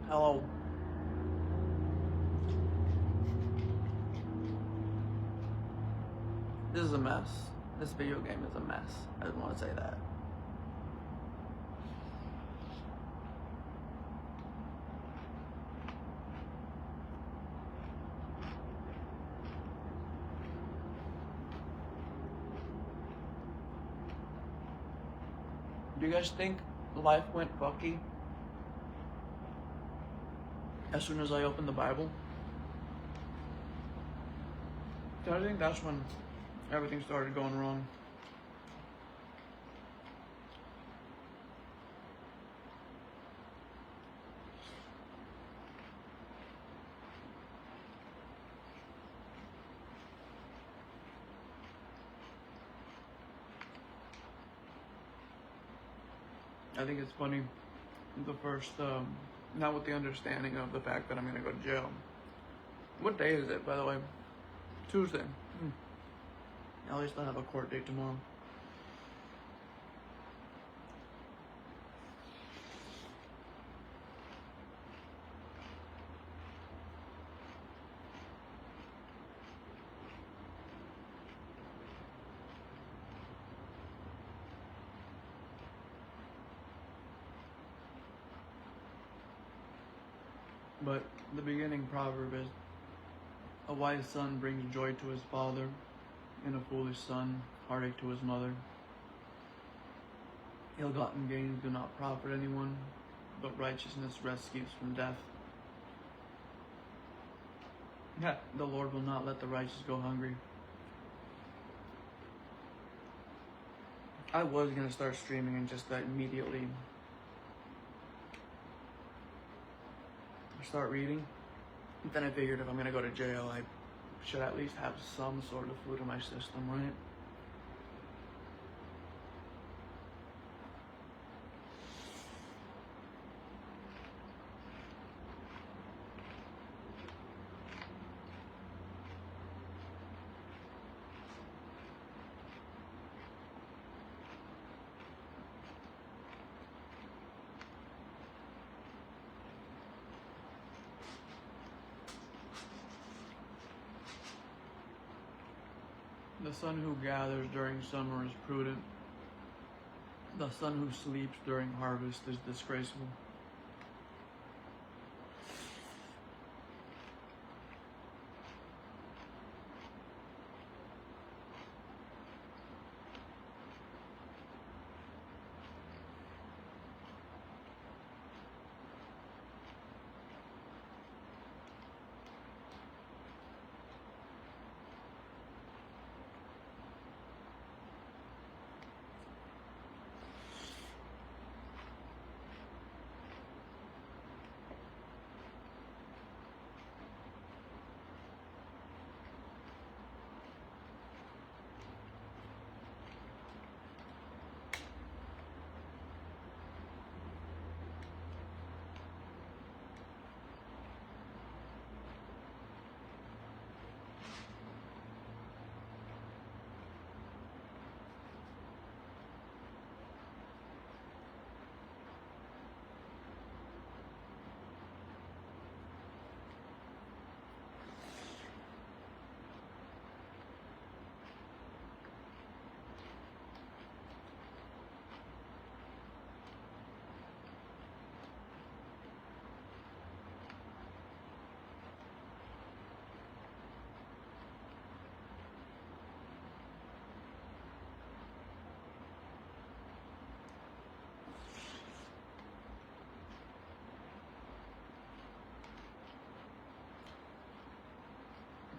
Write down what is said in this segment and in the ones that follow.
Hello. This is a mess. This video game is a mess. I just want to say that. Do you guys think life went fucky as soon as I opened the Bible? I think that's when everything started going wrong. I think it's funny, the first, not with the understanding of the fact that I'm gonna go to jail. What day is it, by the way? Tuesday. At least I have a court date tomorrow. But the beginning proverb is, a wise son brings joy to his father, and a foolish son heartache to his mother. Ill-gotten gains do not profit anyone, but righteousness rescues from death. The Lord will not let the righteous go hungry. I was going to start streaming and just immediately start reading. But then I figured if I'm going to go to jail, I should at least have some sort of food in my system, right? The son who gathers during summer is prudent. The son who sleeps during harvest is disgraceful.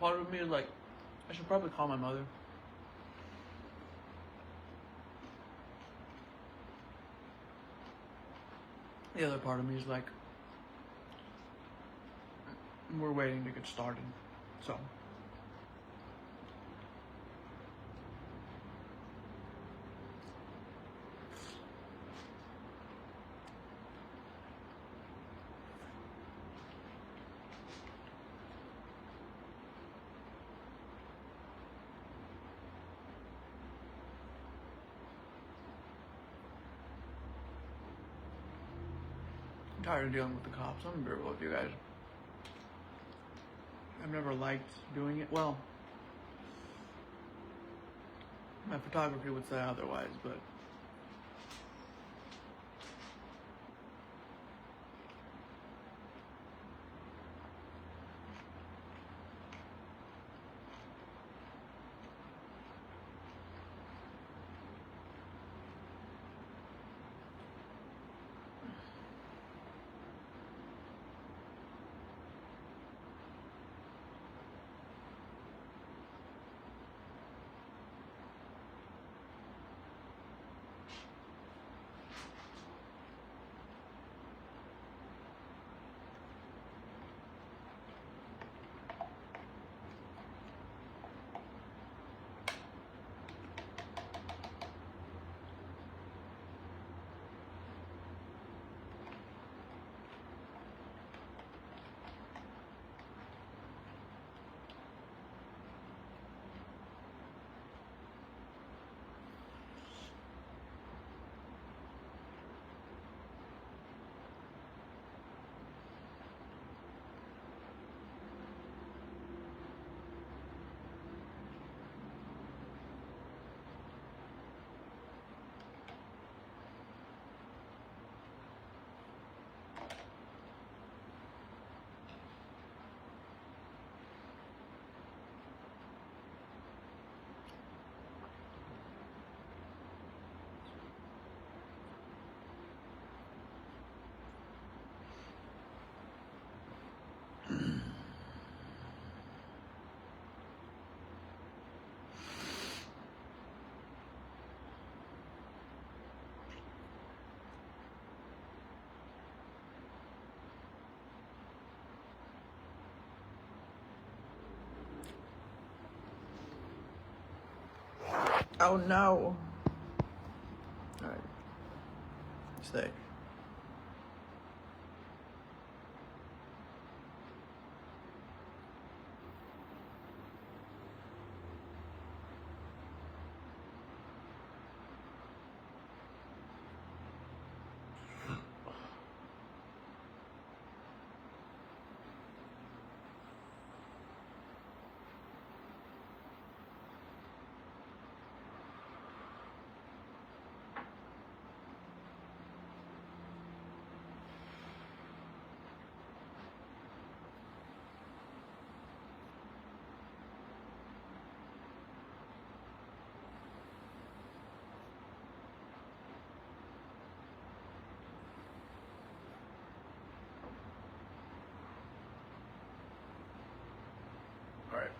Part of me is like, I should probably call my mother. The other part of me is like, we're waiting to get started, so. I'm tired of dealing with the cops. I'm gonna be real with you guys. I've never liked doing it. Well, my photography would say otherwise, but oh no. Alright. Stay. Alright.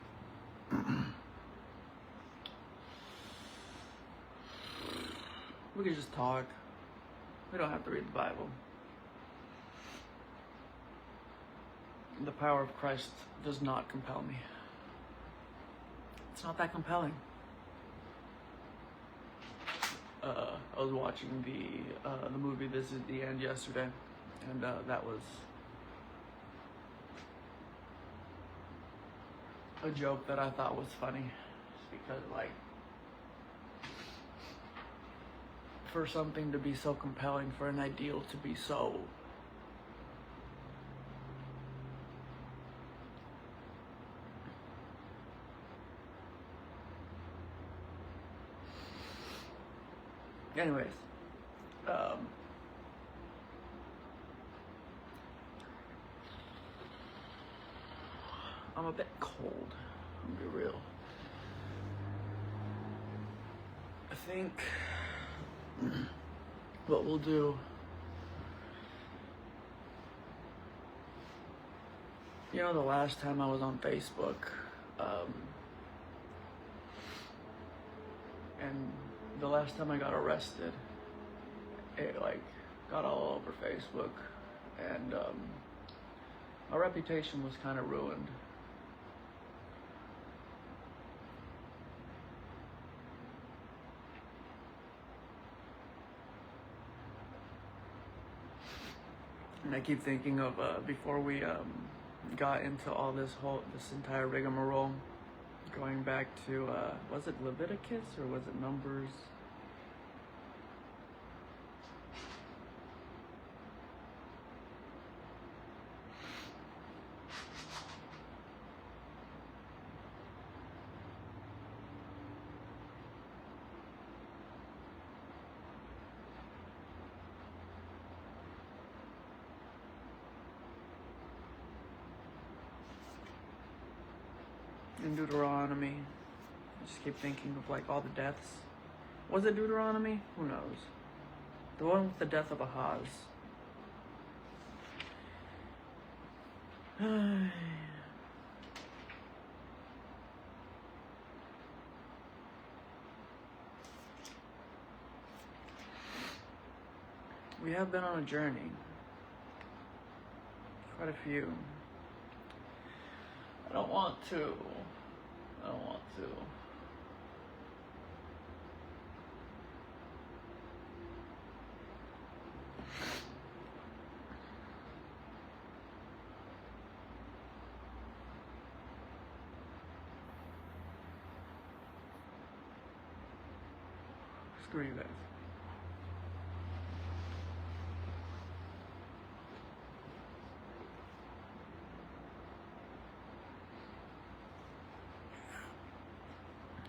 We could just talk. We don't have to read the Bible. The power of Christ does not compel me. It's not that compelling. I was watching the movie This Is the End yesterday, and that was a joke that I thought was funny, just because, like, for something to be so compelling, for an ideal to be so anyways, I'm a bit cold, I'll be real. I think what we'll do, you know, the last time I was on Facebook, and the last time I got arrested, it like got all over Facebook, and my reputation was kind of ruined. And I keep thinking of before we got into all this entire rigmarole, going back to was it Leviticus or was it Numbers? in Deuteronomy. I just keep thinking of like all the deaths. Was it Deuteronomy? Who knows? The one with the death of Ahaz. We have been on a journey. Quite a few. I don't want to. Screw you guys.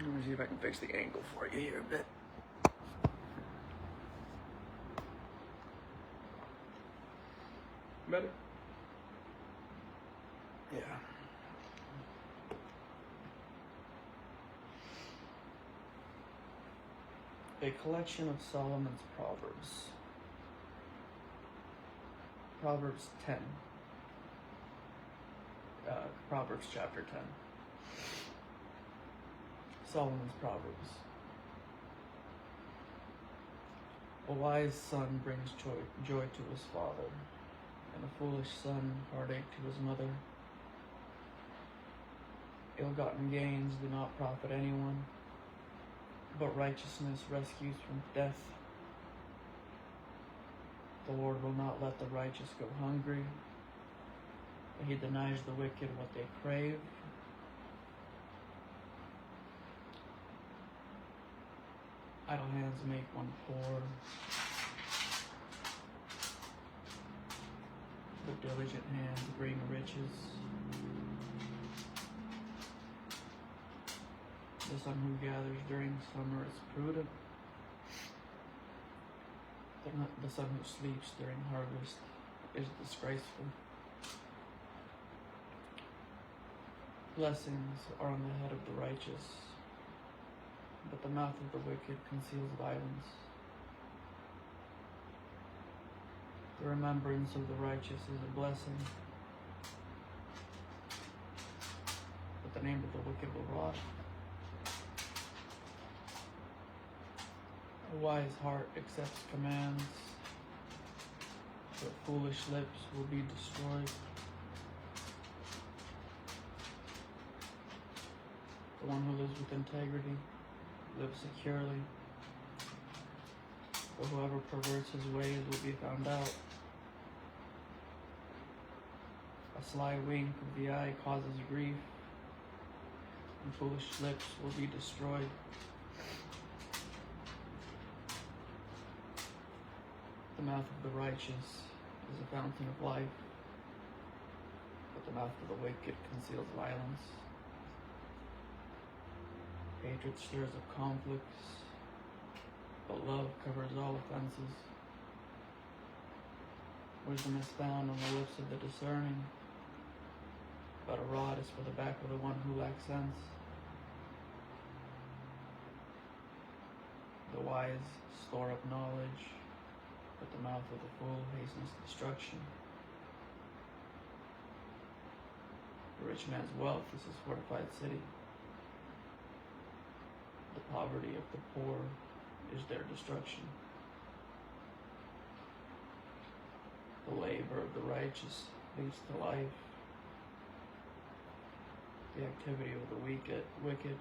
Let me see if I can fix the angle for you here a bit. Better? Yeah. A collection of Solomon's Proverbs. Proverbs 10. Proverbs chapter 10. Solomon's Proverbs. A wise son brings joy to his father, and a foolish son heartache to his mother. Ill-gotten gains do not profit anyone, but righteousness rescues from death. The Lord will not let the righteous go hungry, but he denies the wicked what they crave. Idle hands make one poor, but diligent hands bring riches. The son who gathers during summer is prudent. The son who sleeps during harvest is disgraceful. Blessings are on the head of the righteous, but the mouth of the wicked conceals violence. The remembrance of the righteous is a blessing, but the name of the wicked will rot. A wise heart accepts commands, but foolish lips will be destroyed. The one who lives with integrity lives securely, but whoever perverts his ways will be found out. A sly wink of the eye causes grief, and foolish lips will be destroyed. The mouth of the righteous is a fountain of life, but the mouth of the wicked conceals violence. Hatred stirs up conflicts, but love covers all offenses. Wisdom is found on the lips of the discerning, but a rod is for the back of the one who lacks sense. The wise store up knowledge, but the mouth of the fool hastens destruction. The rich man's wealth is his fortified city. The poverty of the poor is their destruction. The labor of the righteous leads to life. The activity of the wicked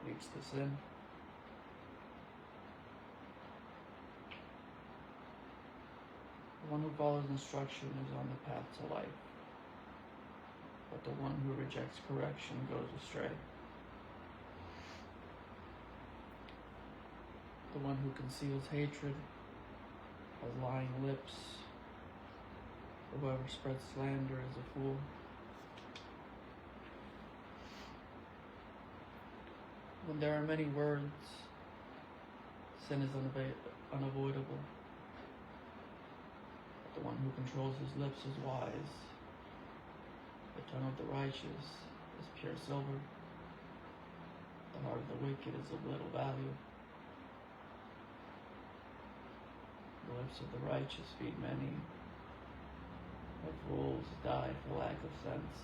leads to sin. The one who follows instruction is on the path to life, but the one who rejects correction goes astray. The one who conceals hatred has lying lips, but whoever spreads slander is a fool. When there are many words, sin is unavoidable. The one who controls his lips is wise. The tongue of the righteous is pure silver. The heart of the wicked is of little value. The lips of the righteous feed many, but fools die for lack of sense.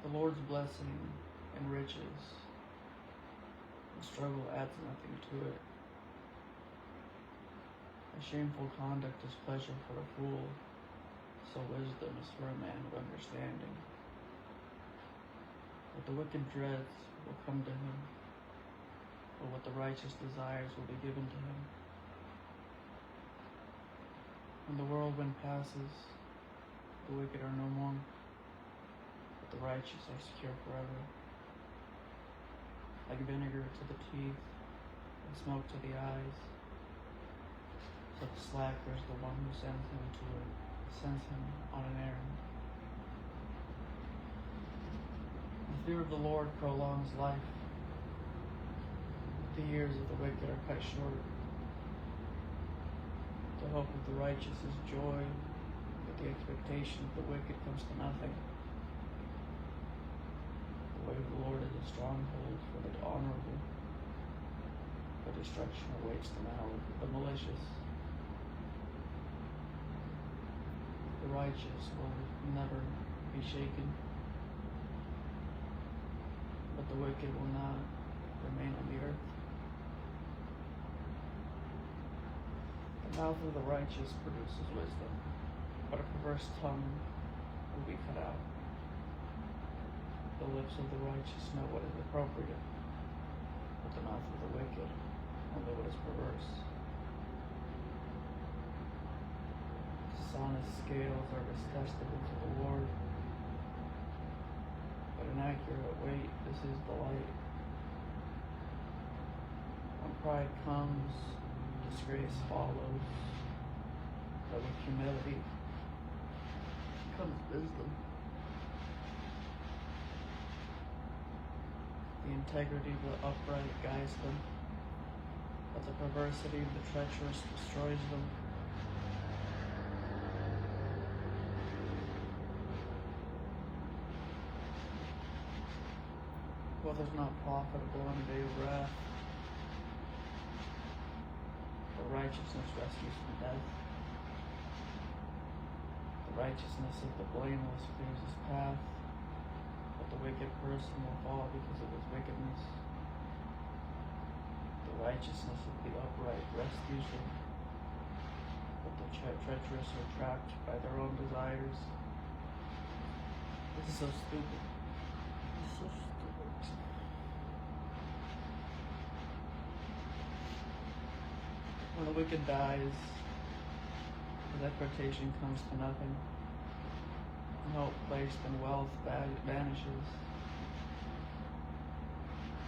The Lord's blessing enriches, and struggle adds nothing to it. A shameful conduct is pleasure for a fool, so wisdom is for a man of understanding. What the wicked dreads will come to him, but what the righteous desires will be given to him. When the whirlwind passes, the wicked are no more, but the righteous are secure forever. Like vinegar to the teeth and smoke to the eyes, so the slacker is the one who sends him on an errand. The fear of the Lord prolongs life. The years of the wicked are cut short. The hope of the righteous is joy, but the expectation of the wicked comes to nothing. The way of the Lord is a stronghold for the honorable, but destruction awaits the malicious. The righteous will never be shaken, but the wicked will not remain on the earth. The mouth of the righteous produces wisdom, but a perverse tongue will be cut out. The lips of the righteous know what is appropriate, but the mouth of the wicked only what is perverse. Dishonest scales are detestable to the Lord, but an accurate weight is his delight. When pride comes, disgrace follows, but with humility comes wisdom. The integrity of the upright guides them, but the perversity of the treacherous destroys them. Wealth is not profitable in a day of wrath, but righteousness rescues from death. The righteousness of the blameless clears his path, but the wicked person will fall because of his wickedness. The righteousness of the upright rescues them, but the treacherous are trapped by their own desires. This is so stupid. This is so stupid. When the wicked dies, his expectation comes to nothing. Hope placed in wealth vanishes.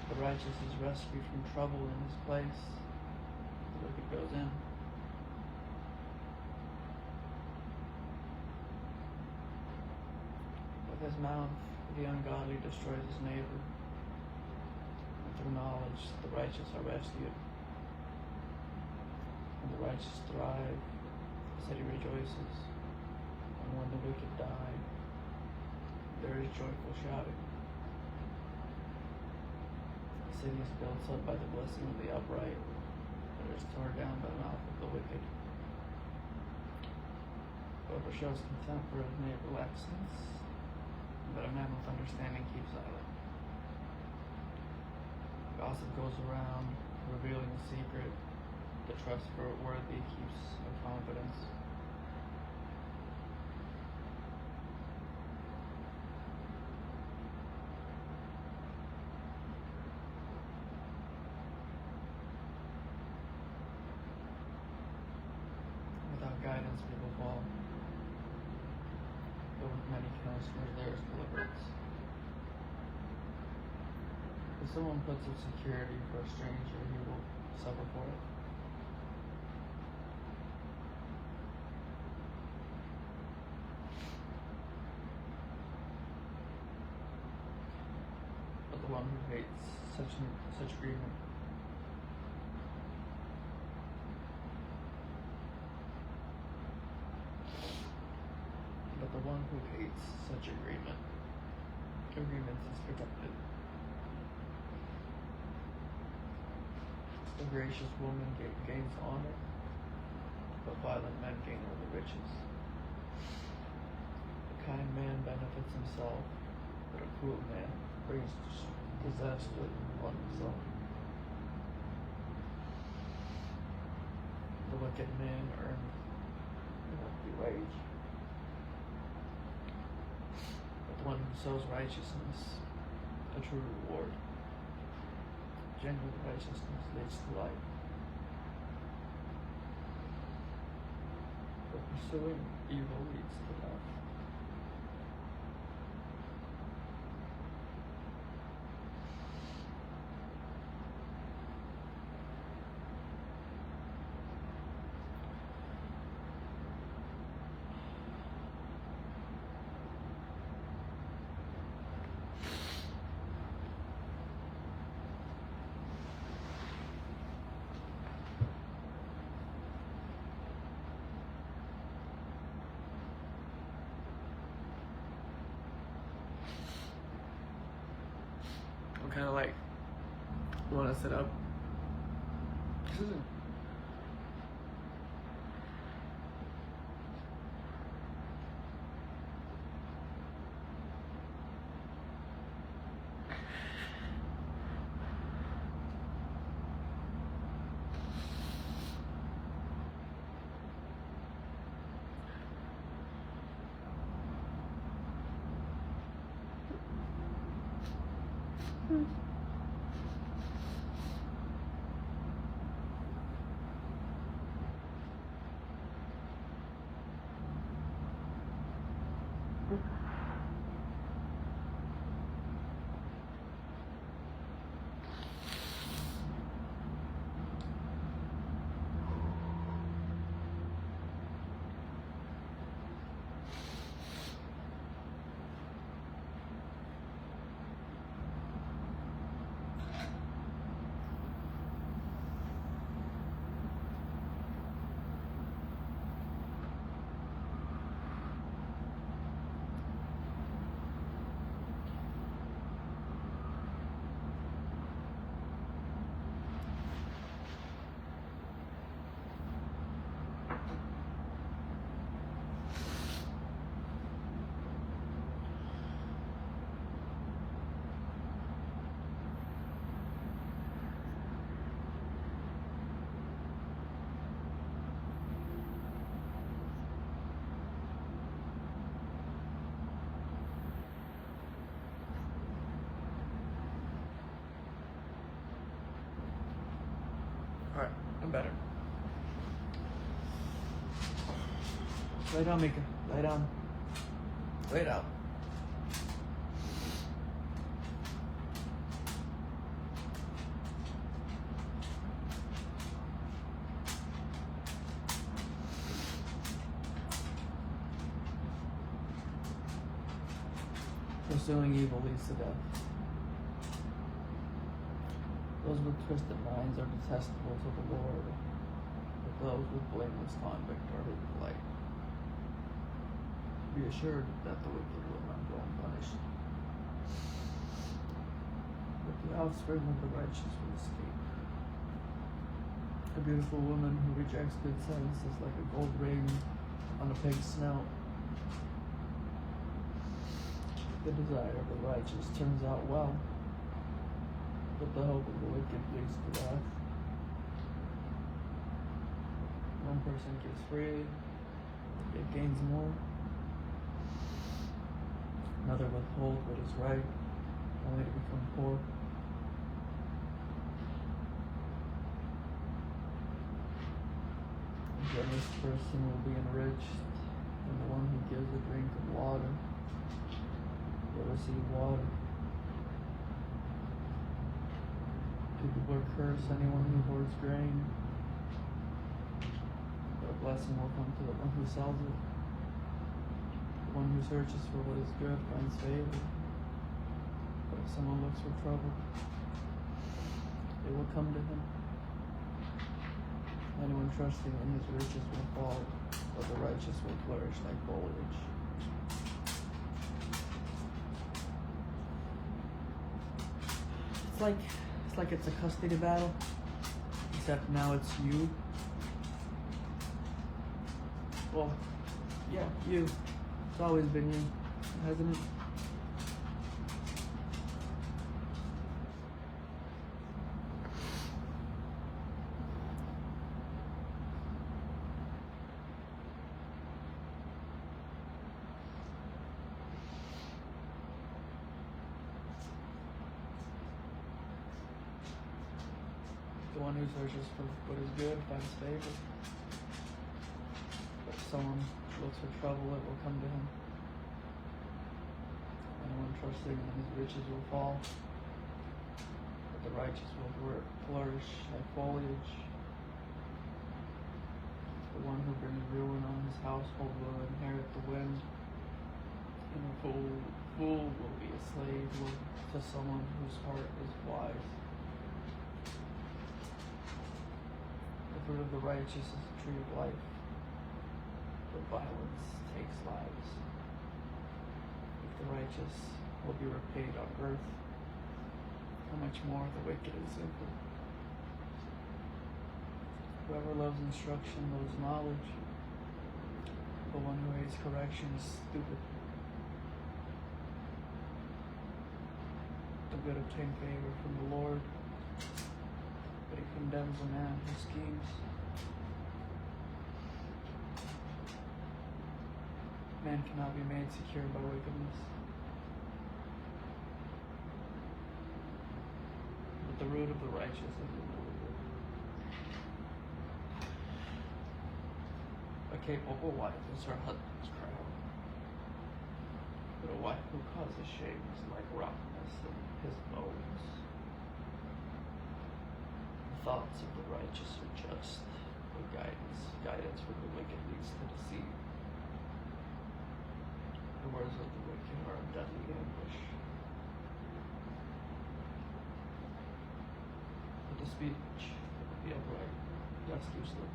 The righteous is rescued from trouble in his place. The wicked goes in. With his mouth, the ungodly destroys his neighbor. And through knowledge, the righteous are rescued. When the righteous thrive, the city rejoices. And when the wicked die, there is joyful shouting. The city is built up by the blessing of the upright, but it is torn down by the mouth of the wicked. Whoever shows contempt for his neighbor lacks sense, but a man with understanding keeps silent. Gossip goes around, revealing a secret. The trustworthy keeps a confidence. Without guidance, people fall. But with many counselors, there is deliverance. If someone puts up security for a stranger, he will suffer for it. But the one who hates such agreement hates such agreement. Agreement is protected. A gracious woman gains honor, but violent men gain all the riches. A kind man benefits himself, but a cruel man brings disaster on himself. The wicked man earns a healthy wage, but the one who sows righteousness, a true reward. Genuine righteousness leads to life, but pursuing evil leads to death. I'm kind of like, want to sit up. This isn't. Alright, I'm better. Lay down, Mika. Lay down. Lay down. Pursuing evil leads to death. Those with twisted minds are detestable to the Lord, but those with blameless conduct are his delight. Be assured that the wicked will not go unpunished, but the offspring of the righteous will escape. A beautiful woman who rejects good sense is like a gold ring on a pig's snout. The desire of the righteous turns out well, but the hope of the wicked leads to wrath. One person gives freely, yet gains more. Another withholds what is right, only to become poor. A generous person will be enriched, and the one who gives a drink of water will receive water. People will curse anyone who hoards grain, but a blessing will come to the one who sells it. The one who searches for what is good finds favor, but if someone looks for trouble, it will come to him. Anyone trusting in his riches will fall, but the righteous will flourish like foliage. it's a custody battle, except now it's you. Well, yeah, you. It's always been you, hasn't it? The one who searches for what is good finds favor. But if someone looks for trouble, it will come to him. Anyone trusting in his riches will fall, but the righteous will flourish like foliage. The one who brings ruin on his household will inherit the wind, and a fool will be a slave to someone whose heart is wise. The fruit of the righteous is the tree of life, but violence takes lives. If the righteous will be repaid on earth, how much more the wicked and sinful? Whoever loves instruction loves knowledge. The one who hates correction is stupid. The good obtain favor from the Lord, but he condemns a man who schemes. Man cannot be made secure by wickedness, but the root of the righteous is removed. A capable wife is her husband's crown, but a wife who causes shame is like rottenness in his bones. The thoughts of the righteous are just, but guidance from the wicked leads to deceit. The words of the wicked are a deadly ambush, but the speech of the upright rescues them.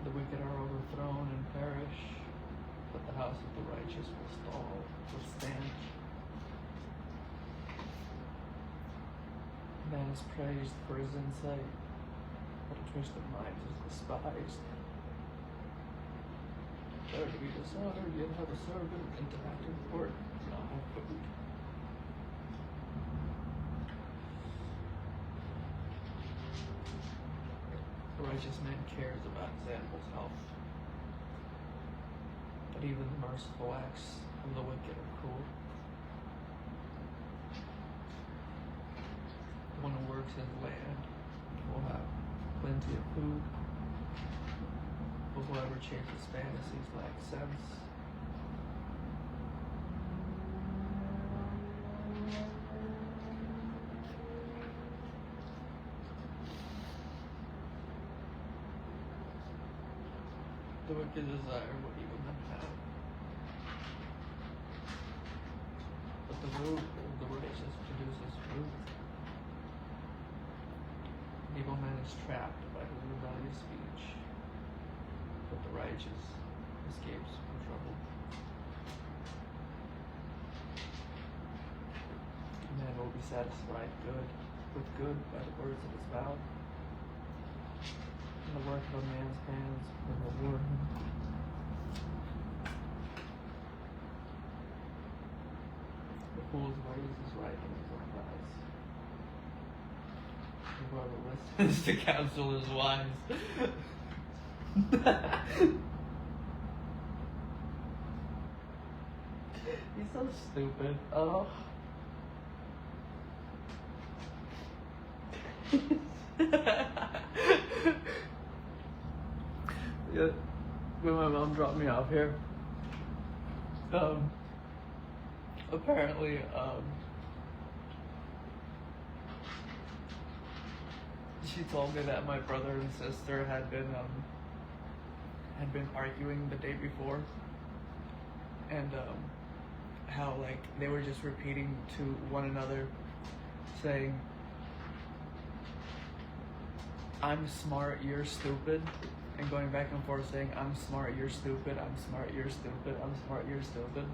The wicked are overthrown and perish, but the house of the righteous will stand. Man is praised for his insight, but a twisted mind is despised. Better to be dishonored, yet have a servant, and to act in court, not have food. The righteous man cares about his animal's health, but even the merciful acts of the wicked are cruel. The one who works his land will have plenty of food, but whoever chases fantasies lacks sense. The wicked desire what evil men have, but the root of the righteous produces fruit. An evil man is trapped by his rebellious speech, but the righteous escapes from trouble. A man will be satisfied with good by the words of his mouth, and the work of a man's hands will reward him. The fool's ways is right in his own eyes. Whoever listens to counsel is wise. He's so stupid. Oh. Yeah, when my mom dropped me off here, apparently, she told me that my brother and sister had been arguing the day before, and how like they were just repeating to one another, saying, "I'm smart, you're stupid," and going back and forth saying, "I'm smart, you're stupid, I'm smart, you're stupid, I'm smart, you're stupid."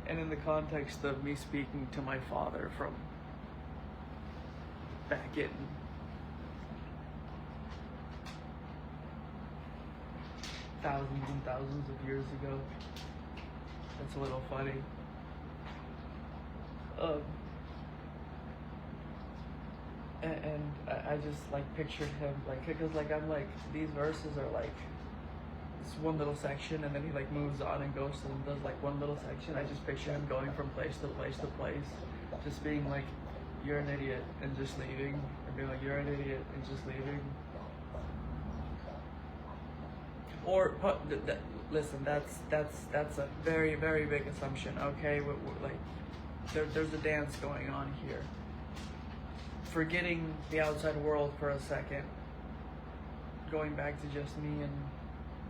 and in the context of me speaking to my father from back in thousands and thousands of years ago. That's a little funny. And I just like pictured him like, because like I'm like, these verses are like this one little section, and then he like moves on and goes and does like one little section. I just picture him going from place to place to place, just being like, you're an idiot, and just leaving, or being like, you're an idiot, and just leaving. Or listen, that's a very, very big assumption. Okay, like there's a dance going on here. Forgetting the outside world for a second, going back to just me and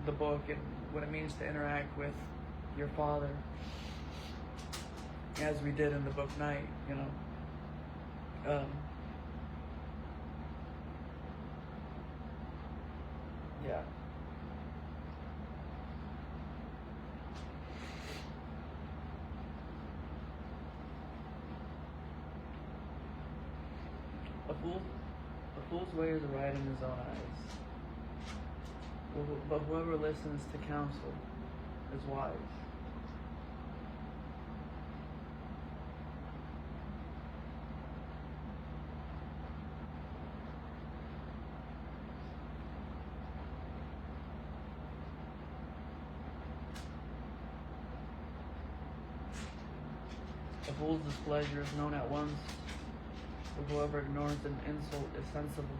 the book and what it means to interact with your father, as we did in the book Night, you know. Yeah. A fool's way is right in his own eyes, but whoever listens to counsel is wise. A fool's displeasure is known at once, but whoever ignores an insult is sensible.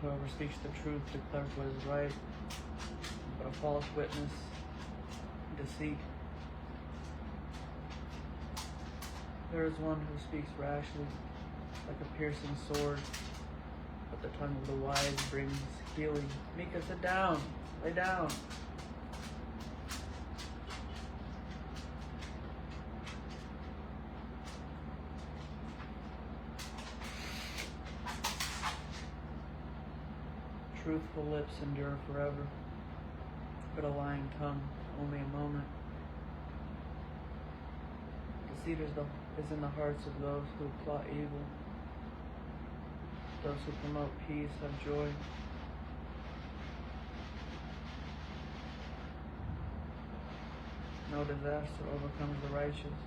Whoever speaks the truth declares what is right, but a false witness, deceit. There is one who speaks rashly, like a piercing sword, but the tongue of the wise brings healing. Mika, sit down. Lay down. Truthful lips endure forever, but a lying tongue only a moment. Deceit is in the hearts of those who plot evil. Those who promote peace have joy. No disaster overcomes the righteous,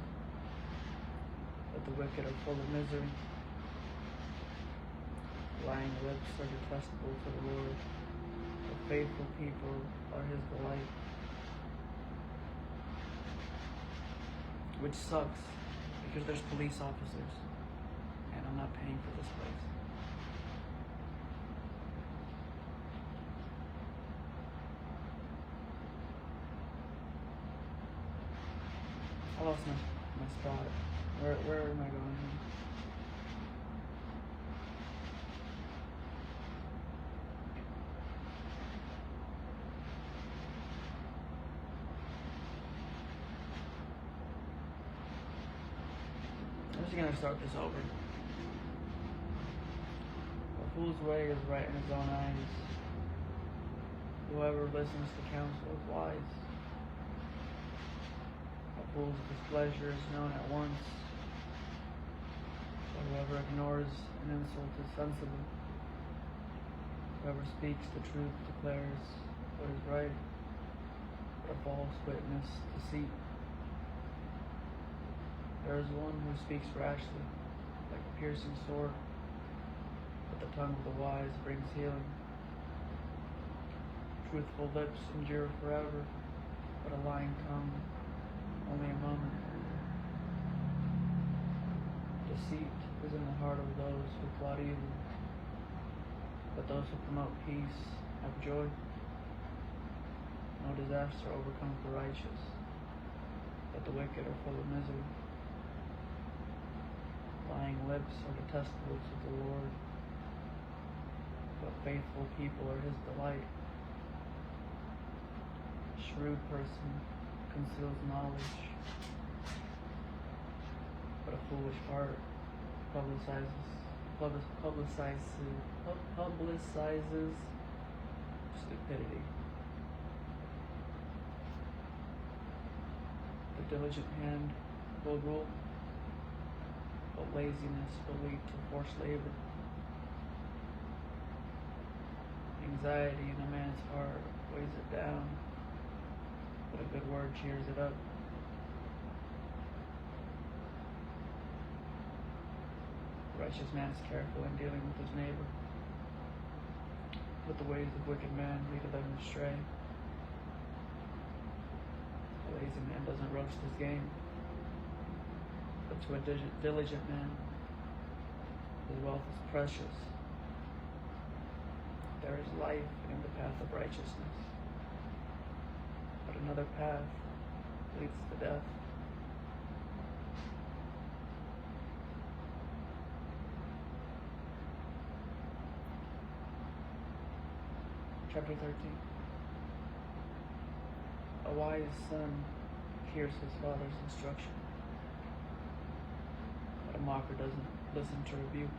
but the wicked are full of misery. Lying lips are detestable to the Lord, but faithful people are his delight. Which sucks, because there's police officers, and I'm not paying for this place. I lost my spot. Where am I going here? I'm just gonna start this over. A fool's way is right in his own eyes. Whoever listens to counsel is wise. A fool's displeasure is known at once, but whoever ignores an insult is sensible. Whoever speaks the truth declares what is right, but a false witness deceit. There is one who speaks rashly, like a piercing sword, but the tongue of the wise brings healing. Truthful lips endure forever, but a lying tongue only a moment. Deceit is in the heart of those who plot evil, but those who promote peace have joy. No disaster overcomes the righteous, but the wicked are full of misery. Lying lips are detestable to the Lord, but faithful people are his delight. A shrewd person conceals knowledge, but a foolish heart publicizes stupidity. diligent hand will rule, but laziness will lead to forced labor. Anxiety in a man's heart weighs it down, but a good word cheers it up. The righteous man is careful in dealing with his neighbor, but the ways of wicked man lead them astray. A lazy man doesn't roast his game, but to a diligent man, his wealth is precious. There is life in the path of righteousness, but another path leads to death. Chapter 13. A wise son hears his father's instruction, but a mocker doesn't listen to rebuke.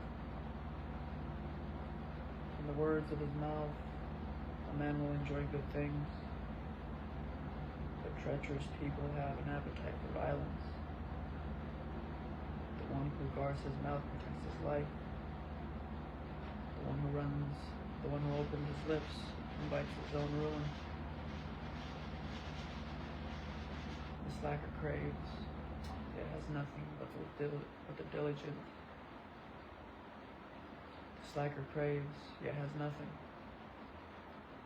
From the words of his mouth, a man will enjoy good things, but treacherous people have an appetite for violence. The one who guards his mouth protects his life. The one who opens his lips invites his own ruin. The slacker craves, yet has nothing but the diligent. The slacker craves, yet has nothing,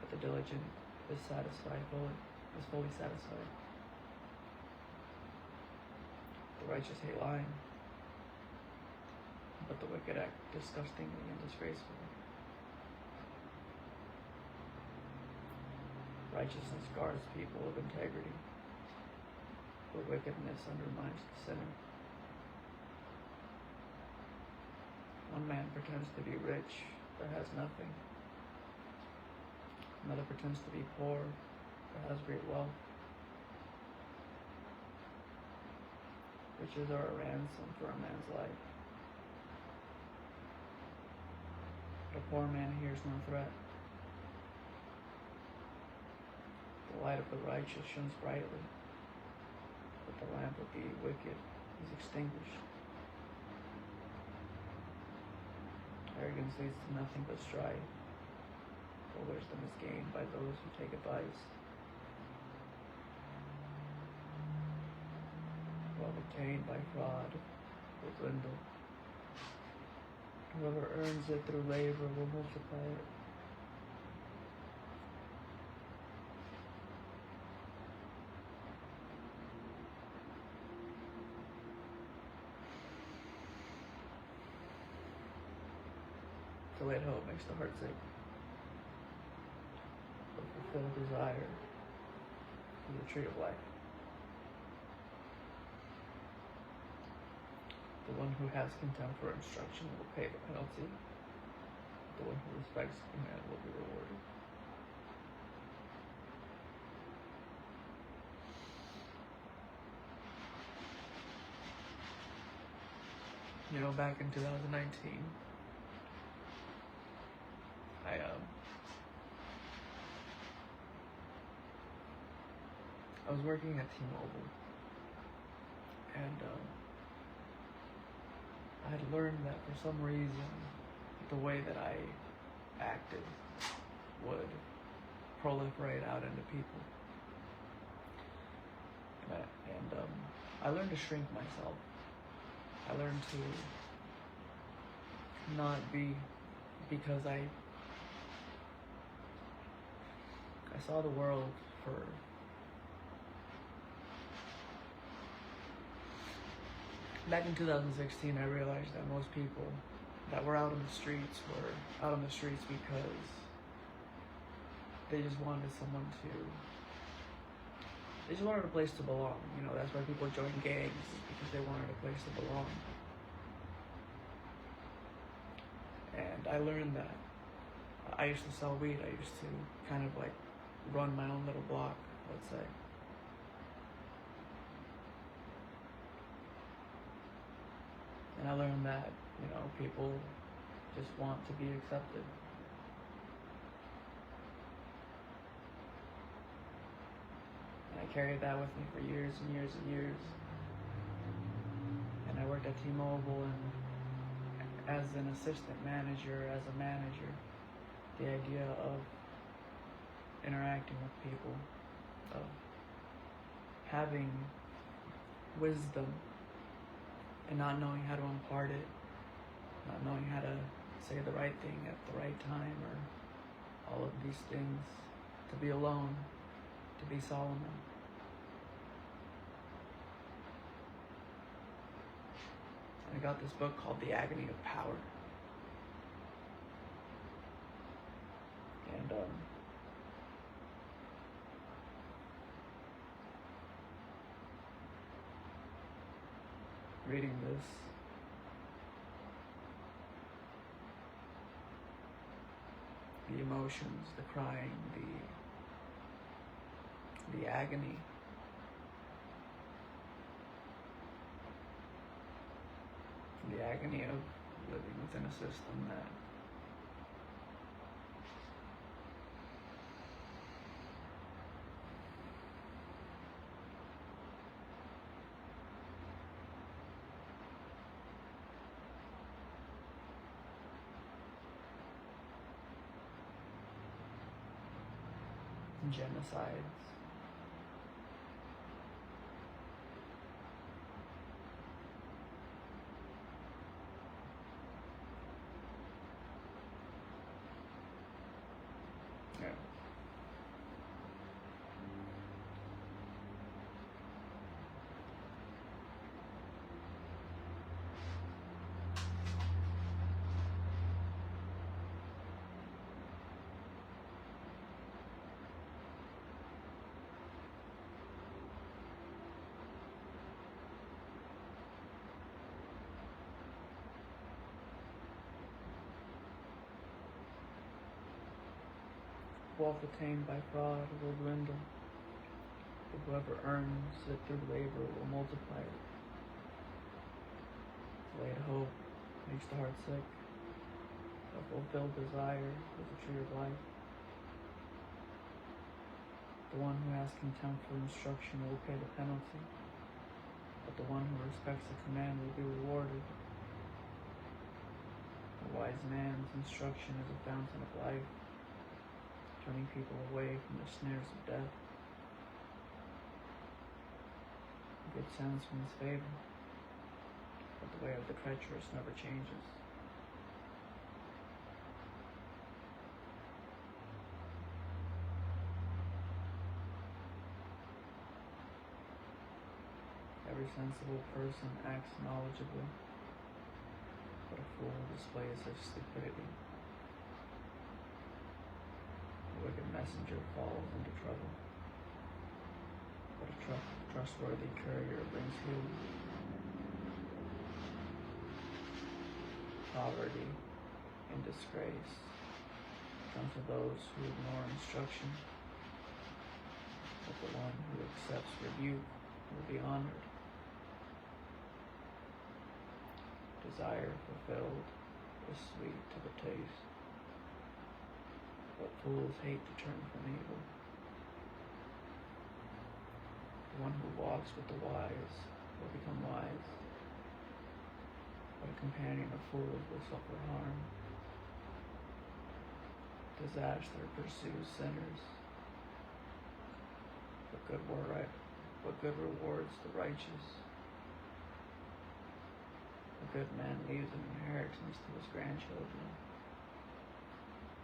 but the diligent is fully satisfied. The righteous hate lying, but the wicked act disgustingly and disgracefully. Righteousness guards people of integrity, but wickedness undermines the sinner. One man pretends to be rich, but has nothing. Another pretends to be poor, but has great wealth. Riches are a ransom for a man's life, but a poor man hears no threat. The light of the righteous shines brightly, but the lamp of the wicked is extinguished. Arrogance leads to nothing but strife, but wisdom is gained by those who take advice. Wealth obtained by fraud will dwindle. Whoever earns it through labor will multiply it. Delayed hope makes the heart sick, but fulfilled desire is the tree of life. The one who has contempt for instruction will pay the penalty. The one who respects command will be rewarded. You know, back in 2019, I was working at T-Mobile, and I had learned that for some reason, the way that I acted would proliferate out into people. And I learned to shrink myself. I learned to not be, because I saw the world for back in 2016. I realized that most people that were out on the streets were out on the streets because they just wanted a place to belong. You know, that's why people join gangs, because they wanted a place to belong. And I learned that I used to sell weed. I used to kind of like run my own little block, let's say. And I learned that, you know, people just want to be accepted. And I I carried that with me for years and years and years. And I worked at T-Mobile, and as an assistant manager, as a manager, the idea of interacting with people, of having wisdom and not knowing how to impart it, not knowing how to say the right thing at the right time, or all of these things, to be alone, to be Solomon. I got this book called The Agony of Power. And reading this, the emotions, the crying, the agony, the agony of living within a system that genocides. Yeah. Wealth attained by fraud will dwindle, but whoever earns it through labor will multiply it. Delayed hope makes the heart sick. A fulfilled desire is the tree of life. The one who has contempt for instruction will pay the penalty, but the one who respects a command will be rewarded. A wise man's instruction is a fountain of life, turning people away from the snares of death. Good sounds from his favor, but the way of the treacherous never changes. Every sensible person acts knowledgeably, but a fool displays his stupidity. A wicked messenger falls into trouble, but a trustworthy courier brings healing. Poverty and disgrace come to those who ignore instruction, but the one who accepts rebuke will be honored. Desire fulfilled is sweet to the taste, but fools hate to turn from evil. The one who walks with the wise will become wise, but a companion of fools will suffer harm. Disaster pursues sinners, but good rewards the righteous. A good man leaves an inheritance to his grandchildren,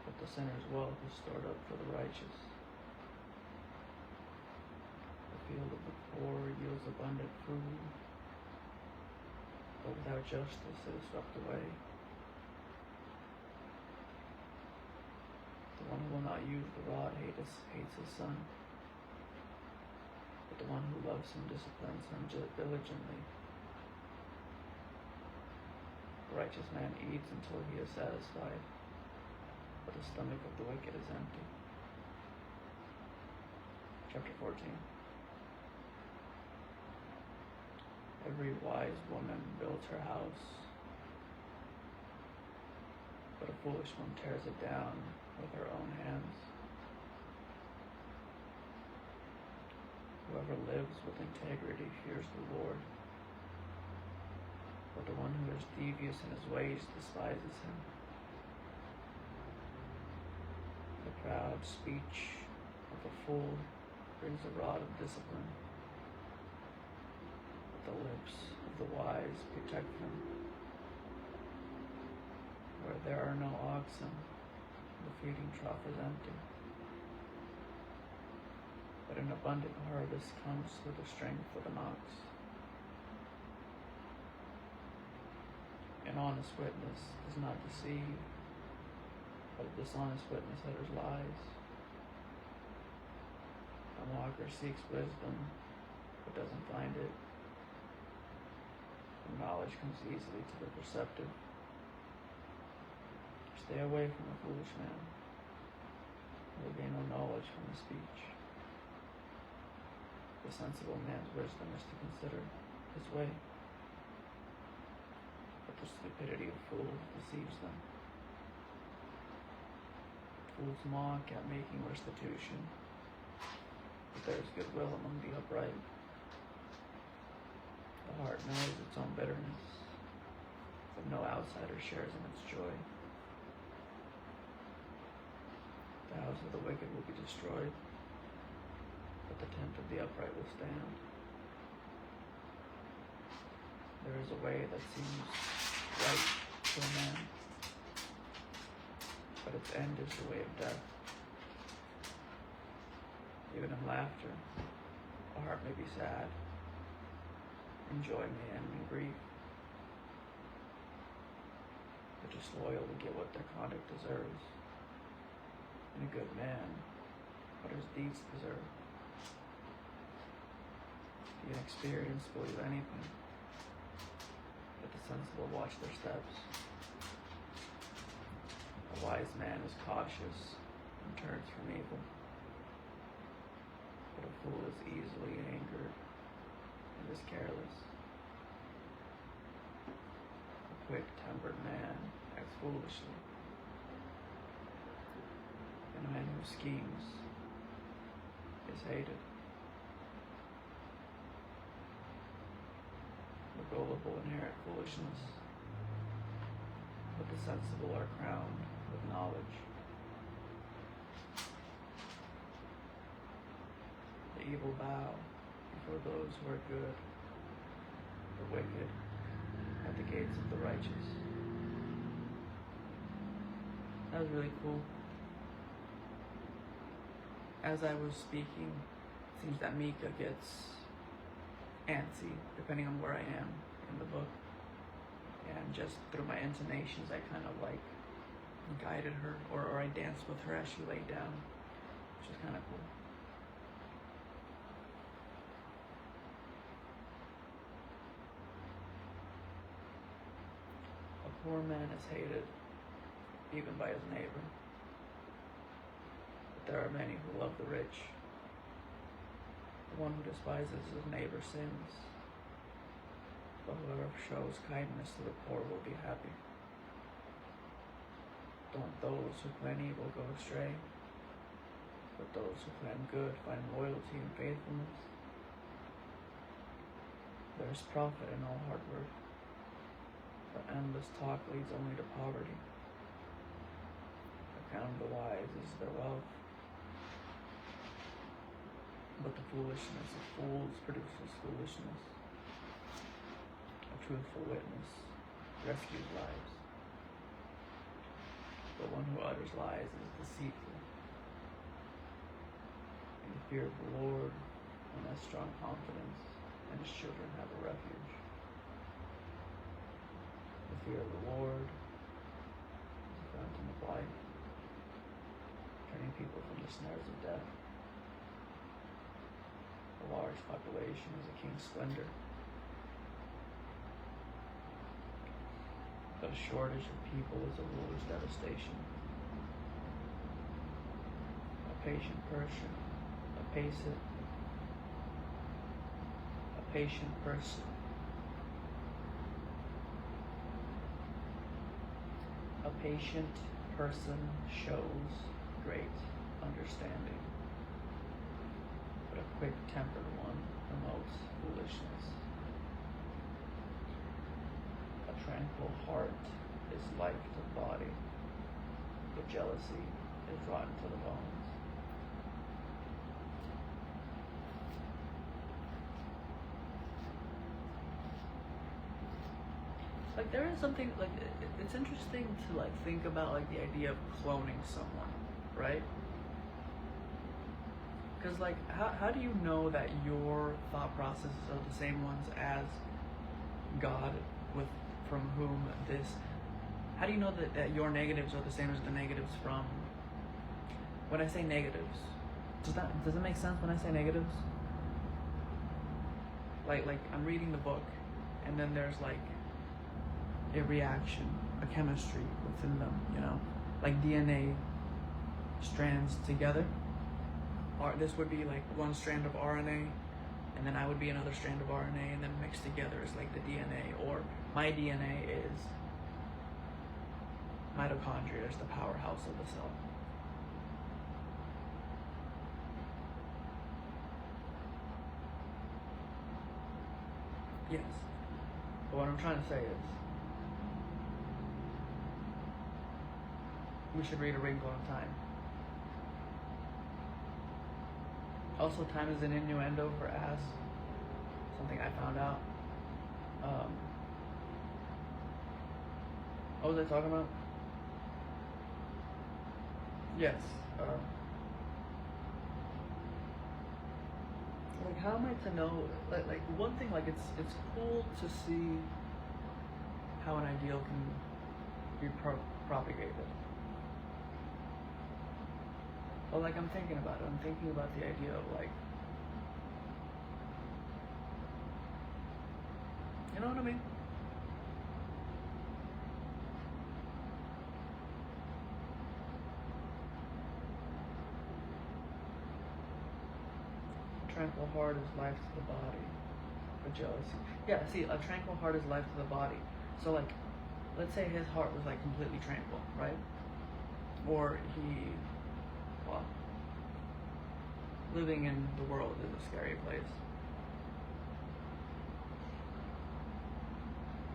but the sinner's wealth is stored up for the righteous. The field of the poor yields abundant food, but without justice it is swept away. The one who will not use the rod hates his son, but the one who loves him disciplines him diligently. The righteous man eats until he is satisfied, but the stomach of the wicked is empty. Chapter 14. Every wise woman builds her house, but a foolish one tears it down with her own hands. Whoever lives with integrity fears the Lord, but the one who is devious in his ways despises him. The proud speech of a fool brings a rod of discipline, but the lips of the wise protect them. Where there are no oxen, the feeding trough is empty, but an abundant harvest comes through the strength of an ox. An honest witness does not deceive, but a dishonest witness utters lies. A mocker seeks wisdom, but doesn't find it. And knowledge comes easily to the perceptive. Stay away from a foolish man. He will gain no knowledge from his speech. The sensible man's wisdom is to consider his way, but the stupidity of fools deceives them. Fools mock at making restitution, but there is goodwill among the upright. The heart knows its own bitterness, but no outsider shares in its joy. The house of the wicked will be destroyed, but the tent of the upright will stand. There is a way that seems right to a man, but its end is the way of death. Even in laughter, a heart may be sad, and joy may end in grief. The disloyal will get what their conduct deserves, and a good man what his deeds deserve. The inexperienced believe anything, but the sensible watch their steps. A wise man is cautious and turns from evil, but a fool is easily angered and is careless. A quick-tempered man acts foolishly. A man who schemes is hated. The gullible inherit foolishness, but the sensible are crowned with knowledge. The evil bow before those who are good, the wicked at the gates of the righteous. That was really cool. As I was speaking, it seems that Mika gets antsy depending on where I am in the book. And just through my intonations, I kind of like guided her, or I danced with her as she laid down, which is kind of cool. A poor man is hated, even by his neighbor. There are many who love the rich. The one who despises his neighbor sins, but whoever shows kindness to the poor will be happy. Don't those who plan evil go astray, but those who plan good find loyalty and faithfulness. There is profit in all hard work, but endless talk leads only to poverty. The crown of the wise is their wealth, but the foolishness of fools produces foolishness. A truthful witness rescues lives, but one who utters lies is deceitful. In the fear of the Lord, one has strong confidence, and his children have a refuge. The fear of the Lord is a fountain of life, turning people from the snares of death. A large population is a king's splendor, but a shortage of people is a ruler's devastation. A patient person, a patient person, a patient person shows great understanding, but a quick-tempered one promotes foolishness. A tranquil heart is life to the body, but jealousy is rotten to the bones. Like, there is something, like, it's interesting to, like, think about, like, the idea of cloning someone, right? Because, like, how do you know that your thought processes are the same ones as God, from whom this... How do you know that your negatives are the same as the negatives from... When I say negatives, does it make sense when I say negatives? Like I'm reading the book, and then there's, like, a reaction, a chemistry within them, you know? Like DNA strands together. Or this would be like one strand of RNA, and then I would be another strand of RNA, and then mixed together is like the DNA. Or my DNA is mitochondria, is the powerhouse of the cell. Yes. But what I'm trying to say is, we should read A Wrinkle in Time. Also, time is an innuendo for ass. Something I found out. What was I talking about? Yes. Like, how am I to know? Like one thing, like it's cool to see how an ideal can be propagated. But like, I'm thinking about it. I'm thinking about the idea of, like, you know what I mean? A tranquil heart is life to the body, but jealousy. Yeah, see, a tranquil heart is life to the body. So, like, let's say his heart was, like, completely tranquil, right? Or well, living in the world is a scary place.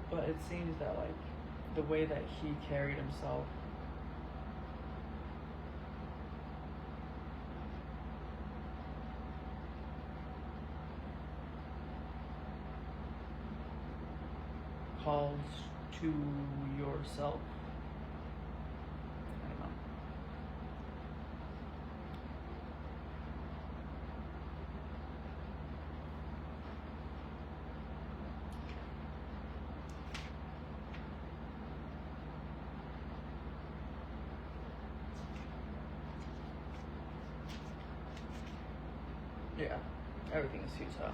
But it seems that, like, the way that he carried himself calls to yourself. I don't know. Yeah, everything is futile.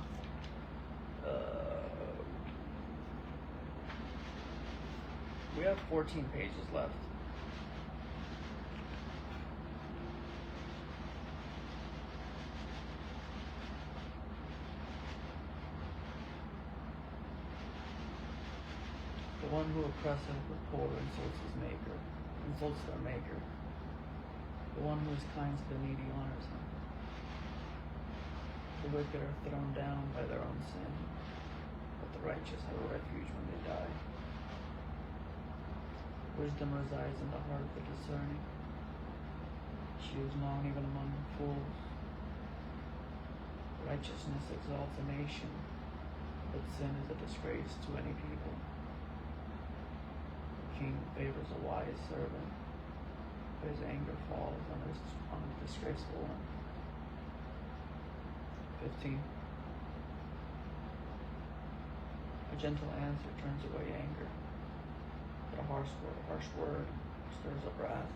We have 14 pages left. The one who oppresseth the poor insults their maker. The one who is kind to the needy honors him. The wicked are thrown down by their own sin, but the righteous have a refuge when they die. Wisdom resides in the heart of the discerning. She is known even among fools. Righteousness exalts a nation, but sin is a disgrace to any people. The king favors a wise servant, but his anger falls on a disgraceful one. 15. A gentle answer turns away anger, but a harsh word stirs up wrath.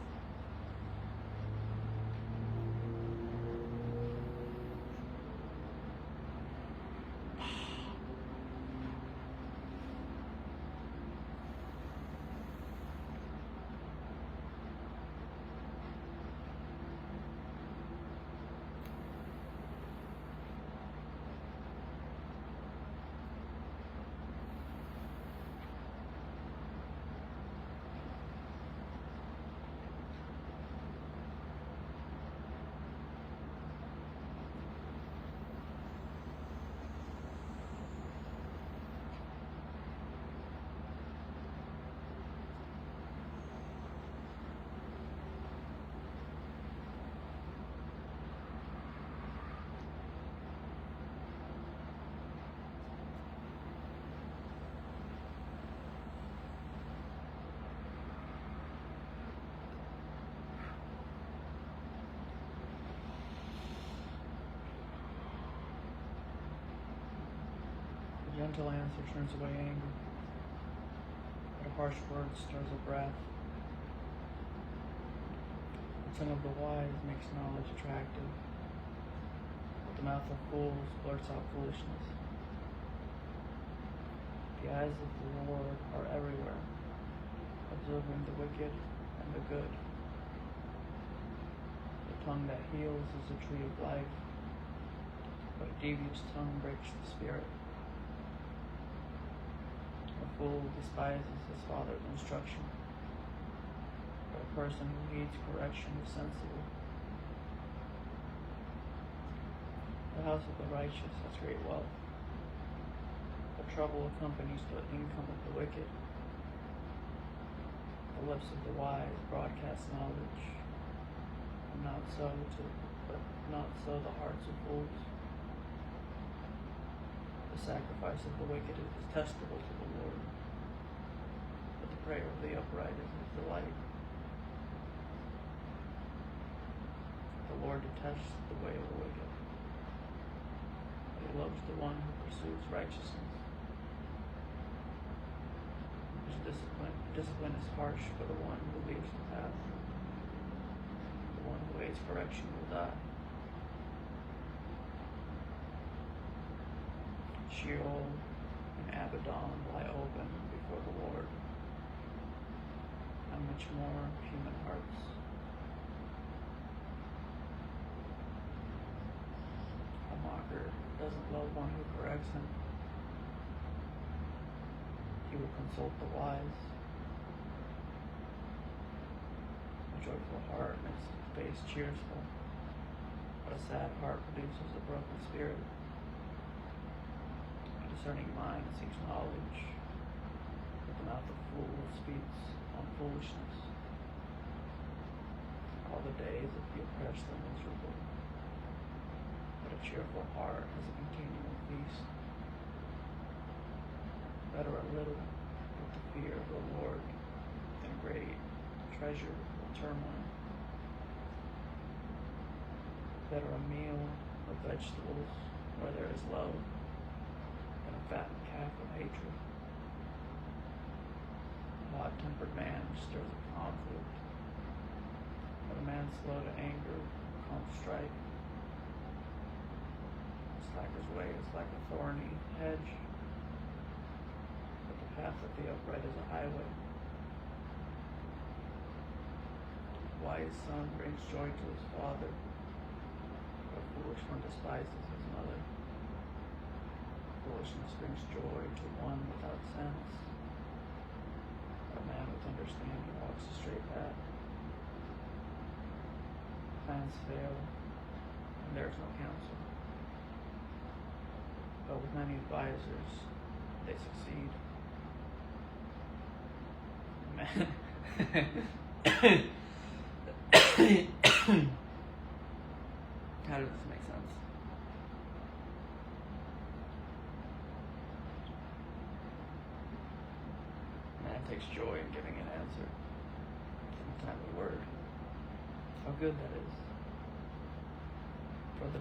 Gentle answer turns away anger, but a harsh word stirs up wrath. The tongue of the wise makes knowledge attractive, but the mouth of fools blurts out foolishness. The eyes of the Lord are everywhere, observing the wicked and the good. The tongue that heals is a tree of life, but a devious tongue breaks the spirit. A fool despises his father's instruction, but a person who heeds correction is sensible. The house of the righteous has great wealth, but trouble accompanies the income of the wicked. The lips of the wise broadcast knowledge, but not so the hearts of fools. The sacrifice of the wicked is detestable to the Lord, but the prayer of the upright is his delight. The Lord detests the way of the wicked, but he loves the one who pursues righteousness. His discipline is harsh for the one who leaves the path. The one who hates correction will die. Sheol and Abaddon lie open before the Lord, and much more human hearts. A mocker doesn't love one who corrects him. He will consult the wise. A joyful heart makes his face cheerful, but a sad heart produces a broken spirit. A discerning mind seeks knowledge, but the mouth of fools speaks on foolishness. All the days of the oppressed are miserable, but a cheerful heart has a continual feast. Better a little with the fear of the Lord than great treasure with turmoil. Better a meal of vegetables where there is love than a fattened calf of hatred. A hot-tempered man stirs up conflict, but a man slow to anger calms strife. A slacker's way is like a thorny hedge, but the path of the upright is a highway. A wise son brings joy to his father, but a foolish one despises his mother. Foolishness brings joy to one without sense, but a man with understanding walks a straight path. Plans fail, and there is no counsel, but with many advisors they succeed. How does this make sense? Man takes joy in giving an answer in a timely word. How good that is. For the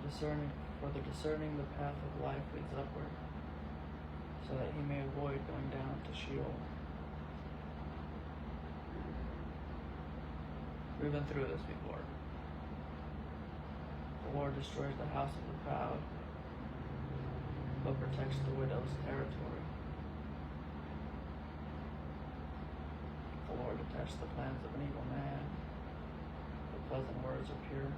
discerning the path of life leads upward, so that he may avoid going down to Sheol. We've been through this before. The Lord destroys the house of the proud, but protects the widow's territory. The Lord detests the plans of an evil man, but pleasant words are pure.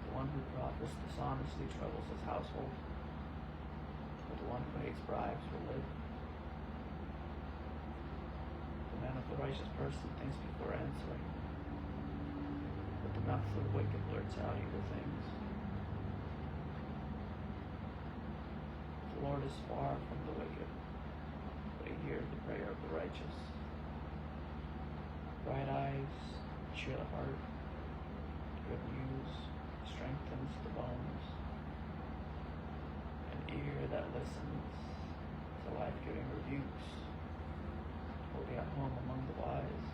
The one who profits dishonestly troubles his household, but the one who hates bribes will live. The man of the righteous person thinks before answering, but the mouth of the wicked blurts out evil things. The Lord is far from the wicked, but he hears the prayer of the righteous. Bright eyes cheer the heart. Good news strengthens the bones. An ear that listens to life-giving rebukes will be at home among the wise.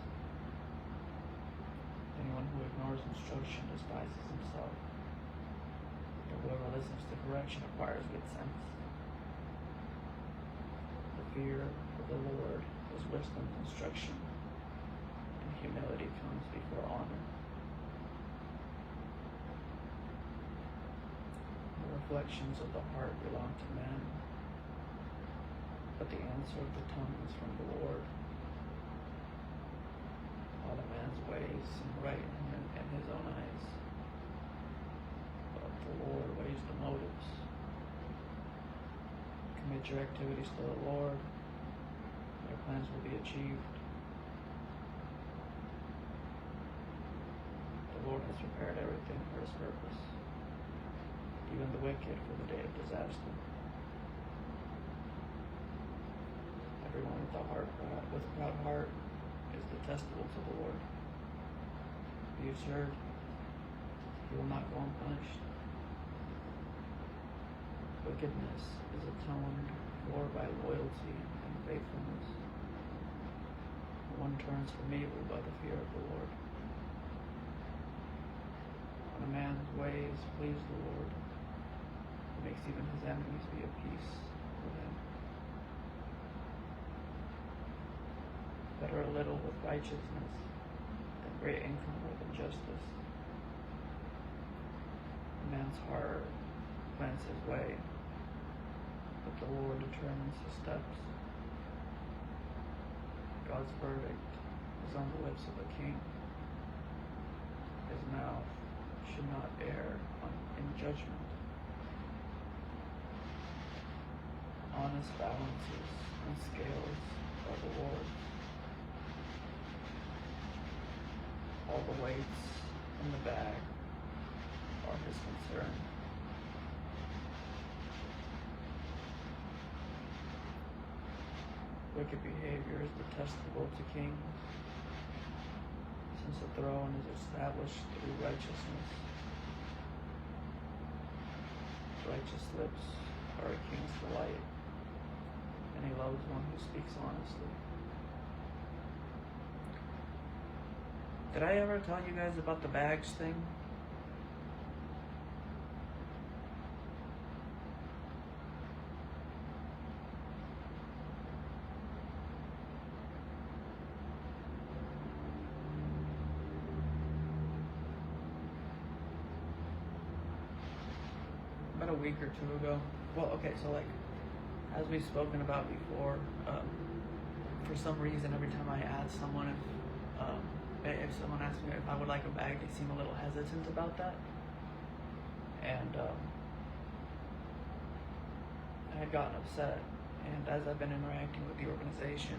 Anyone who ignores instruction despises himself, but whoever listens to correction acquires good sense. fear of the Lord is wisdom and instruction, and humility comes before honor. The reflections of the heart belong to man, but the answer of the tongue is from the Lord. All a man's ways seem right in his own eyes, but the Lord weighs the motives. Commit your activities to the Lord, and your plans will be achieved. The Lord has prepared everything for his purpose, even the wicked for the day of disaster. Everyone with a proud heart is detestable to the Lord. He is heard, he will not go unpunished. Wickedness is atoned for by loyalty and faithfulness. One turns from evil by the fear of the Lord. When a man's ways please the Lord, he makes even his enemies be at peace with him. Better a little with righteousness than great income with injustice. A man's heart plans his way, but the Lord determines his steps. God's verdict is on the lips of the king. His mouth should not err in judgment. Honest balances and scales are the Lord's. All the weights in the bag are his concern. Wicked behavior is detestable to kings, since the throne is established through righteousness. Righteous lips are a king's delight, and he loves one who speaks honestly. Did I ever tell you guys about the bags thing? About a week or two ago. Well, okay, so like, as we've spoken about before, for some reason, every time I ask someone if someone asks me if I would like a bag, they seem a little hesitant about that. And I had gotten upset. And as I've been interacting with the organization,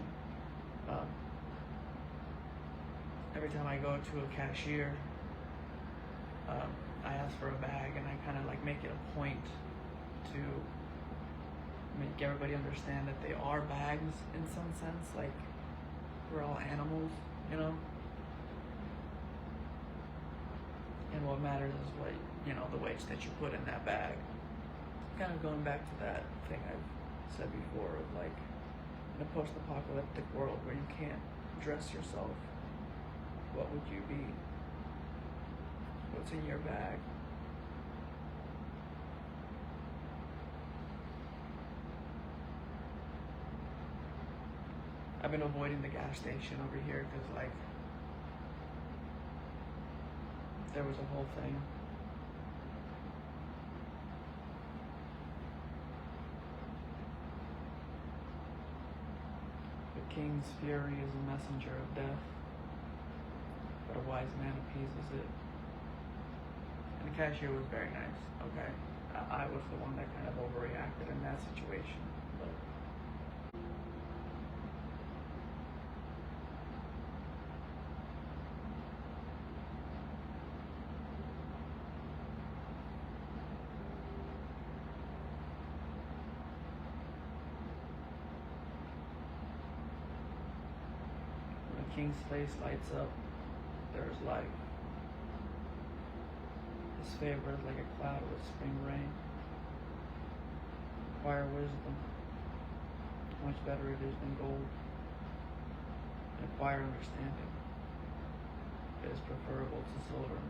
every time I go to a cashier, I ask for a bag, and I kind of like make it a point to make everybody understand that they are bags in some sense. Like, we're all animals, you know? And what matters is what, the weights that you put in that bag. Kind of going back to that thing I've said before of like, in a post-apocalyptic world where you can't dress yourself, what would you be? What's in your bag? I've been avoiding the gas station over here because, like, there was a whole thing. The king's fury is a messenger of death, but a wise man appeases it. And the cashier was very nice, okay? I was the one that kind of overreacted in that situation. But when the king's face lights up, there is life. His favor is like a cloud with spring rain. Acquire wisdom. Much better it is than gold. And acquire understanding. It is preferable to silver.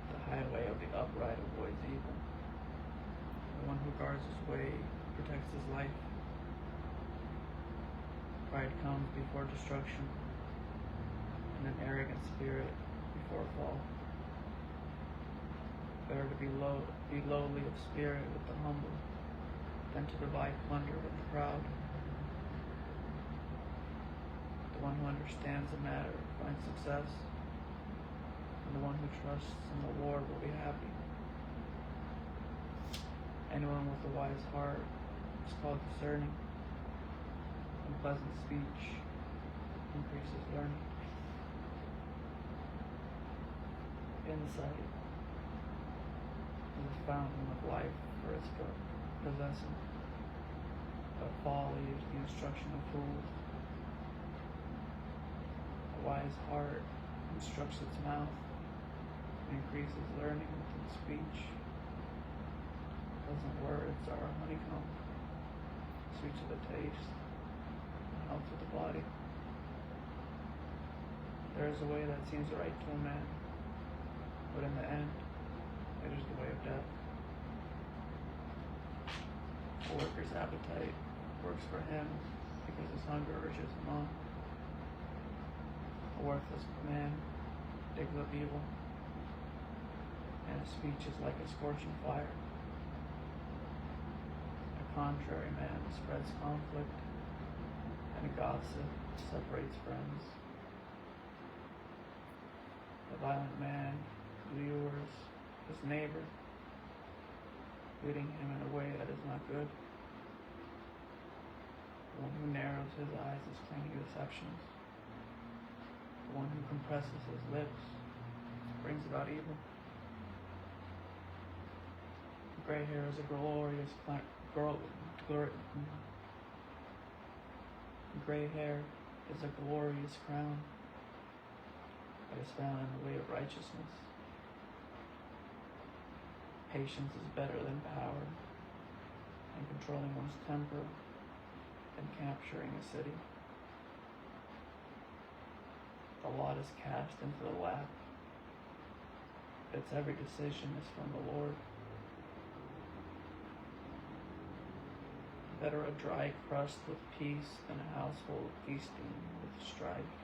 The highway of the upright avoids evil. The one who guards his way protects his life. Pride comes before destruction, and an arrogant spirit before a fall. Better to be lowly of spirit with the humble, than to divide plunder with the proud. The one who understands a matter finds success, and the one who trusts in the Lord will be happy. Anyone with a wise heart is called discerning, and pleasant speech increases learning. Insight is a fountain of life for its possessor, but folly is the instruction of fools. A wise heart instructs its mouth and increases learning with its speech. Pleasant words are a honeycomb, sweet to the taste, and health to the body. There is a way that seems right to a man, but in the end, it is the way of death. A worker's appetite works for him because his hunger urges him on. A worthless man digs up evil, and his speech is like a scorching fire. A contrary man spreads conflict, and a gossip separates friends. A violent man lures his neighbor, leading him in a way that is not good. The one who narrows his eyes is planning deceptions. The one who compresses his lips brings about evil. Gray hair is a glorious Gray hair is a glorious crown that is found in the way of righteousness. Patience is better than power, and controlling one's temper than capturing a city. The lot is cast into the lap. Its every decision is from the Lord. Better a dry crust with peace than a household feasting with strife.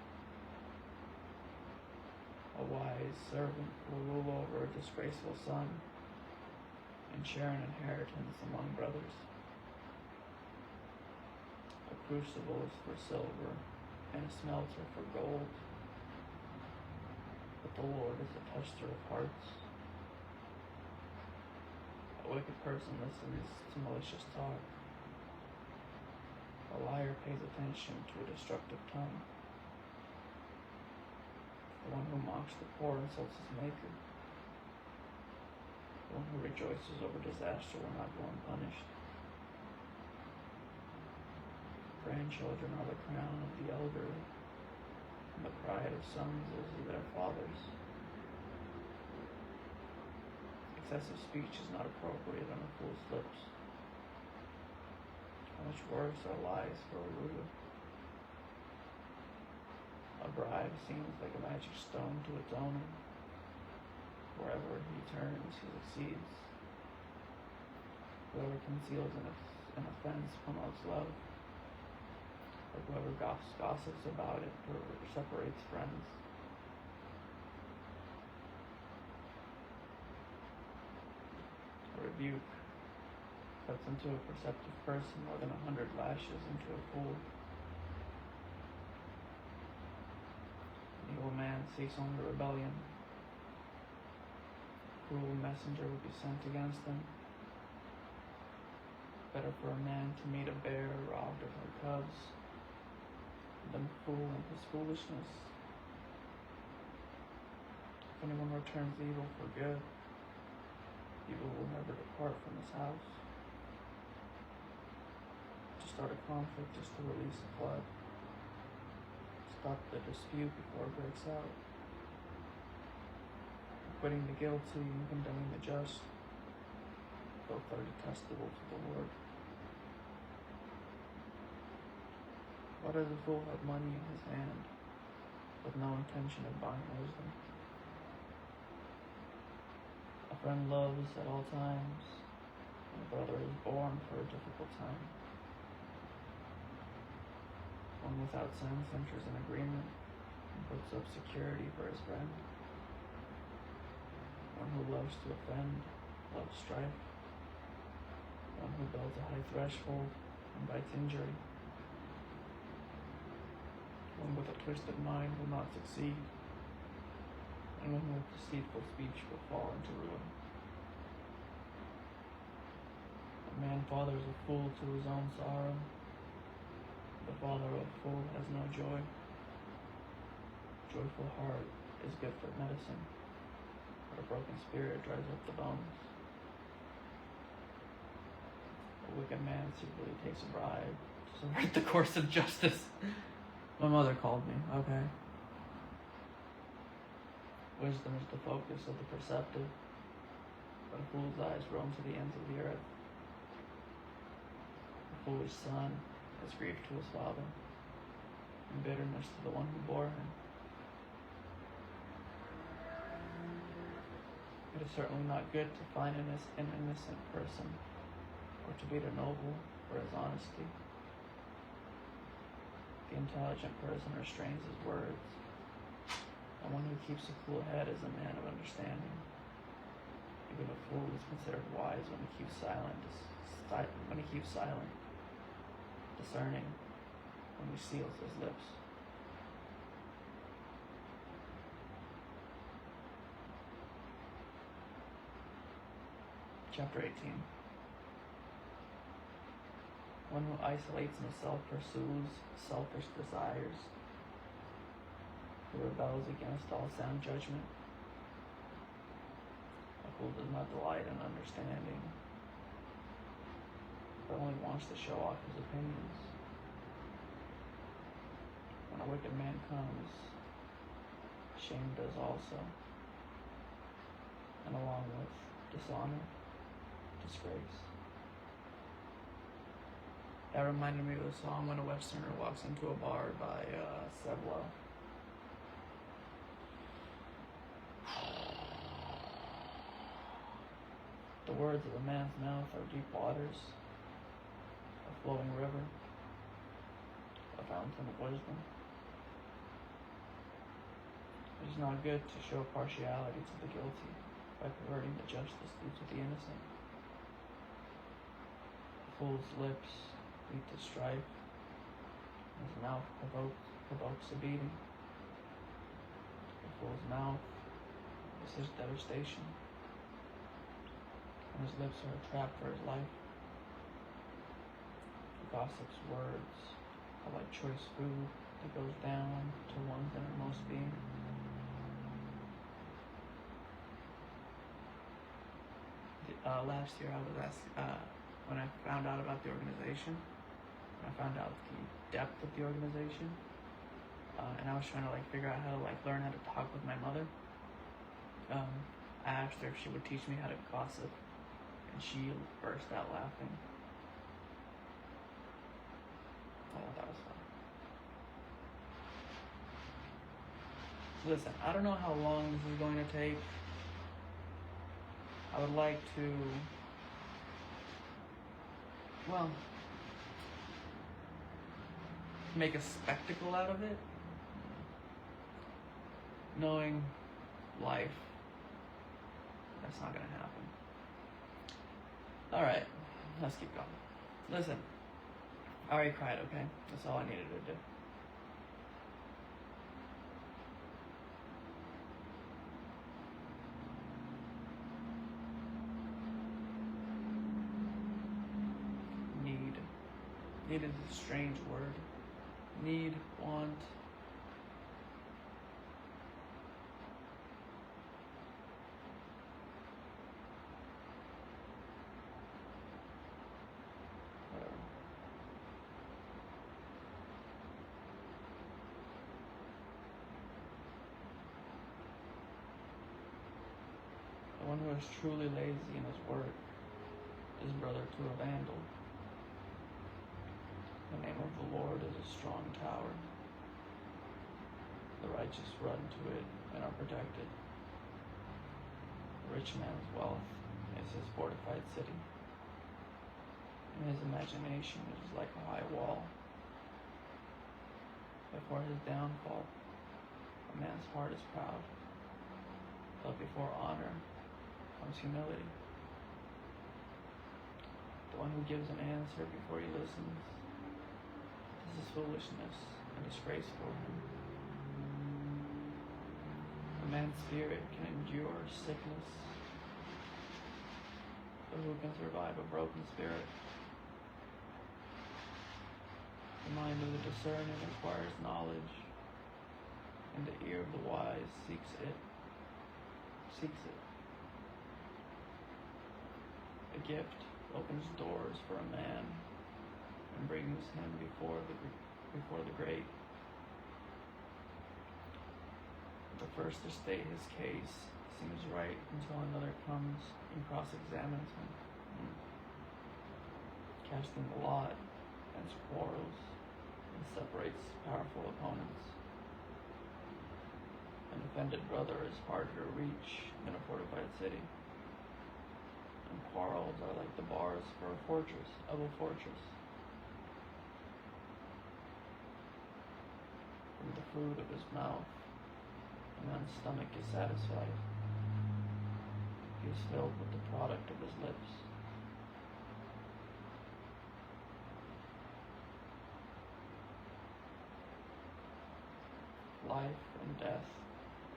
A wise servant will rule over a disgraceful son and share an inheritance among brothers. A crucible is for silver and a smelter for gold, but the Lord is a tester of hearts. A wicked person listens to malicious talk. A liar pays attention to a destructive tongue. The one who mocks the poor insults his maker. The one who rejoices over disaster will not go unpunished. Grandchildren are the crown of the elderly, and the pride of sons is their fathers. Excessive speech is not appropriate on a fool's lips. How much worse are lies for a ruler? A bribe seems like a magic stone to its owner. Wherever he turns, he succeeds. Whoever conceals an offense promotes love, but whoever gossips about it separates friends. A rebuke cuts into a perceptive person more than 100 lashes into a fool. An evil man seeks only rebellion. A cruel messenger will be sent against them. Better for a man to meet a bear robbed of her cubs than a fool in his foolishness. If anyone returns evil for good, evil will never depart from his house. To start a conflict is to release a flood. Stop the dispute before it breaks out. Acquitting the guilty and condemning the just, both are detestable to the Lord. Why does a fool have money in his hand, with no intention of buying wisdom? A friend loves at all times, and a brother is born for a difficult time. One without sense enters an agreement and puts up security for his friend. One who loves to offend loves strife. One who builds a high threshold invites injury. One with a twisted mind will not succeed, and one with deceitful speech will fall into ruin. A man fathers a fool to his own sorrow. The father of a fool has no joy. Joyful heart is good for medicine, but a broken spirit dries up the bones. A wicked man secretly takes a bribe to subvert the course of justice. My mother called me, okay. Wisdom is the focus of the perceptive, but a fool's eyes roam to the ends of the earth. A foolish son is grief to his father, and bitterness to the one who bore him. It is certainly not good to find an innocent person, or to beat a noble for his honesty. The intelligent person restrains his words, and one who keeps a cool head is a man of understanding. Even a fool is considered wise when he keeps silent, discerning when he seals his lips. Chapter 18. One who isolates himself pursues selfish desires, who rebels against all sound judgment. A fool does not delight in understanding, but only wants to show off his opinions. When a wicked man comes, shame does also, and along with dishonor, disgrace. That reminded me of the song When a Westerner Walks into a Bar by Seblo. The words of a man's mouth are deep waters, a flowing river, a fountain of wisdom. It is not good to show partiality to the guilty by perverting the justice due to the innocent. A fool's lips lead to strife, and his mouth provokes a beating. A fool's mouth is his devastation, and his lips are a trap for his life. The gossip's words are like choice food that goes down to one's innermost being. Last year I was asked, when I found out about the organization, I found out the depth of the organization, and I was trying to figure out how to learn how to talk with my mother. I asked her if she would teach me how to gossip, and she burst out laughing. I thought that was fun. Listen, I don't know how long this is going to take. I would like to, make a spectacle out of it, knowing life, that's not going to happen. Alright, let's keep going. Listen, I already cried, okay? That's all I needed to do. Need is a strange word. Need, want. Whatever. The one who is truly lazy in his work is brother to a vandal. The name of the Lord is a strong tower. The righteous run to it and are protected. The rich man's wealth is his fortified city, and his imagination is like a high wall. Before his downfall, a man's heart is proud, but before honor comes humility. The one who gives an answer before he listens, this is foolishness and disgrace for him. A man's spirit can endure sickness, but who can survive a broken spirit? The mind of the discerning acquires knowledge, and the ear of the wise seeks it. A gift opens doors for a man and brings him before the great. The first to state his case seems right until another comes and cross-examines him, casting the lot ends quarrels and separates powerful opponents. An offended brother is harder to reach than a fortified city, and quarrels are like the bars of a fortress. From the food of his mouth, a man's stomach is satisfied. He is filled with the product of his lips. Life and death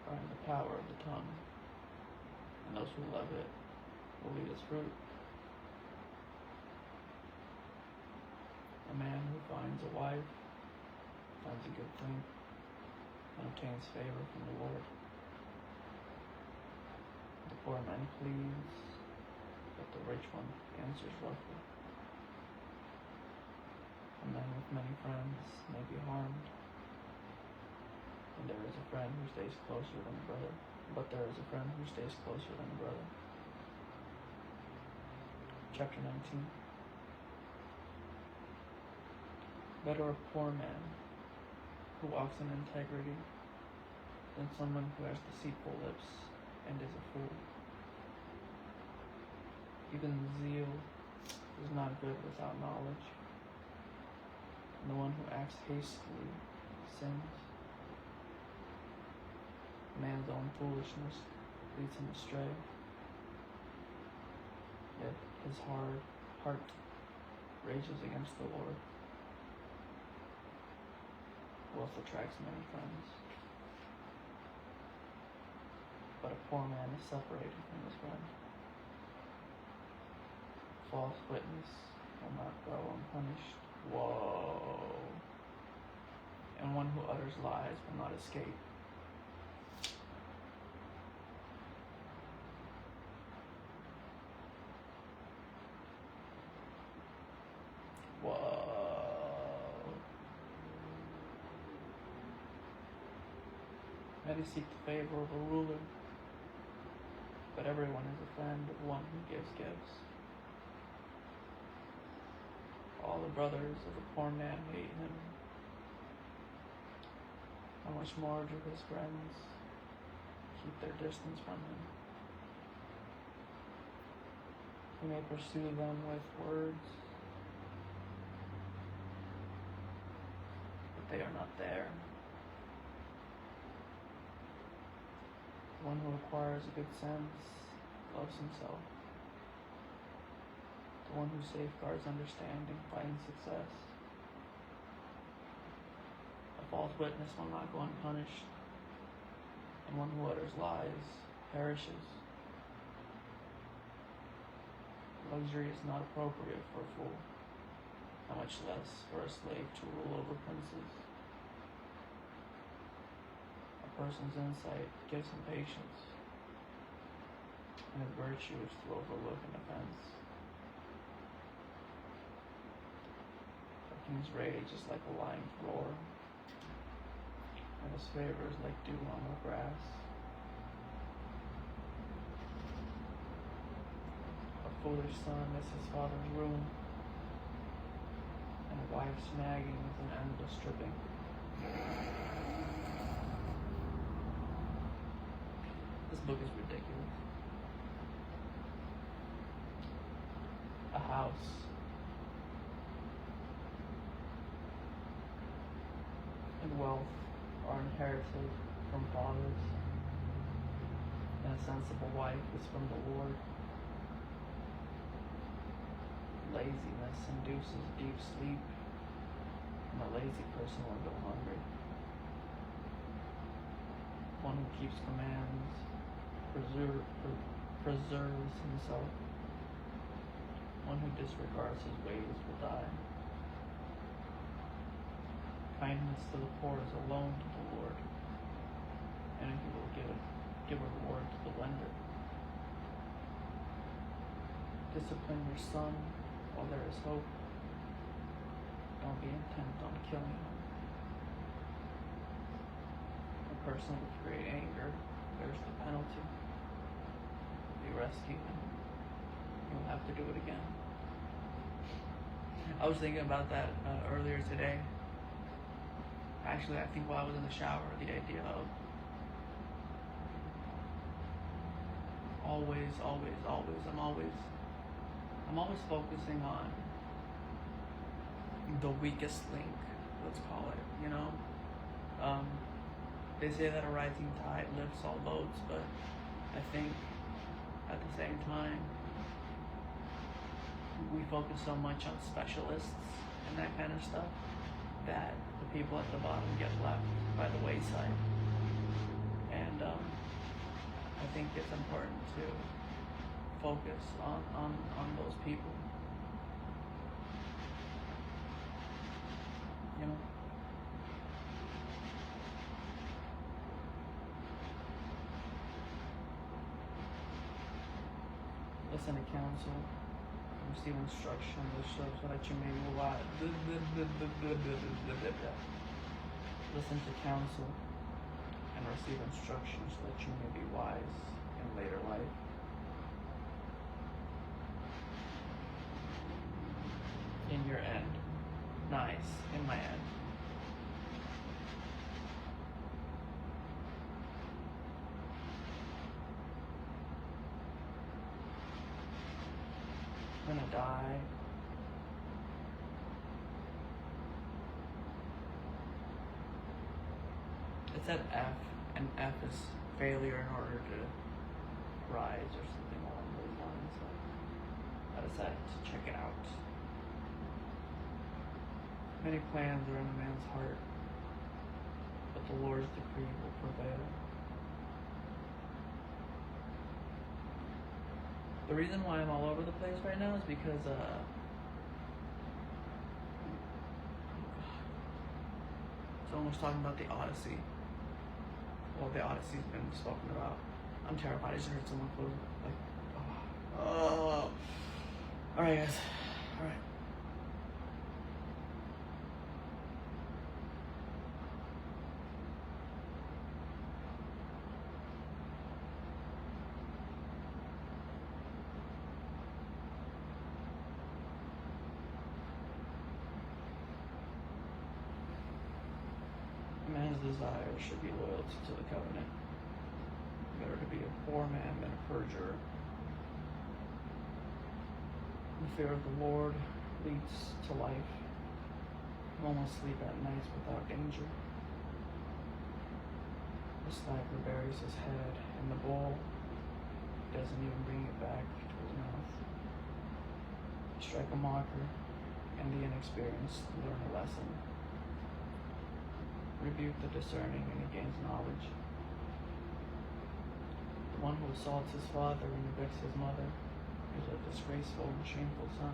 are in the power of the tongue, and those who love it will eat its fruit. A man who finds a wife finds a good thing and obtains favor from the Lord. The poor man pleads, but the rich one answers roughly. A man with many friends may be harmed, and there is a friend who stays closer than a brother. But there is a friend who stays closer than a brother. Chapter 19. Better a poor man who walks in integrity than someone who has deceitful lips and is a fool. Even zeal is not good without knowledge, and the one who acts hastily sins. Man's own foolishness leads him astray, yet his heart rages against the Lord. Wealth attracts many friends, but a poor man is separated from his friend. False witness will not go unpunished. Whoa! And one who utters lies will not escape. Whoa. Many seek the favor of a ruler, but everyone is a friend of one who gives gifts. All the brothers of the poor man hate him. How much more do his friends keep their distance from him? He may pursue them with words, but they are not there. The one who acquires a good sense loves himself. The one who safeguards understanding finds success. A false witness will not go unpunished, and one who utters lies perishes. Luxury is not appropriate for a fool, how much less for a slave to rule over princes. A person's insight gives him patience, and his virtue is to overlook an offense. A king's rage is like a lion's roar, and his favor is like dew on the grass. A foolish son is his father's ruin, and a wife's nagging is an endless stripping. This book is ridiculous. A house and wealth are inherited from fathers, and a sensible wife is from the Lord. Laziness induces deep sleep, and a lazy person will go hungry. One who keeps commands preserves himself. One who disregards his ways will die. Kindness to the poor is a loan to the Lord, and he will give a reward to the lender. Discipline your son while there is hope. Don't be intent on killing him. A person with great anger bears the penalty. If you rescue him, you'll have to do it again. I was thinking about that earlier today. Actually, I think while I was in the shower, the idea of always, I'm always focusing on the weakest link, let's call it, you know? They say that a rising tide lifts all boats, but I think at the same time, we focus so much on specialists and that kind of stuff that the people at the bottom get left by the wayside. And I think it's important to focus on those people. You know? Listen to counsel, receive instruction, so that you may be wise. Listen to counsel and receive instruction so that you may be wise in later life. In your end. Nice. In my end. I'm gonna die. It's at F, and F is failure in order to rise or something along those lines. So I decided to check it out. Many plans are in a man's heart, but the Lord's decree will prevail. The reason why I'm all over the place right now is because someone was talking about the Odyssey. Well, the Odyssey's been spoken about. I'm terrified. I just heard someone close it. Like, oh. Alright, guys. Alright. Man's desire should be loyalty to the covenant. Better to be a poor man than a perjurer. The fear of the Lord leads to life. One will sleep at nights without danger. The sniper buries his head in the bowl. Doesn't even bring it back to his mouth. Strike a mocker, and the inexperienced learn a lesson. Rebuke the discerning, and he gains knowledge. The one who assaults his father and neglects his mother is a disgraceful and shameful son.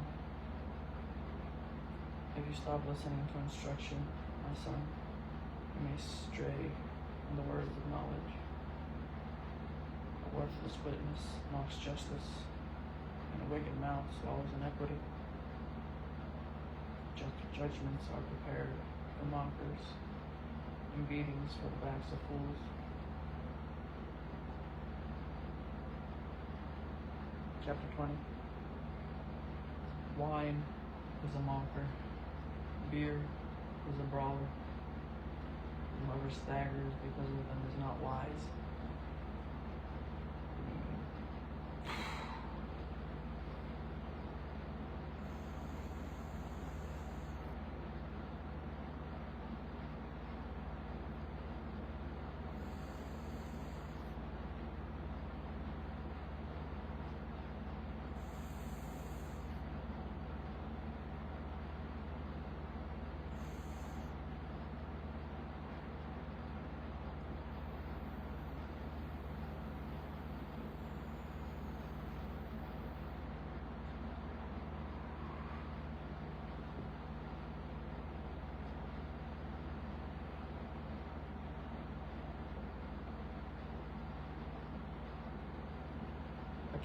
If you stop listening to instruction, my son, you may stray from the words of knowledge. A worthless witness mocks justice, and a wicked mouth swallows iniquity. Judgments are prepared for mockers, and beatings for the backs of fools. Chapter 20. Wine is a mocker. Beer is a brawler. Whoever staggers because of them is not wise.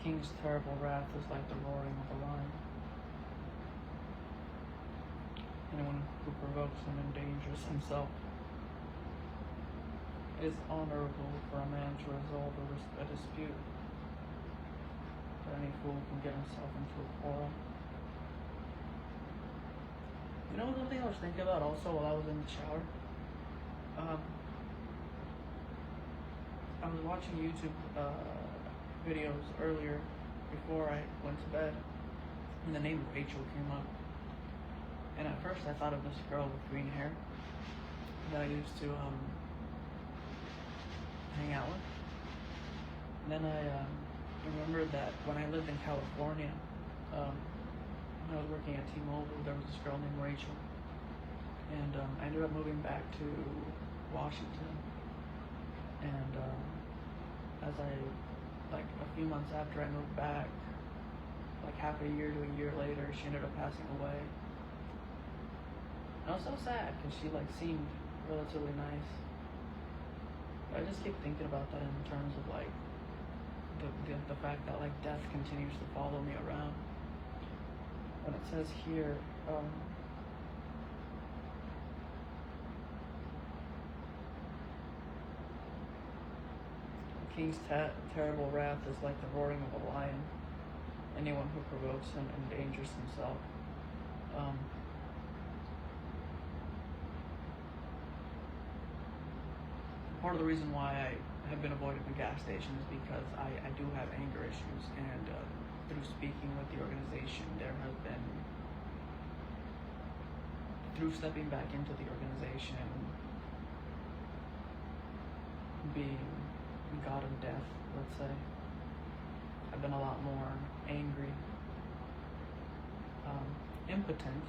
king's terrible wrath is like the roaring of a lion. Anyone who provokes him endangers himself. It is honorable for a man to resolve a dispute, but any fool can get himself into a quarrel. You know something I was thinking about also while I was in the shower? I was watching YouTube videos earlier before I went to bed, and the name Rachel came up. And at first I thought of this girl with green hair that I used to hang out with. And then I remembered that when I lived in California, when I was working at T-Mobile, there was this girl named Rachel. And I ended up moving back to Washington. And as like a few months after I moved back, like half a year to a year later, she ended up passing away. And I was so sad because she like seemed relatively nice. But I just keep thinking about that in terms of like the fact that like death continues to follow me around. When it says here, the king's terrible wrath is like the roaring of a lion. Anyone who provokes him endangers himself. Part of the reason why I have been avoiding the gas station is because I do have anger issues, and through speaking with the organization, there has been, through stepping back into the organization, being God of death, let's say, I've been a lot more angry, impotent,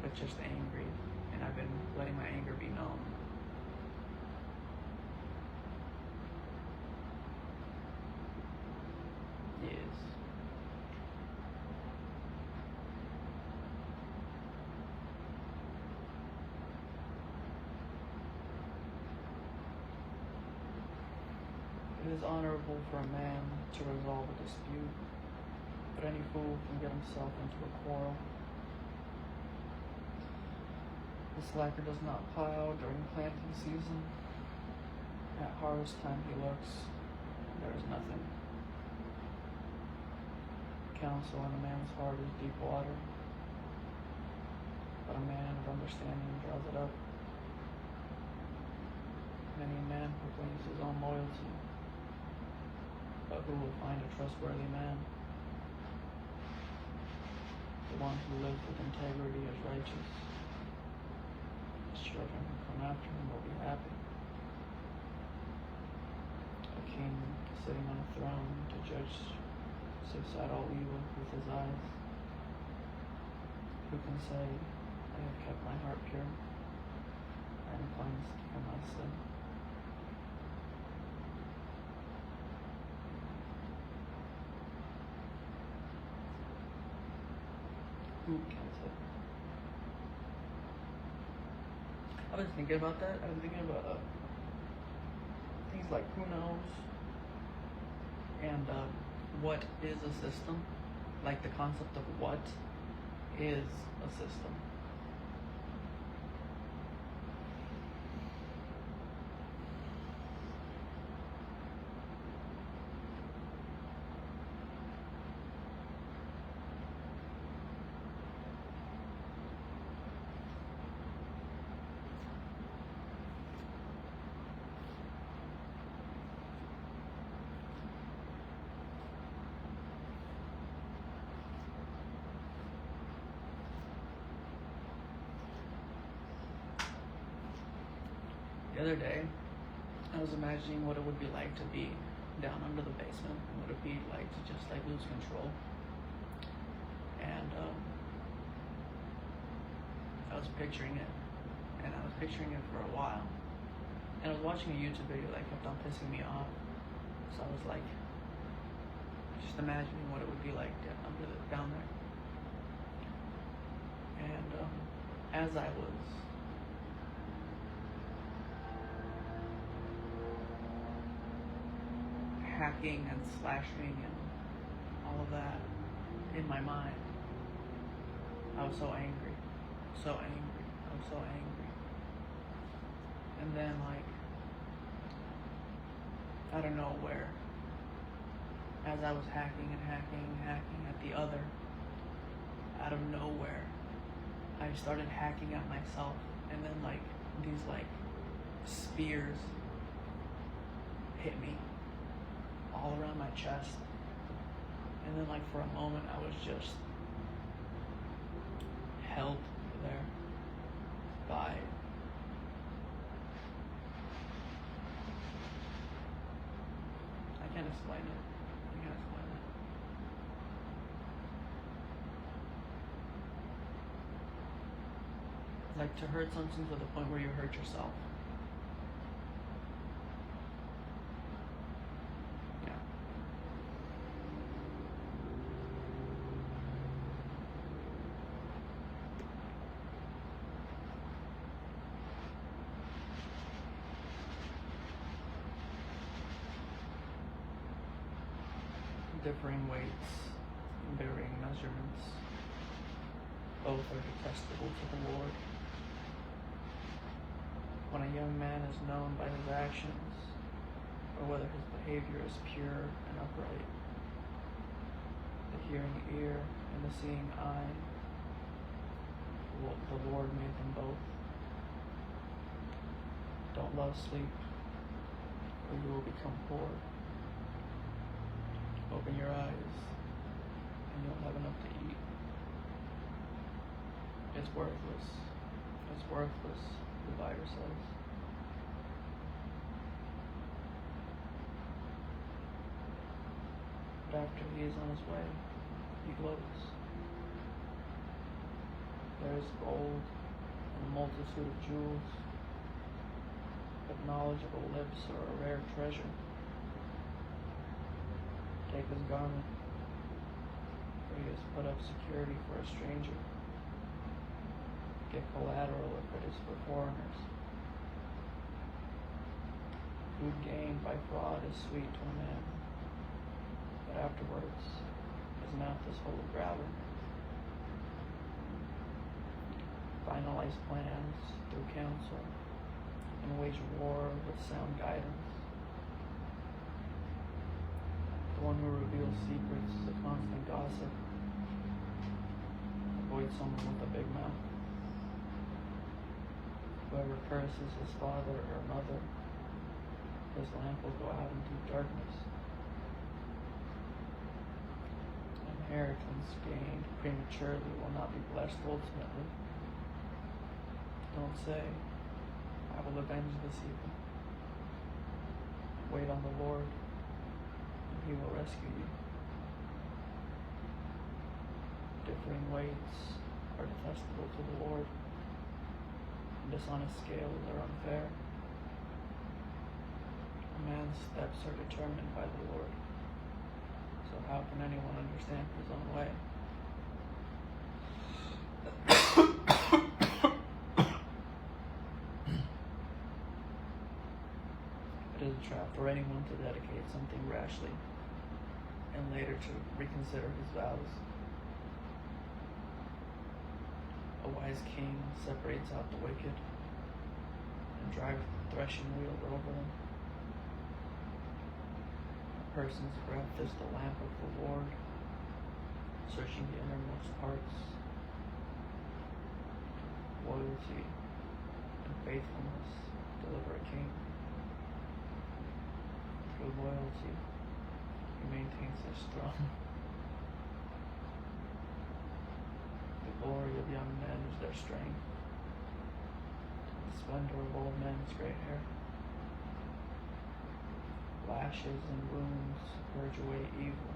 but just angry, and I've been letting my anger be known. Yes. It is honorable for a man to resolve a dispute, but any fool can get himself into a quarrel. The slacker does not plow during planting season. At harvest time he looks, and there is nothing. Counsel in a man's heart is deep water, but a man of understanding draws it up. Many a man proclaims his own loyalty, but who will find a trustworthy man? The one who lives with integrity is righteous. His children who come after him will be happy. A king sitting on a throne to judge sifts out all evil with his eyes. Who can say, I have kept my heart pure, and cleansed from my sin? Who can say? I was thinking about that. I was thinking about things like who knows, and what is a system? Like the concept of what is a system. The other day, I was imagining what it would be like to be down under the basement, and what it would be like to just like lose control. And I was picturing it, and I was picturing it for a while. And I was watching a YouTube video that kept on pissing me off. So I was like, just imagining what it would be like down there. And as I was hacking and slashing and all of that in my mind. I was so angry. So angry. I was so angry. And then, like, out of nowhere, as I was hacking at the other, out of nowhere, I started hacking at myself, and then like these like spears hit me all around my chest, and then like for a moment I was just held there by I can't explain it. I can't explain it. Like to hurt something to the point where you hurt yourself. Yeah. Differing weights, varying measurements, both are detestable to the Lord. When a young man is known by his actions, or whether his behavior is pure and upright, the hearing ear and the seeing eye, the Lord made them both. Don't love sleep, or you will become poor. Open your eyes, and you'll have enough to eat. It's worthless. It's worthless, the Bible says. But after he is on his way, he gloats. There is gold and a multitude of jewels, but knowledgeable lips are a rare treasure. Take his garment, for he has put up security for a stranger. Get collateral if it is for foreigners. Food gained by fraud is sweet to a man, but afterwards his mouth is full of gravel. Finalize plans through counsel, and wage war with sound guidance. The one who reveals secrets is a constant gossip. Avoid someone with a big mouth. Whoever curses his father or mother, his lamp will go out into darkness. Inheritance gained prematurely will not be blessed ultimately. Don't say, I will avenge this evil. Wait on the Lord, and he will rescue you. Differing weights are detestable to the Lord, and dishonest scales are unfair. A man's steps are determined by the Lord, so how can anyone understand his own way? It is a trap for anyone to dedicate something rashly and later to reconsider his vows. A wise king separates out the wicked and drives the threshing wheel over them. A person's breath is the lamp of the Lord, searching the innermost parts. Loyalty and faithfulness deliver a king. Through loyalty, he maintains his throne. The glory of young men is their strength. The splendor of old men is gray hair. Lashes and wounds purge away evil,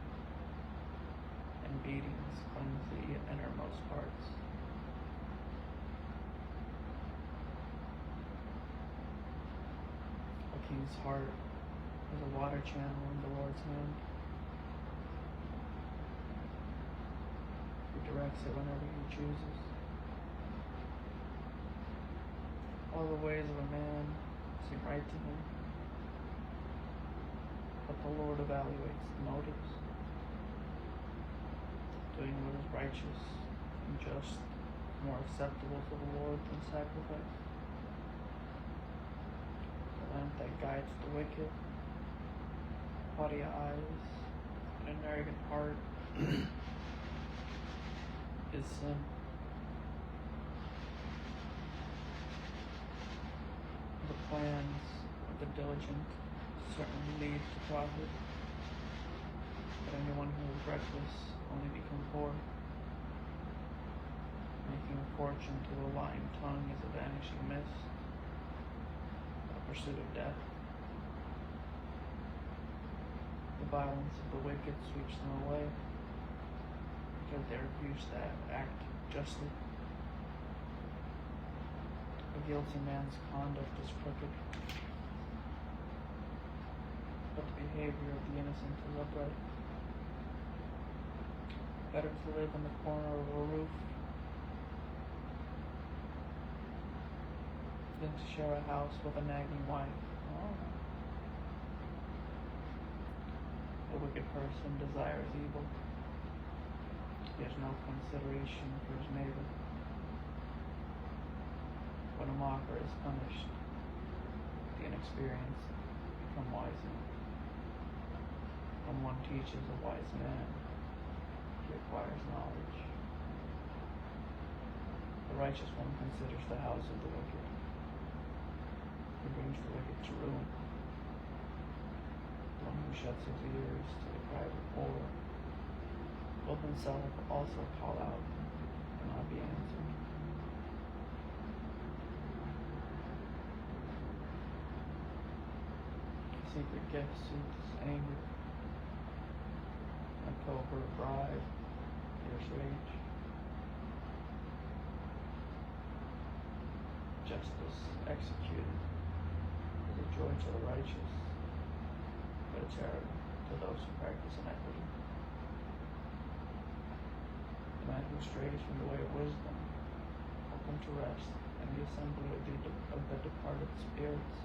and beatings cleanse the innermost parts. A king's heart is a water channel in the Lord's hand. He directs it whenever he chooses. All the ways of a man seem right to him, but But the Lord evaluates the motives. Doing what is righteous and just, more acceptable to the Lord than sacrifice. The lamp that guides the wicked, haughty eyes, and an arrogant heart is sin. The plans of the diligent certainly lead to profit, but anyone who is reckless only become poor. Making a fortune through a lying tongue is a vanishing mist, a pursuit of death. The violence of the wicked sweeps them away, because they refuse to act justly. A guilty man's conduct is crooked, but the behavior of the innocent is upright. Better to live in the corner of a roof than to share a house with a nagging wife. Oh. A wicked person desires evil. He has no consideration for his neighbor. When a mocker is punished, the inexperienced become wiser. When one teaches a wise man, he acquires knowledge. The righteous one considers the house of the wicked. He brings the wicked to ruin. The one who shuts his ears to the cry of the poor will himself also call out and not be answered. A secret gift soothes anger. A covert bribe, fierce rage. Justice executed is a joy to the righteous, but a terror to those who practice iniquity. The man who strays from the way of wisdom will come to rest in the assembly of the departed spirits.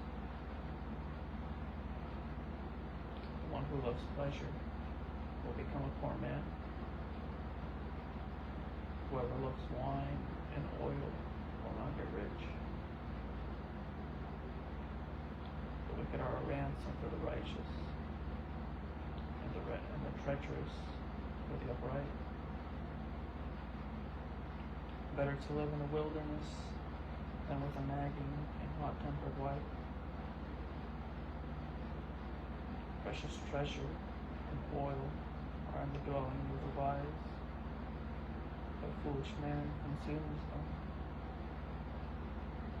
The one who loves pleasure will become a poor man. Whoever loves wine and oil will not get rich. The wicked are a ransom for the righteous, and the treacherous for the upright. Better to live in the wilderness than with a nagging and hot-tempered wife. Precious treasure and oil are in the dwelling of the wise, but a foolish man consumes them.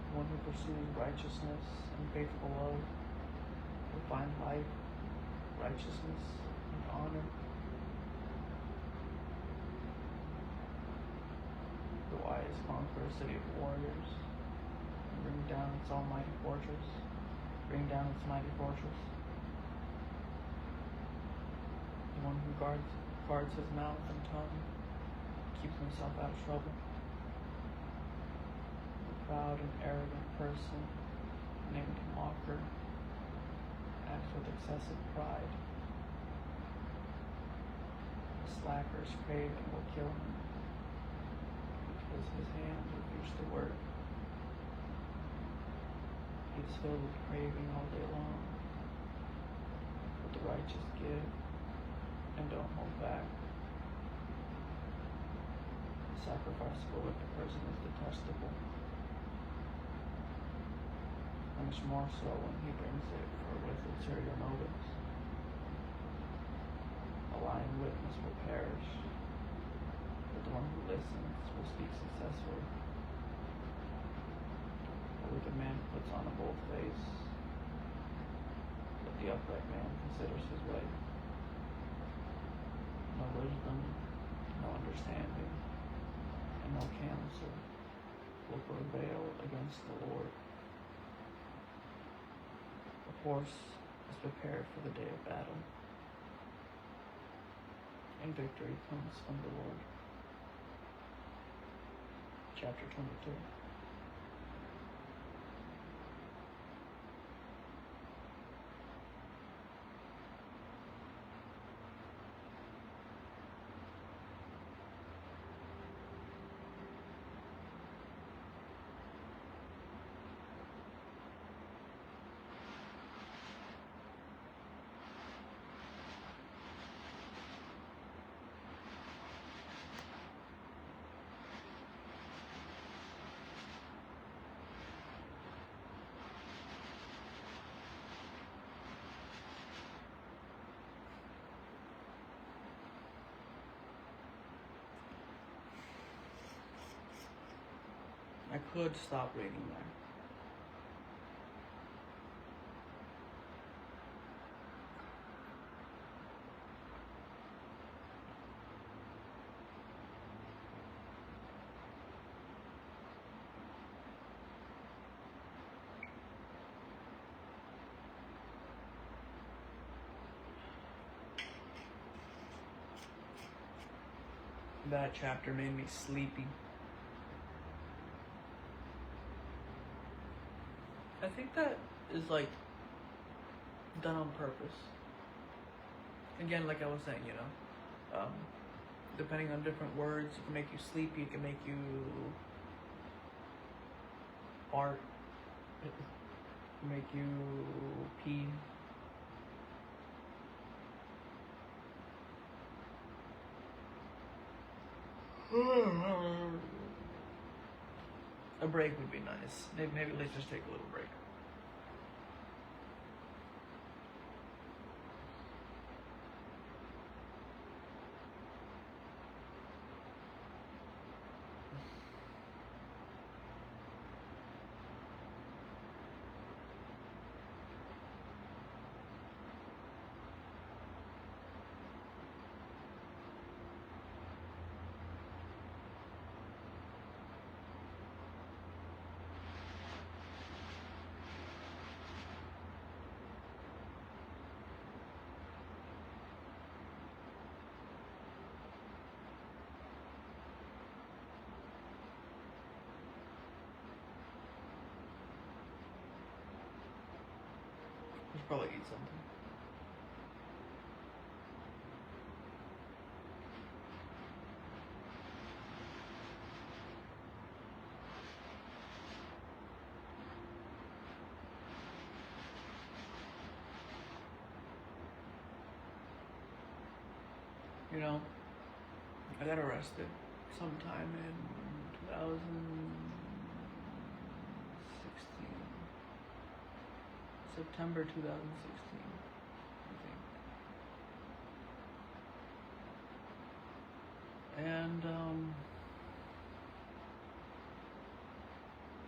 The one who pursues righteousness and faithful love will find life, righteousness, and honor. The wise conquer a city of warriors and bring down its mighty fortress. The one who guards his mouth and tongue keeps himself out of trouble. The proud and arrogant person, named mocker, acts with excessive pride. The slacker's craving will kill him, because his hands refuse to work. He is filled with craving all day long, but the righteous give and don't hold back. The sacrifice of a wicked person is detestable, and much more so when he brings it with ulterior motives. A lying witness will perish, but the one who listens will speak successfully. A wicked man puts on a bold face, but the upright man considers his way. No wisdom, no understanding, and no counsel will prevail against the Lord. A horse is prepared for the day of battle, and victory comes from the Lord. Chapter 22. I could stop reading there. That chapter made me sleepy. I think that is like done on purpose. Again, like I was saying, depending on different words, it can make you sleepy, it can make you fart, it can make you pee. A break would be nice. Maybe let's just take a little break. We should probably eat something. I got arrested sometime in 2016. September 2016, I think. And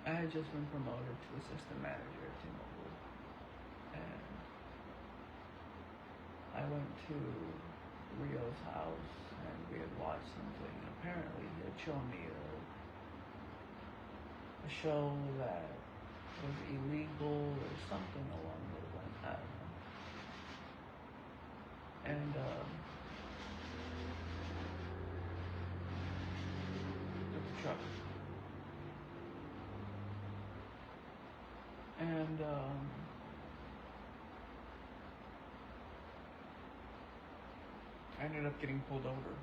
I had just been promoted to assistant manager at T-Mobile. And I went to Rio's house and we had watched something. And apparently he had shown me a show that was illegal or something along those lines. I don't know. And took the truck. And I ended up getting pulled over.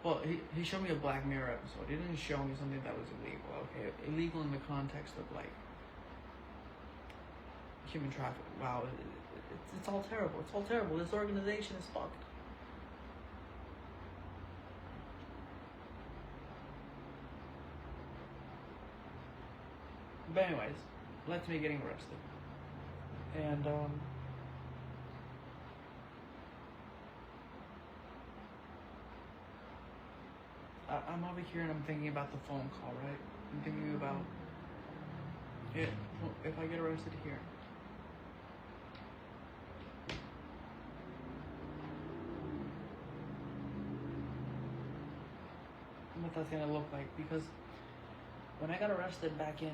Well, he showed me a Black Mirror episode. He didn't show me something that was illegal. Okay, illegal in the context of like human trafficking. Wow, it's all terrible. It's all terrible. This organization is fucked. But anyways, led to me getting arrested. And I'm over here and I'm thinking about the phone call, right? I'm thinking about it if I get arrested here. What that's gonna look like, because when I got arrested back in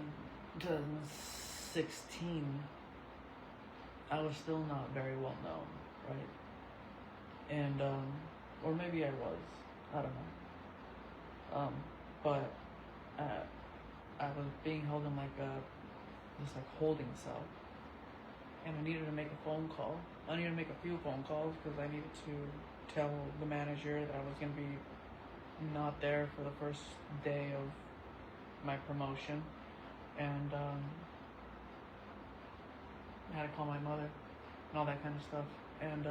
2016, I was still not very well known, right? And or maybe I was, I don't know. But I was being held in like this holding cell, and I needed to make a phone call. I needed to make a few phone calls because I needed to tell the manager that I was gonna be not there for the first day of my promotion, and I had to call my mother and all that kind of stuff. And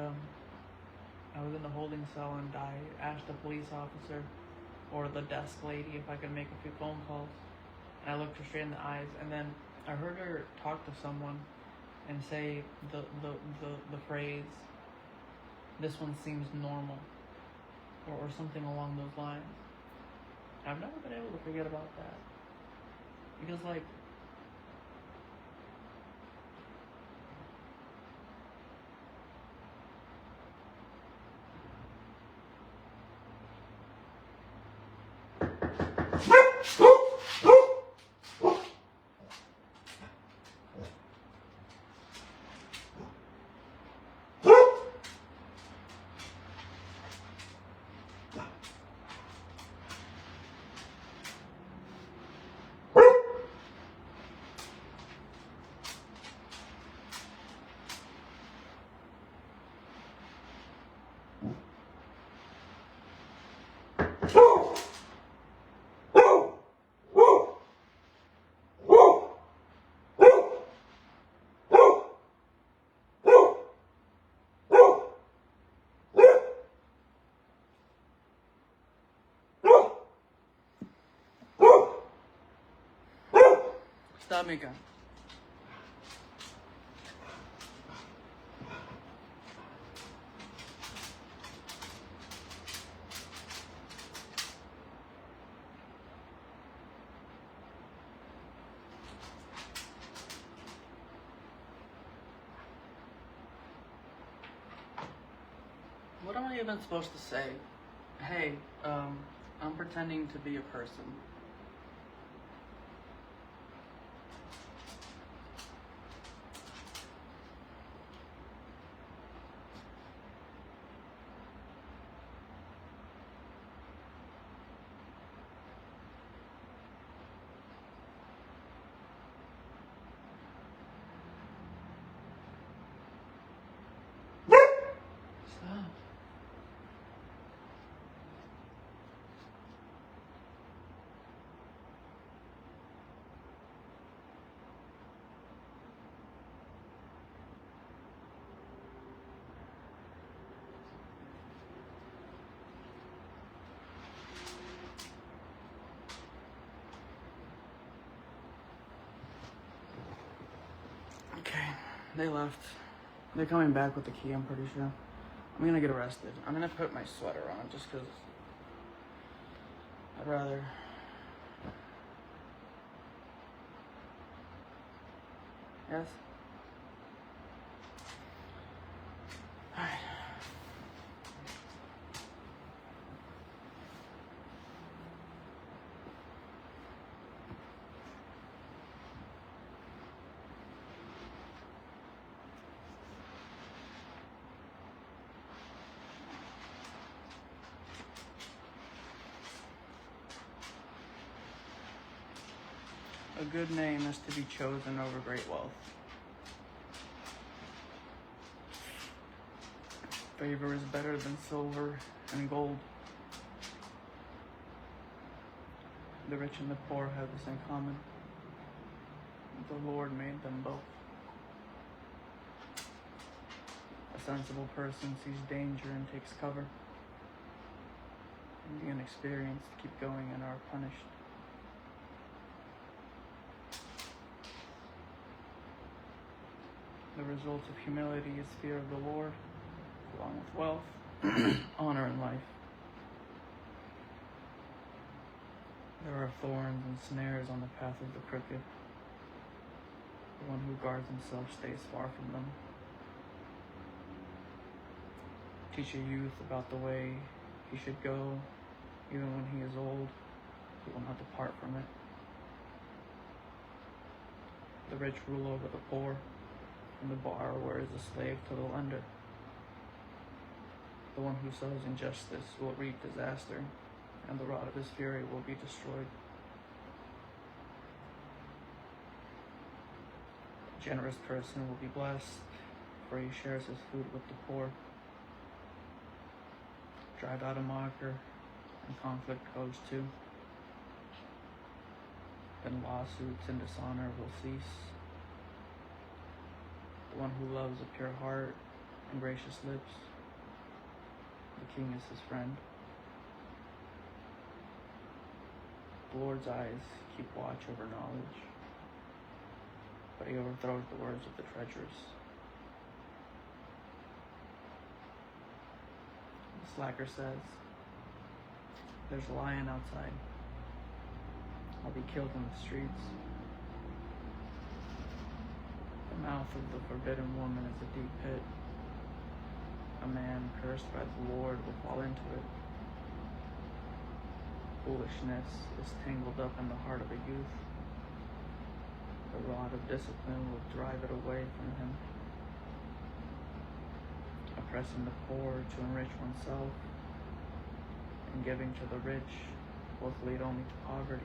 I was in the holding cell, and I asked the police officer or the desk lady if I could make a few phone calls. And I looked her straight in the eyes, and then I heard her talk to someone and say the phrase, "This one seems normal," or something along those lines. I've never been able to forget about that. Because, like, stop, Mika. What am I even supposed to say? Hey, I'm pretending to be a person. Stop. Okay, they left. They're coming back with the key, I'm pretty sure. I'm gonna get arrested. I'm gonna put my sweater on just because I'd rather. Yes? Alright. A good name is to be chosen over great wealth. Favor is better than silver and gold. The rich and the poor have this in common. The Lord made them both. A sensible person sees danger and takes cover. And the inexperienced keep going and are punished. The result of humility is fear of the Lord, along with wealth, honor, and life. There are thorns and snares on the path of the crooked. The one who guards himself stays far from them. Teach a youth about the way he should go. Even when he is old, he will not depart from it. The rich rule over the poor, and the borrower is a slave to the lender. The one who sows injustice will reap disaster, and the rod of his fury will be destroyed. A generous person will be blessed, for he shares his food with the poor. Drive out a mocker, and conflict goes too. Then lawsuits and dishonor will cease. The one who loves a pure heart and gracious lips, the king is his friend. The Lord's eyes keep watch over knowledge, but he overthrows the words of the treacherous. The slacker says, "There's a lion outside. I'll be killed in the streets." mouth of the forbidden woman is a deep pit. A man cursed by the Lord will fall into it. Foolishness is tangled up in the heart of a youth. The rod of discipline will drive it away from him. Oppressing the poor to enrich oneself and giving to the rich both lead only to poverty.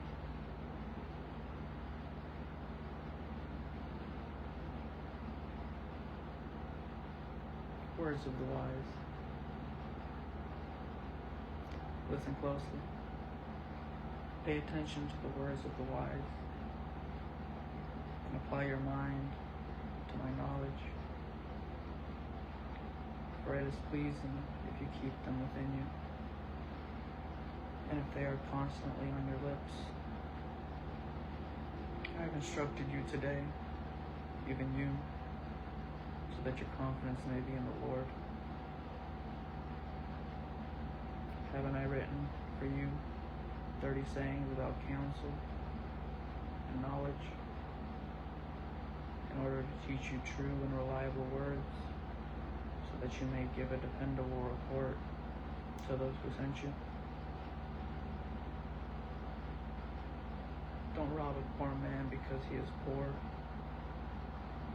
Words of the wise. Listen closely. Pay attention to the words of the wise, and apply your mind to my knowledge. For it is pleasing if you keep them within you, and if they are constantly on your lips. I have instructed you today, even you, so that your confidence may be in the Lord. Haven't I written for you 30 sayings about counsel and knowledge, in order to teach you true and reliable words, so that you may give a dependable report to those who sent you? Don't rob a poor man because he is poor,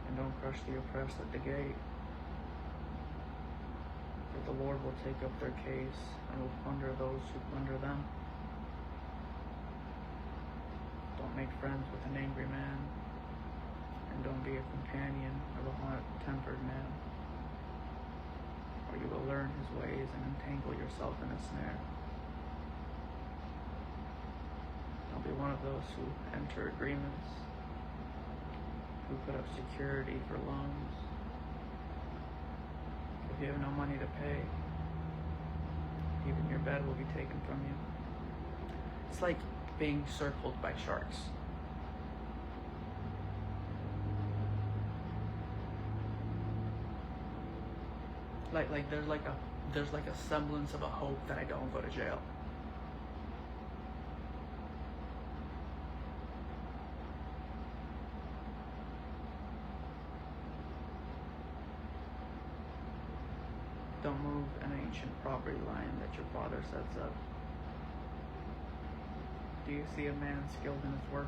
and don't crush the oppressed at the gate. For the Lord will take up their case and will plunder those who plunder them. Don't make friends with an angry man, and don't be a companion of a hot-tempered man, or you will learn his ways and entangle yourself in a snare. Don't be one of those who enter agreements, who put up security for loans. If you have no money to pay, even your bed will be taken from you. It's like being circled by sharks. Like there's like a semblance of a hope that I don't go to jail. Don't move an ancient property line that your father sets up. Do you see a man skilled in his work?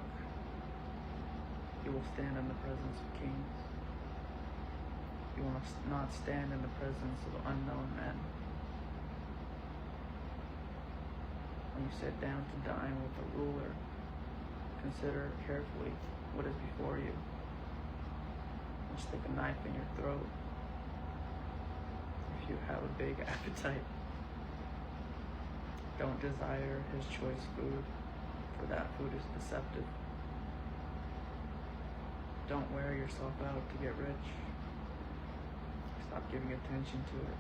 He will stand in the presence of kings. He will not stand in the presence of unknown men. When you sit down to dine with a ruler, consider carefully what is before you, and stick a knife in your throat if you have a big appetite. Don't desire his choice food, for that food is deceptive. Don't wear yourself out to get rich. Stop giving attention to it.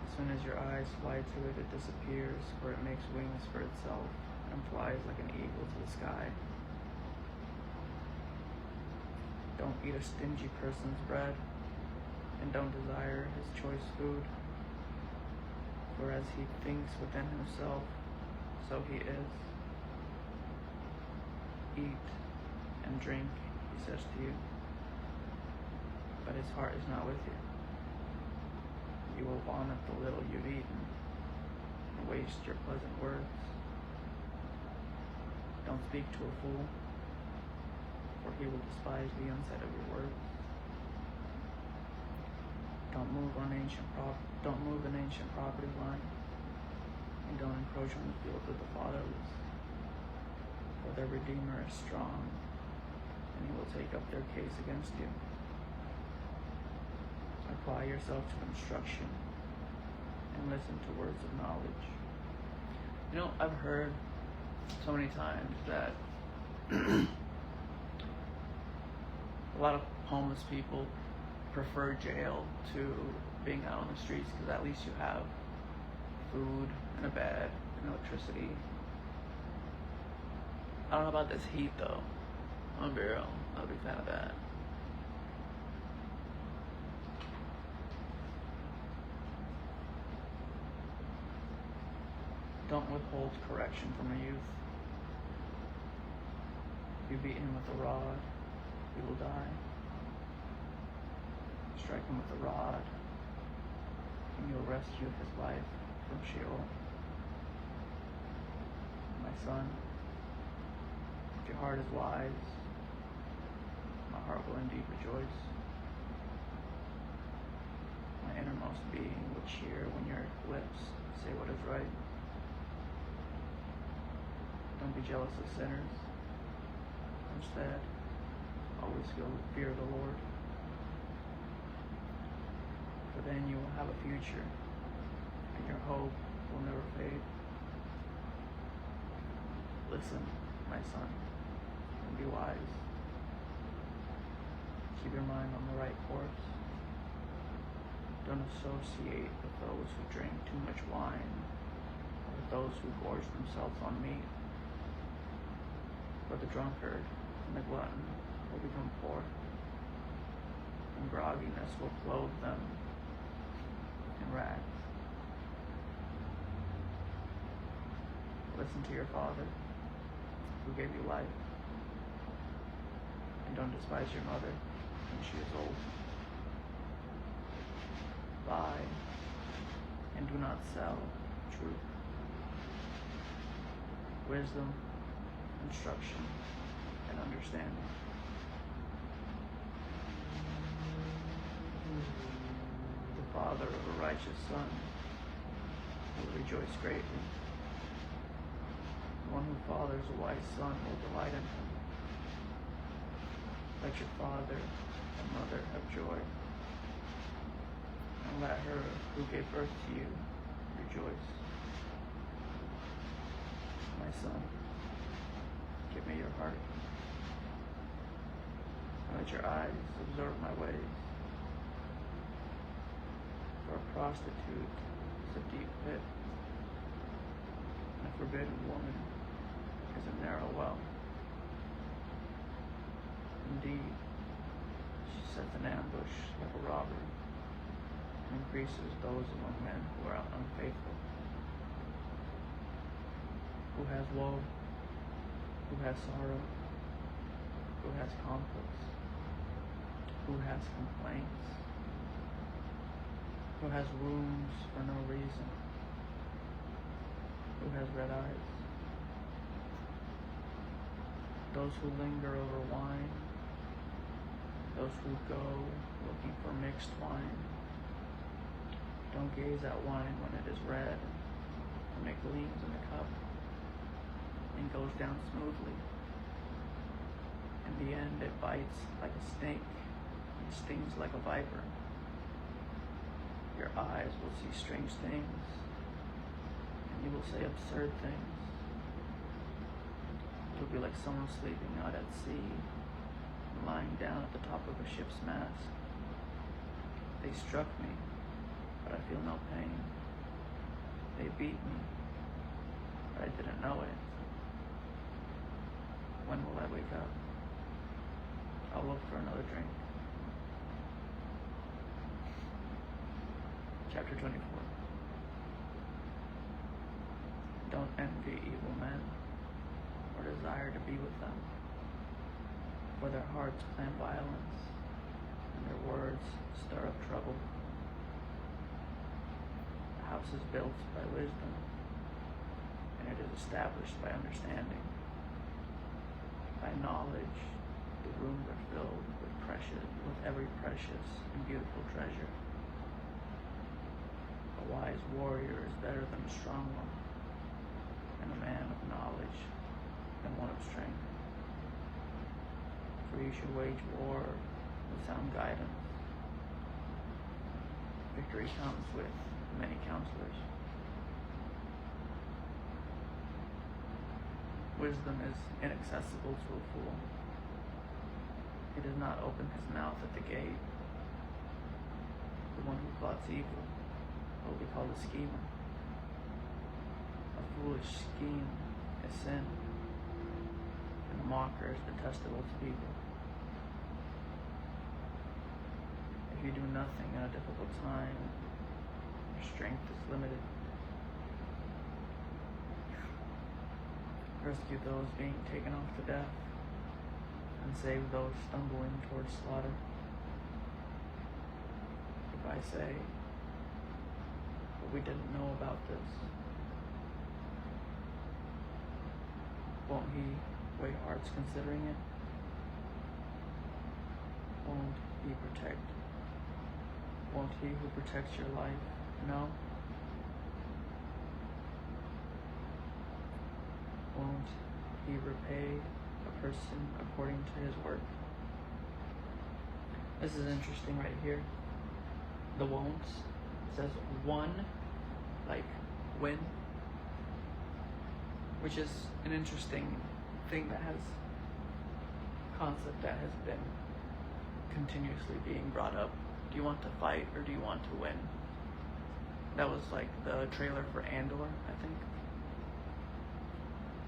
As soon as your eyes fly to it, it disappears, for it makes wings for itself and flies like an eagle to the sky. Don't eat a stingy person's bread, and don't desire his choice food, for as he thinks within himself, so he is. Eat and drink, he says to you, but his heart is not with you. You will vomit the little you've eaten and waste your pleasant words. Don't speak to a fool, for he will despise the insight of your words. Don't move an ancient property line, and don't encroach on the fields of the fatherless. For their Redeemer is strong, and he will take up their case against you. Apply yourself to instruction, and listen to words of knowledge. You know, I've heard so many times that a lot of homeless people prefer jail to being out on the streets, because at least you have food and a bed and electricity. I don't know about this heat though. I'm gonna be real. I'm not a big fan of that. Don't withhold correction from a youth. You beat him with a rod, he will die. Strike him with a rod, and you'll rescue his life from Sheol. My son, if your heart is wise, my heart will indeed rejoice. My innermost being will cheer when your lips say what is right. Don't be jealous of sinners. Instead, always fear the Lord. For then you will have a future, and your hope will never fade. Listen, my son, and be wise. Keep your mind on the right course. Don't associate with those who drink too much wine, or with those who gorge themselves on meat. For the drunkard and the glutton will become poor, and grogginess will clothe them in rags. Listen to your father, who gave you life, and don't despise your mother when she is old. Buy and do not sell truth, wisdom, instruction, and understanding. The father of a righteous son will rejoice greatly. The one who fathers a wise son will delight in him. Let your father and mother have joy, and let her who gave birth to you rejoice. My son, give me your heart, and let your eyes observe my ways. For a prostitute is a deep pit, and a forbidden woman is a narrow well. Indeed, she sets an ambush like a robber, and increases those among men who are unfaithful. Who has woe? Who has sorrow? Who has conflicts? Who has complaints? Who has wounds for no reason? Who has red eyes? Those who linger over wine, those who go looking for mixed wine. Don't gaze at wine when it is red, when it gleams in the cup and goes down smoothly. In the end, it bites like a snake and stings like a viper. Your eyes will see strange things, and you will say absurd things. You'll be like someone sleeping out at sea, lying down at the top of a ship's mast. They struck me, but I feel no pain. They beat me, but I didn't know it. When will I wake up? I'll look for another drink. Chapter 24. Don't envy evil men, or desire to be with them, for their hearts plan violence, and their words stir up trouble. The house is built by wisdom, and it is established by understanding. By knowledge, the rooms are filled with every precious and beautiful treasure. A wise warrior is better than a strong one, and a man of knowledge than one of strength. For you should wage war with sound guidance. Victory comes with many counselors. Wisdom is inaccessible to a fool. He does not open his mouth at the gate. The one who plots evil will be called a schemer. A foolish scheme is sin, and a mocker is detestable to people. If you do nothing in a difficult time, your strength is limited. Rescue those being taken off to death. and save those stumbling towards slaughter. If I say, but we didn't know about this, won't he weigh hearts considering it? Won't he protect? Won't he who protects your life know? Won't he repay a person according to his work? This is interesting right here. The won'ts, it says one, like when, which is an interesting thing that has, concept that has been continuously being brought up. Do you want to fight or do you want to win? That was like the trailer for Andor, I think.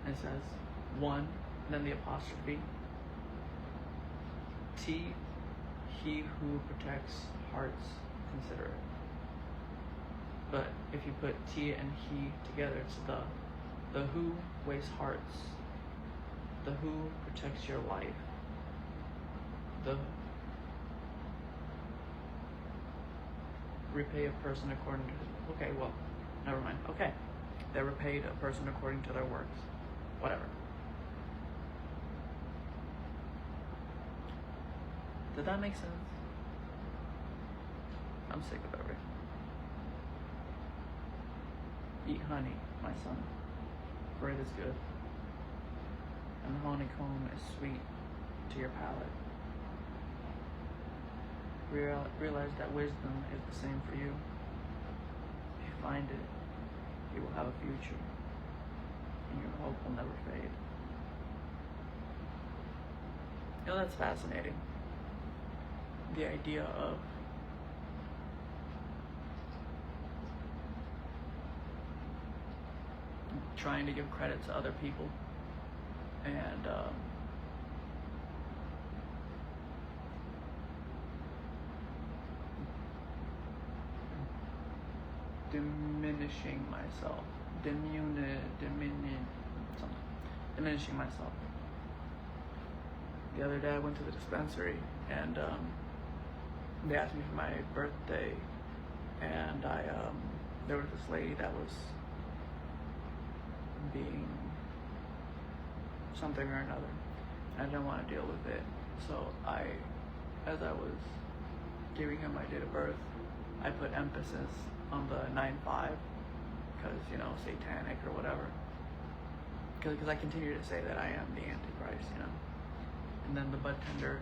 And it says one, and then the apostrophe. T, he who protects hearts, consider it. But if you put T and he together, it's the who weighs hearts, the who protects your life, the repay a person according to his, okay, well, never mind. Okay, they repaid a person according to their works. Whatever. Did that make sense? I'm sick of everything. Eat honey, my son, for it is good, and the honeycomb is sweet to your palate. Realize that wisdom is the same for you. If you find it, you will have a future, and your hope will never fade. You know, that's fascinating. The idea of trying to give credit to other people and diminishing myself, diminishing myself. The other day I went to the dispensary and they asked me for my birthday, and there was this lady that was being something or another. I didn't want to deal with it, so as I was giving her my date of birth, I put emphasis on the 9/5 because, you know, satanic or whatever. Because I continue to say that I am the Antichrist, you know. And then the bud tender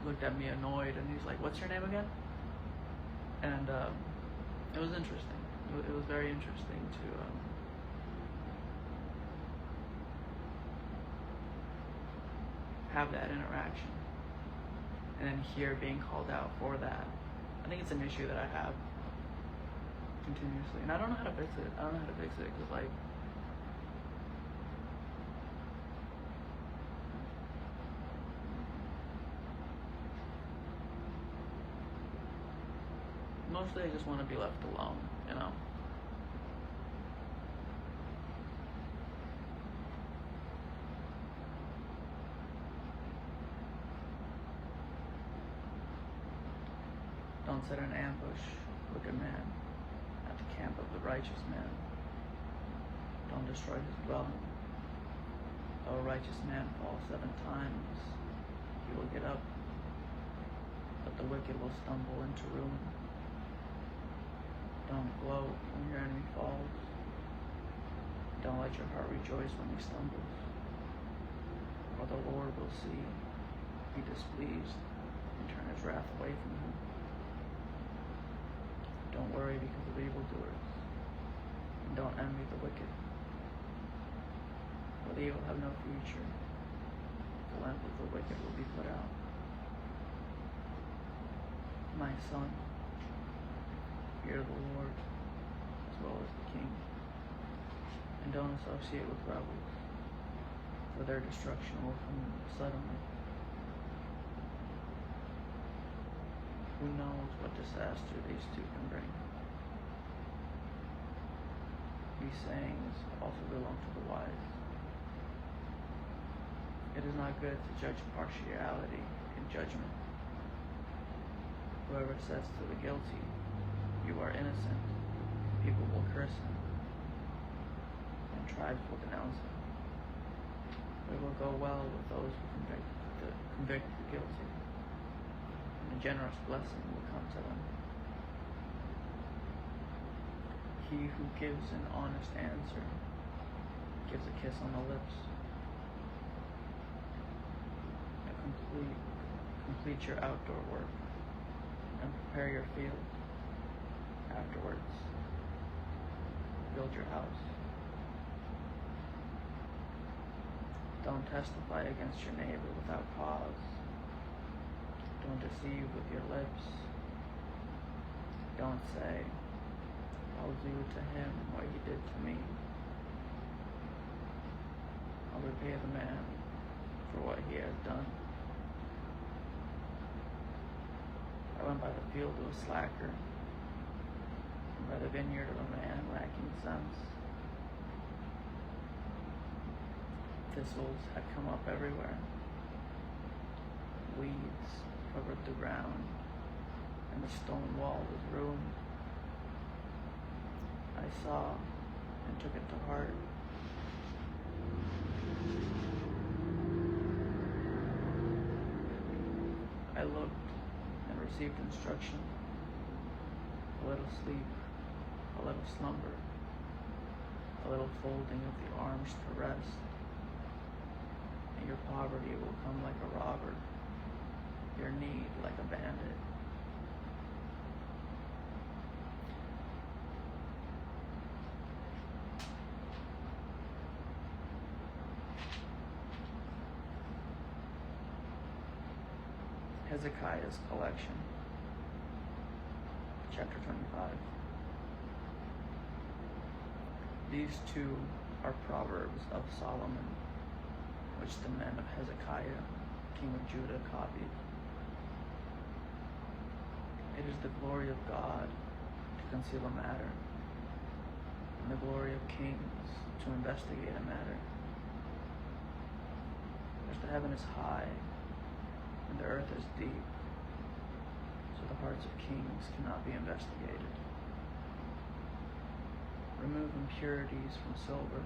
looked at me annoyed, and he's like, "What's your name again?" And it was interesting. It was very interesting to have that interaction, and then hear being called out for that. I think it's an issue that I have continuously, and I don't know how to fix it. Because, like, mostly I just want to be left alone, you know. Don't set an ambush, wicked man, at the camp of the righteous man. Don't destroy his dwelling. Though a righteous man fall 7 times, he will get up, but the wicked will stumble into ruin. Don't gloat when your enemy falls. Don't let your heart rejoice when he stumbles. For the Lord will see, be displeased, and turn his wrath away from him. Don't worry because of evildoers, and don't envy the wicked. For the evil have no future. The lamp of the wicked will be put out. My son, fear the Lord as well as the king, and don't associate with rebels, for their destruction will come suddenly. Who knows what disaster these two can bring? These sayings also belong to the wise. It is not good to judge partiality in judgment. Whoever says to the guilty, "You are innocent," people will curse him, and tribes will denounce him. It will go well with those who convict the guilty, and a generous blessing will come to them. He who gives an honest answer gives a kiss on the lips. Complete your outdoor work and prepare your field. Afterwards, build your house. Don't testify against your neighbor without cause. Don't deceive with your lips. Don't say, "I'll do to him what he did to me. I'll repay the man for what he has done." I went by the field of a slacker, and by the vineyard of a man lacking sense. Thistles had come up everywhere. Weeds covered the ground, and the stone wall was ruined. I saw and took it to heart. I looked and received instruction. A little sleep, a little slumber, a little folding of the arms to rest, and your poverty will come like a robber, your need like a bandit. Hezekiah's collection, chapter 25. These two are Proverbs of Solomon, which the men of Hezekiah, king of Judah, copied. It is the glory of God to conceal a matter, and the glory of kings to investigate a matter. As the heaven is high, and the earth is deep, so the hearts of kings cannot be investigated. Remove impurities from silver,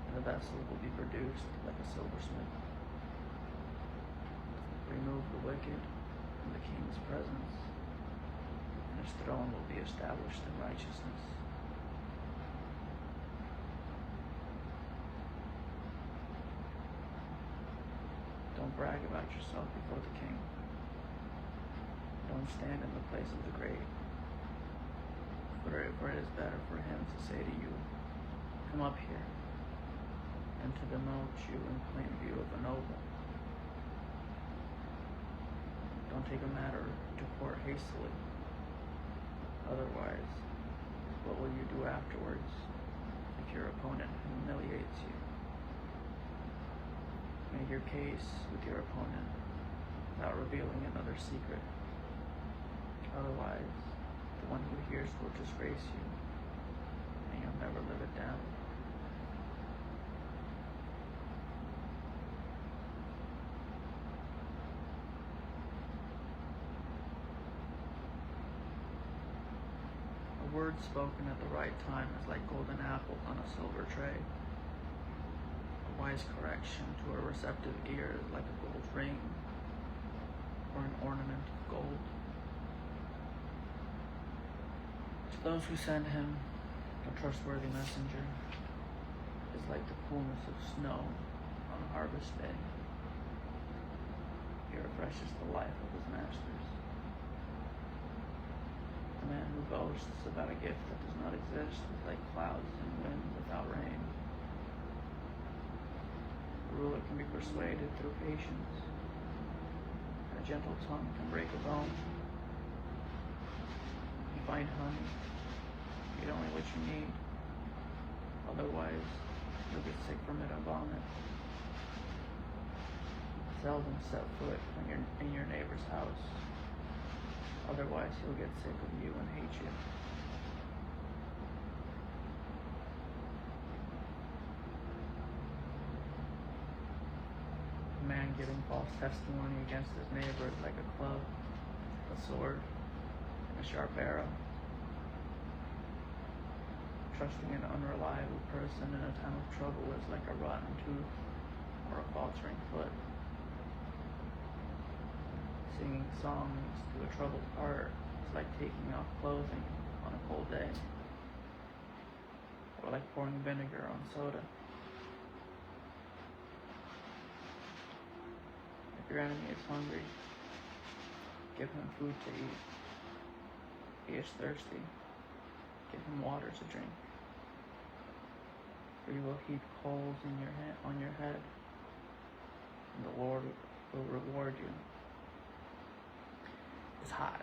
and the vessel will be produced like a silversmith. Remove the wicked from the king's presence, and his throne will be established in righteousness. Don't brag about yourself before the king. Don't stand in the place of the great. For it is better for him to say to you, "Come up here," and to demote you in plain view of a noble. Don't take a matter to court hastily. Otherwise, what will you do afterwards if your opponent humiliates you? Make your case with your opponent without revealing another secret. Otherwise, the one who hears will disgrace you, and you'll never live it down. A word spoken at the right time is like golden apples on a silver tray. A wise correction to a receptive ear is like a gold ring or an ornament of gold. To those who send him, a trustworthy messenger is like the coolness of snow on harvest day. He refreshes the life of his masters. The man who boasts about a gift that does not exist is like clouds and wind without rain. A ruler can be persuaded through patience, and a gentle tongue can break a bone. You find honey, eat only what you need, otherwise you'll get sick from it and vomit. Seldom set foot in your neighbor's house, otherwise he'll get sick of you and hate you. giving false testimony against his neighbor is like a club, a sword, and a sharp arrow. Trusting an unreliable person in a time of trouble is like a rotten tooth or a faltering foot. Singing songs to a troubled heart is like taking off clothing on a cold day, or like pouring vinegar on soda. If your enemy is hungry, give him food to eat. If he is thirsty, give him water to drink. For you will heap coals on your head, and the Lord will reward you. It's hot.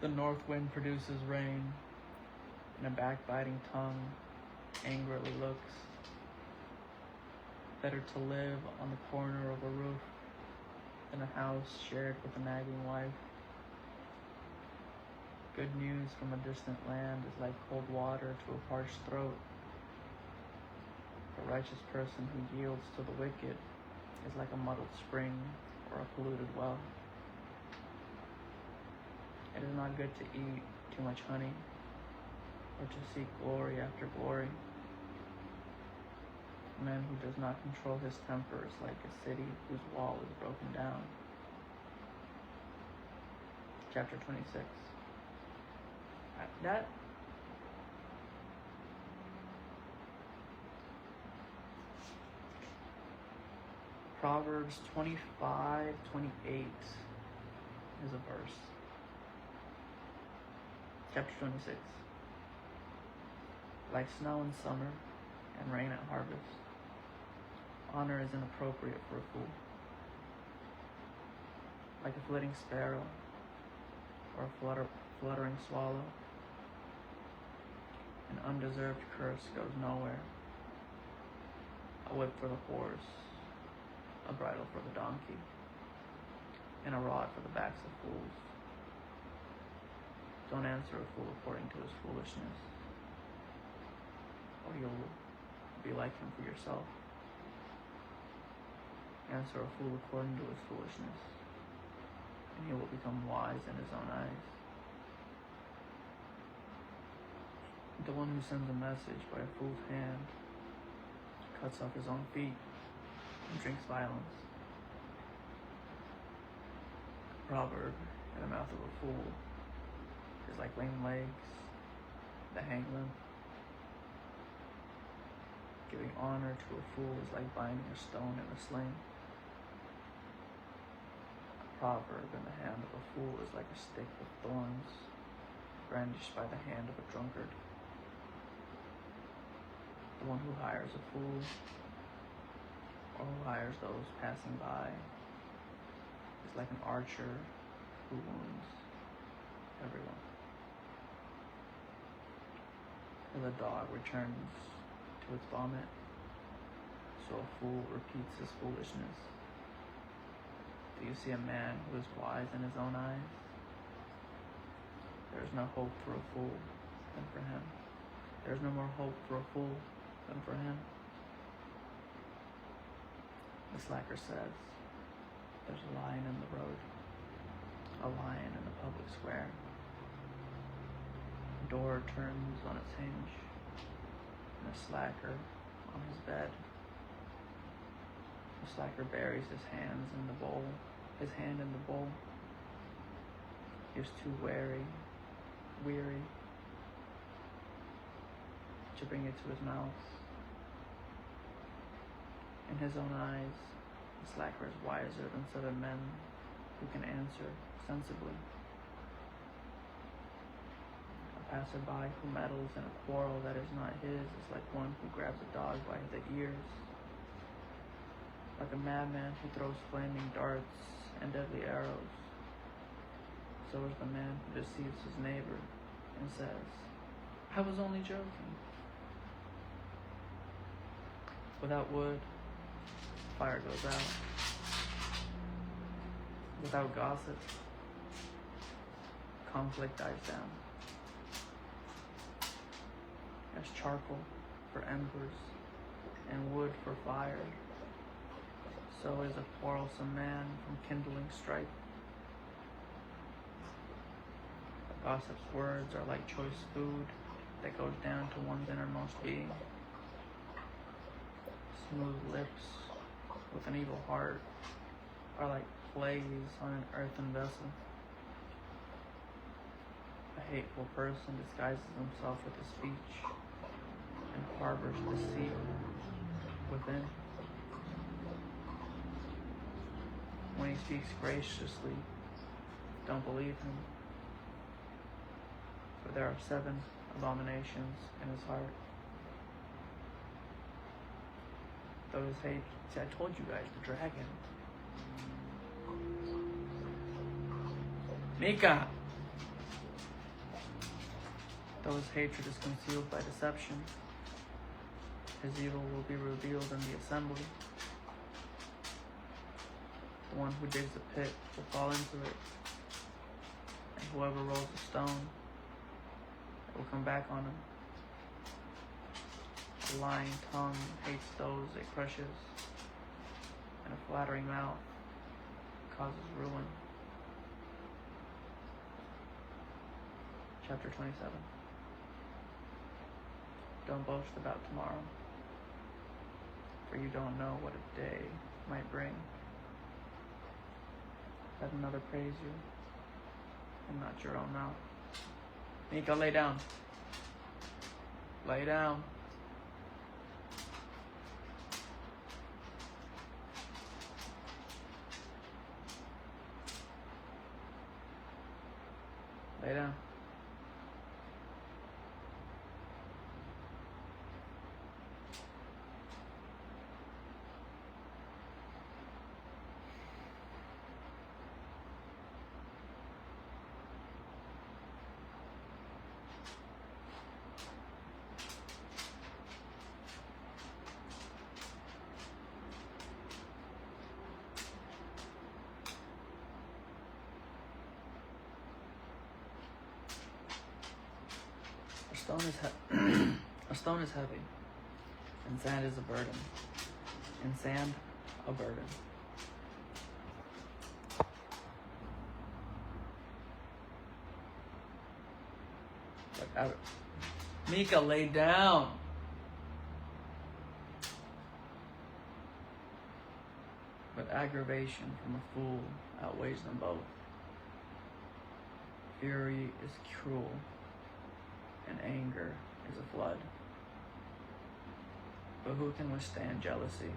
The north wind produces rain, and a backbiting tongue angrily looks. Better to live on the corner of a roof than a house shared with a nagging wife. Good news from a distant land is like cold water to a parched throat. A righteous person who yields to the wicked is like a muddled spring or a polluted well. It is not good to eat too much honey or to seek glory after glory. A man who does not control his temper is like a city whose wall is broken down. Chapter 26. That Proverbs 25:28 is a verse. Chapter 26. Like snow in summer and rain at harvest, honor is inappropriate for a fool. Like a flitting sparrow or a fluttering swallow, an undeserved curse goes nowhere. A whip for the horse, a bridle for the donkey, and a rod for the backs of fools. Don't answer a fool according to his foolishness, or you'll be like him for yourself. Answer a fool according to his foolishness, and he will become wise in his own eyes. The one who sends a message by a fool's hand cuts off his own feet and drinks violence. A proverb in the mouth of a fool is like lame legs that hang limp. Giving honor to a fool is like binding a stone in a sling. A proverb in the hand of a fool is like a stick with thorns brandished by the hand of a drunkard. The one who hires a fool, or who hires those passing by, is like an archer who wounds everyone. As a dog returns to its vomit, so a fool repeats his foolishness. Do you see a man who is wise in his own eyes? There is no hope for a fool than for him. There is no more hope for a fool than for him. The slacker says, there's a lion in the road, a lion in the public square. The door turns on its hinge, and a slacker on his bed. The slacker buries his hand in the bowl. He is too weary to bring it to his mouth. In his own eyes, the slacker is wiser than 7 men who can answer sensibly. A passerby who meddles in a quarrel that is not his is like one who grabs a dog by the ears. Like a madman who throws flaming darts and deadly arrows, so is the man who deceives his neighbor and says, I was only joking. Without wood, fire goes out. Without gossip, conflict dies down. As charcoal for embers, and wood for fire, so is a quarrelsome man from kindling strife. A gossip's words are like choice food that goes down to one's innermost being. Smooth lips with an evil heart are like plays on an earthen vessel. A hateful person disguises himself with a speech and harbors deceit within. When he speaks graciously, don't believe him, for there are 7 abominations in his heart. Though his hate, see, I told you guys, the dragon. Mika! Though his hatred is concealed by deception, his evil will be revealed in the assembly. The one who digs a pit will fall into it, and whoever rolls a stone, it will come back on him. A lying tongue hates those it crushes, and a flattering mouth causes ruin. Chapter 27. Don't boast about tomorrow, for you don't know what a day might bring. Let another praise you, and not your own mouth. Mika, lay down. Lay down. Lay down. A stone is heavy, and sand is a burden, and sand a burden. But Mika, lay down. But aggravation from a fool outweighs them both. Fury is cruel, and anger is a flood. But who can withstand jealousy?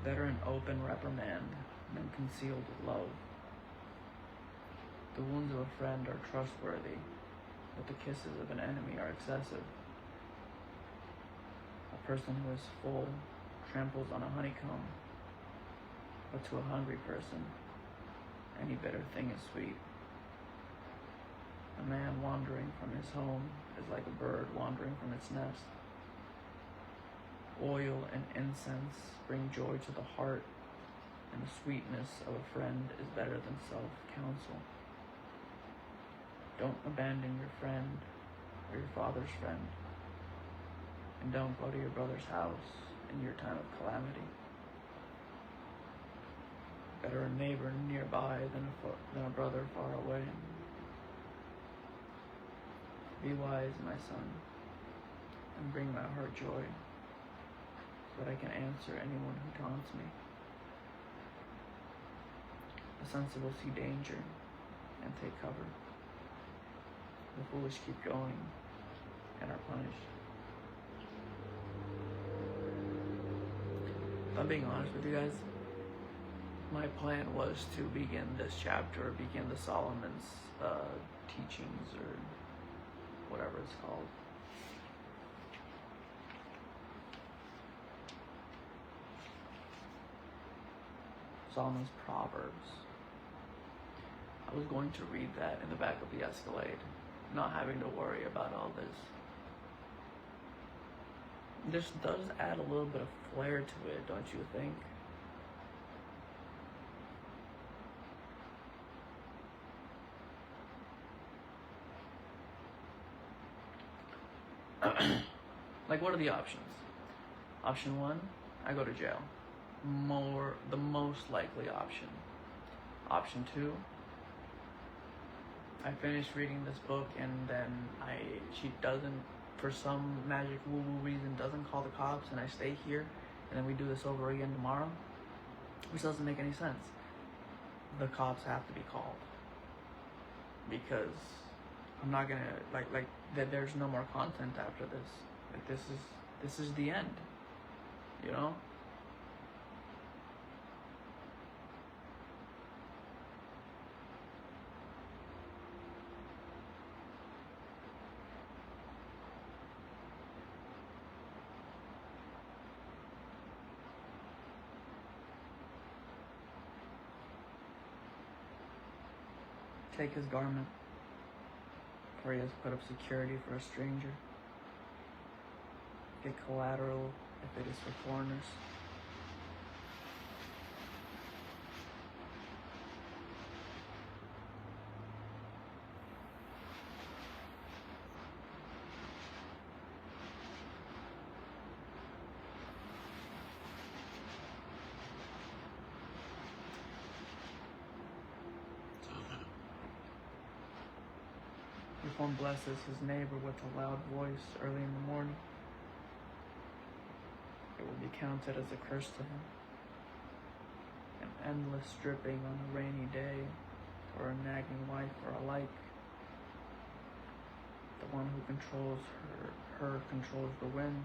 Better an open reprimand than concealed love. The wounds of a friend are trustworthy, but the kisses of an enemy are excessive. A person who is full tramples on a honeycomb, but to a hungry person, any bitter thing is sweet. A man wandering from his home is like a bird wandering from its nest. Oil and incense bring joy to the heart, and the sweetness of a friend is better than self-counsel. Don't abandon your friend or your father's friend, and don't go to your brother's house in your time of calamity. Better a neighbor nearby than a brother far away. Be wise, my son, and bring my heart joy, so that I can answer anyone who taunts me. The sensible see danger and take cover. The foolish keep going and are punished. If I'm being honest with you guys, my plan was to begin this chapter, begin the Solomon's teachings, or whatever it's called. Solomon's Proverbs. I was going to read that in the back of the Escalade, not having to worry about all this. This does add a little bit of flair to it, don't you think? Like, what are the options? Option one, I go to jail. The most likely option. Option two, I finish reading this book and then she doesn't, for some magic woo-woo reason, doesn't call the cops and I stay here and then we do this over again tomorrow, which doesn't make any sense. The cops have to be called because I'm not gonna there's no more content after this. Like this is the end, you know? Take his garment, for he has put up security for a stranger. Get collateral if it is for foreigners. If one blesses his neighbor with a loud voice early in the morning, it will be counted as a curse to him. An endless dripping on a rainy day, or a nagging wife, or alike. The one who controls her controls the wind,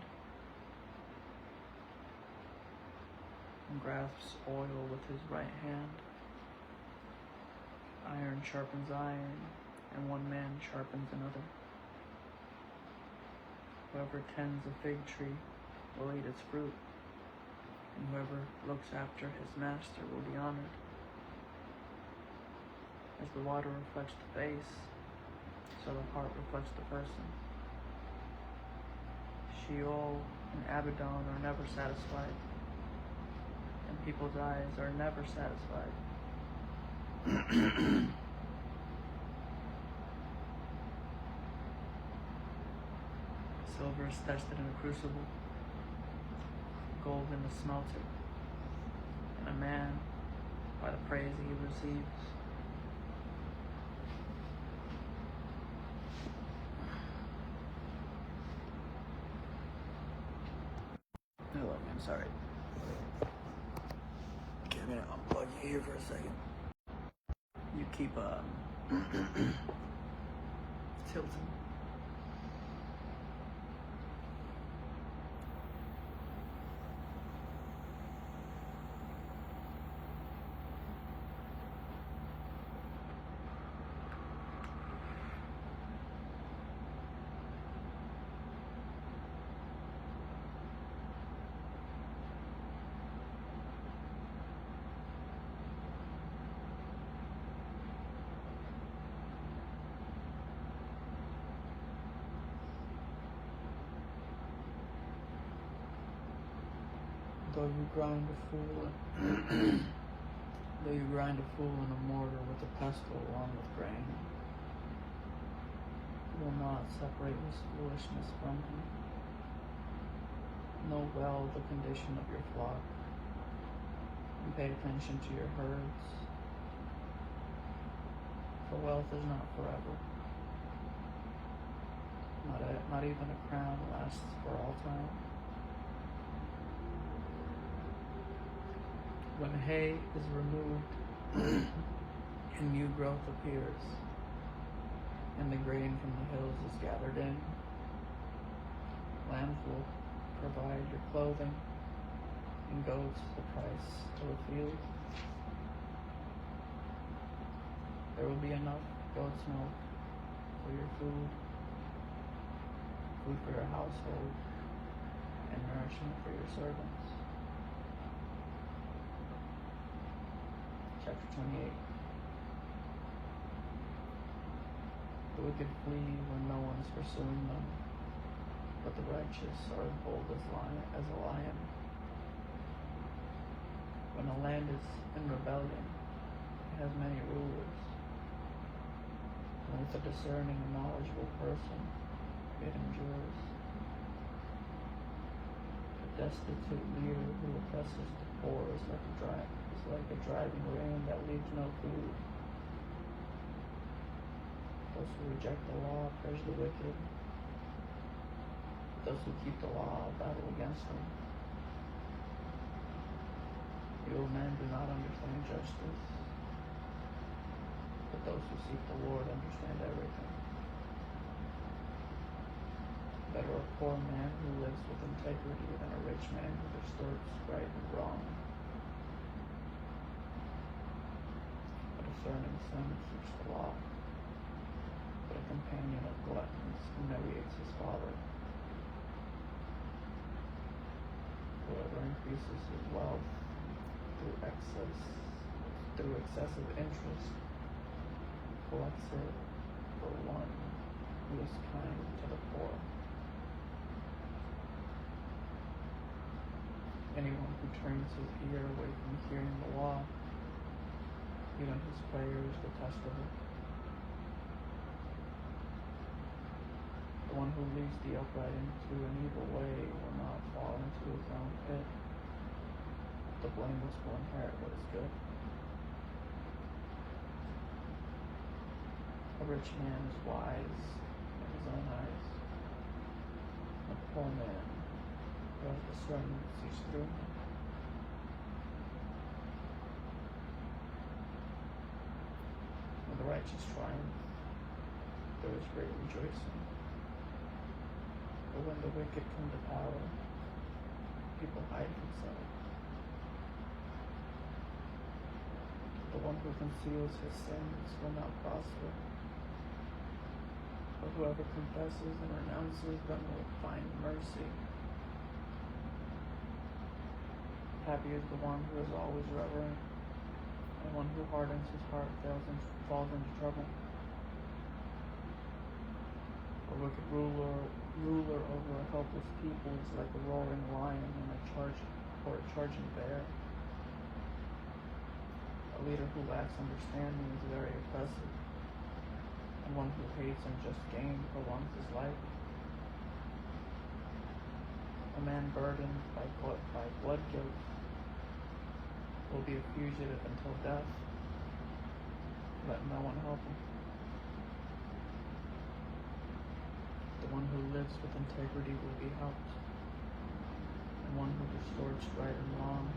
and grasps oil with his right hand. Iron sharpens iron, and one man sharpens another. Whoever tends a fig tree will eat its fruit, and whoever looks after his master will be honored. As the water reflects the face, so the heart reflects the person. Sheol and Abaddon are never satisfied, and people's eyes are never satisfied. Silver is tested in a crucible, gold in a smelter, and a man by the praise he receives. Hello, I'm sorry. Okay, I'm gonna unplug you here for a second. You keep tilting. Though you grind a fool in a mortar with a pestle along with grain, you will not separate his foolishness from him. Know well the condition of your flock, and pay attention to your herds, for wealth is not forever. Not even a crown lasts for all time. When hay is removed and new growth appears, and the grain from the hills is gathered in, lambs will provide your clothing, and goats the price of a field. There will be enough goat's milk for your food for your household, and nourishment for your servants. Chapter 28. The wicked flee when no one is pursuing them, but the righteous are as bold as a lion. When a land is in rebellion, it has many rulers. And with a discerning and knowledgeable person, it endures. destitute leader who oppresses the poor is like a driving rain that leaves no food. Those who reject the law perish the wicked. Those who keep the law battle against them. Evil men do not understand justice, but those who seek the Lord understand everything. Better a poor man who lives with integrity than a rich man who distorts right and wrong. A discerning son keeps the law, but a companion of gluttons humiliates his father. Whoever increases his wealth through excessive interest collects it for one who is kind to the poor. Anyone who turns his ear away from hearing the law, even his prayer is detestable. The one who leads the upright into an evil way will not fall into his own pit. The blameless will inherit what is good. A rich man is wise in his own eyes. A poor man who has discernment sees through him. When the righteous triumph, there is great rejoicing. But when the wicked come to power, people hide themselves. The one who conceals his sins will not prosper, but whoever confesses and renounces them will find mercy. Happy is the one who is always reverent, and one who hardens his heart falls into trouble. A wicked ruler over a helpless people is like a roaring lion and a charging bear. A leader who lacks understanding is very oppressive, and one who hates unjust gain prolongs his life. A man burdened by blood guilt will be a fugitive until death. Let no one help him. The one who lives with integrity will be helped, and one who distorts right and wrong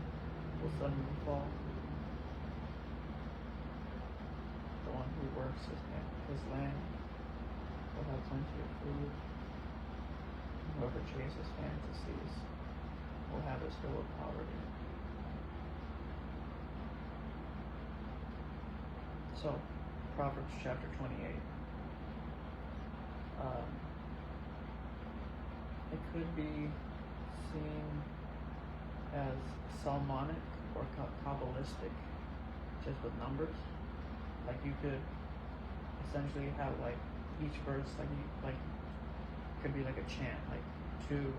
will suddenly fall. The one who works his land will have plenty of food. Whoever chases fantasies will have his fill of poverty. So, Proverbs chapter 28. It could be seen as Psalmonic or Kabbalistic, just with numbers. Like you could essentially have like each verse could be like a chant, like 2,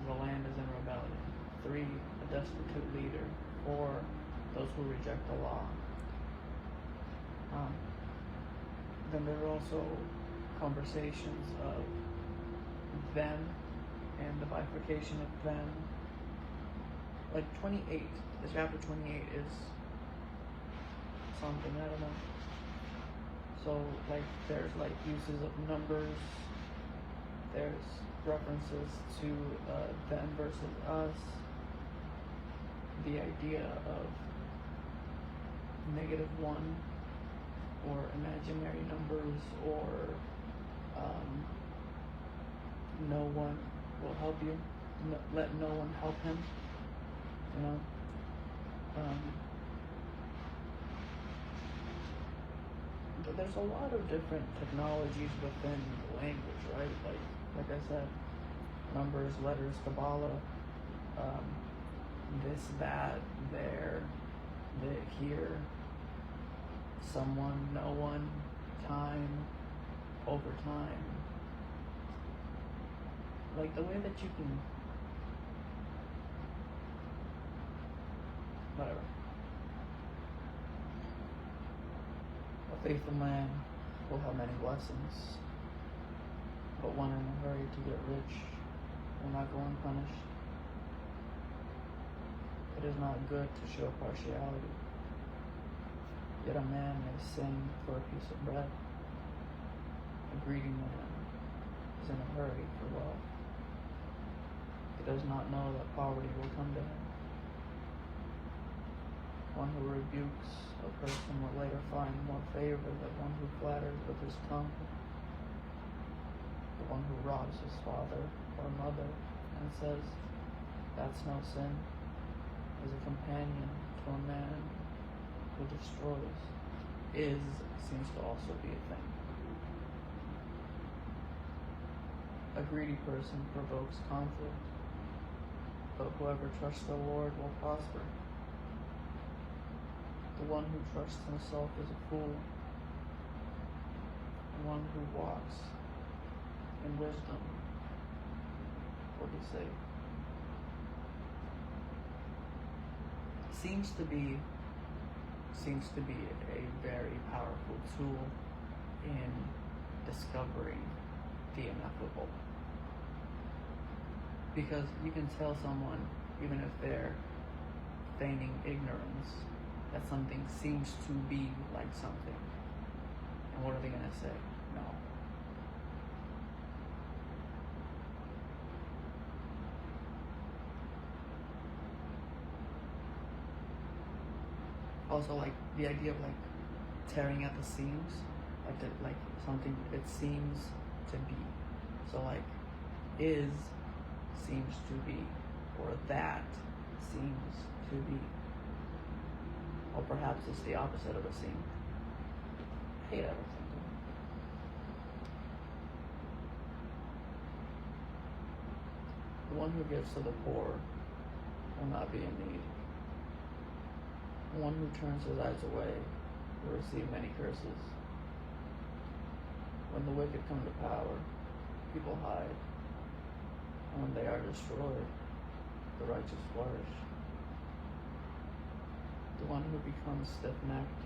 the land is in rebellion. 3, a destitute leader. 4, those who reject the law. Then there are also conversations of them and the bifurcation of them. Like 28, the chapter 28 is something, I don't know. So like there's like uses of numbers, there's references to them versus us, the idea of -1 or imaginary numbers, or no one will help you, let no one help him, you know. But there's a lot of different technologies within language, right? Like I said, numbers, letters, Kabbalah, this, that, there, here, someone, no one, time, over time. Like the way that you can, whatever. A faithful man will have many blessings, but one in a hurry to get rich will not go unpunished. It is not good to show partiality. Yet a man may sing for a piece of bread. A greedy man is in a hurry for wealth. He does not know that poverty will come to him. One who rebukes a person will later find more favor than one who flatters with his tongue. The one who robs his father or mother and says, "That's no sin," is a companion to a man who destroys. Seems to also be a thing. A greedy person provokes conflict, but whoever trusts the Lord will prosper. The one who trusts himself is a fool. The one who walks in wisdom will be saved. Seems to be a very powerful tool in discovering the ineffable. Because you can tell someone, even if they're feigning ignorance, that something seems to be like something. And what are they going to say? No. Also, like the idea of like tearing at the seams, like something it seems to be. So like seems to be, or that seems to be, or perhaps it's the opposite of a seam. I hate everything. The one who gives to the poor will not be in need. The one who turns his eyes away will receive many curses. When the wicked come to power, people hide. And when they are destroyed, the righteous flourish. The one who becomes stiff-necked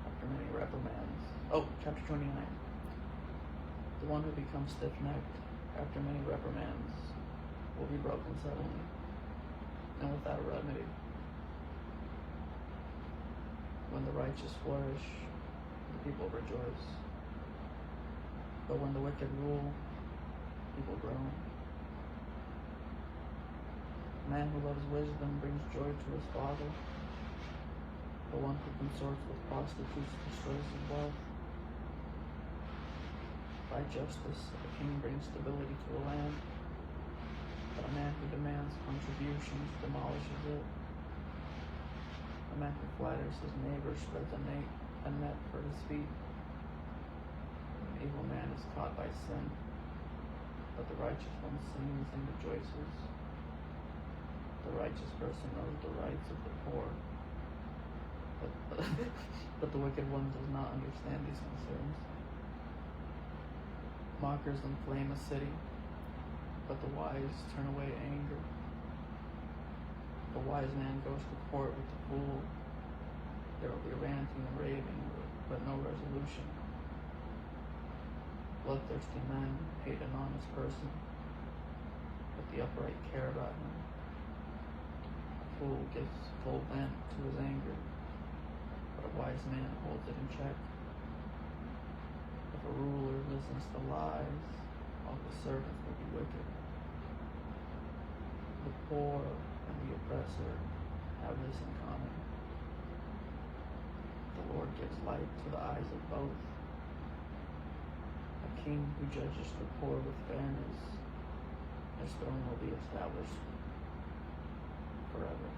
after many reprimands. Chapter 29. The one who becomes stiff-necked after many reprimands will be broken suddenly and without a remedy. When the righteous flourish, the people rejoice. But when the wicked rule, people groan. A man who loves wisdom brings joy to his father. The one who consorts with prostitutes destroys his wealth. By justice, a king brings stability to a land, but a man who demands contributions demolishes it. A man who flatters his neighbor spreads a net for his feet. An evil man is caught by sin, but the righteous one sings and rejoices. The righteous person knows the rights of the poor, but the wicked one does not understand these concerns. Mockers inflame a city, but the wise turn away anger. The wise man goes to court with the fool. There will be ranting and raving, but no resolution. Bloodthirsty men hate an honest person, but the upright care about him. A fool gives full vent to his anger, but a wise man holds it in check. If a ruler listens to lies, all the servants will be wicked. The poor and the oppressor have this in common. The Lord gives light to the eyes of both. A king who judges the poor with fairness, his throne will be established forever.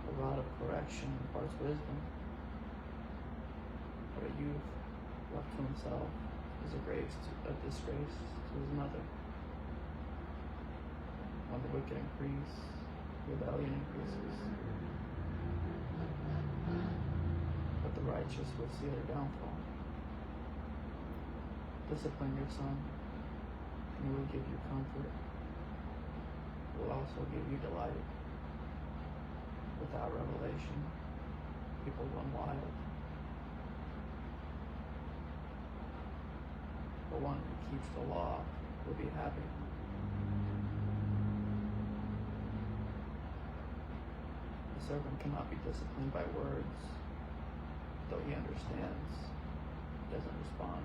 A rod of correction imparts wisdom, but a youth left to himself is a disgrace to his mother. When the wicked increase, rebellion increases. But the righteous will see their downfall. Discipline your son, and he will give you comfort. He will also give you delight. Without revelation, people run wild. The one who keeps the law will be happy. servant cannot be disciplined by words, though he understands, he doesn't respond.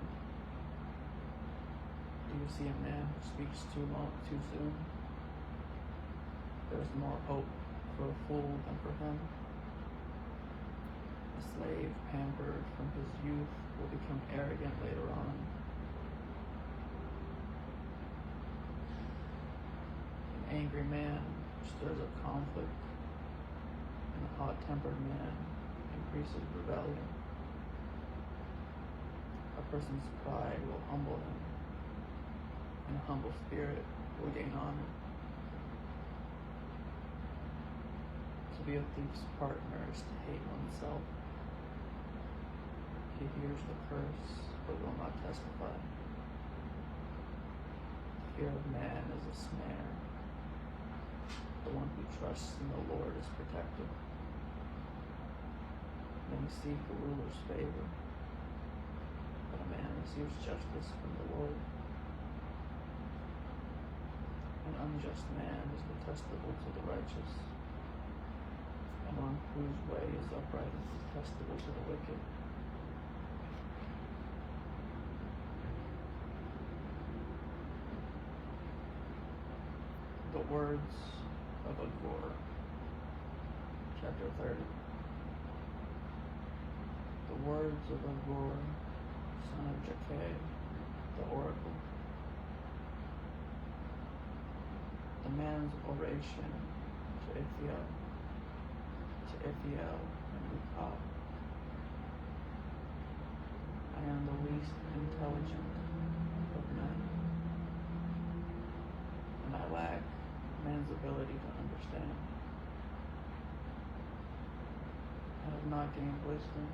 Do you see a man who speaks too soon? There is more hope for a fool than for him. A slave pampered from his youth will become arrogant later on. An angry man stirs up conflict, and a hot-tempered man increases rebellion. A person's pride will humble him, and a humble spirit will gain honor. To be a thief's partner is to hate oneself. He hears the curse, but will not testify. The fear of man is a snare. The one who trusts in the Lord is protected. Many seek a ruler's favor, but a man receives justice from the Lord. An unjust man is detestable to the righteous, and one whose way is upright is detestable to the wicked. The words of Agur, chapter 30. The words of Agur, son of Jakeh, the oracle. The man's oration to Ithiel and Ukab. I am the least intelligent of men, and I lack man's ability to understand. I have not gained wisdom,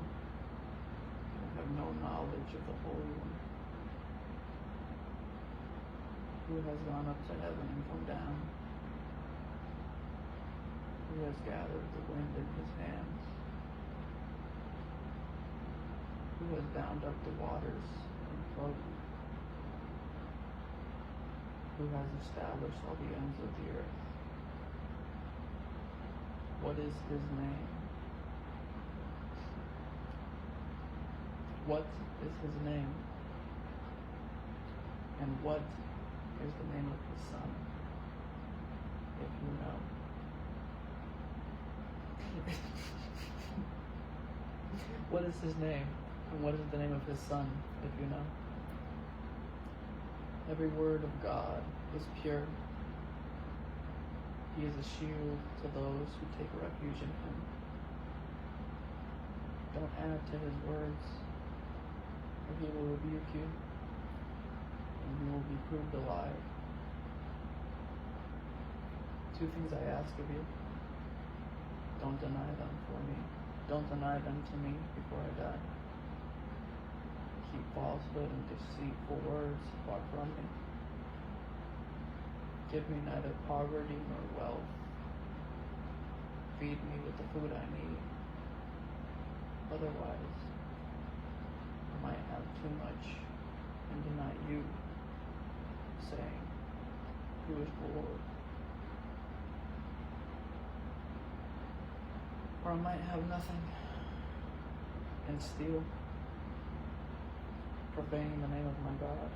and I have no knowledge of the Holy One. Who has gone up to heaven and come down? Who has gathered the wind in his hands? Who has bound up the waters in cloak? Who has established all the ends of the earth? What is his name? What is his name? And what is the name of his son, if you know? What is his name, and what is the name of his son, if you know? Every word of God is pure. He is a shield to those who take refuge in him. Don't add to his words, or he will rebuke you, and you will be proved alive. Two things I ask of you. Don't deny them for me. Don't deny them to me before I die. Keep falsehood and deceitful words far from me. Give me neither poverty nor wealth. Feed me with the food I need. Otherwise, I might have too much and deny you, saying, who is the Lord? Or I might have nothing and steal, profaning the name of my God.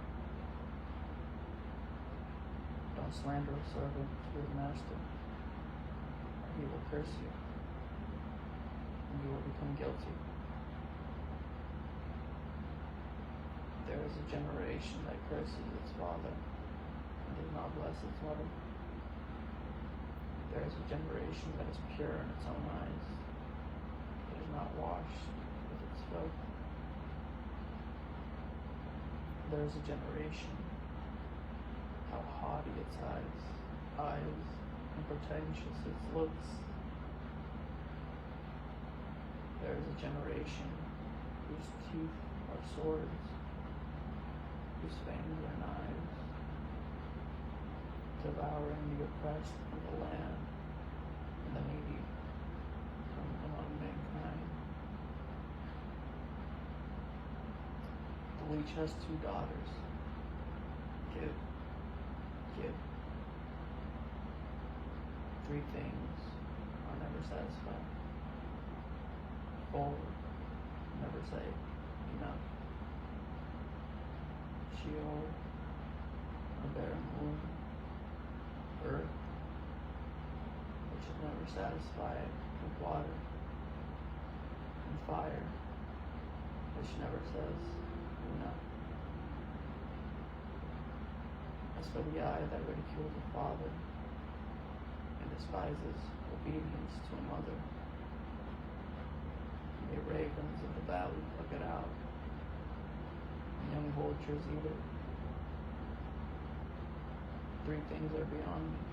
Don't slander a servant to his master, or he will curse you, and you will become guilty. There is a generation that curses its father and does not bless its mother. There is a generation that is pure in its own eyes, that is not washed with its filth. There is a generation, how haughty its eyes, and pretentious its looks. There is a generation whose teeth are swords, whose fangs are knives, devouring the oppressed from the land and the needy from among mankind. The leech has 2 daughters. Give. 3 things are never satisfied. Full, never say enough. Sheol, a barren womb. Earth, which is never satisfied with water. And fire, which never says enough. As for the eye that ridicules a father and despises obedience to a mother, may ravens of the valley pluck it out, and young vultures eat it. 3 things are beyond me,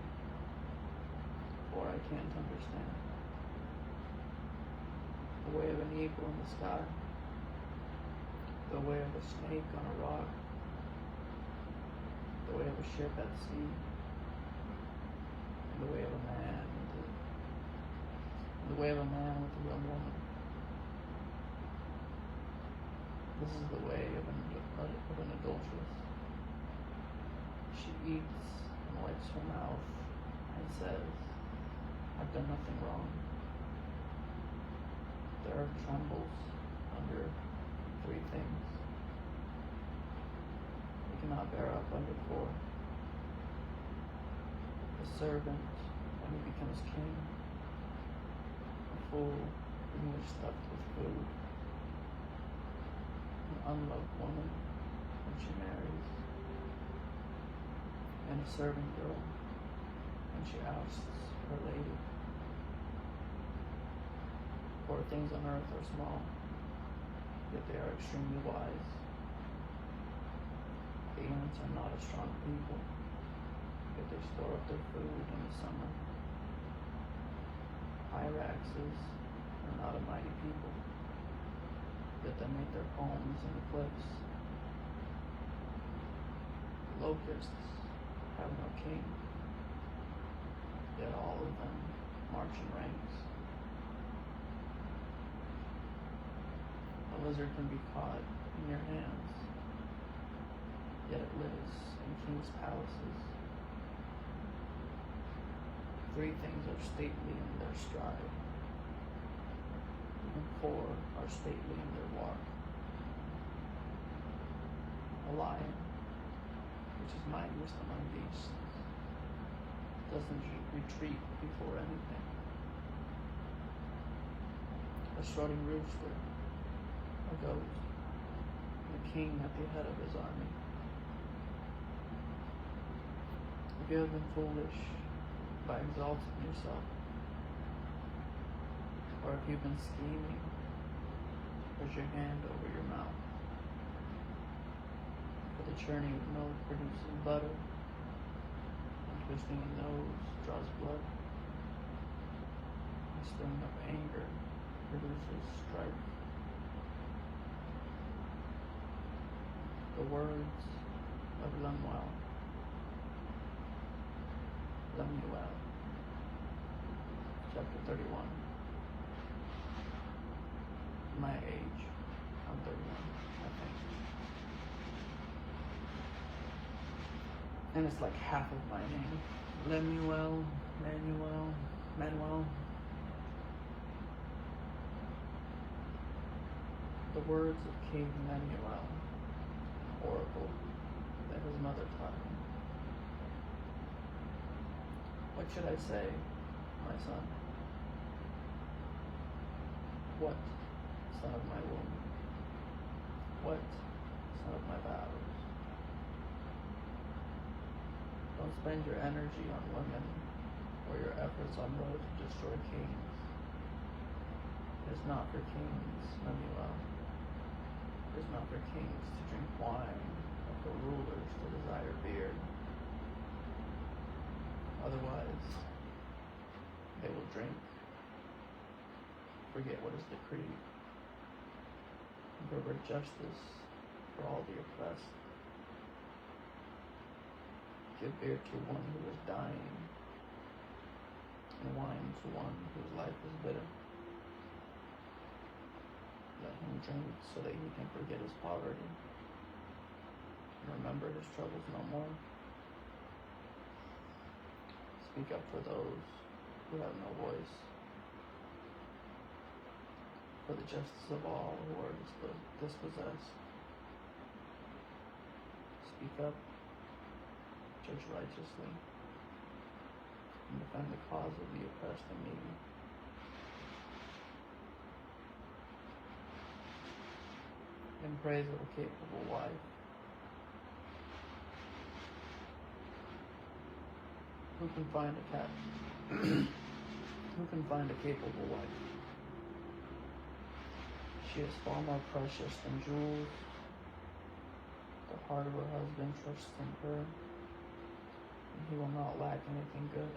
4 I can't understand. The way of an eagle in the sky, the way of a snake on a rock, the way of a ship at sea, and the way of a man with a young woman. This is the way of an adulteress. She eats and wipes her mouth and says, I've done nothing wrong. The earth trembles under 3 things. It cannot bear up under 4. A servant when he becomes king. A fool when he is stuffed with food. An unloved woman when she marries. And a servant girl when she ousts her lady. 4 things on earth are small, yet they are extremely wise. The ants are not a strong people, yet they store up their food in the summer. Hyraxes are not a mighty people, yet they make their homes in the cliffs. Locusts have no king, yet all of them march in ranks. A lizard can be caught in your hands, yet it lives in kings' palaces. 3 things are stately in their stride, and 4 are stately in their walk. A lion, which is mightiest among beasts, doesn't retreat before anything. A strutting rooster, a goat, and a king at the head of his army. If you have been foolish by exalting yourself, or if you've been scheming, put your hand over your mouth. For the churning of milk produces butter, and twisting a nose draws blood. The sting of anger produces strife. The words of Lemuel, chapter 31. My age, I'm 31, I think. And it's like half of my name. Lemuel, Manuel. The words of King Manuel, an oracle that his mother taught him. What should I say, my son? What, son of my womb? What, son of my vows? Don't spend your energy on women or your efforts on those who destroy kings. It is not for kings, Lemuel. It is not for kings to drink wine, or for rulers to desire beer. Otherwise, they will drink, forget what is decreed, and pervert justice for all the oppressed. Give beer to one who is dying, and wine to one whose life is bitter. Let him drink so that he can forget his poverty, and remember his troubles no more. Speak up for those who have no voice, for the justice of all who are dispossessed. Speak up, judge righteously, and defend the cause of the oppressed and needy. In praise of a capable wife. Who can find who can find a capable wife? She is far more precious than jewels. The heart of her husband trusts in her, and he will not lack anything good.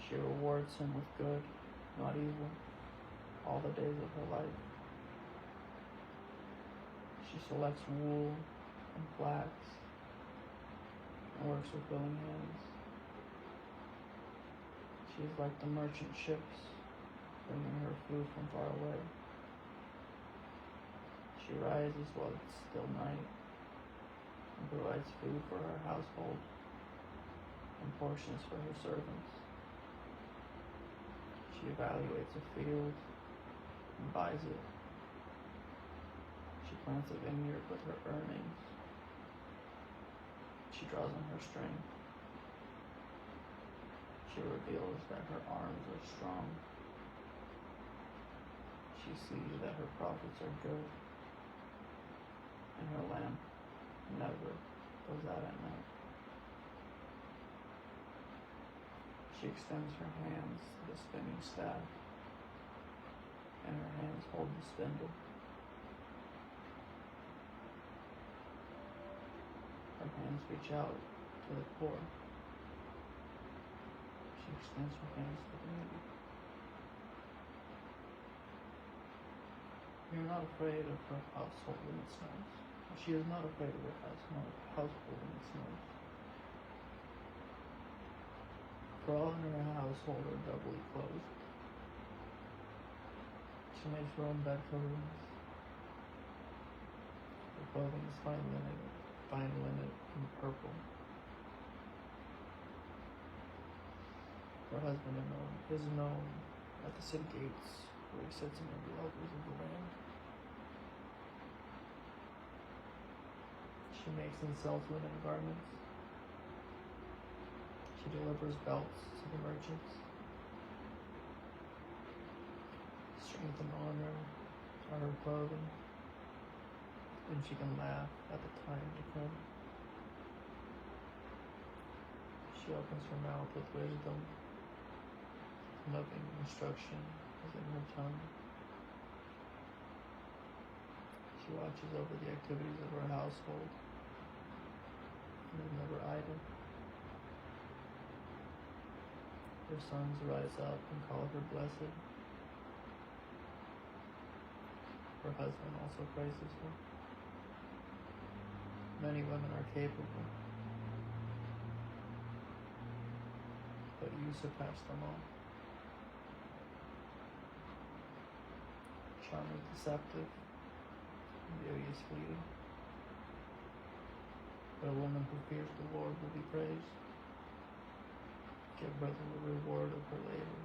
She rewards him with good, not evil, all the days of her life. She selects wool and flax and works with willing hands. She is like the merchant ships, bringing her food from far away. She rises while it's still night and provides food for her household and portions for her servants. She evaluates a field and buys it. She plants a vineyard with her earnings. She draws on her strength. She reveals that her arms are strong. She sees that her profits are good, and her lamp never goes out at night. She extends her hands to the spinning staff, and her hands hold the spindle. Her hands reach out to the poor. She extends her hands to the needy. We are not afraid of her household when it snows. She is not afraid of her household when it snows. For all in her household are doubly clothed. She makes her own bed coverings. Her clothing is fine linen and purple. Her husband is known at the city gates, where he sits among the elders of the land. She makes and sells linen garments. She delivers belts to the merchants. Strength and honor are her clothing, and she can laugh at the time to come. She opens her mouth with wisdom. Loving instruction is in her tongue. She watches over the activities of her household and is never idle. Her sons rise up and call her blessed. Her husband also praises her. Many women are capable, but you surpass them all. Charm is deceptive, and beauty is fleeting. But a woman who fears the Lord will be praised. Give her the reward of her labor.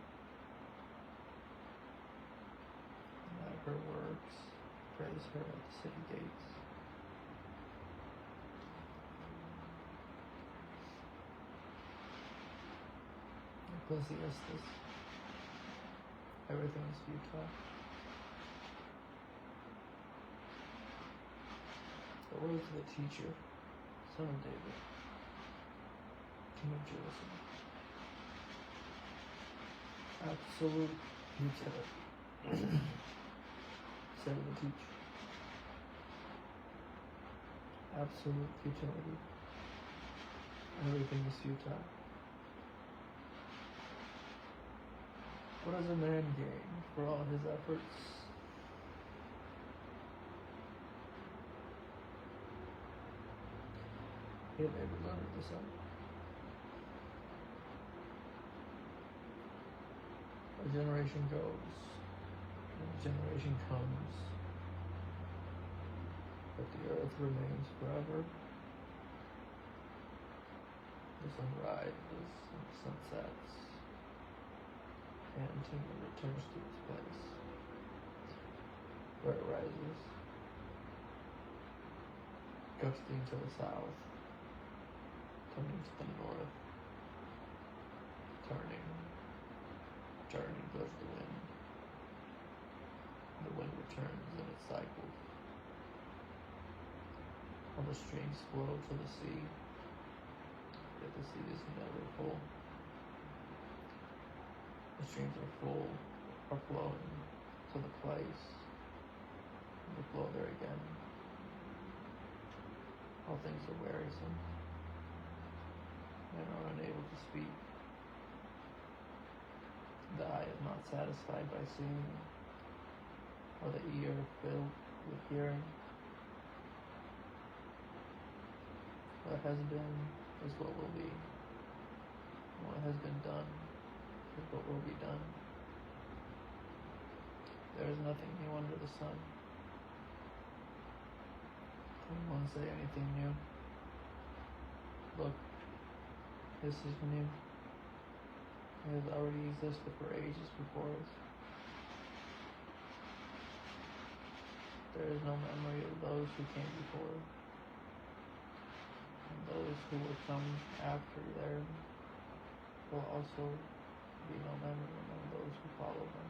And let her works praise her at the city gates. Ecclesiastes. Everything is futile. The words of the teacher, son of David, king of Jerusalem. Absolute futility, said the teacher. Absolute futility. Everything is futile. What does a man gain for all his efforts? He may remember the sun. A generation goes, and a generation comes, but the earth remains forever. The sun rises and the sun sets, and it returns to its place. where it rises, gusting to the south, turning to the north, turning goes the wind. The wind returns in its cycles. All the streams flow to the sea, yet the sea is never full. The streams are flowing to the place, and they flow there again. All things are wearisome. Men are unable to speak. The eye is not satisfied by seeing, or the ear filled with hearing. What has been is what will be. And what has been done is what will be done. There is nothing new under the sun. Can anyone say anything new? Look, this is new. It has already existed for ages before us. There is no memory of those who came before, and those who will come after there will also be no memory among those who follow them.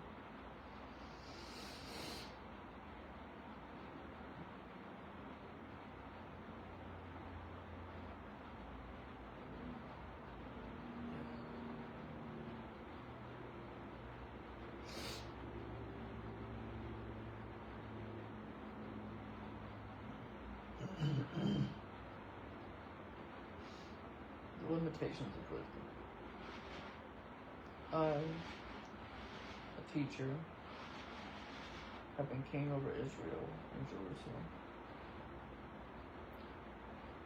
The limitations of wisdom. I, a teacher, have been king over Israel and Jerusalem.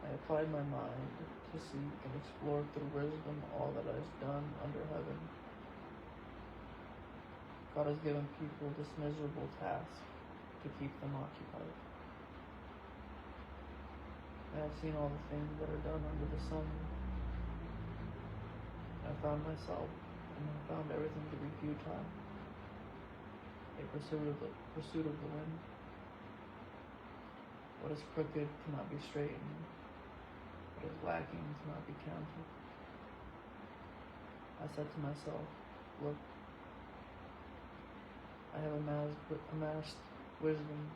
I applied my mind to seek and explore through wisdom all that is done under heaven. God has given people this miserable task to keep them occupied. I have seen all the things that are done under the sun. I found myself, and I found everything to be futile, a pursuit of the wind. What is crooked cannot be straightened. What is lacking cannot be counted. I said to myself, look, I have amassed wisdom.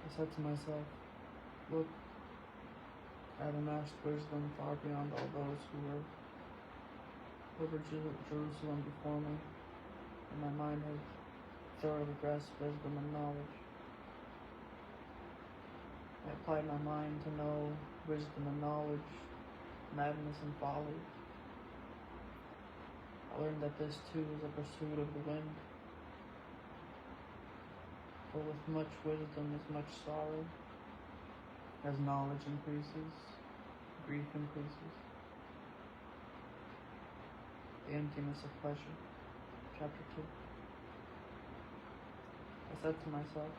I said to myself, look, I have amassed wisdom far beyond all those who were over Jerusalem before me, and my mind has thoroughly grasped wisdom and knowledge. I applied my mind to know wisdom and knowledge, madness and folly. I learned that this too is a pursuit of the wind. For with much wisdom is much sorrow. As knowledge increases, grief increases. The emptiness of pleasure. Chapter 2. I said to myself,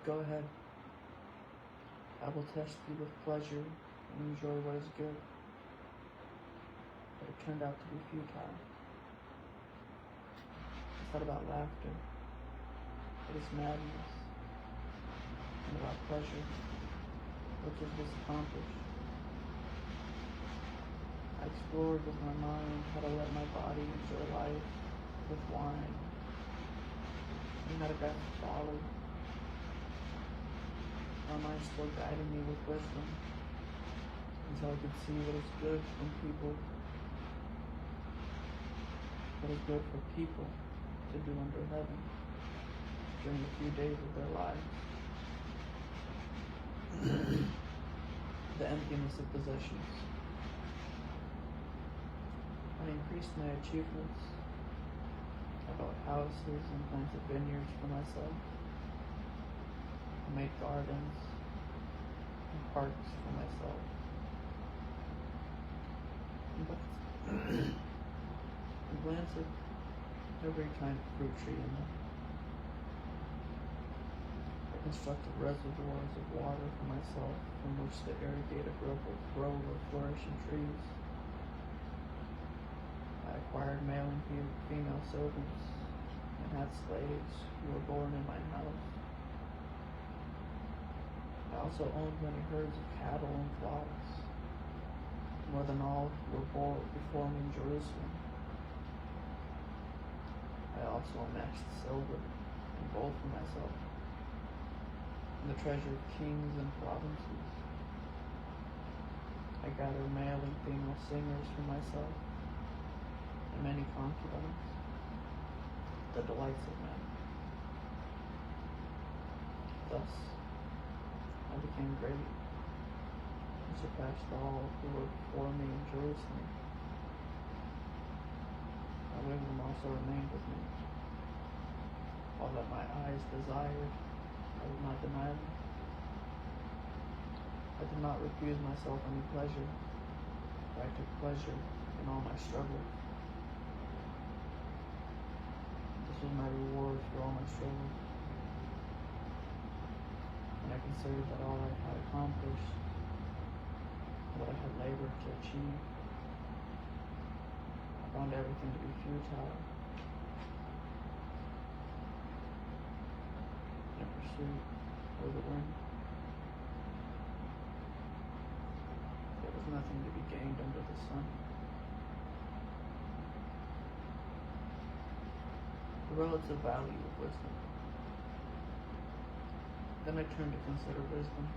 go ahead. I will test you with pleasure and enjoy what is good. But it turned out to be futile. I thought about laughter. It is madness. And about pleasure, which is this accomplished. I explored with my mind how to let my body enjoy life with wine, and had a path to follow. My mind still guiding me with wisdom until I could see what is good from people, what is good for people to do under heaven during the few days of their lives. The emptiness of possessions. I increased my achievements. I bought houses and planted vineyards for myself. I made gardens and parks for myself. But I planted every kind of fruit tree in them. I constructed reservoirs of water for myself from which to irrigate a grove of flourishing trees. I acquired male and female servants and had slaves who were born in my house. I also owned many herds of cattle and flocks, more than all who were born before me in Jerusalem. I also amassed silver and gold for myself, and the treasure of kings and provinces. I gathered male and female singers for myself, and many concubines, the delights of men. Thus, I became great and surpassed all who were before me in Jerusalem. My wisdom also remained with me. All that my eyes desired, I would not deny them. I did not refuse myself any pleasure, for I took pleasure in all my struggles. This was my reward for all my struggles. When I considered that all I had accomplished, what I had labored to achieve, I found everything to be futile. In pursuit of the wind, there was nothing to be gained under the sun. The relative value of wisdom. Then I turned to consider wisdom,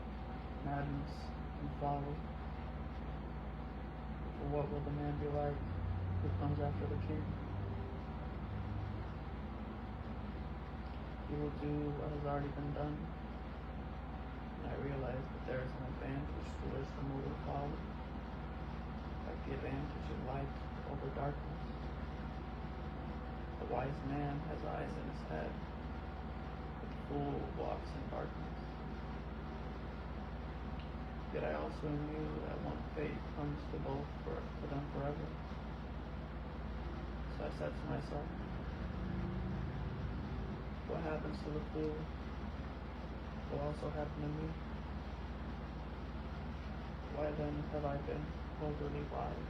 madness, and folly. For what will the man be like who comes after the king? He will do what has already been done. And I realize that there is an advantage to wisdom over folly, like the advantage of light over darkness. The wise man has eyes in his head, but the fool walks in darkness. Yet I also knew that one fate comes to both for them forever. So I said to myself, what happens to the fool will also happen to me. Why then have I been overly wise?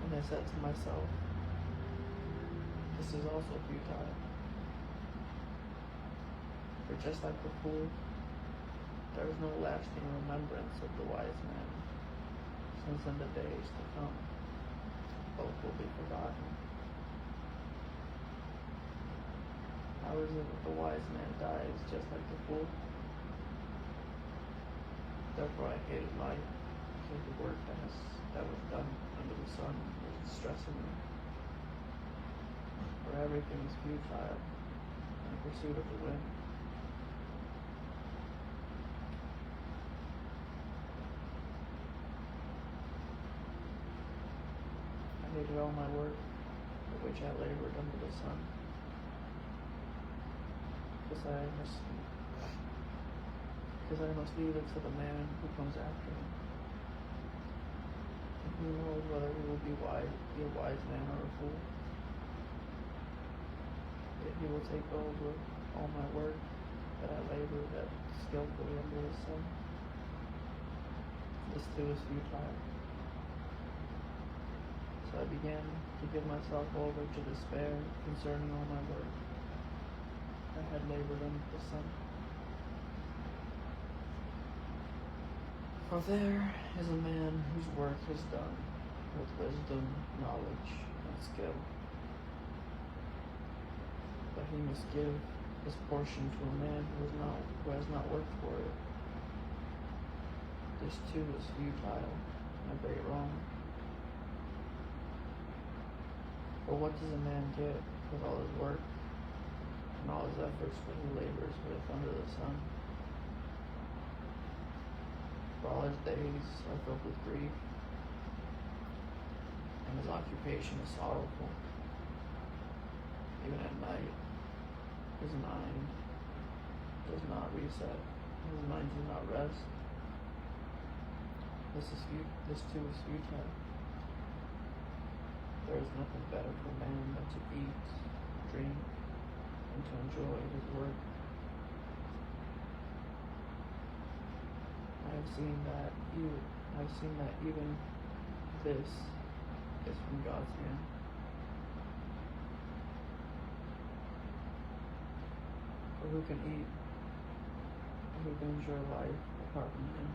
And I said to myself, this is also futile. For just like the fool, there is no lasting remembrance of the wise man, since in the days to come, both will be forgotten. How is it that the wise man dies just like the fool? Therefore I hated life, because the work that was done under the sun was distressing me. For everything is futile in pursuit of the wind. I hated all my work, for which I labored under the sun. Because I must leave it to the man who comes after me. And who knows whether he will be a wise man or a fool. Yet he will take over all my work that I labored at skillfully under the sun. This too is futile. So I began to give myself over to despair concerning all my work I had labored under the sun. For there is a man whose work is done with wisdom, knowledge, and skill. he must give his portion to a man who has not worked for it. This too is futile and a great wrong. For what does a man get with all his work and all his efforts that he labors with under the sun? For all his days are filled with grief, and his occupation is sorrowful. Even at night, his mind does not reset, his mind does not rest. This too is futile. There is nothing better for man than to eat, drink, and to enjoy his work. I have seen that even this is from God's hand. For who can eat, and who can enjoy life apart from Him?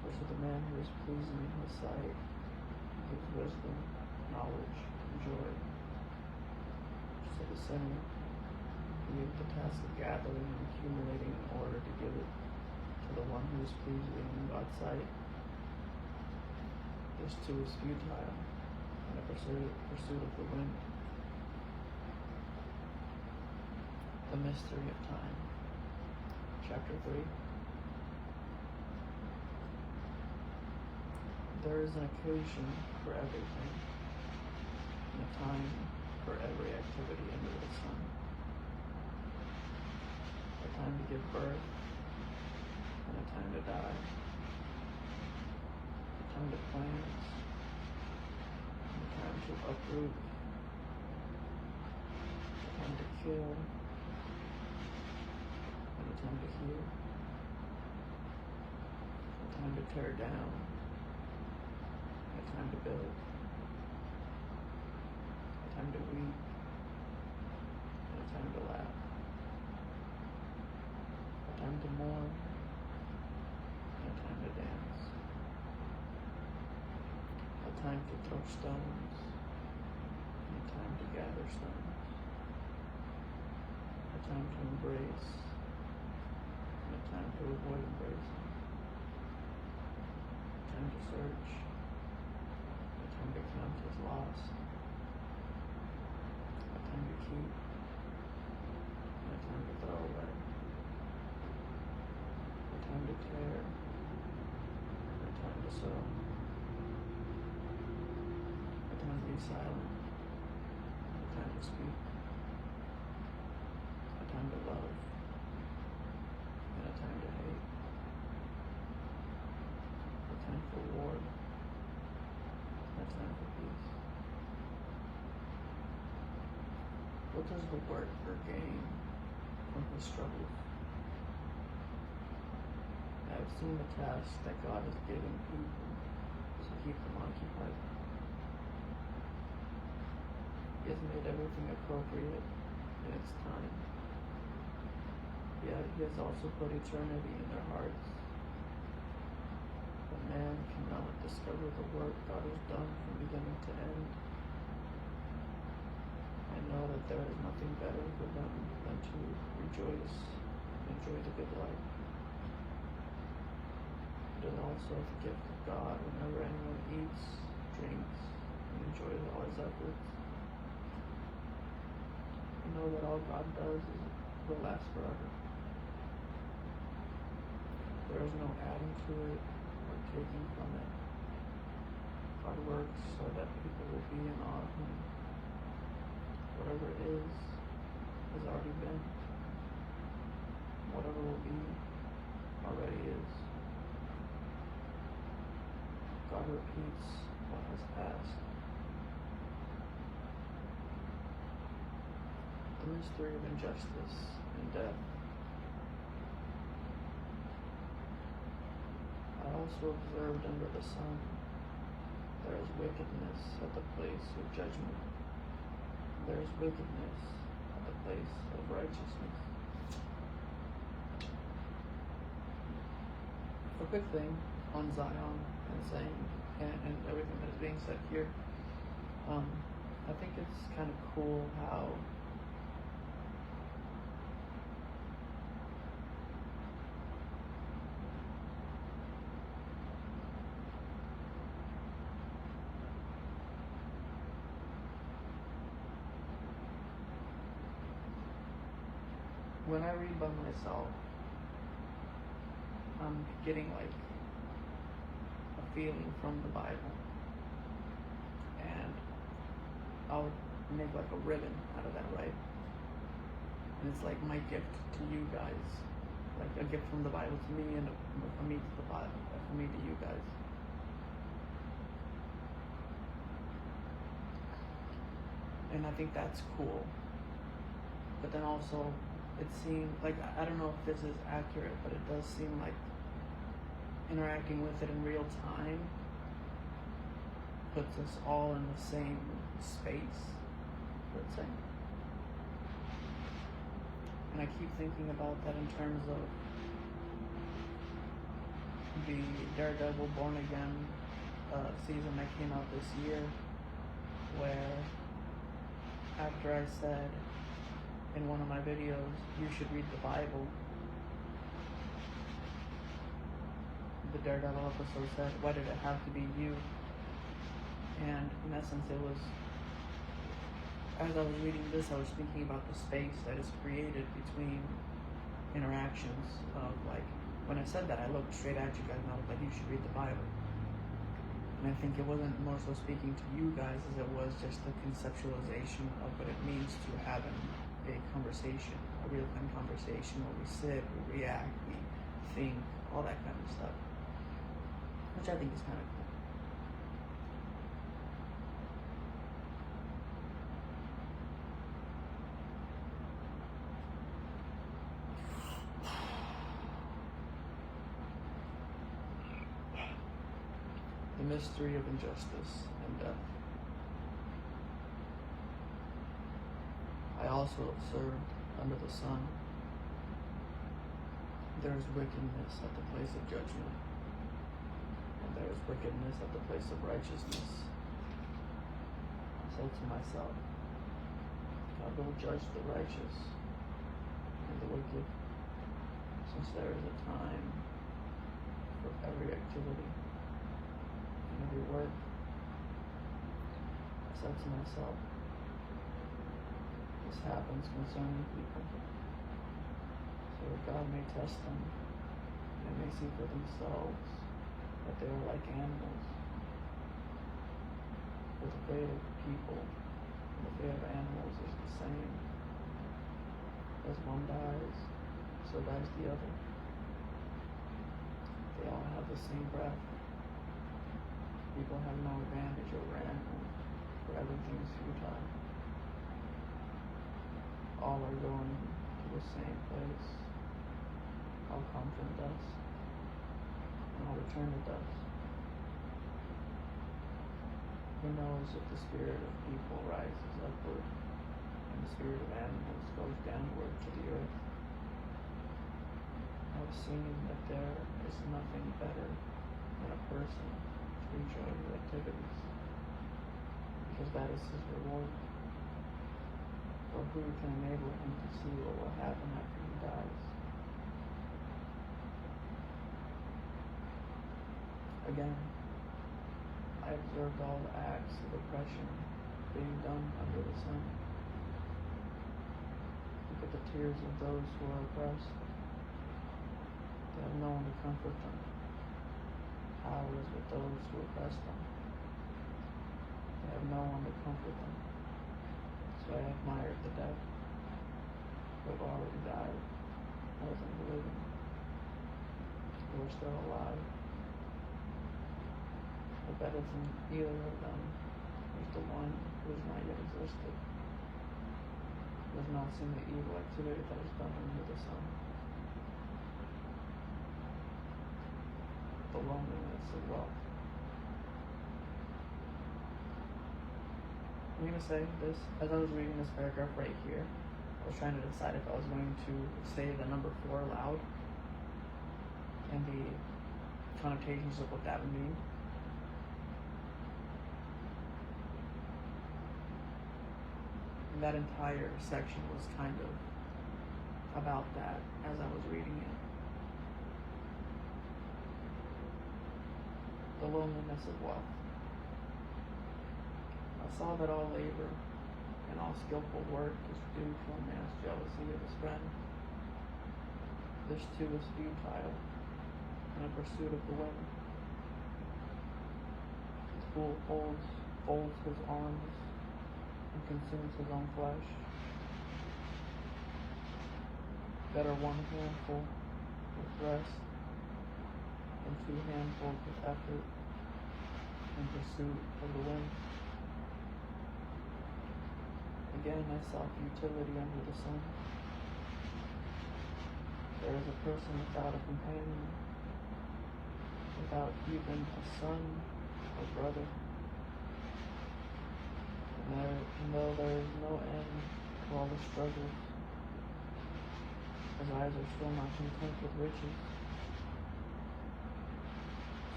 For to the man who is pleasing in His sight, He gives wisdom, knowledge, and joy. To the sinner, He gives the task of gathering and accumulating in order to give it to the one who is pleasing in God's sight. This too is futile, and a pursuit of the wind. The mystery of time. Chapter 3. There is an occasion for everything, and a time for every activity under the sun. A time to give birth, and a time to die. A time to plant, and a time to uproot. A time to kill, and a time to heal. A time to tear down, and a time to build. A time to weep, and a time to laugh. A time to mourn, and a time to dance. A time to throw stones, and a time to gather stones. A time to embrace, and a time to avoid embracing. A time to search, and a time to count as lost. A time to keep, and a time to throw away. A time to tear, and a time to sow. A time to be silent, and a time to speak. A time to love, and a time to hate. A time for war, and a time for peace. What does the worker gain from his struggles? I have seen the task that God has given people to keep them occupied. He has made everything appropriate in its time. Yet He has also put eternity in their hearts. But man cannot discover the work God has done from beginning to end. I know that there is nothing better for them than to rejoice and enjoy the good life. It is also the gift of God whenever anyone eats, drinks, and enjoys all his efforts. I know that all God does will last forever. There is no adding to it or taking from it. God works so that people will be in awe of Him. Whatever is has already been. Whatever will be already is. God repeats what has passed. The mystery of injustice and death. I also observed under the sun there is wickedness at the place of judgment. There is wickedness at the place of righteousness. A quick thing on Zion and saying and everything that is being said here. I think it's kind of cool how when I read by myself, I'm getting like a feeling from the Bible, and I'll make like a ribbon out of that, right? And it's like my gift to you guys, like a gift from the Bible to me and from me to the Bible, from me to you guys. And I think that's cool. But then also, it seems like, I don't know if this is accurate, but it does seem like interacting with it in real time puts us all in the same space, let's say. And I keep thinking about that in terms of the Daredevil Born Again season that came out this year, where after I said in one of my videos, you should read the Bible, the Daredevil episode said, why did it have to be you? And in essence, it was, as I was reading this, I was thinking about the space that is created between interactions of, like, when I said that, I looked straight at you guys and I was like, you should read the Bible. And I think it wasn't more so speaking to you guys as it was just the conceptualization of what it means to have a conversation, a real-time conversation where we sit, we react, we think, all that kind of stuff, which I think is kind of cool. The mystery of injustice and death. I also observed under the sun there is wickedness at the place of judgment, and there is wickedness at the place of righteousness. I said to myself, God will judge the righteous and the wicked, since there is a time for every activity and every work. I said to myself, this happens concerning people, so that God may test them and may see for themselves that they are like animals. For the fate of people and the fate of animals is the same. As one dies, so dies the other. They all have the same breath. People have no advantage over animals, for everything is futile. All are going to the same place. All come from dust, and all return to dust. Who knows if the spirit of people rises upward, and the spirit of animals goes downward to the earth? I have seen that there is nothing better than a person to enjoy his activities, because that is his reward. Or who can enable him to see what will happen after he dies? Again, I observed all the acts of oppression being done under the sun. Look at the tears of those who are oppressed. They have no one to comfort them. How is with those who oppress them? They have no one to comfort them. So I admired the dead who have already died more than the living who are still alive. But better than either of them is the one who has not yet existed, who has not seen the evil activity that is done under the sun. The loneliness of wealth. I'm going to say this, as I was reading this paragraph right here, I was trying to decide if I was going to say the number 4 aloud and the connotations of what that would mean. And that entire section was kind of about that as I was reading it. The loneliness of wealth. I saw that all labor and all skillful work is due to a man's jealousy of his friend. This too is futile in a pursuit of the wind. The fool folds his arms and consumes his own flesh. Better one handful with rest than 2 handfuls with effort in pursuit of the wind. Again I saw futility under the sun. There is a person without a companion, without even a son or brother. And though there is no end to all the struggles, his eyes are still not content with riches.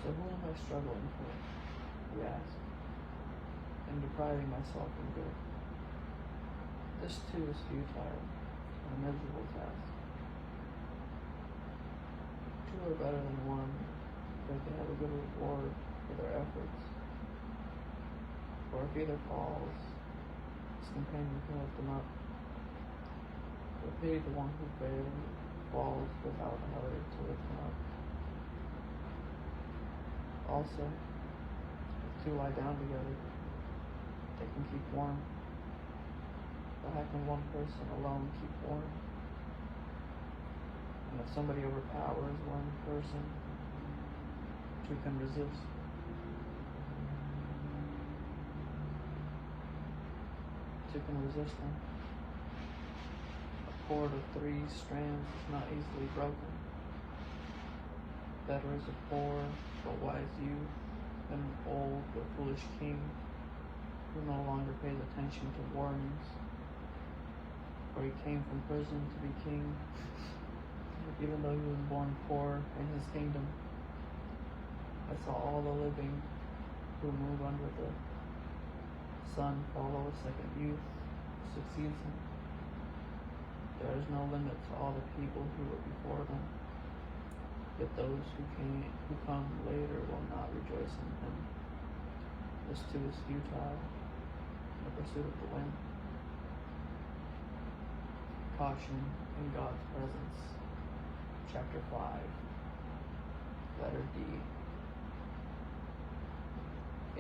So who am I struggling for? He asked, and depriving myself of good. This too is futile, and a miserable task. 2 are better than 1, because they have a good reward for their efforts. For if either falls, his companion can lift him up. But pity the one who falls without another to lift him up. Also, if 2 lie down together, they can keep warm. But how can one person alone keep warm? And if somebody overpowers one person, 2 can resist. Two can resist them. A cord of 3 strands is not easily broken. Better is a poor but wise youth than an old but foolish king who no longer pays attention to warnings. For he came from prison to be king, even though he was born poor in his kingdom. I saw all the living who move under the sun follow a second youth who succeeds him. There is no limit to all the people who were before them, yet those who come later will not rejoice in him. This too is futile, in the pursuit of the wind. Caution in God's presence. Chapter 5, letter D.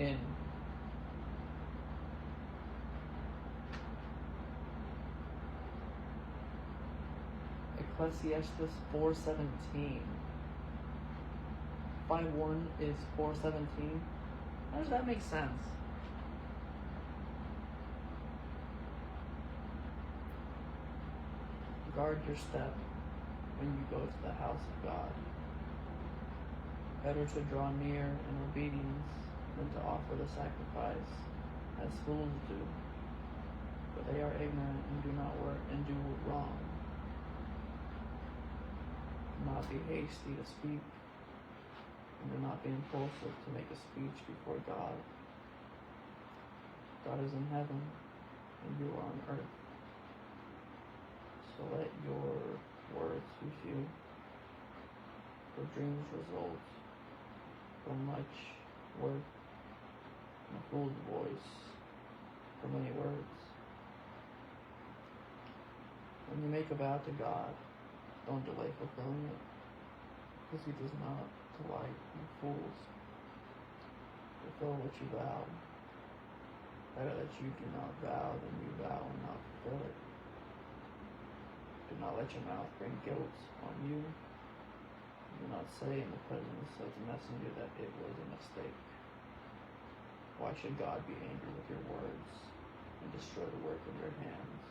In Ecclesiastes 4:17. 5:1 is 4:17. How does that make sense? Guard your step when you go to the house of God. Better to draw near in obedience than to offer the sacrifice, as fools do, for they are ignorant and do not work and do wrong. Do not be hasty to speak, and do not be impulsive to make a speech before God. God is in heaven, and you are on earth. So let your words be few, for dreams result from much work, and a fool's voice from many words. When you make a vow to God, don't delay fulfilling it, because he does not delight in fools. Fulfill what you vow. Better that you do not vow than you vow and not fulfill it. Do not let your mouth bring guilt on you. Do not say in the presence of the messenger that it was a mistake. Why should God be angry with your words and destroy the work of your hands?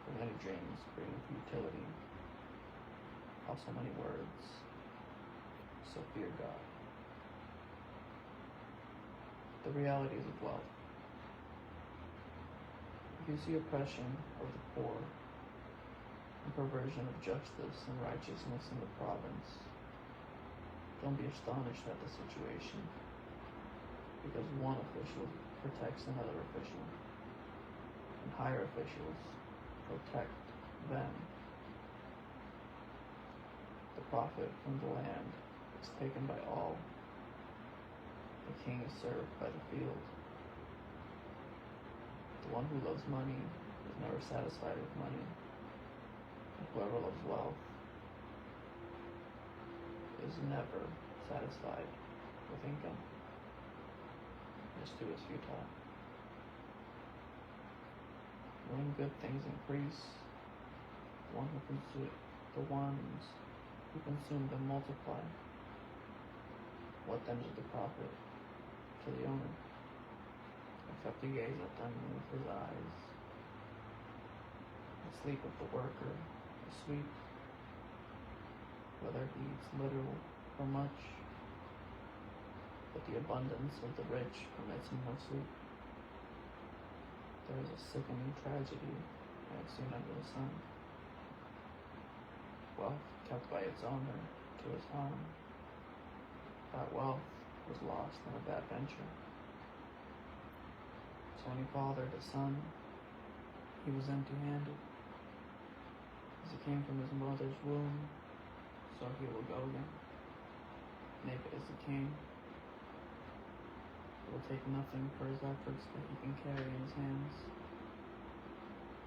For many dreams bring futility, also many words, so fear God. The realities of wealth. If you see oppression of the poor, and perversion of justice and righteousness in the province, don't be astonished at the situation, because one official protects another official, and and higher officials protect them. The profit from the land is taken by all. The king is served by the field. The one who loves money is never satisfied with money, and whoever loves wealth is never satisfied with income. This too is futile. When good things increase, the ones who consume them multiply. What then is the profit to the owner, except to gaze at them with his eyes? The sleep of the worker is sweet, whether he eats little or much, but the abundance of the rich permits him no sleep. There is a sickening tragedy I have seen under the sun. Wealth kept by its owner to his harm. That wealth was lost in a bad venture. So when he fathered a son, he was empty-handed. As he came from his mother's womb, so he will go again. Naked as he came, he will take nothing for his efforts that he can carry in his hands.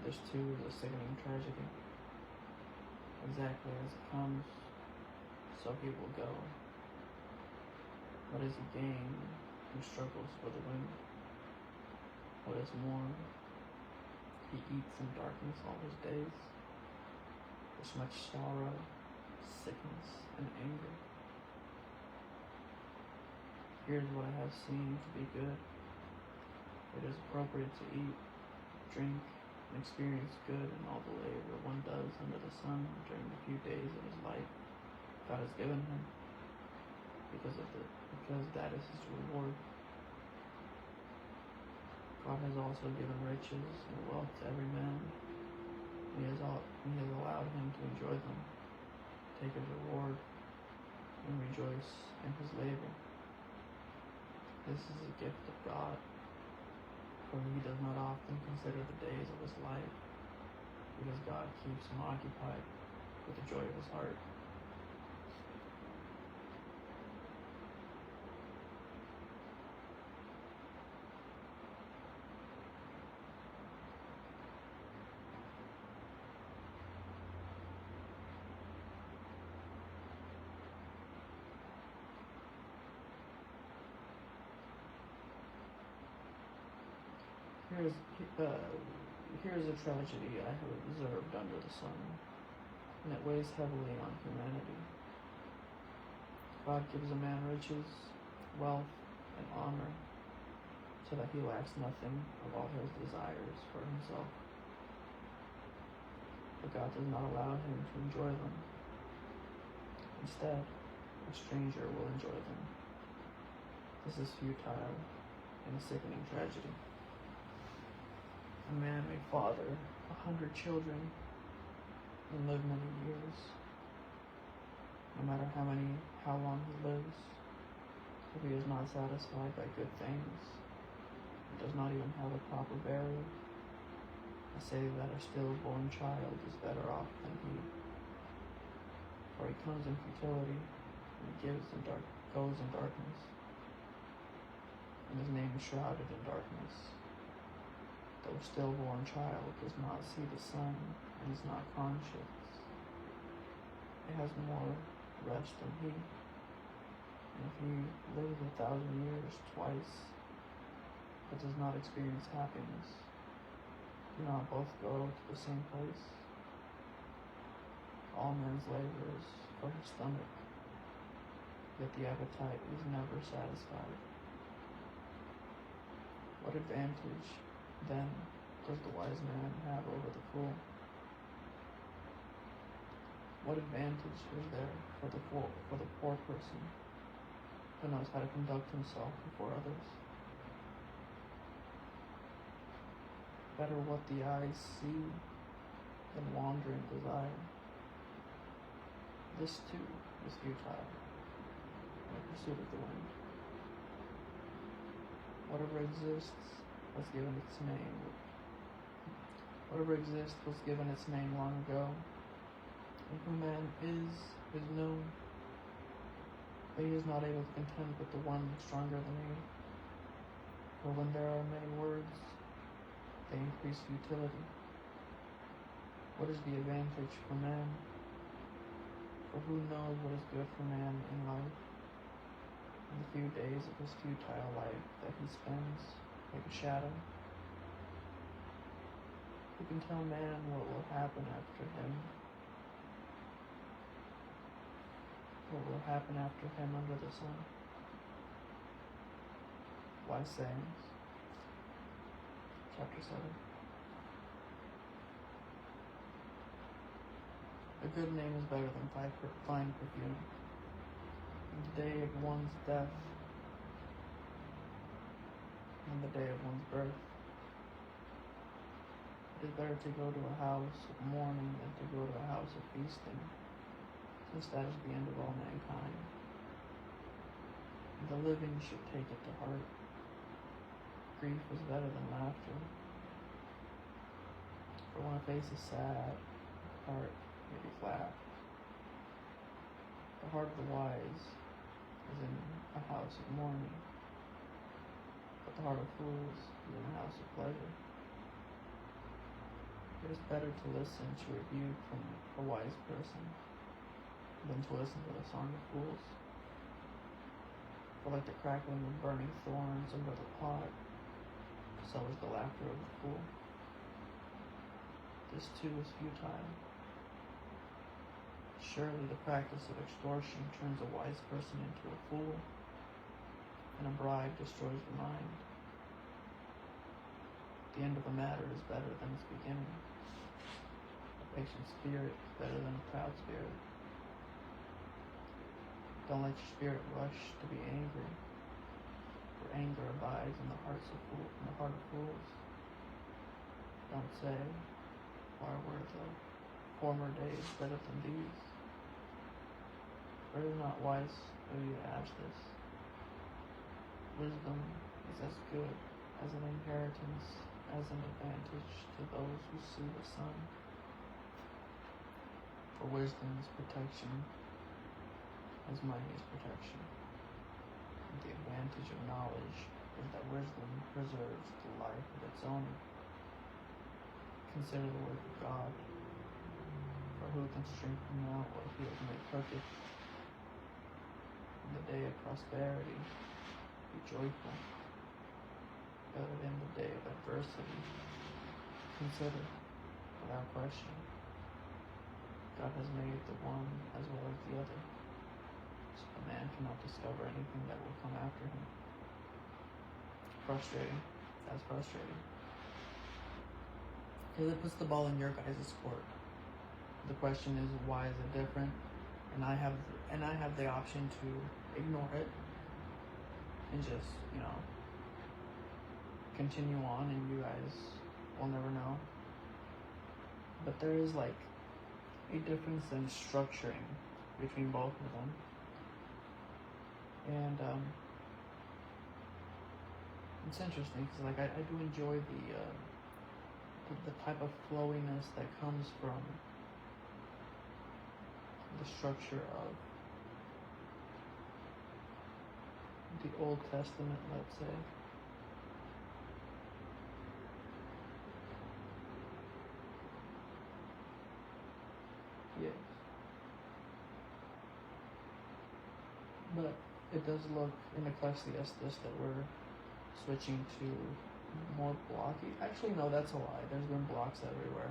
This too is a sickening tragedy. Exactly as it comes, so he will go. What is he gain who struggles for the wind? What is more, he eats in darkness all his days. There's much sorrow, sickness, and anger. Here's what I have seen to be good. It is appropriate to eat, drink, and experience good in all the labor one does under the sun during the few days of his life God has given him, because that is his reward. God has also given riches and wealth to every man. He has allowed him to enjoy them, take his reward, and rejoice in his labor. This is a gift of God, for he does not often consider the days of his life, because God keeps him occupied with the joy of his heart. Here's a tragedy I have observed under the sun, and it weighs heavily on humanity. God gives a man riches, wealth, and honor, so that he lacks nothing of all his desires for himself. But God does not allow him to enjoy them. Instead, a stranger will enjoy them. This is futile and a sickening tragedy. A man may father 100 children and live many years. No matter how long he lives, if he is not satisfied by good things, and does not even have a proper burial, I say that a stillborn child is better off than he. For he comes in futility, and he goes in darkness, and his name is shrouded in darkness. Though a stillborn child does not see the sun and is not conscious, it has more rest than he. And if he lives 1,000 years twice, but does not experience happiness, do not both go to the same place? All men's labor is for his stomach, yet the appetite is never satisfied. What advantage then does the wise man have over the fool? What advantage is there for the poor person who knows how to conduct himself before others? Better what the eyes see than wandering desire. This too is futile, in the pursuit of the wind. Whatever exists has given its name Whatever exists was given its name long ago, and who man is known, but he is not able to contend with the one stronger than he. For when there are many words, they increase futility. What is the advantage for man? For who knows what is good for man in life? In the few days of his futile life that he spends like a shadow. Who can tell man what will happen after him? What will happen after him under the sun? Wise sayings. Chapter 7. A good name is better than fine perfume. In the day of one's death, and the day of one's birth, it is better to go to a house of mourning than to go to a house of feasting, since that is the end of all mankind. And the living should take it to heart. Grief is better than laughter. For when a face is sad, the heart may be flat. The heart of the wise is in a house of mourning, but the heart of fools is in a house of pleasure. It is better to listen to rebuke from a wise person than to listen to the song of fools. For like the crackling of burning thorns under the pot, so is the laughter of the fool. This too is futile. Surely the practice of extortion turns a wise person into a fool, and a bribe destroys the mind. The end of a matter is better than its beginning. A patient spirit is better than a proud spirit. Don't let your spirit rush to be angry, for anger abides in the heart of fools. Don't say, why were the former days better than these? For it is not wise of you to ask this. Wisdom is as good as an inheritance, as an advantage to those who see the sun. For wisdom is protection, as money is protection. And the advantage of knowledge is that wisdom preserves the life of its owner. Consider the work of God, for who can strengthen out what he has made perfect? In the day of prosperity, be joyful, but in the day of adversity, consider, without question, God has made the one as well as the other, so the man cannot discover anything that will come after him. Frustrating. That's frustrating. Because it puts the ball in your guys' court. The question is, why is it different? And I have the option to ignore it and just, continue on, and you guys will never know. But there is like a difference in structuring between both of them. And it's interesting because like I do enjoy the type of flowiness that comes from the structure of the Old Testament, let's say. Yes. But it does look in Ecclesiastes that we're switching to more blocky. Actually, no, that's a lie. There's been blocks everywhere.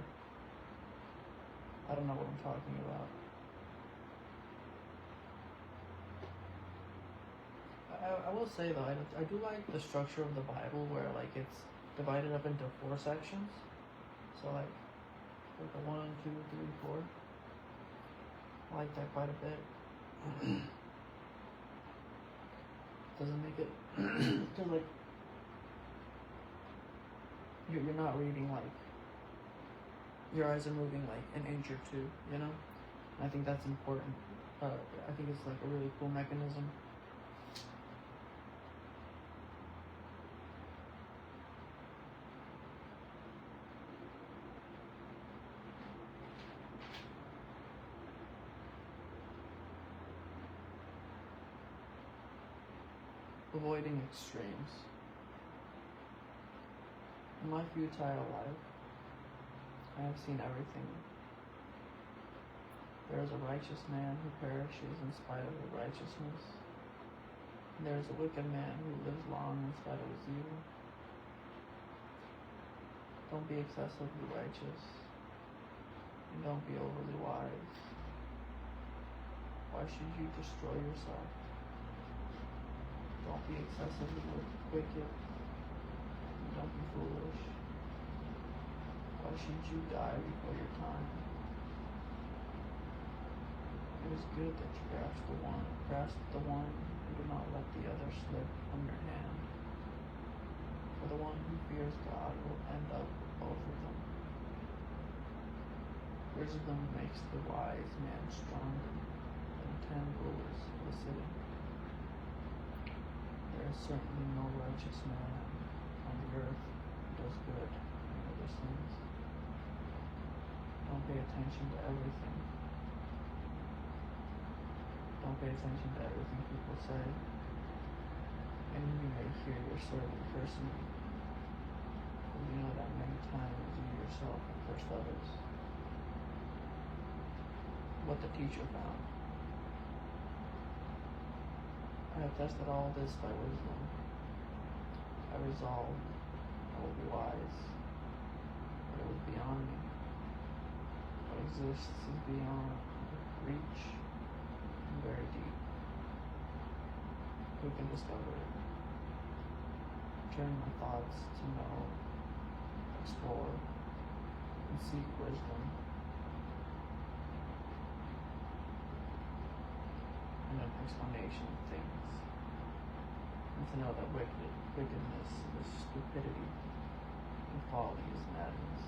I don't know what I'm talking about. I will say though, I do like the structure of the Bible where like it's divided up into 4 sections. So like the 1, 2, 3, 4. I like that quite a bit. Doesn't make it because like you're not reading like your eyes are moving like an inch or 2, And I think that's important. I think it's like a really cool mechanism. avoiding extremes. In my futile life, I have seen everything. There is a righteous man who perishes in spite of his righteousness. And there is a wicked man who lives long in spite of his evil. Don't be excessively righteous, and don't be overly wise. Why should you destroy yourself? Don't be excessively wicked, and don't be foolish. Why should you die before your time? It is good that you grasp the one, and do not let the other slip from your hand. For the one who fears God will end up with both of them. Wisdom makes the wise man stronger than 10 rulers of a city. There is certainly no righteous man on the earth who does good and never sins. Don't pay attention to everything. Don't pay attention to everything people say, and you may hear your servant cursing you. For you know that many times you yourself have cursed others. What the teacher found. I have tested all this by wisdom. I resolved I will be wise, but it was beyond me. What exists is beyond reach and very deep. Who can discover it? Turn my thoughts to know, explore, and seek wisdom. And an explanation of things. And to know that wickedness is stupidity, and folly is madness.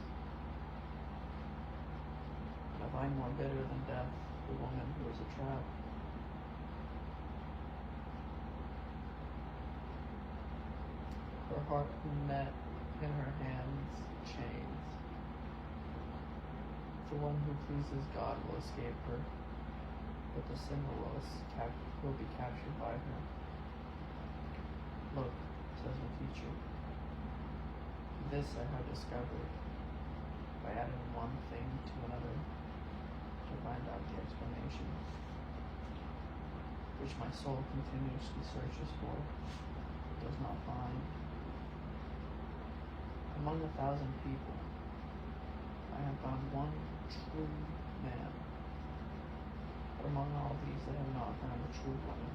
And I find more bitter than death the woman who is a trap. Her heart met in her hands chains. The one who pleases God will escape her, but the sinner will be captured by her. Look, says the teacher, this I have discovered by adding one thing to another to find out the explanation, which my soul continuously searches for, but does not find. Among 1,000 people, I have found one true man. But among all these, I have not found a true woman.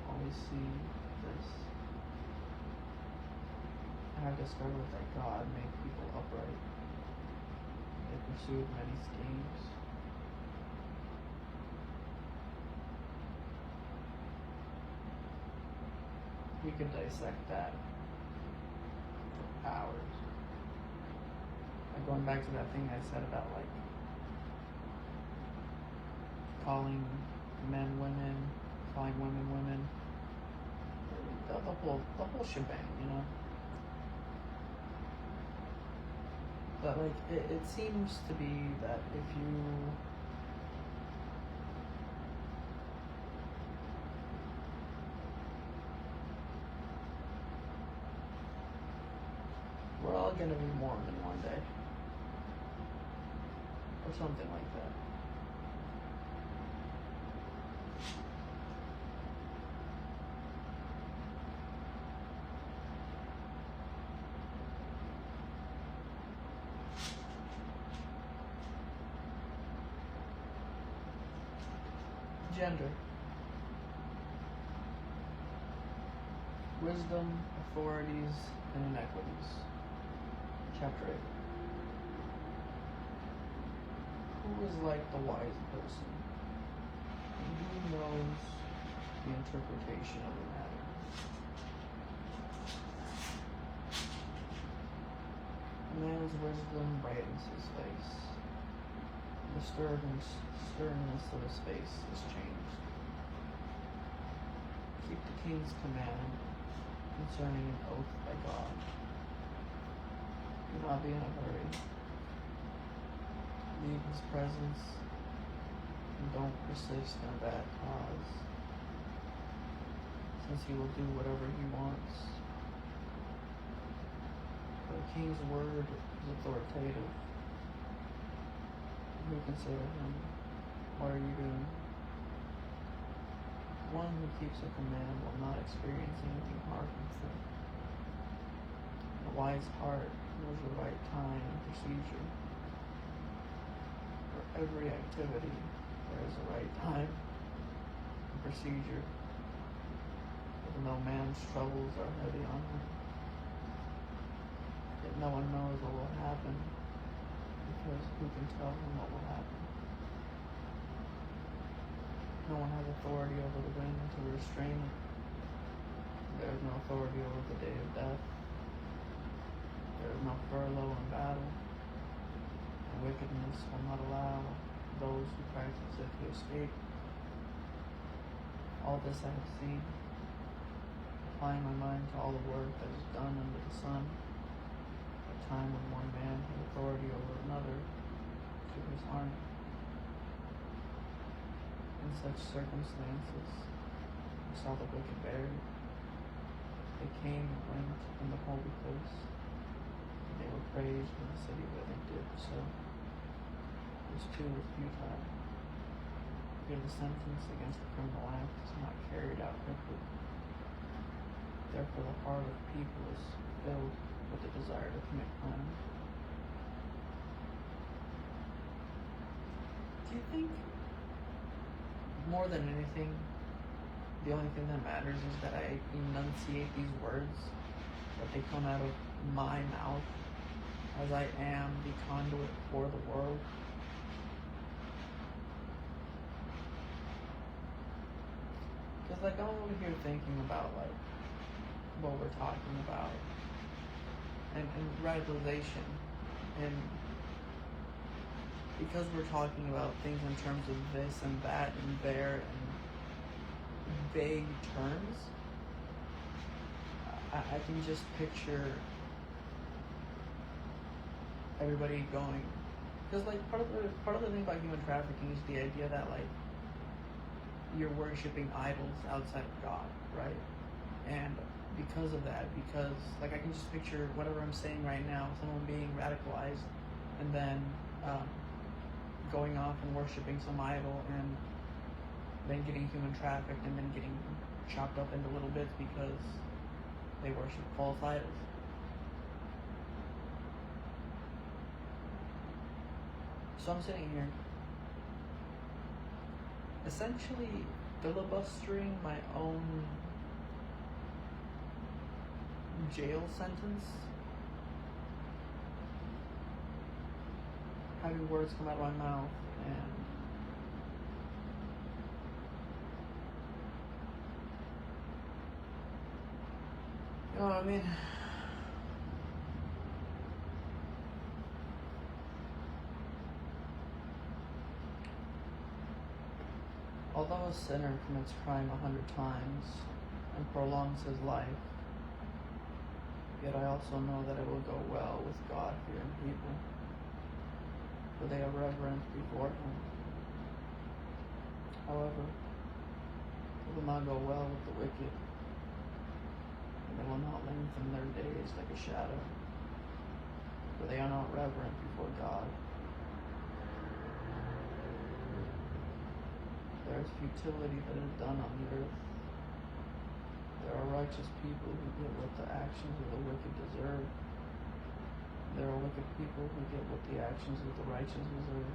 Only see this. I have discovered that God made people upright. They pursued many schemes. We could dissect that for hours. Like going back to that thing I said about like calling men women, calling women women, the whole shebang, you know. But like it seems to be that if you we're all gonna be Mormon one day. Or something like that. Gender. Wisdom, authorities, and inequities. Chapter 8. Who is like the wise person? And who knows the interpretation of the matter? A man's wisdom brightens his face. The sternness of his face is changed. Keep the king's command concerning an oath by God. Do not be in a hurry. Leave his presence and don't persist in a bad cause. since he will do whatever he wants. The king's word is authoritative. Who can say to him, what are you doing? One who keeps a command will not experience anything harmful. A wise heart knows the right time and procedure. For every activity, there is a right time and procedure. Even though man's troubles are heavy on him, yet no one knows what will happen, because who can tell him what will happen? No one has authority over the wind to restrain it. There is no authority over the day of death. There is no furlough in battle. And wickedness will not allow those who practice it to escape. All this I have seen, applying my mind to all the work that is done under the sun. A time when one man had authority over another to his army. In such circumstances, I saw the wicked buried. They came and went in the holy place, and they were praised in the city where they did so. This too was futile. Here the sentence against the criminal act is not carried out quickly. Therefore the heart of people is filled with the desire to commit crime. Do you think, more than anything, the only thing that matters is that I enunciate these words, that they come out of my mouth, as I am the conduit for the world? Because like I'm over here thinking about like what we're talking about, and radicalization, and because we're talking about things in terms of this and that and there and vague terms, I can just picture everybody going, because like part of the thing about human trafficking is the idea that like you're worshiping idols outside of God, right? And because of that, because like I can just picture whatever I'm saying right now, someone being radicalized and then going off and worshiping some idol and then getting human trafficked and then getting chopped up into little bits because they worship false idols. So I'm sitting here essentially filibustering my own jail sentence, having words come out of my mouth, and you know what I mean? Although a sinner commits crime 100 times and prolongs his life, yet I also know that it will go well with God-fearing people, for they are reverent before him. However, it will not go well with the wicked, and they will not lengthen their days like a shadow, for they are not reverent before God. There is futility that is done on the earth. There are righteous people who get what the actions of the wicked deserve. There are wicked people who get what the actions of the righteous deserve.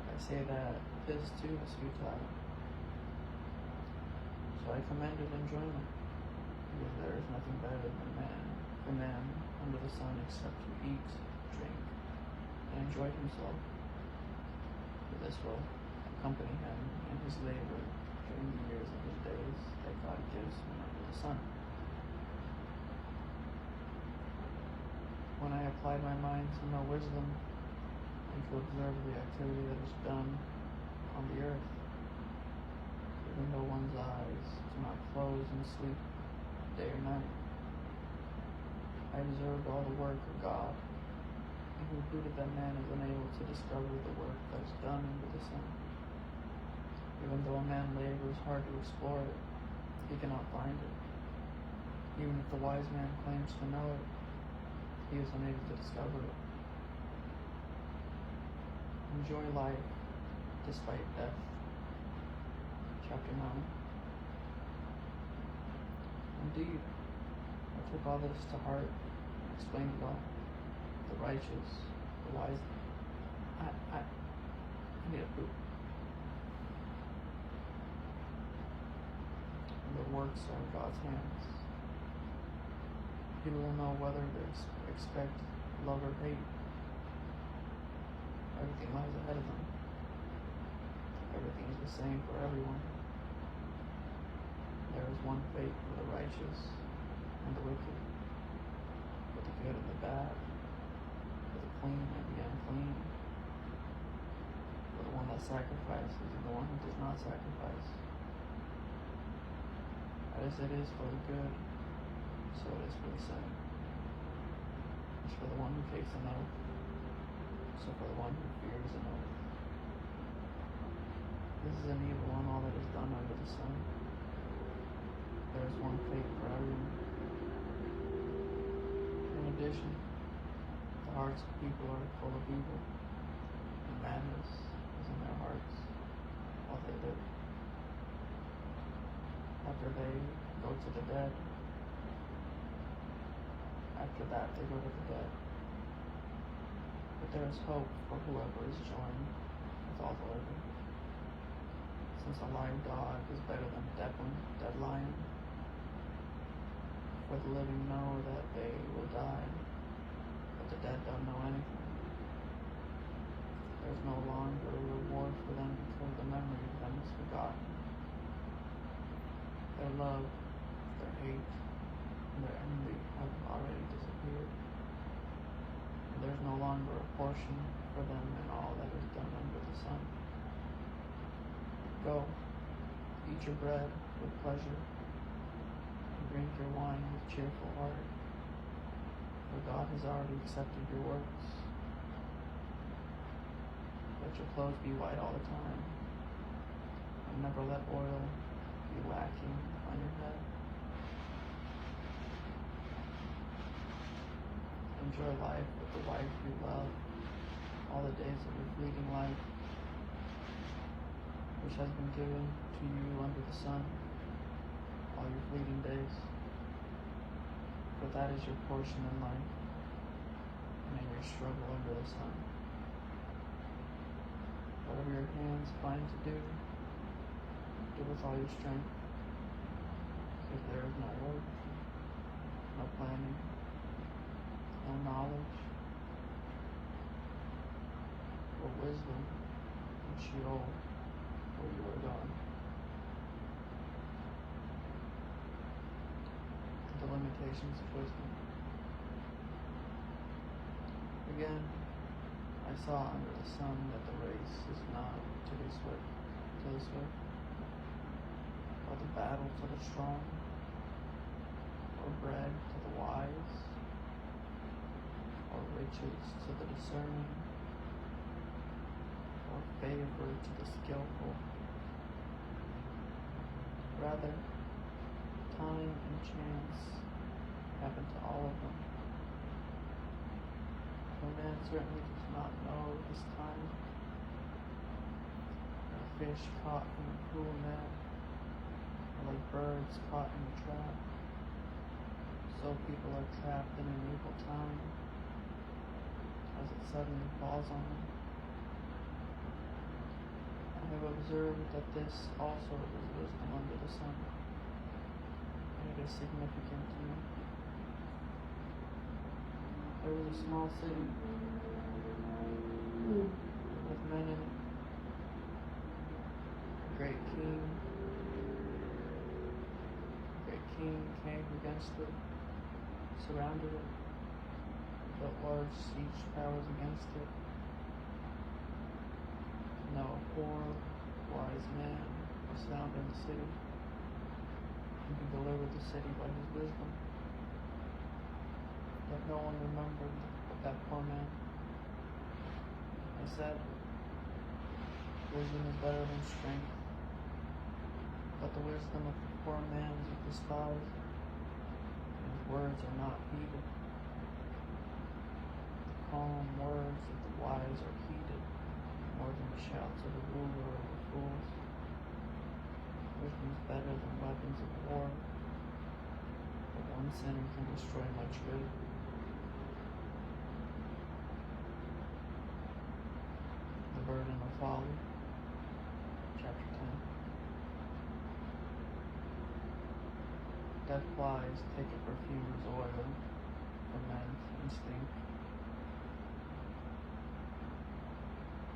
I say that his too is futile. So I commend it and join it, because there is nothing better for man under the sun except to eat, drink, and enjoy himself. For this will accompany him in his labor during the years of his days that God gives him under the sun. When I applied my mind to know wisdom and to observe the activity that is done on the earth, even though one's eyes do not close in sleep day or night, I observed all the work of God, and concluded that man is unable to discover the work that is done under the sun. Even though a man labors hard to explore it, he cannot find it. Even if the wise man claims to know it, he is unable to discover it. Enjoy life despite death. Chapter 9. Indeed, I took all this to heart and explained it all. The righteous, the wise. I need a poop. The works are God's hands. People will know whether to expect love or hate. Everything lies ahead of them. Everything is the same for everyone. There is one fate for the righteous and the wicked, for the good and the bad, for the clean and the unclean, for the one that sacrifices and the one who does not sacrifice. As it is for the good, so it is for the sinner. As for the one who takes an oath, so for the one who fears an oath. This is an evil on all that is done under the sun. There is one fate for everyone. In addition, the hearts of people are full of evil, and madness is in their hearts while they live. After they go to the dead, after that they go to the dead. But there is hope for whoever is joined with all the living, since a live dog is better than a dead lion. For the living know that they will die, but the dead don't know anything. There is no longer a reward for them because the memory of them is forgotten. Their love, their hate, and their envy have already disappeared. And there is no longer a portion for them in all that is done under the sun. Go, eat your bread with pleasure, and drink your wine with cheerful heart, for God has already accepted your works. Let your clothes be white all the time, and never let oil be lacking on your head. Enjoy life with the wife you love all the days of your fleeting life, which has been given to you under the sun, all your fleeting days. For that is your portion in life, and in your struggle under the sun. Whatever your hands find to do, do with all your strength, because there is no work, no planning, no knowledge, or wisdom in Sheol, where you are gone. The limitations of wisdom. Again, I saw under the sun that the race is not to the swift, or the battle to the strong, or bread to the wise, or riches to the discerning, or favor to the skillful. Rather, time and chance happen to all of them. For man certainly does not know his time. Like fish caught in a cruel net, or like birds caught in a trap, so people are trapped in an evil time, as it suddenly falls on them. I have observed that this also is wisdom under the sun, and it is significant to me. There was a small city with men in it. A great king came against it, surrounded it, built large siege towers against it. Now a poor, wise man was found in the city, and he delivered the city by his wisdom. But no one remembered that poor man. I said, wisdom is better than strength, But the wisdom of the poor man is despised, and his words are not heeded. The calm words of the wise are heeded, more than the shouts of the ruler or the fools. Wisdom is better than weapons of war, but one sinner can destroy much good. The burden of folly, chapter 10. Dead flies take a perfumer's oil from men's instinct.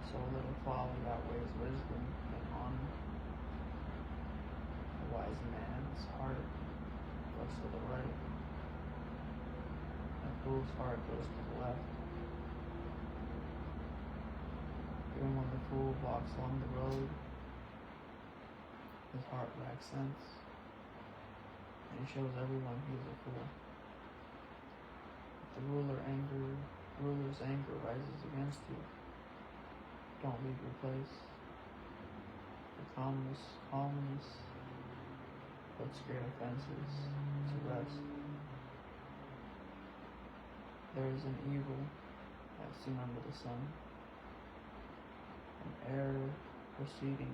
So a little folly outweighs wisdom and honor. A wise man's heart goes to the right, and a fool's heart goes to the left. Even when the fool walks along the road, his heart lacks sense, and he shows everyone he is a fool. If the ruler's anger rises against you, don't leave your place. The calmness puts great offenses to rest. There is an evil I've seen under the sun, an error proceeding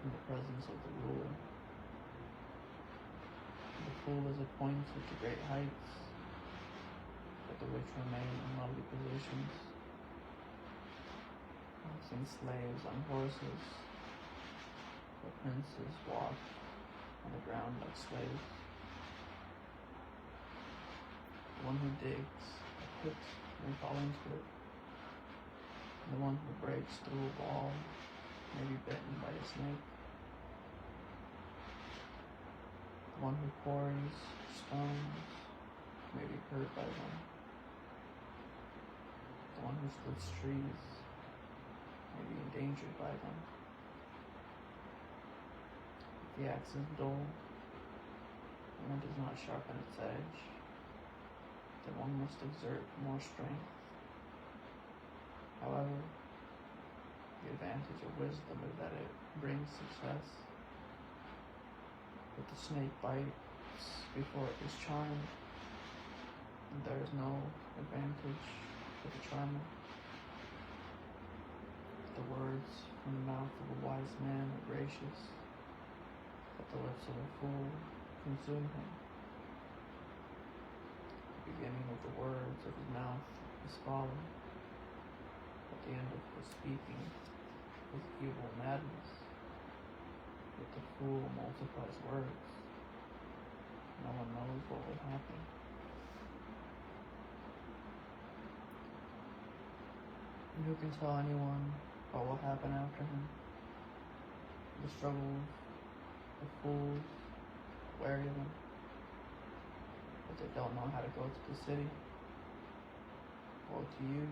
from the presence of the ruler. The fool is appointed to great heights, but the rich remain in lowly positions. I've seen slaves on horses, but princes walk on the ground like slaves. The one who digs a pit may fall into it, and the one who breaks through a wall may be bitten by a snake. The one who quarries stones may be hurt by them. The one who splits trees may be endangered by them. If the axe is dull, and one does not sharpen its edge, then one must exert more strength. However, the advantage of wisdom is that it brings success. But the snake bites before it is charmed, and there is no advantage for the charmer. The words from the mouth of a wise man are gracious, but the lips of a fool consume him. The beginning of the words of his mouth is folly, but the end of his speaking is evil madness. But the fool multiplies words. No one knows what will happen. And who can tell anyone what will happen after him? The struggles of fools, wary of them, but they don't know how to go to the city. Woe to you,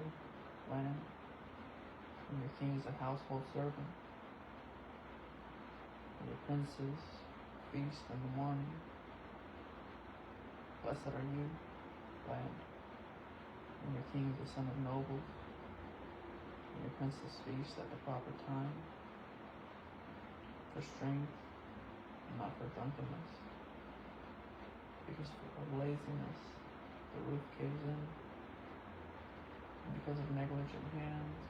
land, and your king is a household servant, and your princes feast in the morning. Blessed are you, land, and your king is the son of nobles, and your princes feast at the proper time, for strength and not for drunkenness, because of laziness the roof caves in, and because of negligent hands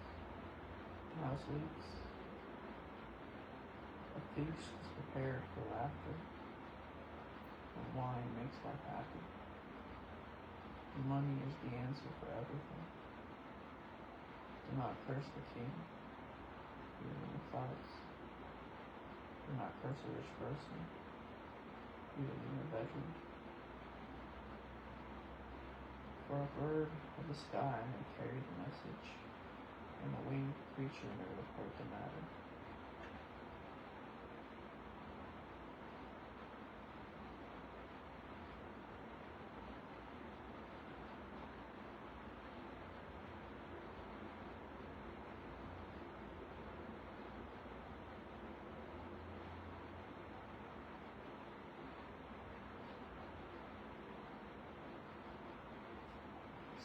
the house leaks. A feast is prepared for laughter, and wine makes life happy. And money is the answer for everything. Do not curse the king, even in your thoughts. Do not curse a rich person, even in your bedroom. For a bird of the sky may carry the message, and a winged creature may report the matter.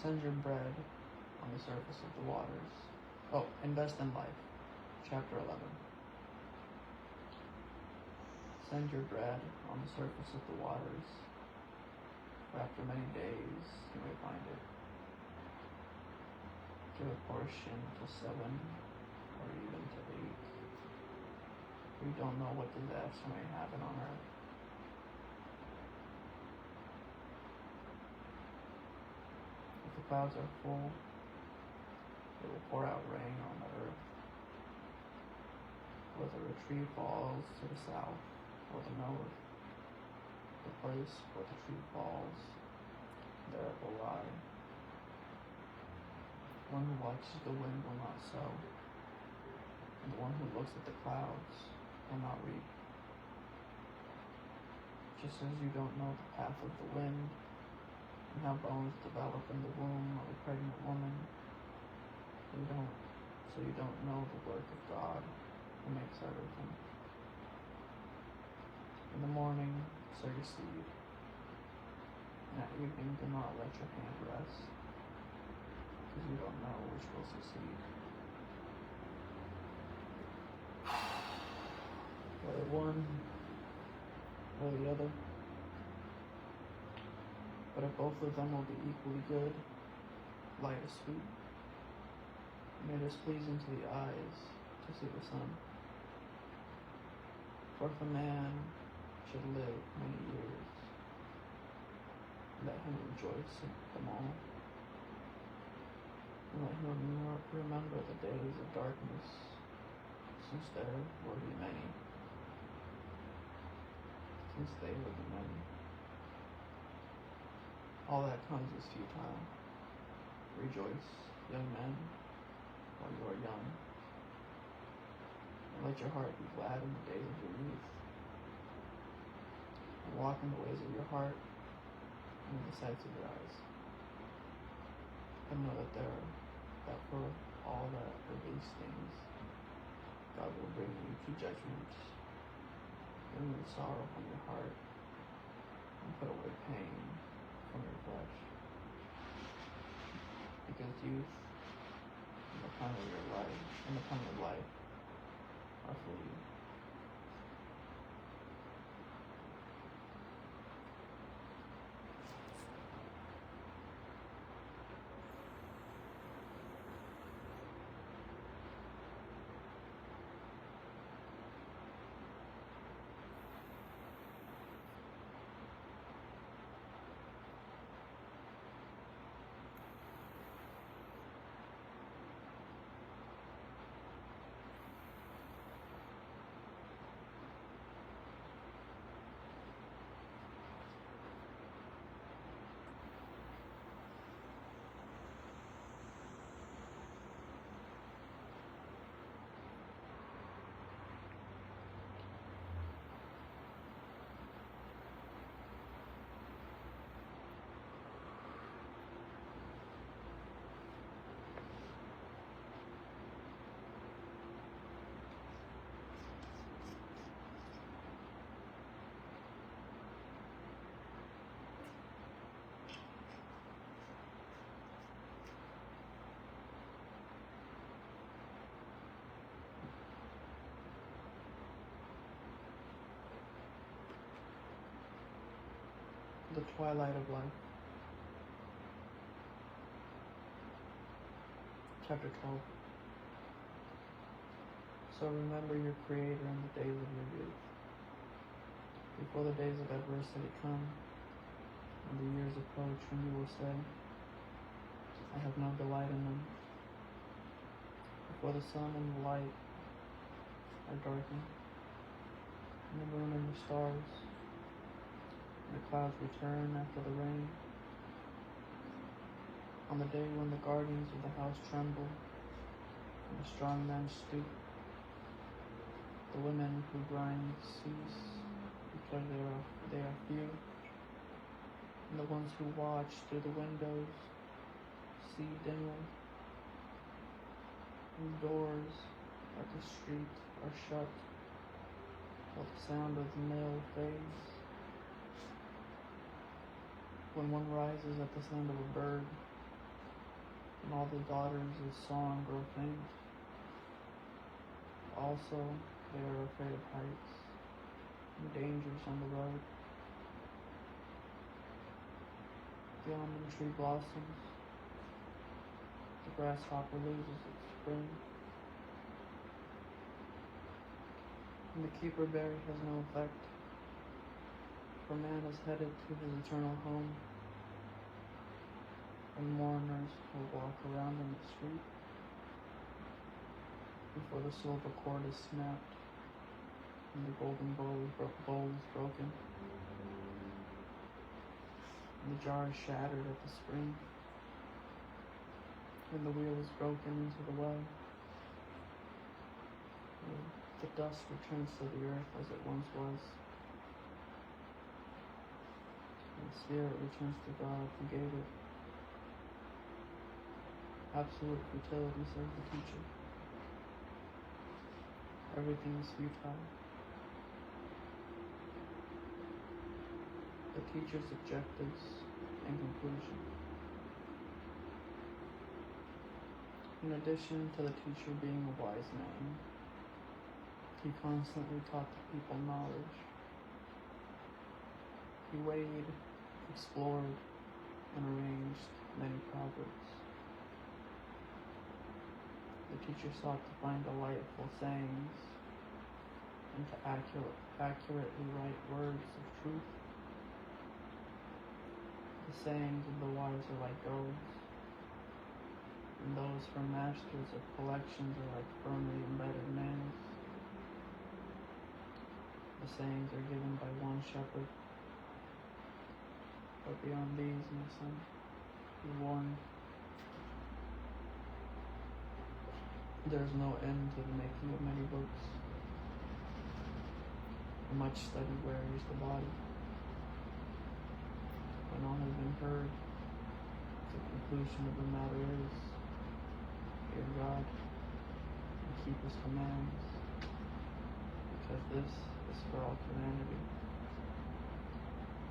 Send your bread on the surface of the waters. Invest in life. Chapter 11. Send your bread on the surface of the waters, for after many days you may find it. Give a portion to 7 or even to 8. We don't know what disaster may happen on earth. If the clouds are full, it will pour out rain on the earth. Whether a tree falls to the south or the north, the place where the tree falls, there it will lie. One who watches the wind will not sow, and the one who looks at the clouds will not reap. Just as you don't know the path of the wind, and how bones develop in the womb of a pregnant woman, you don't know the work of God who makes everything. In the morning, sow your seed, and at evening do not let your hand rest, because you don't know which will succeed. Whether one or the other. But if both of them will be equally good, light is sweet, and it is pleasing to the eyes to see the sun. For if a man should live many years, let him rejoice in them all. And let him remember the days of darkness, since there will be many. Since they will be many. All that comes is futile. Rejoice, young men, while you are young. And let your heart be glad in the days of your youth. And walk in the ways of your heart and in the sights of your eyes. And know that for all of these things, God will bring you to judgment, remove sorrow from your heart, and put away pain from your flesh. Because youth and the time of your life are fleeting. The twilight of life. Chapter 12. So remember your Creator in the days of your youth, before the days of adversity come, and the years approach when you will say, I have no delight in them. Before the sun and the light are darkened, and the moon and the stars, and the clouds return after the rain. On the day when the guardians of the house tremble, and the strong men stoop, the women who grind cease, because they are few, and the ones who watch through the windows see dimly, whose doors at the street are shut, while the sound of the mill fades. When one rises at the sound of a bird, and all the daughters of song grow faint, also they are afraid of heights, and dangers on the road. The almond tree blossoms. The grasshopper loses its spring. And the keeper berry has no effect, for man is headed to his eternal home, and mourners will walk around in the street before the silver cord is snapped and the golden bowl is broken, and the jar is shattered at the spring, and the wheel is broken into the well. And the dust returns to the earth as it once was, and the spirit returns to God who gave it. Absolute futility, says the teacher. Everything is futile. The teacher's objectives and conclusion. In addition to the teacher being a wise man, he constantly taught the people knowledge. He weighed, explored, and arranged many proverbs. The teacher sought to find delightful sayings and to accurately write words of truth. The sayings of the wise are like goads, and those from masters of collections are like firmly embedded nails. The sayings are given by one shepherd, but beyond these, my son, be warned. There is no end to the making of many books. Much study wearies the body. When all has been heard, the conclusion of the matter is, fear God and keep His commands, because this is for all humanity.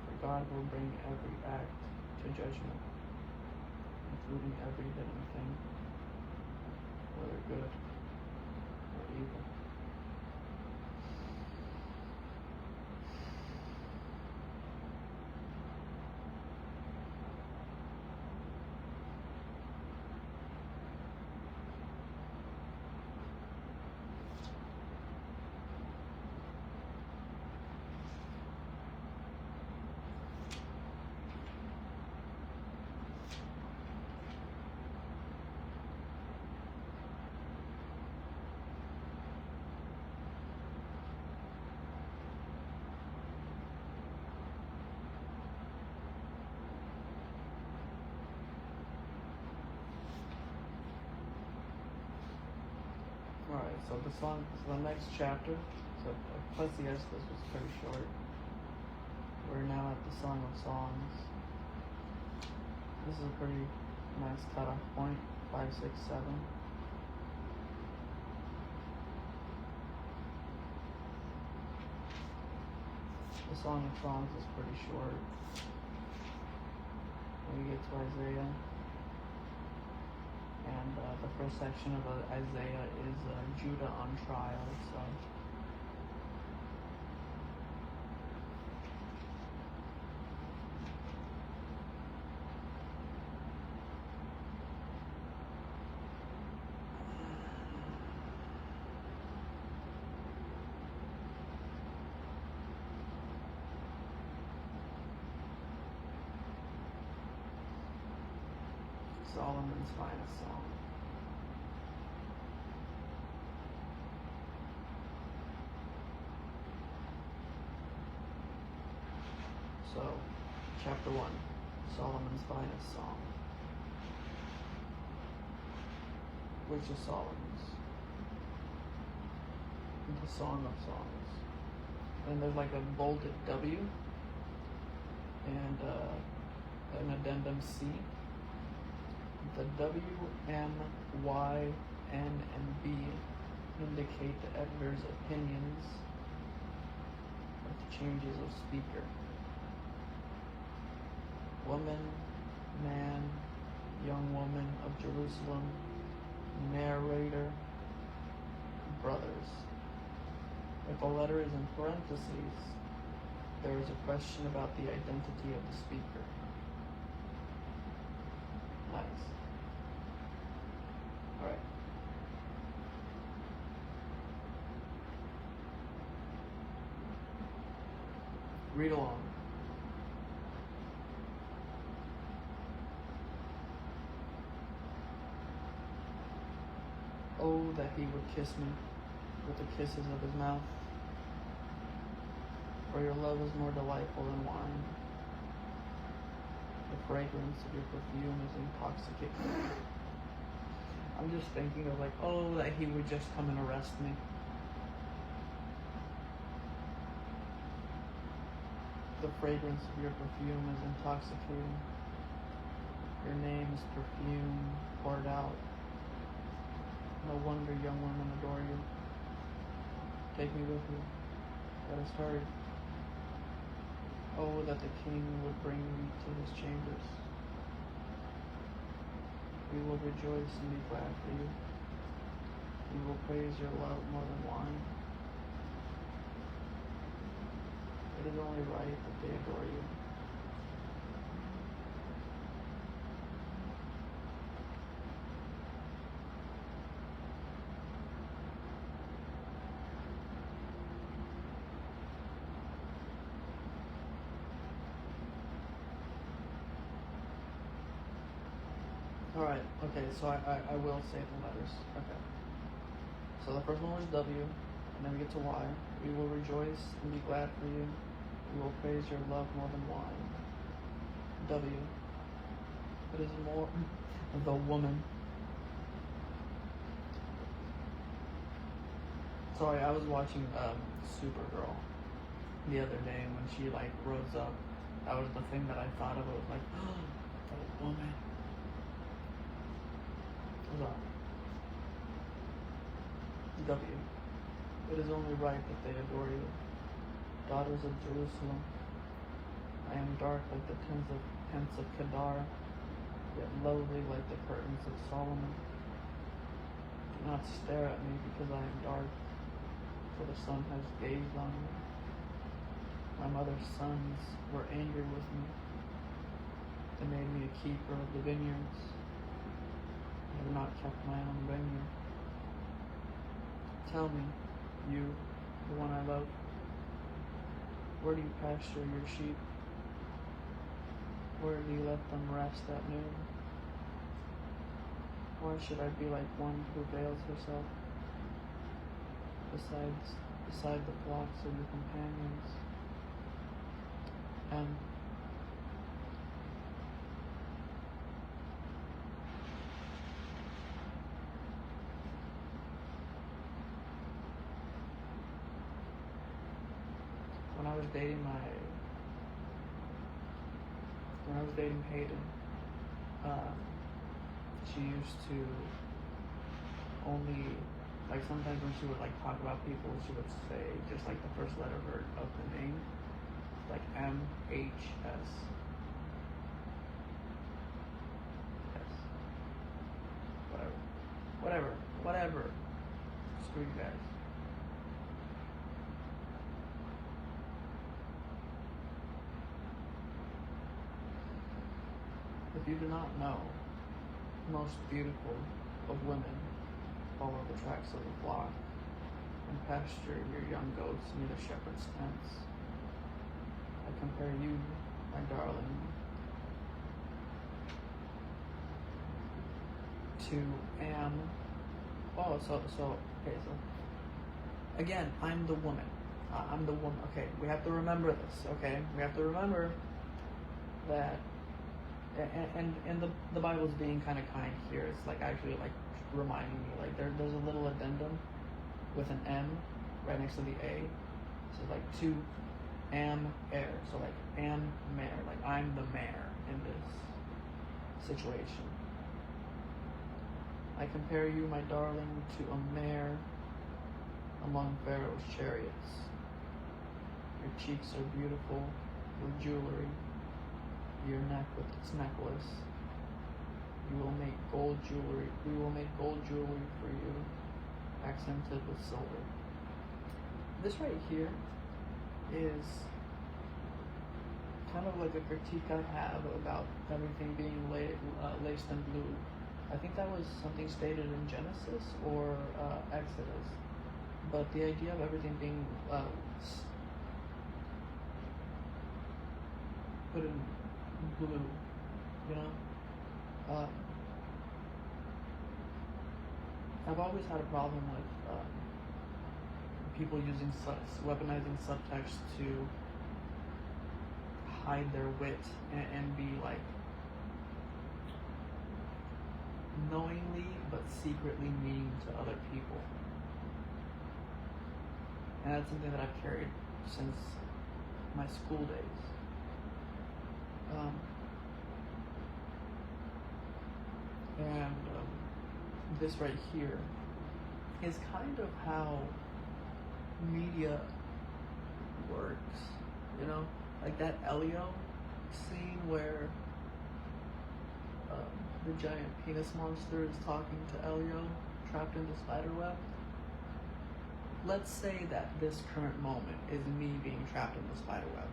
For God will bring every act to judgment, including every hidden thing, whether good or evil. Alright, so the next chapter, so Ecclesiastes was pretty short. We're now at the Song of Songs. This is a pretty nice cutoff point, 5, 6, 7. The Song of Songs is pretty short. When we get to Isaiah, and the first section of Isaiah is Judah on trial, so Solomon's finest song. So, chapter 1, Solomon's finest song. Which is Solomon's? The Song of Songs. And there's like a bolded W and an addendum C. The W, M, Y, N, and B indicate the editor's opinions of the changes of speaker. Woman, man, young woman of Jerusalem, narrator, brothers. If a letter is in parentheses, there is a question about the identity of the speaker. Nice. Alright. Read along. Oh, that he would kiss me with the kisses of his mouth. For your love is more delightful than wine. The fragrance of your perfume is intoxicating. I'm just thinking of like, oh, that he would just come and arrest me. The fragrance of your perfume is intoxicating. Your name is perfume poured out. No wonder young women adore you. Take me with you. Let us hurry. Oh, that the king would bring me to his chambers. We will rejoice and be glad for you. We will praise your love more than wine. It is only right that they adore you. Alright, okay, so I will say the letters. Okay. So the first one was W, and then we get to Y. We will rejoice and be glad for you. We will praise your love more than wine. W. It is more the woman. Sorry, I was watching Supergirl the other day, and when she like rose up, that was the thing that I thought of. It was like, oh, the woman. W. It is only right that they adore you. Daughters of Jerusalem, I am dark like the tents of Kedar, yet lovely like the curtains of Solomon. Do not stare at me because I am dark, for the sun has gazed on me. My mother's sons were angry with me. They made me a keeper of the vineyards. I have not kept my own vineyard. Tell me, you, the one I love, where do you pasture your sheep? Where do you let them rest at noon? Why should I be like one who veils herself beside the flocks of your companions? And when I was dating Hayden, she used to only, like sometimes when she would like talk about people, she would say just like the first letter of the name, like M-H-S. Yes. Whatever. Screw you guys. If you do not know, most beautiful of women follow the tracks of the flock and pasture your young goats near the shepherd's tents. I compare you, my darling, to again, I'm the woman. I'm the woman. Okay, we have to remember this. Okay, we have to remember that. And the Bible's being kind of kind here. It's like actually like reminding me, like there's a little addendum with an M right next to the A. So like to am heir. So like am mayor. Like I'm the mayor in this situation. I compare you, my darling, to a mare among Pharaoh's chariots. Your cheeks are beautiful with jewelry. Your neck with its necklace. We will make gold jewelry for you, accented with silver. This right here is kind of like a critique I have about everything being laced in blue. I think that was something stated in Genesis or Exodus. But the idea of everything being put in blue, you know? I've always had a problem with people using weaponizing subtext to hide their wit and be like knowingly but secretly mean to other people. And that's something that I've carried since my school days. This right here is kind of how media works, you know? Like that Elio scene where the giant penis monster is talking to Elio trapped in the spider web. Let's say that this current moment is me being trapped in the spider web.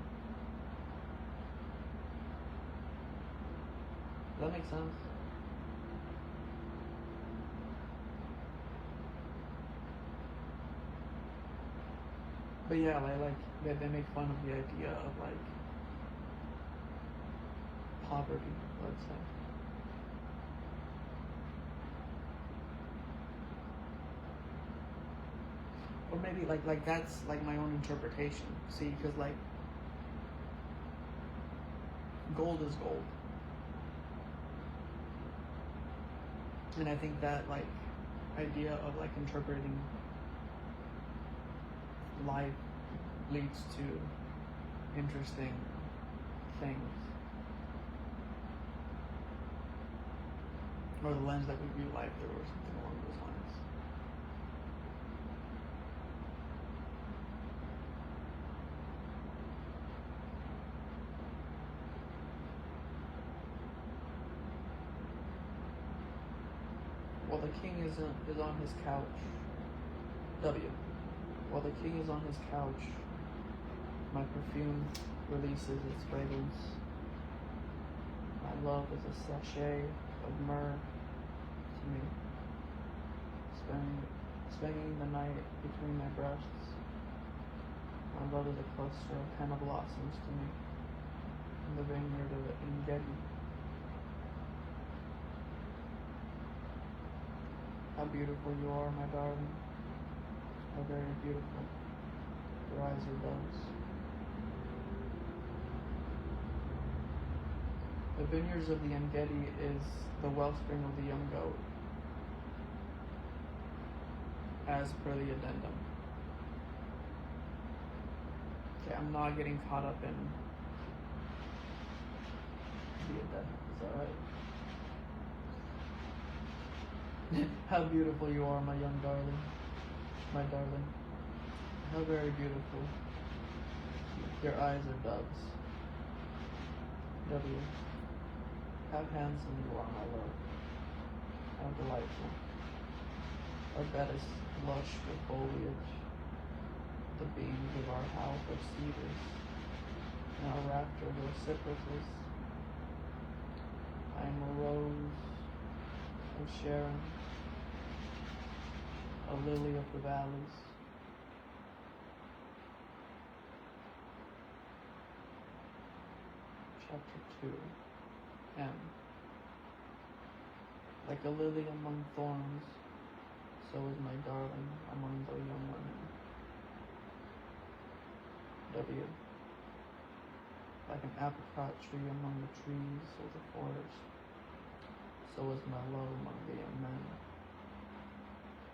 Does that make sense? But yeah, like they make fun of the idea of like poverty, let's say. Or maybe like that's like my own interpretation. See, because like gold is gold, and I think that like idea of like interpreting life leads to interesting things, or the lens that we view life through, or something along those lines. While the king is on his couch, While the king is on his couch, my perfume releases its fragrance. My love is a sachet of myrrh to me, spending the night between my breasts. My love is a cluster of henna blossoms to me in the vineyard of En-Gedi. How beautiful you are, my darling. How very beautiful. Your eyes are doves. The vineyards of the En-Gedi is the wellspring of the young goat, as per the addendum. Okay, I'm not getting caught up in the addendum, is that right? How beautiful you are, my young darling. My darling. How very beautiful. Your eyes are doves. W. How handsome you are, my love. How delightful. Our bed is lush with foliage. The beams of our house are cedars, and our rafters are cypresses. I am a rose of Sharon, a lily of the valleys. Chapter 2. M. Like a lily among thorns, so is my darling among the young women. W. Like an apricot tree among the trees of the forest, so is my love among the young men.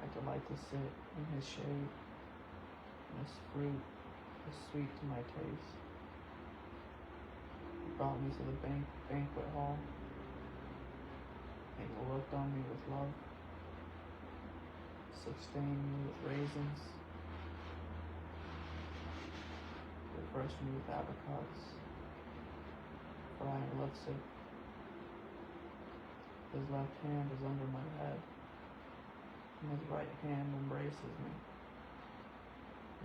I delight to sit in his shade, and his fruit is sweet to my taste. He brought me to the banquet hall, and he looked on me with love, sustained me with raisins, refreshed me with apricots, for I am lovesick. His left hand is under my head, and his right hand embraces me.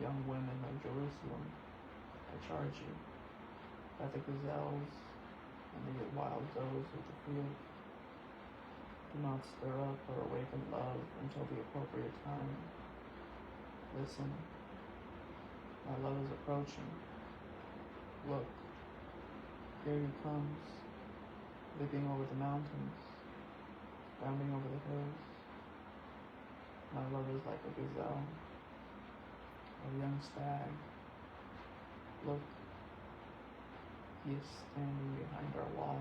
Young women of Jerusalem, I charge you, by the gazelles and the wild does of the field, do not stir up or awaken love until the appropriate time. Listen, my love is approaching. Look, here he comes, leaping over the mountains, bounding over the hills. My love is like a gazelle, a young stag. Look, he is standing behind our wall,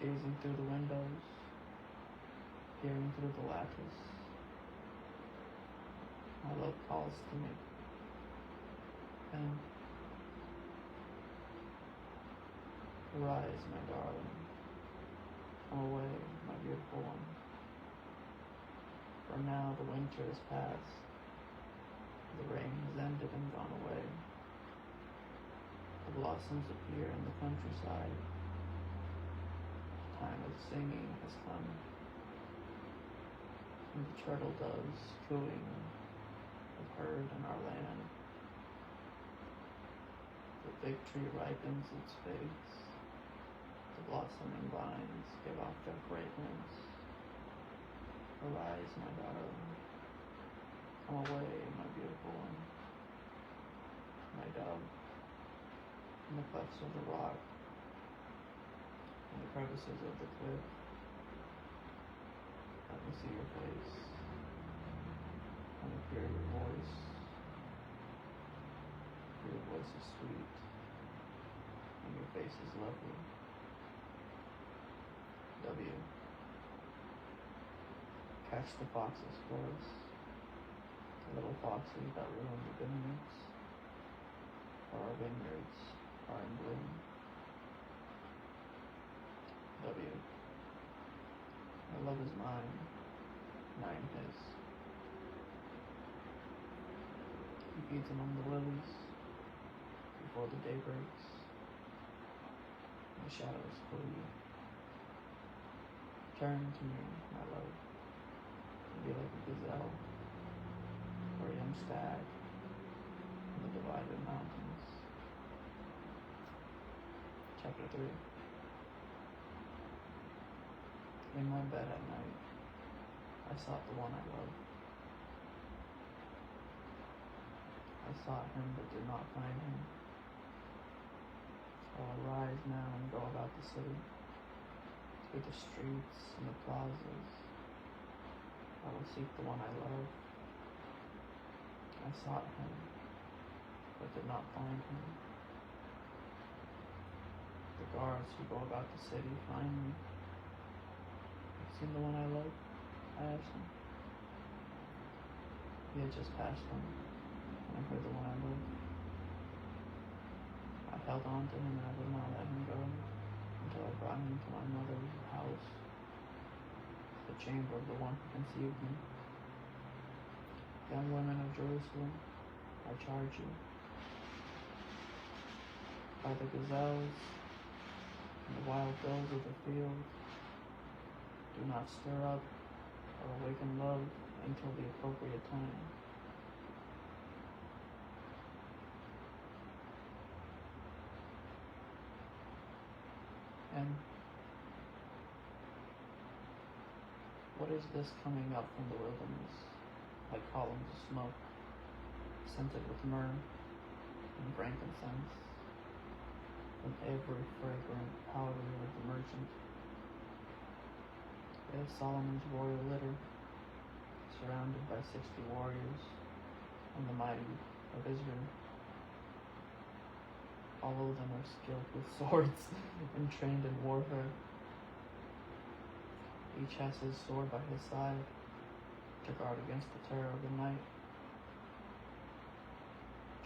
gazing through the windows, peering through the lattice. My love calls to me, and arise, my darling, come away, my beautiful one, for now the winter is past, the rain has ended and gone away. The blossoms appear in the countryside. Time of singing has come, and the turtle doves cooing have heard in our land. The fig tree ripens its figs. The blossoming vines give off their fragrance. Arise, my darling. Come away, my beautiful one. My dove, in the clefts of the rock, in the crevices of the cliff. Let me see your face. Let me hear your voice. Your voice is sweet, and your face is lovely. W. Catch the foxes for us, the little foxes that ruin the vineyards, for our vineyards are in bloom. W. My love is mine, and I am his. He feeds among the lilies before the day breaks, and the shadows flee. Turn to me, my love, and be like a gazelle, or a young stag in the divided mountains. Chapter 3. In my bed at night, I sought the one I loved. I sought him but did not find him. I will arise now and go about the city, through the streets and the plazas. I will seek the one I love. I sought him but did not find him. The guards who go about the city find me. Have you seen the one I love? I asked him. He had just passed them, and I heard the one I loved. I held on to him and I would not let him go until I brought him to my mother's house, the chamber of the one who conceived me. Young women of Jerusalem, I charge you, by the gazelles and the wild does of the field, do not stir up or awaken love until the appropriate time. And what is this coming up from the wilderness, like columns of smoke, scented with myrrh and frankincense, from every fragrant powder of the merchant? It is Solomon's royal litter, surrounded by 60 warriors and the mighty of Israel. All of them are skilled with swords and trained in warfare. Each has his sword by his side to guard against the terror of the night.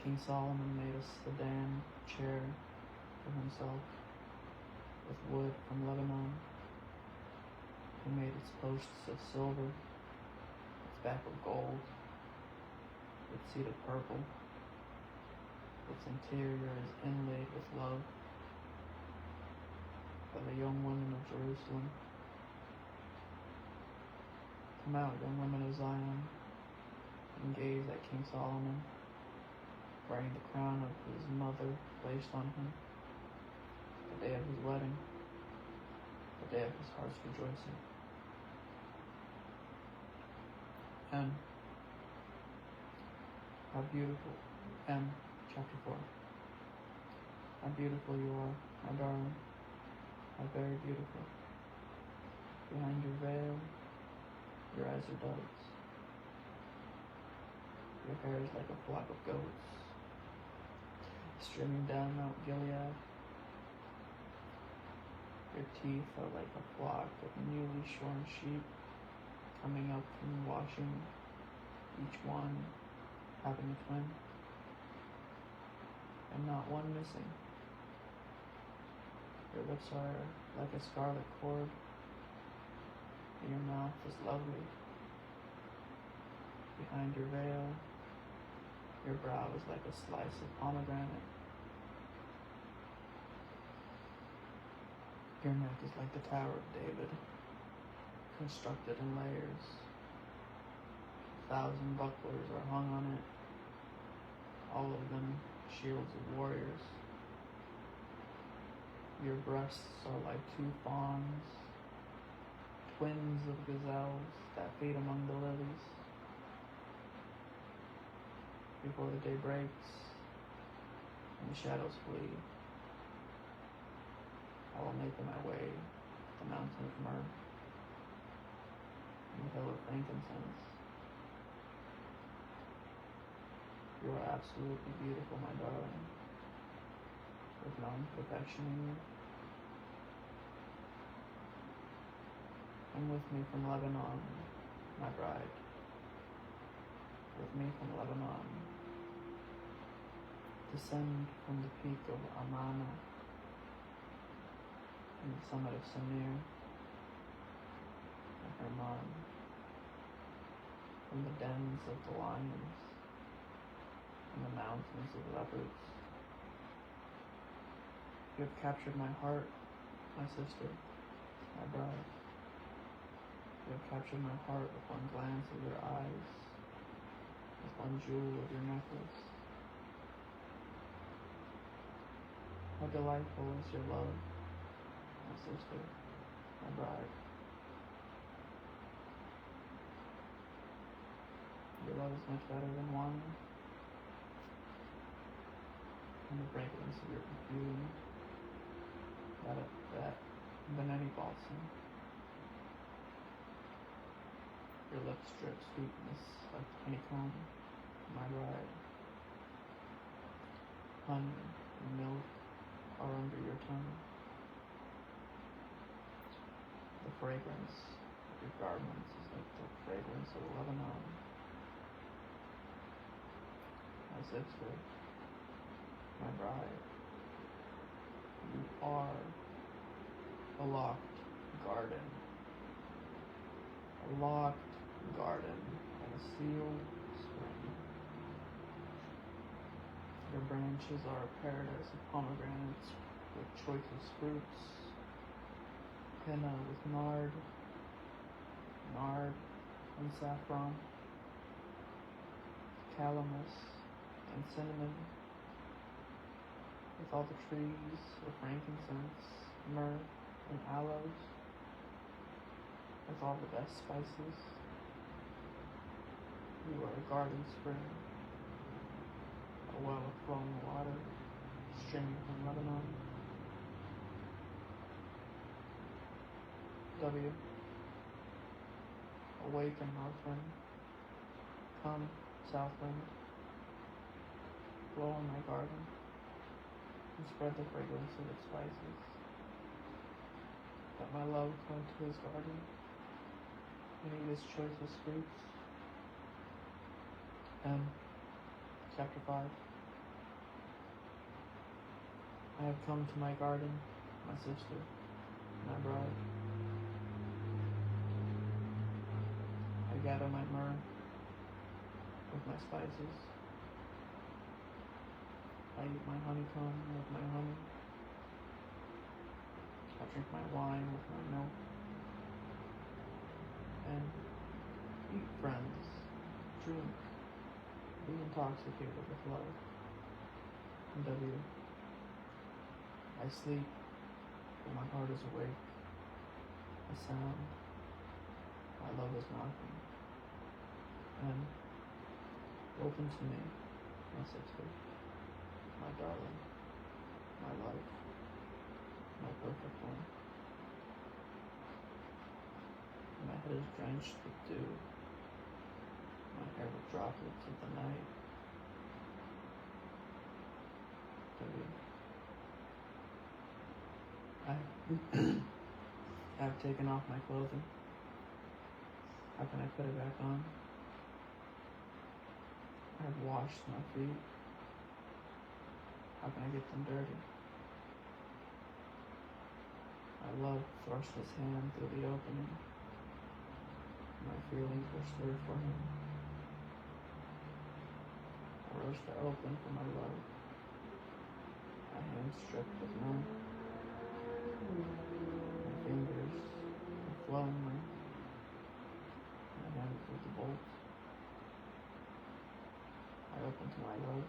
King Solomon made a sedan chair for himself with wood from Lebanon. He made its posts of silver, its back of gold, its seat of purple. Its interior is inlaid with love. By the young women of Jerusalem. Come out, young women of Zion, and gaze at King Solomon, wearing the crown of his mother placed on him, the day of his wedding, the day of his heart's rejoicing. And how beautiful, and chapter 4. How beautiful you are, my darling, how very beautiful. Behind your veil, your eyes are doves. Your hair is like a flock of goats, streaming down Mount Gilead. Your teeth are like a flock of newly shorn sheep, coming up from washing, each one having a twin, and not one missing. Your lips are like a scarlet cord, and your mouth is lovely. Behind your veil, your brow is like a slice of pomegranate. Your neck is like the Tower of David, constructed in layers. 1,000 bucklers are hung on it, all of them shields of warriors. Your breasts are like 2 fawns, twins of gazelles that feed among the lilies. Before the day breaks and the shadows flee, I will make my way to the mountain of myrrh and the hill of frankincense. You are absolutely beautiful, my darling, with no imperfection in you. Come with me from Lebanon, my bride. With me from Lebanon. Descend from the peak of Amana and the summit of Samir and Hermon, from the dens of the lions and the mountains of leopards. You have captured my heart, my sister, my bride. You have captured my heart with one glance of your eyes, with one jewel of your necklace. How delightful is your love, my sister, my bride. Your love is much better than wine, and the fragrance of your perfume, that than any balsam. Your lips drip sweetness like honeycomb, my bride. Honey and milk are under your tongue. The fragrance of your garments is like the fragrance of Lebanon. My sister, my bride, you are a locked garden. A locked garden and a sealed spring. Your branches are a paradise of pomegranates with choicest fruits, henna with nard and saffron, calamus and cinnamon, with all the trees of frankincense, myrrh, and aloes, with all the best spices. You are a garden spring, a well of flowing water, streaming from Lebanon. W. Awaken, north wind. Come, south wind. Blow in my garden, and spread the fragrance of its spices. Let my love come to his garden, and eat his choicest fruits. And chapter 5. I have come to my garden, my sister, my bride. I gather my myrrh with my spices. I eat my honeycomb with my honey. I drink my wine with my milk. And eat, friends, drink, intoxicated with love. W. I sleep, but my heart is awake. A sound, my love is knocking. And open to me, my sister, my darling, my life, my perfect one. My head is drenched with dew, my hair with droplets of the night. I've taken off my clothing. How can I put it back on? I've washed my feet. How can I get them dirty? My love thrust his hand through the opening. My feelings were stirred for him. I rose to open for my love. My hands stripped with mine. My fingers were flowing. My hands with the bolt. I opened to my love.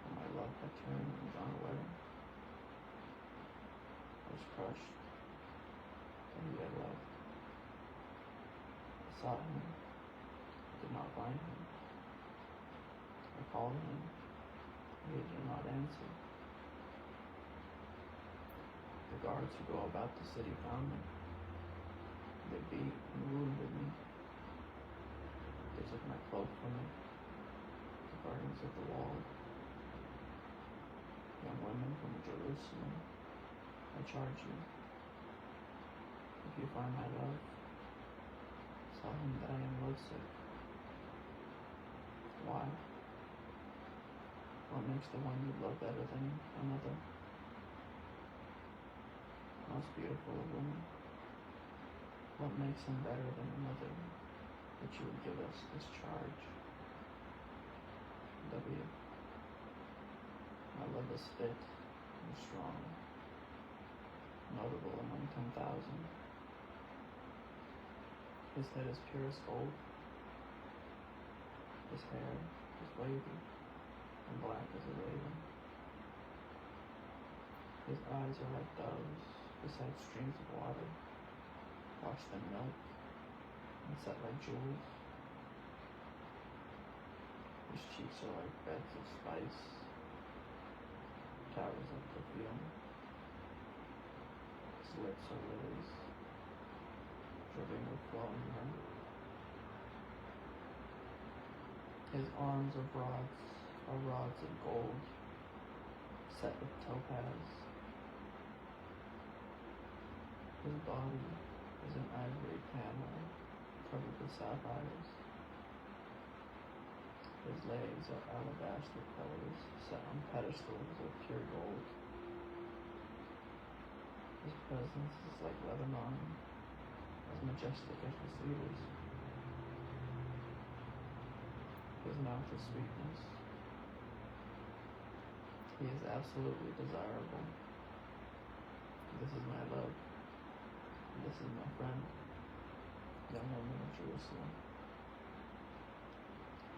And my love had turned and gone away. I was crushed. And he had left. I sought him. Did not find him. I called him. He did not answer. The guards who go about the city found me. They beat and wounded me. They took my cloak from me. The guardians of the wall. Young women from Jerusalem, I charge you, if you find my love, tell him that I am lovesick. Why? What makes the one you love better than another? Most beautiful of women. What makes him better than another that you would give us this charge? W. My love is fit and strong, notable among 10,000. His head is pure as gold. His hair is wavy and black as a raven. His eyes are like doves beside streams of water, washed in milk and set like jewels. His cheeks are like beds of spice, towers of perfume. His lips are lilies, dripping with flowing myrrh. His arms are rods of gold, set with topaz. His body is an ivory panel covered with sapphires. His legs are alabaster pillars set on pedestals of pure gold. His presence is like Lebanon, as majestic as the cedars. His mouth is sweetness. He is absolutely desirable. This is my love. This is my friend, young woman of Jerusalem.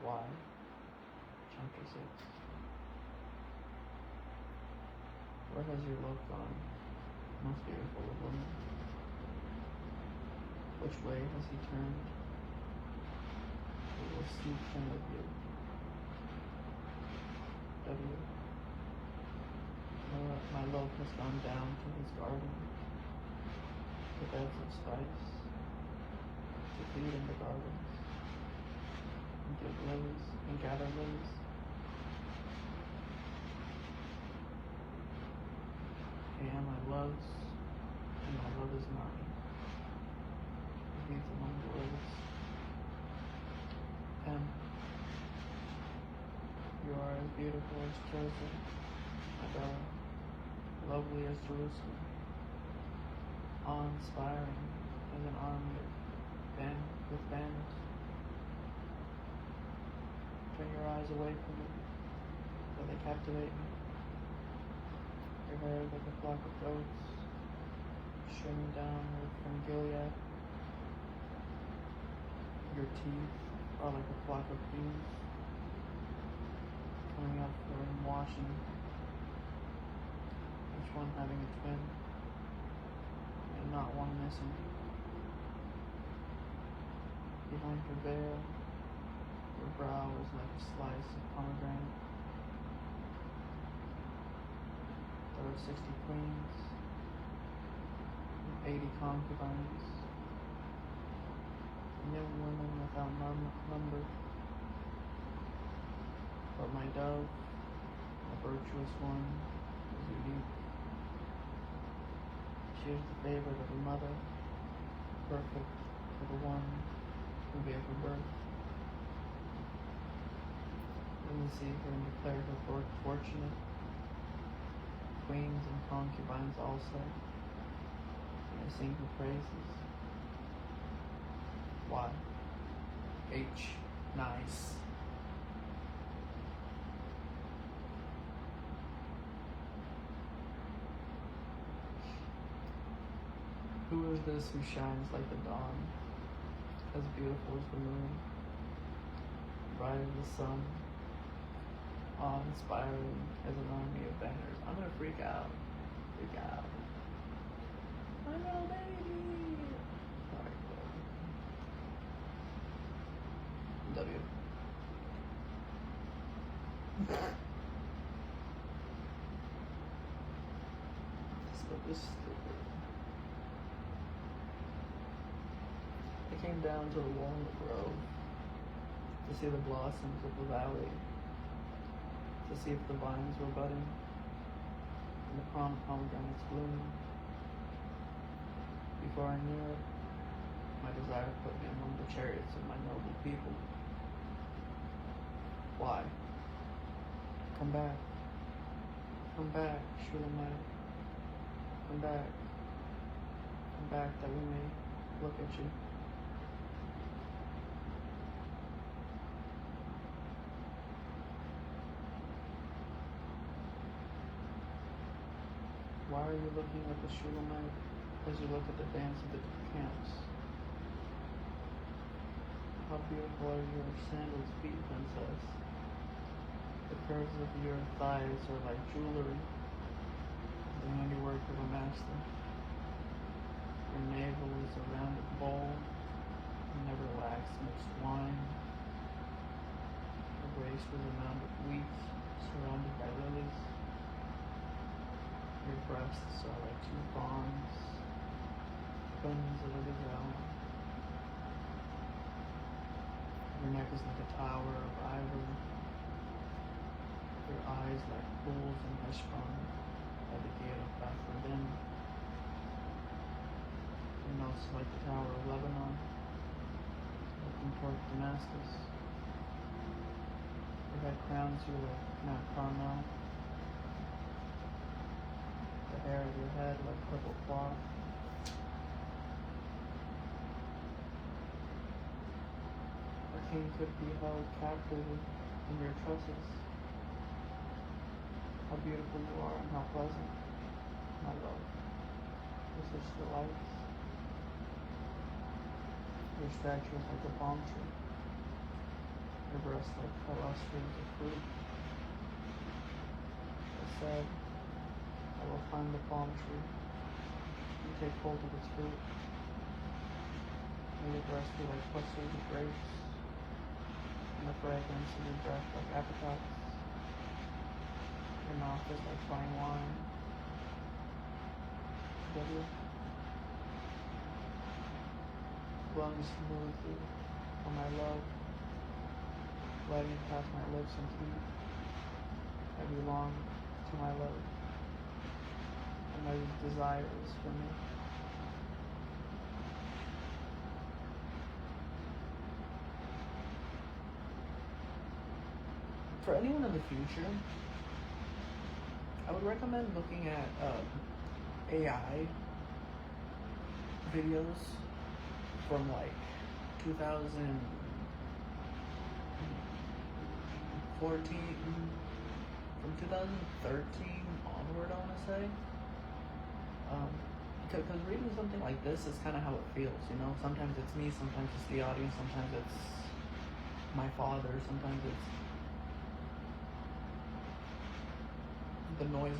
Why? Chapter 6. Where has your love gone, most beautiful of women? Which way has he turned? We will seek him with you. W. My love has gone down to his garden, the beds of spice, to feed in the gardens, and give lilies, and gather lilies. I am my love's, and my love is mine. He feeds among the lilies. M. You are as beautiful as Joseph, my darling, lovely as Jerusalem, awe-inspiring as an army with banners. Turn your eyes away from me, for they captivate me. Your hair is like a flock of goats, streaming downward from Gilead. Your teeth are like a flock of bees, coming up for washing, each one having a twin, and not one missing. Behind her veil, her brow is like a slice of pomegranate. There are 60 queens, and 80 concubines, and young women without number. But my dove, a virtuous one, is unique. She is the favorite of her mother, perfect for the one who gave her birth. Let me see her and declare her fortunate. Queens and concubines also, and I sing her praises. Why? H. Nice. Who is this who shines like the dawn, as beautiful as the moon, bright as the sun, awe-inspiring as an army of banners? I'm gonna freak out. Freak out. My little baby! Alright, W. This book is stupid. I came down to the walnut grove to see the blossoms of the valley, to see if the vines were budding and the pomegranates blooming. Before I knew it, my desire put me among the chariots of my noble people. Why? Come back. Come back, Shulamite. Come back. Come back that we may look at you. Why are you looking at the Shulamite as you look at the dance of the camps? How beautiful are your sandals' feet, princess. The curves of your thighs are like jewelry, the handiwork of a master. Your navel is a rounded bowl, and never lacks mixed wine. Your waist is a mound of wheat, surrounded by lilies. Your breasts are like two fawns, twins of a gazelle. Your neck is like a tower of ivory. Your eyes like pools in Heshbon by the gate of Bethlehem. Your nose like the tower of Lebanon, looking toward Damascus. Your head crowns you like Mount Carmel. The hair of your head like purple cloth. A king could be held captive in your tresses. How beautiful you are and how pleasant, my love, with such delights. Your stature is like a palm tree. Your breasts like clusters of fruit. I said, I will find the palm tree and take hold of its fruit. May your breast be like clusters of grapes, and the fragrance of your breath like apricots. Your mouth is like fine wine. W. Blowing smoothly for my love, gliding past my lips and teeth. I belong to my love, and my desire is for me. For anyone in the future, I would recommend looking at AI videos from like 2014, from 2013 onward, I want to say. Because reading something like this is kind of how it feels, you know? Sometimes it's me, sometimes it's the audience, sometimes it's my father, sometimes it's the noises.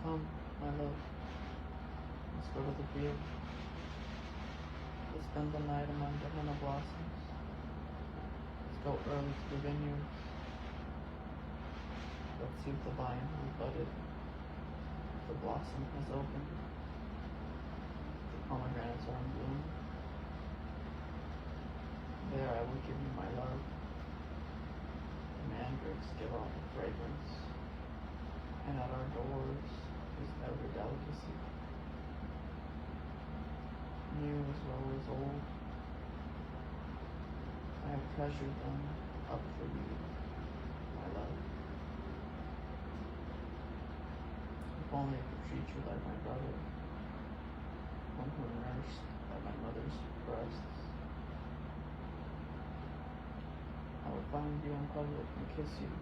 Come, my love, let's go to the field. Let's spend the night among the henna blossoms. Let's go early to the vineyards. Let's see if the vine has budded, if the blossom has opened, if the pomegranates are in bloom. There I will give you my love. The mandrakes give off a fragrance, and at our doors is every delicacy, new as well as old. I have treasured them up for you, my love. If only I could treat you like my brother, one who nursed at my mother's breasts. I would find you in public and kiss you,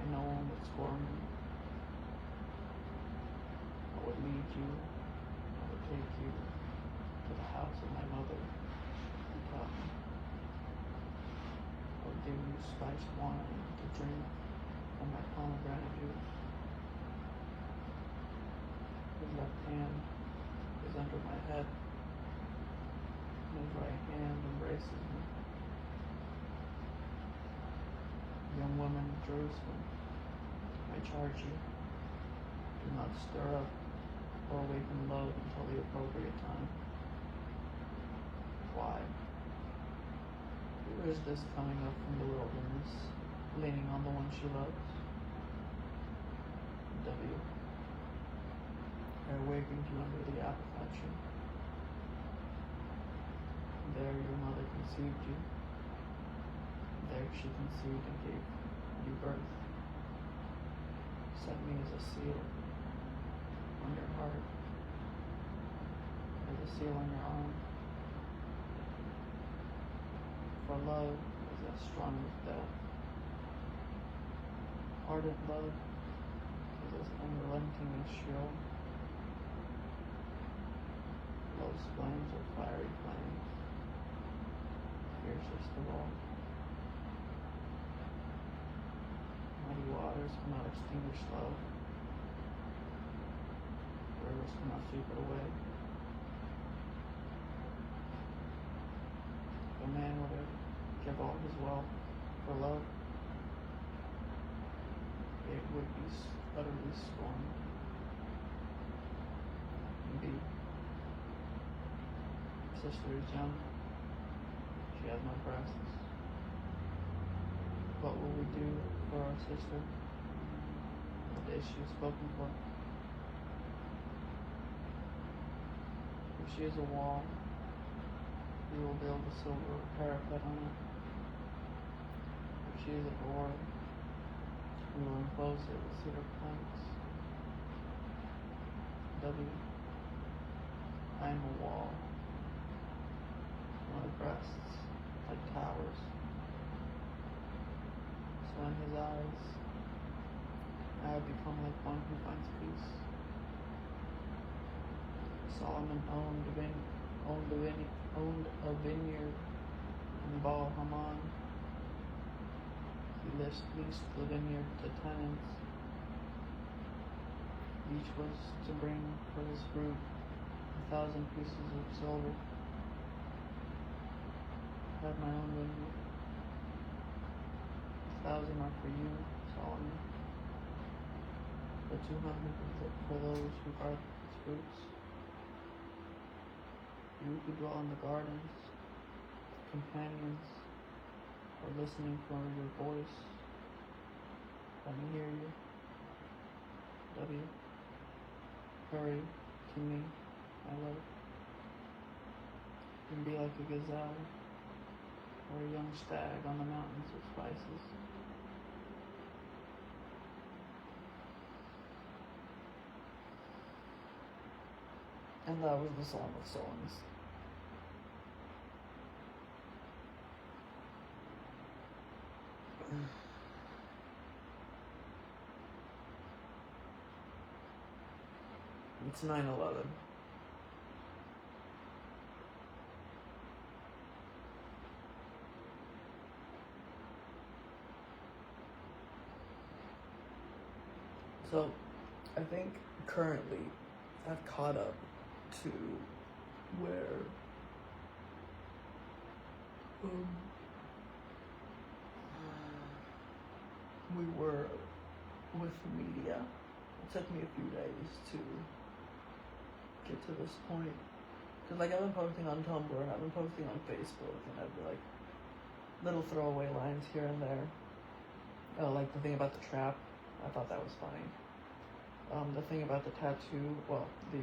and no one would scorn me. I would lead you, I would take you to the house of my mother and taught me. I would give you spiced wine to drink from my pomegranate juice. His left hand is under my head, and his right hand embraces me. Young women of Jerusalem, I charge you, do not stir up or awaken love until the appropriate time. Why? Who is this coming up from the wilderness, leaning on the one she loves? W. I awakened you under the apple tree. There your mother conceived you. There she conceived and gave you birth. Set me as a seal on your heart, as a seal on your arm. For love is as strong as death. Ardent love is as unrelenting as Sheol. Love's flames are fiery flames, fiercest of all. Mighty waters cannot extinguish love. Rivers cannot sweep it away. If a man were to give all his wealth for love, it would be utterly scorned. B. Sister is young. She has no breasts. What will we do for our sister the day she is spoken for? If she is a wall, we will build a silver parapet on it. If she is a door, we will enclose it with cedar planks. W. I am a wall. My breasts like towers. So in his eyes, I have become like one who finds peace. Solomon owned a vineyard in Baal Haman. He leased the vineyard to tenants. Each was to bring for his fruit 1,000 pieces of silver. I have my own vineyard. 1,000 are for you, Solomon, but 200 for those who guard its fruits. You who dwell in the gardens, companions, are listening for your voice. Let me hear you. W. Hurry to me, my love, and be like a gazelle or a young stag on the mountains of spices. And that was the Song of Songs. It's 9/11. So, I think currently I've caught up to where we were with media. It took me a few days to get to this point. Because, like, I've been posting on Tumblr and I've been posting on Facebook, and I'd be like, little throwaway lines here and there. Like the thing about the trap, I thought that was funny. The thing about the tattoo, well, the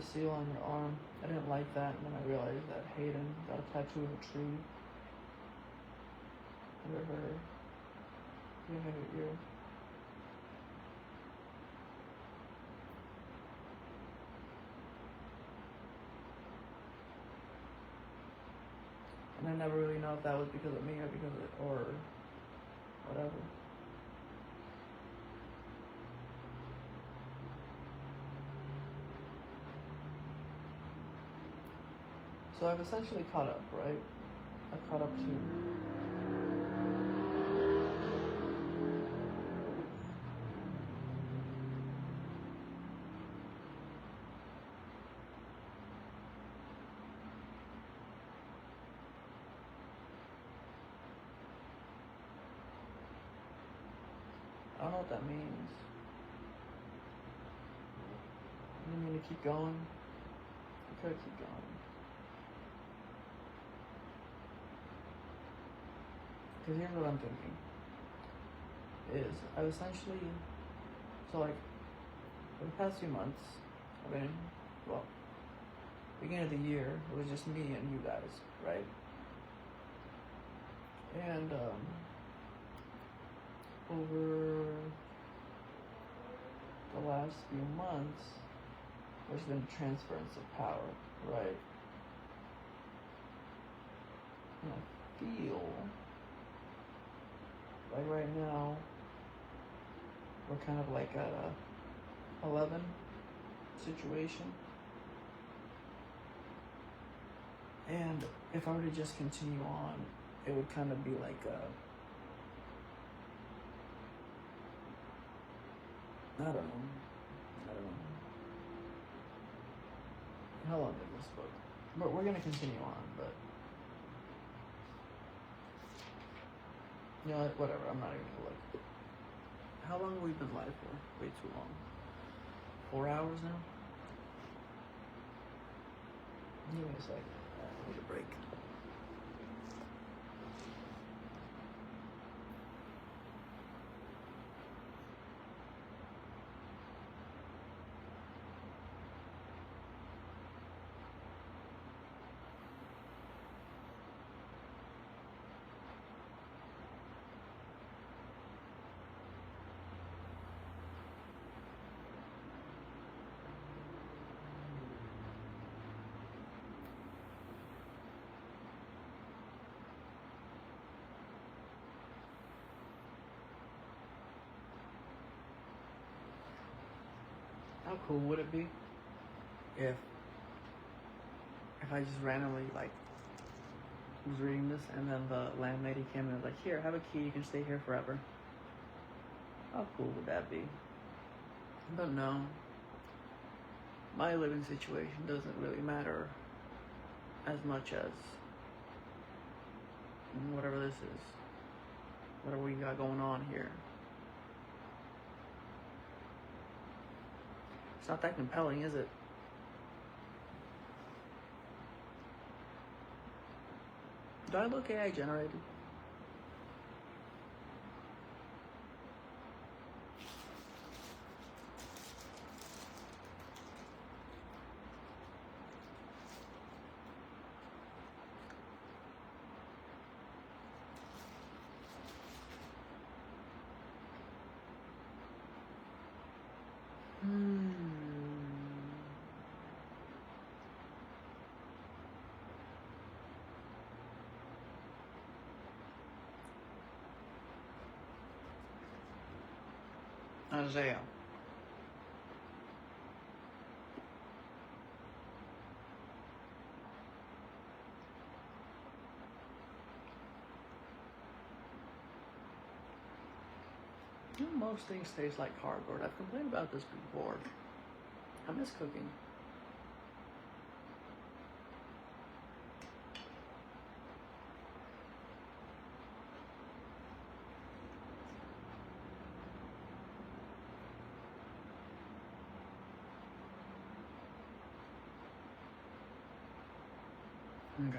seal on your arm, I didn't like that, and then I realized that Hayden got a tattoo of a tree under her behind her ear. And I never really know if that was because of me or because of or whatever. So I've essentially caught up, right? I've caught up to I don't know what that means. You mean to keep going? I could keep going. Because here's what I'm thinking. Is I've essentially, so like, for the past few months, I mean, well, beginning of the year, it was just me and you guys, right? And, over the last few months, there's been transference of power, right? And I feel like right now, we're kind of like at a 11 situation. And if I were to just continue on, it would kind of be like I don't know. How long is this book? But we're gonna continue on, but you know what, whatever, I'm not even gonna look. How long have we been live for? Way too long. 4 hours now? Give me a second. I need a break. How cool would it be if I just randomly like was reading this and then the landlady came and was like, here, have a key, you can stay here forever. How cool would that be? But no, my living situation doesn't really matter as much as whatever this is, whatever we got going on here. It's not that compelling, is it? Do I look AI generated? Isaiah. You know, most things taste like cardboard. I've complained about this before. I miss cooking. Okay.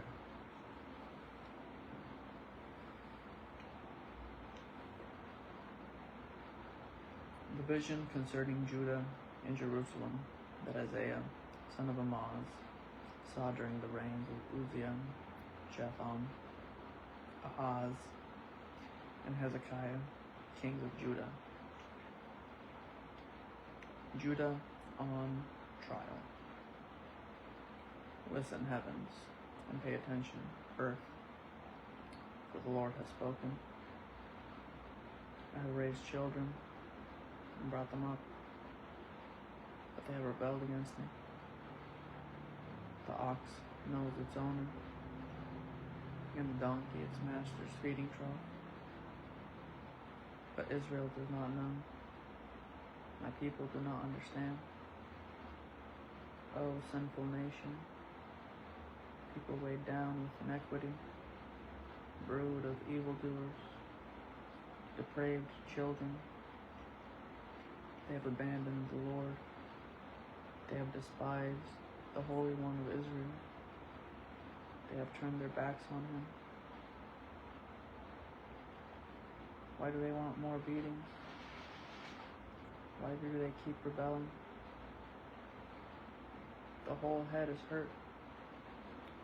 The vision concerning Judah and Jerusalem that Isaiah, son of Amoz, saw during the reigns of Uzziah, Jotham, Ahaz, and Hezekiah, kings of Judah. Judah on trial. Listen, heavens, and pay attention, earth, for the Lord has spoken. I have raised children and brought them up, but they have rebelled against me. The ox knows its owner, and the donkey its master's feeding trough. But Israel does not know. My people do not understand. O sinful nation, people weighed down with iniquity, brood of evildoers, depraved children. They have abandoned the Lord. They have despised the Holy One of Israel. They have turned their backs on him. Why do they want more beatings? Why do they keep rebelling? The whole head is hurt,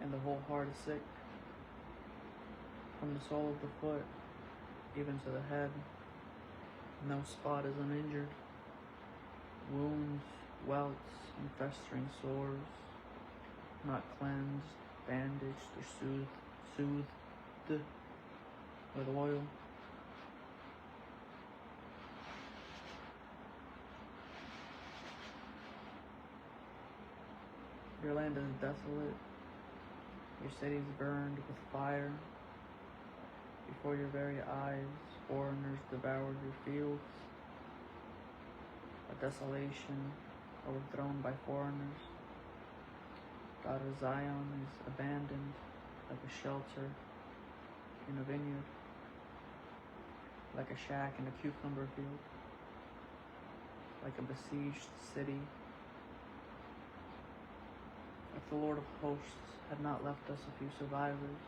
and the whole heart is sick. From the sole of the foot, even to the head, no spot is uninjured. Wounds, welts, and festering sores, not cleansed, bandaged, or soothed with oil. Your land is desolate, your cities burned with fire. Before your very eyes, foreigners devoured your fields. A desolation overthrown by foreigners. Daughter Zion is abandoned like a shelter in a vineyard, like a shack in a cucumber field, like a besieged city. If the Lord of hosts had not left us a few survivors,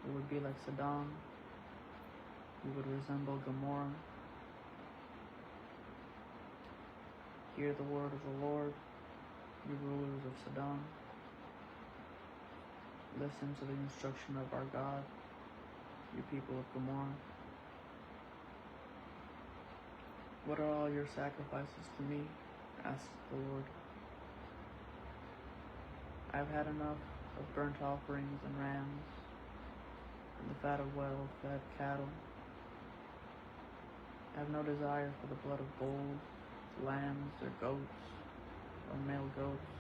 we would be like Sodom. We would resemble Gomorrah. Hear the word of the Lord, you rulers of Sodom. Listen to the instruction of our God, you people of Gomorrah. What are all your sacrifices to me? Asks the Lord. I've had enough of burnt offerings and rams, and the fat of well-fed cattle. I have no desire for the blood of bulls, lambs, or goats, or male goats.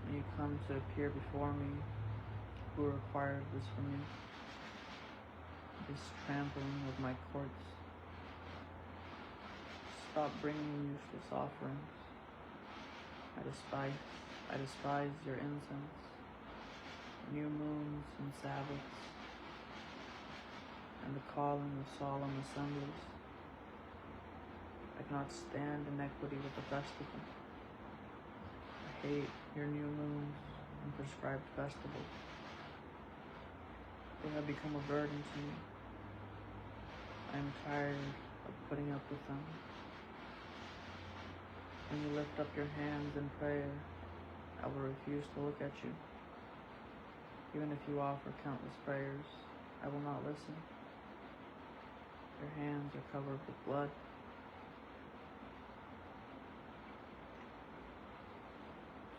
When you come to appear before me, who required this from me? This trampling of my courts. Stop bringing useless offerings. I despise your incense, new moons and Sabbaths, and the calling of solemn assemblies. I cannot stand inequity with the festival. I hate your new moons and prescribed festivals. They have become a burden to me. I am tired of putting up with them. When you lift up your hands in prayer, I will refuse to look at you. Even if you offer countless prayers, I will not listen. Your hands are covered with blood.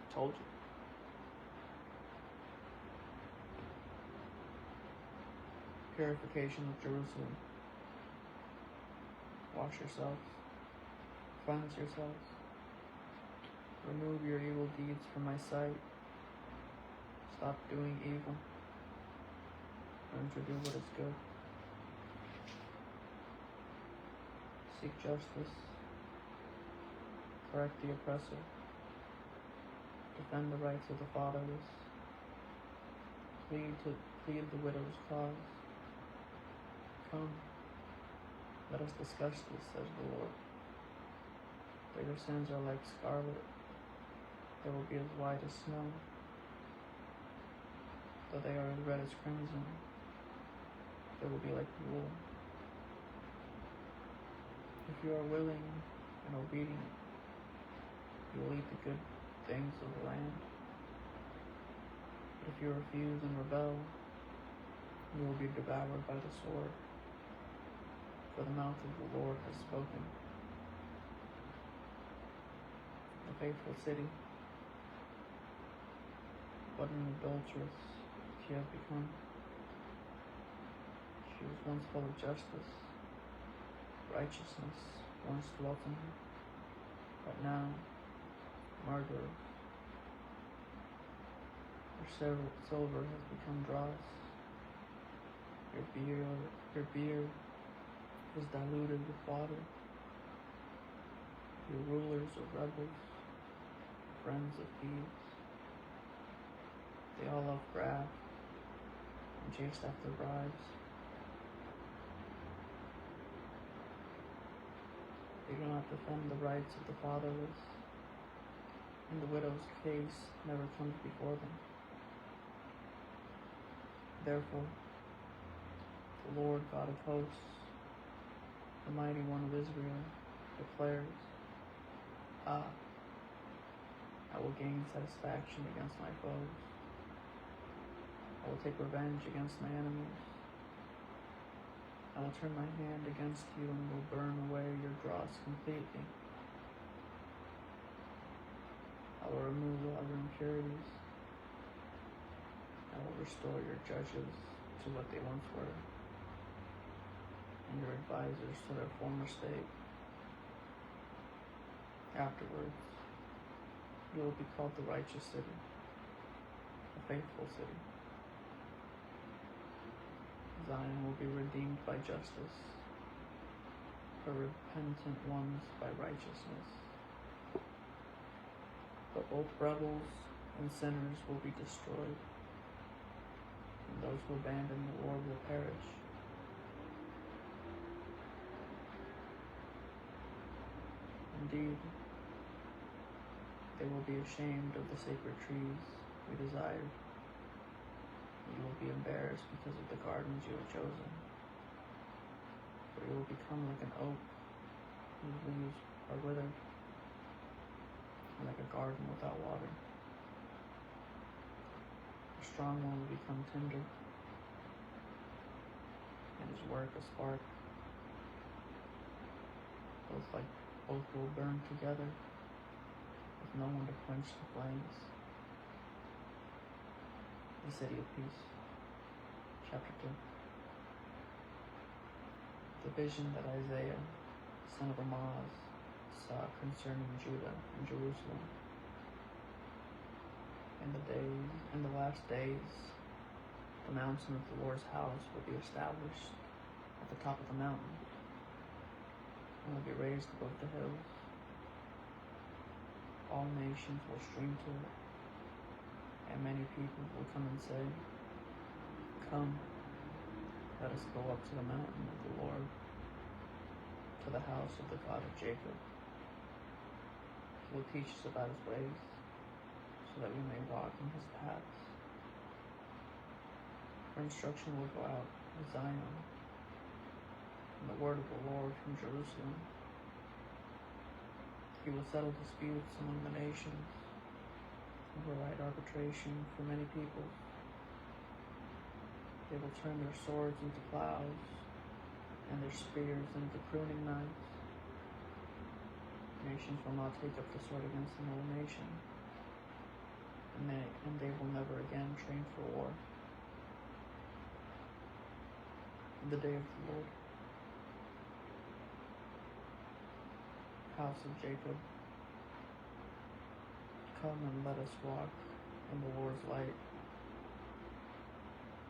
I told you. Purification of Jerusalem. Wash yourselves. Cleanse yourselves. Remove your evil deeds from my sight. Stop doing evil. Learn to do what is good. Seek justice. Correct the oppressor. Defend the rights of the fatherless. Plead the widow's cause. Come, let us discuss this, says the Lord. Though your sins are like scarlet, they will be as white as snow. Though they are as red as crimson, they will be like wool. If you are willing and obedient, you will eat the good things of the land. But if you refuse and rebel, you will be devoured by the sword. For the mouth of the Lord has spoken. The faithful city, what an adulteress she has become. She was once full of justice, righteousness once dwelt in her, but now murder. Her silver has become dross. Your beer is diluted with water. Your rulers are rebels, friends of thieves. They all love graft and chase after bribes. They do not defend the rights of the fatherless, and the widow's case never comes before them. Therefore, the Lord God of hosts, the mighty one of Israel, declares, I will gain satisfaction against my foes. I will take revenge against my enemies. I will turn my hand against you and will burn away your dross completely. I will remove all your impurities. I will restore your judges to what they once were, and your advisors to their former state. Afterwards, you will be called the righteous city, the faithful city. Zion will be redeemed by justice, her repentant ones by righteousness. But both rebels and sinners will be destroyed, and those who abandon the Lord will perish. Indeed, they will be ashamed of the sacred trees we desired. You will be embarrassed because of the gardens you have chosen. For you will become like an oak whose leaves are withered, and like a garden without water. A strong one will become tinder, and his work a spark. Both will burn together, with no one to quench the flames. The City of Peace, Chapter 2. The vision that Isaiah, son of Amoz, saw concerning Judah and Jerusalem. In the last days, the mountain of the Lord's house will be established at the top of the mountain, and will be raised above the hills. All nations will stream to it, and many people will come and say, Come, let us go up to the mountain of the Lord, to the house of the God of Jacob. He will teach us about his ways, so that we may walk in his paths. For instruction will go out of Zion, and the word of the Lord from Jerusalem. He will settle disputes among the nations, and will write arbitration for many peoples. They will turn their swords into plows, and their spears into pruning knives. Nations will not take up the sword against another nation, and they will never again train for war. In the day of the Lord, house of Jacob, come and let us walk in the Lord's light.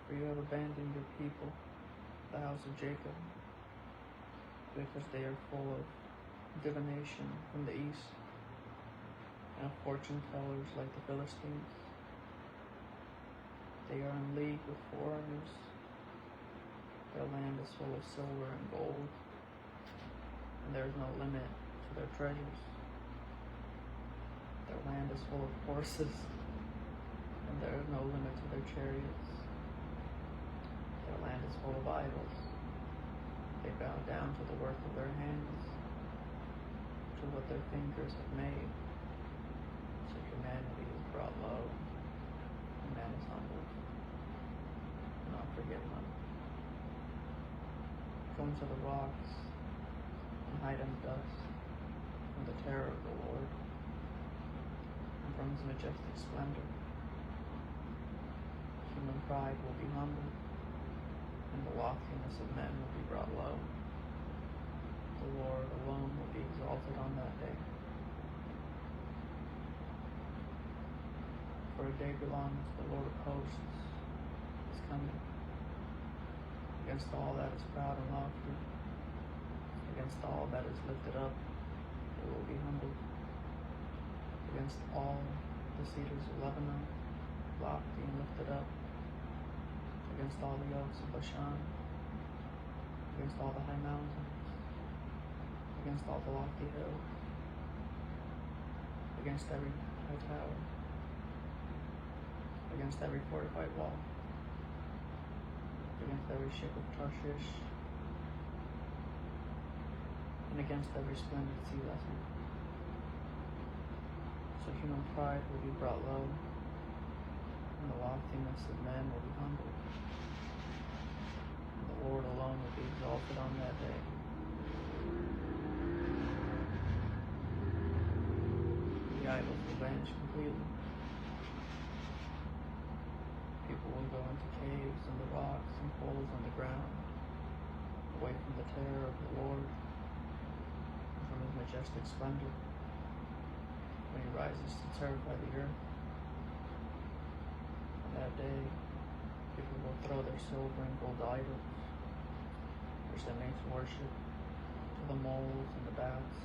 For you have abandoned your people, the house of Jacob, because they are full of divination from the east, and of fortune tellers like the Philistines. They are in league with foreigners. Their land is full of silver and gold, and there is no limit to their treasures. Their land is full of horses, and there is no limit to their chariots. Their land is full of idols. They bow down to the work of their hands, to what their fingers have made. So humanity is brought low, and man is humbled, and not forgiven them. Go into the rocks and hide in the dust from the terror of the Lord and from his majestic splendor. Human pride will be humbled, and the loftiness of men will be brought low. The Lord alone will be exalted on that day. For a day belongs to the Lord of hosts is coming. Against all that is proud and lofty, against all that is lifted up, it will be humbled. Against all the cedars of Lebanon, lofty and lifted up, against all the oaks of Bashan, against all the high mountains, against all the lofty hills, against every high tower, against every fortified wall, against every ship of Tarshish, and against every splendid sea vessel. So human pride will be brought low, and the loftiness of men will be humbled. And the Lord alone will be exalted on that day. The idols will vanish completely. People will go into caves in the rocks and holes on the ground, away from the terror of the Lord and from his majestic splendor, when he rises to terrify the earth. On that day, people will throw their silver and gold idols, which they make to worship, to the moles and the bats.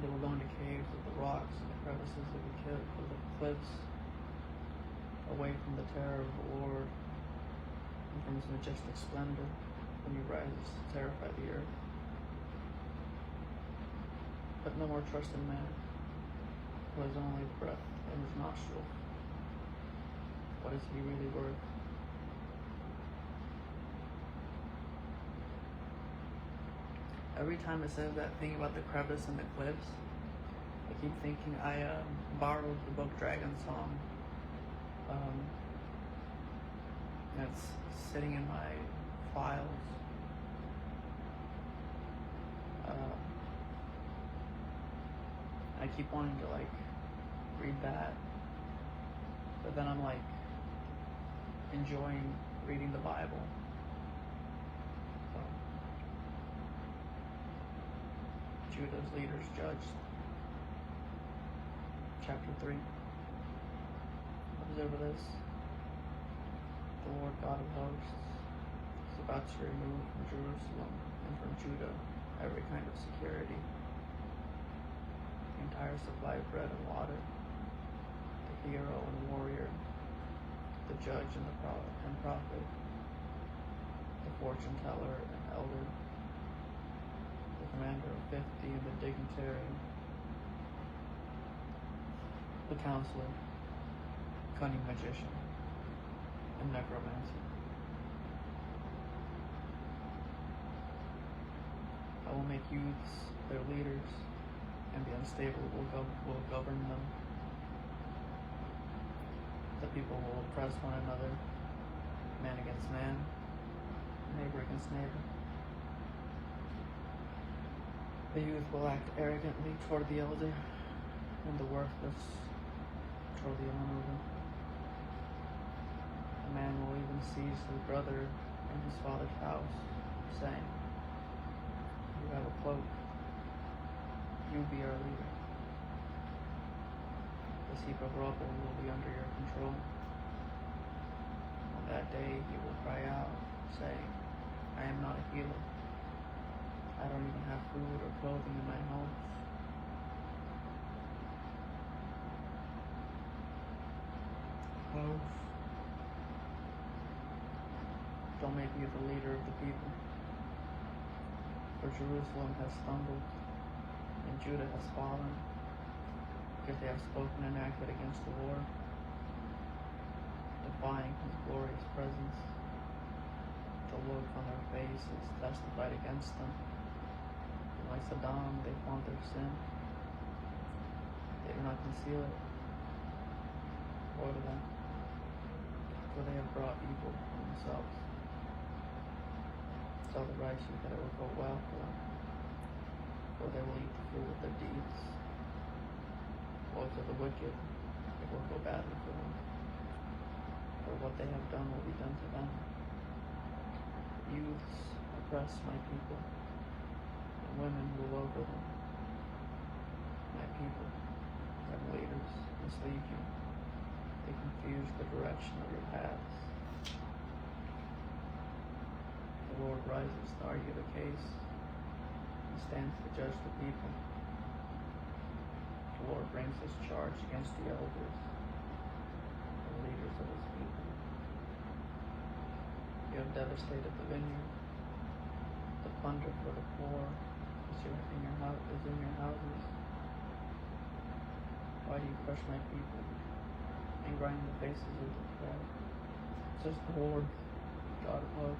They will go into caves of the rocks and the crevices of the cliffs, away from the terror of the Lord and from his majestic splendor, when he rises to terrify the earth. Put no more trust in man, who has only breath in his nostrils. What is he really worth? Every time it says that thing about the crevice and the cliffs, I keep thinking I borrowed the book Dragon Song. It's sitting in my files. I keep wanting to read that, but then I'm enjoying reading the Bible. So, Judah's leaders judged. Chapter 3. Observe this. The Lord God of hosts is about to remove from Jerusalem and from Judah every kind of security, the entire supply of bread and water, the hero and warrior, the judge and the prophet, the fortune teller and elder, the commander of 50 and the dignitary, the counselor, cunning magician, and necromancer. I will make youths their leaders, and the unstable will govern them. The people will oppress one another, man against man, neighbor against neighbor. The youth will act arrogantly toward the elder, and the worthless toward the honorable. A man will even seize his brother in his father's house, saying, "You have a cloak, You be our leader. This heap of rubble will be under your control. On that day you will cry out, saying, I am not a healer. I don't even have food or clothing in my house. Clothes. Don't make me the leader of the people. For Jerusalem has stumbled, and Judah has fallen, because they have spoken and acted against the Lord, defying his glorious presence. The look on their faces testified against them. And like Sodom, they flaunt their sin. They do not conceal it. Woe to them, for they have brought evil on themselves. Tell the righteous that it will go well for them, for they will eat the fruit of their deeds. Woe to the wicked, it will go badly for them, for what they have done will be done to them. Youths oppress my people, and women rule over them. My people, and leaders, mislead you. They confuse the direction of your paths. The Lord rises to argue the case. He stands to judge the people. The Lord brings his charge against the elders, the leaders of his people. You have devastated the vineyard. The plunder for the poor is in your houses. Why do you crush my people and grind the faces of the poor? Says the Lord, God of love.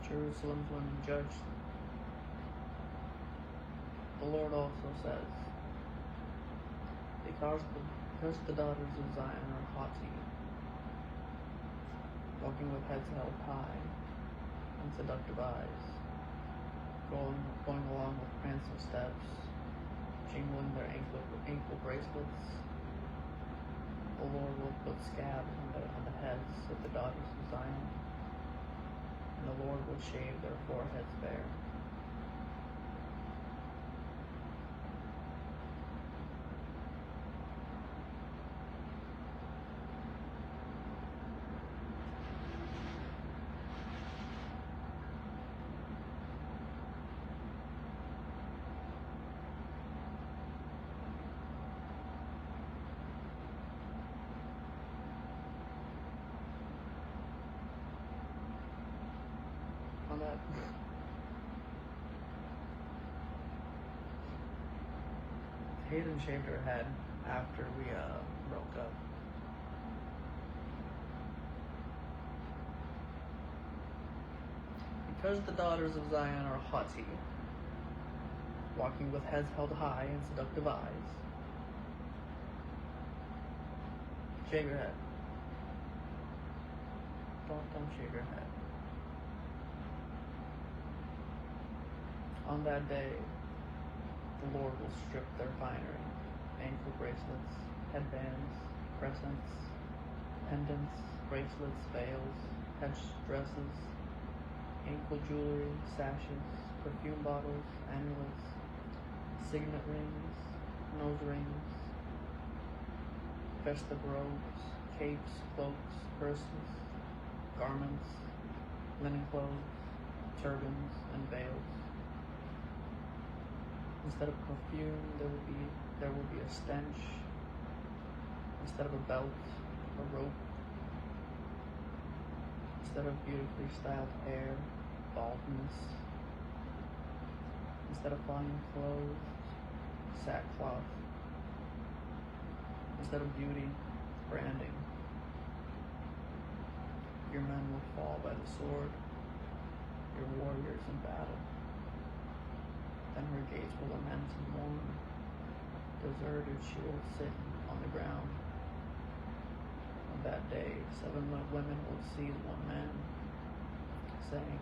Jerusalem's women judged. The Lord also says, because the daughters of Zion are haughty, walking with heads held high and seductive eyes, going along with prancing steps, jingling their ankle bracelets. The Lord will put scabs on the heads of the daughters of Zion, and the Lord will shave their foreheads bare. On that Hayden shaved her head after we broke up. Because the daughters of Zion are haughty, walking with heads held high and seductive eyes. Shave your head. Don't shave your head. On that day, the Lord will strip their finery, ankle bracelets, headbands, crescents, pendants, bracelets, veils, head dresses, ankle jewelry, sashes, perfume bottles, amulets, signet rings, nose rings, festive robes, capes, cloaks, purses, garments, linen clothes, turbans, and veils. Instead of perfume, there will be a stench. Instead of a belt, a rope. Instead of beautifully styled hair, baldness. Instead of fine clothes, sackcloth. Instead of beauty, branding. Your men will fall by the sword, your warriors in battle. Then her gates will lament and mourn. Deserted she will sit on the ground. On that day, 7 women will seize 1 man, saying,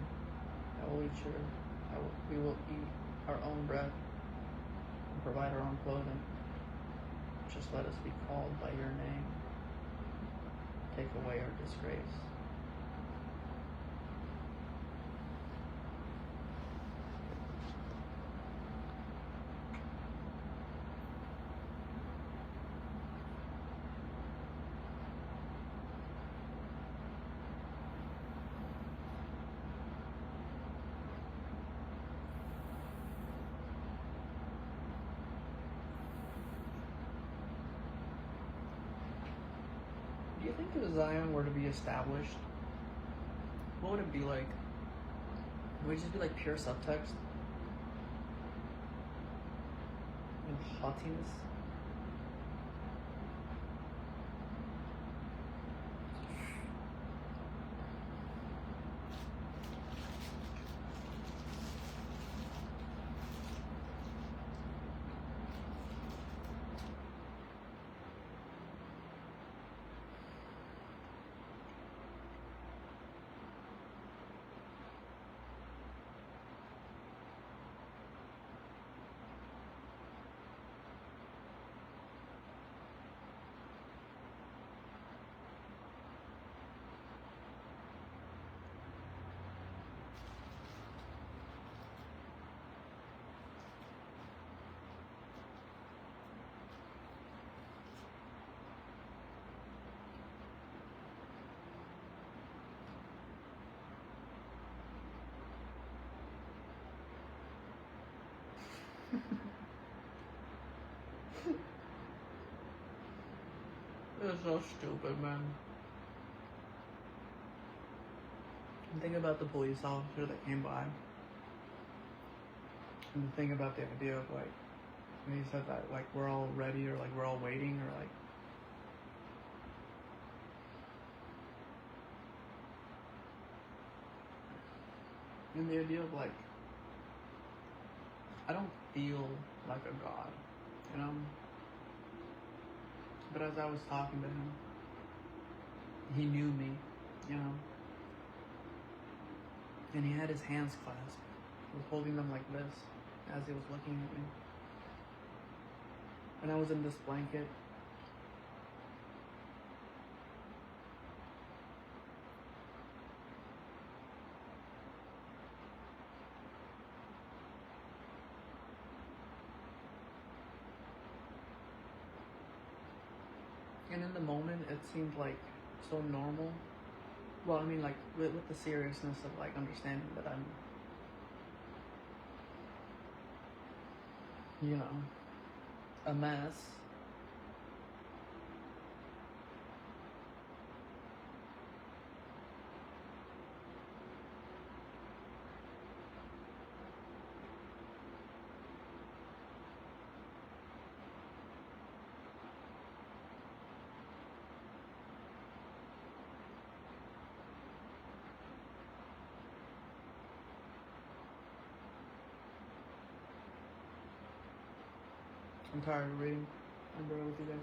we will eat our own bread and provide our own clothing. Just let us be called by your name. Take away our disgrace. you think if Zion were to be established, what would it be like? Would it just be like pure subtext and haughtiness? It's so stupid, man. And think about the police officer that came by. And the thing about the idea of like, when he said that, like, we're all ready, or like, we're all waiting, or like, and the idea of like, I don't feel like a god, you know? But as I was talking to him, he knew me, you know? And he had his hands clasped. He was holding them like this as he was looking at me. And I was in this blanket. And in the moment, it seemed like so normal. Well, I mean, like, with the seriousness of, like, understanding that I'm, you know, a mess. I'm tired of reading. I'm bored with you guys.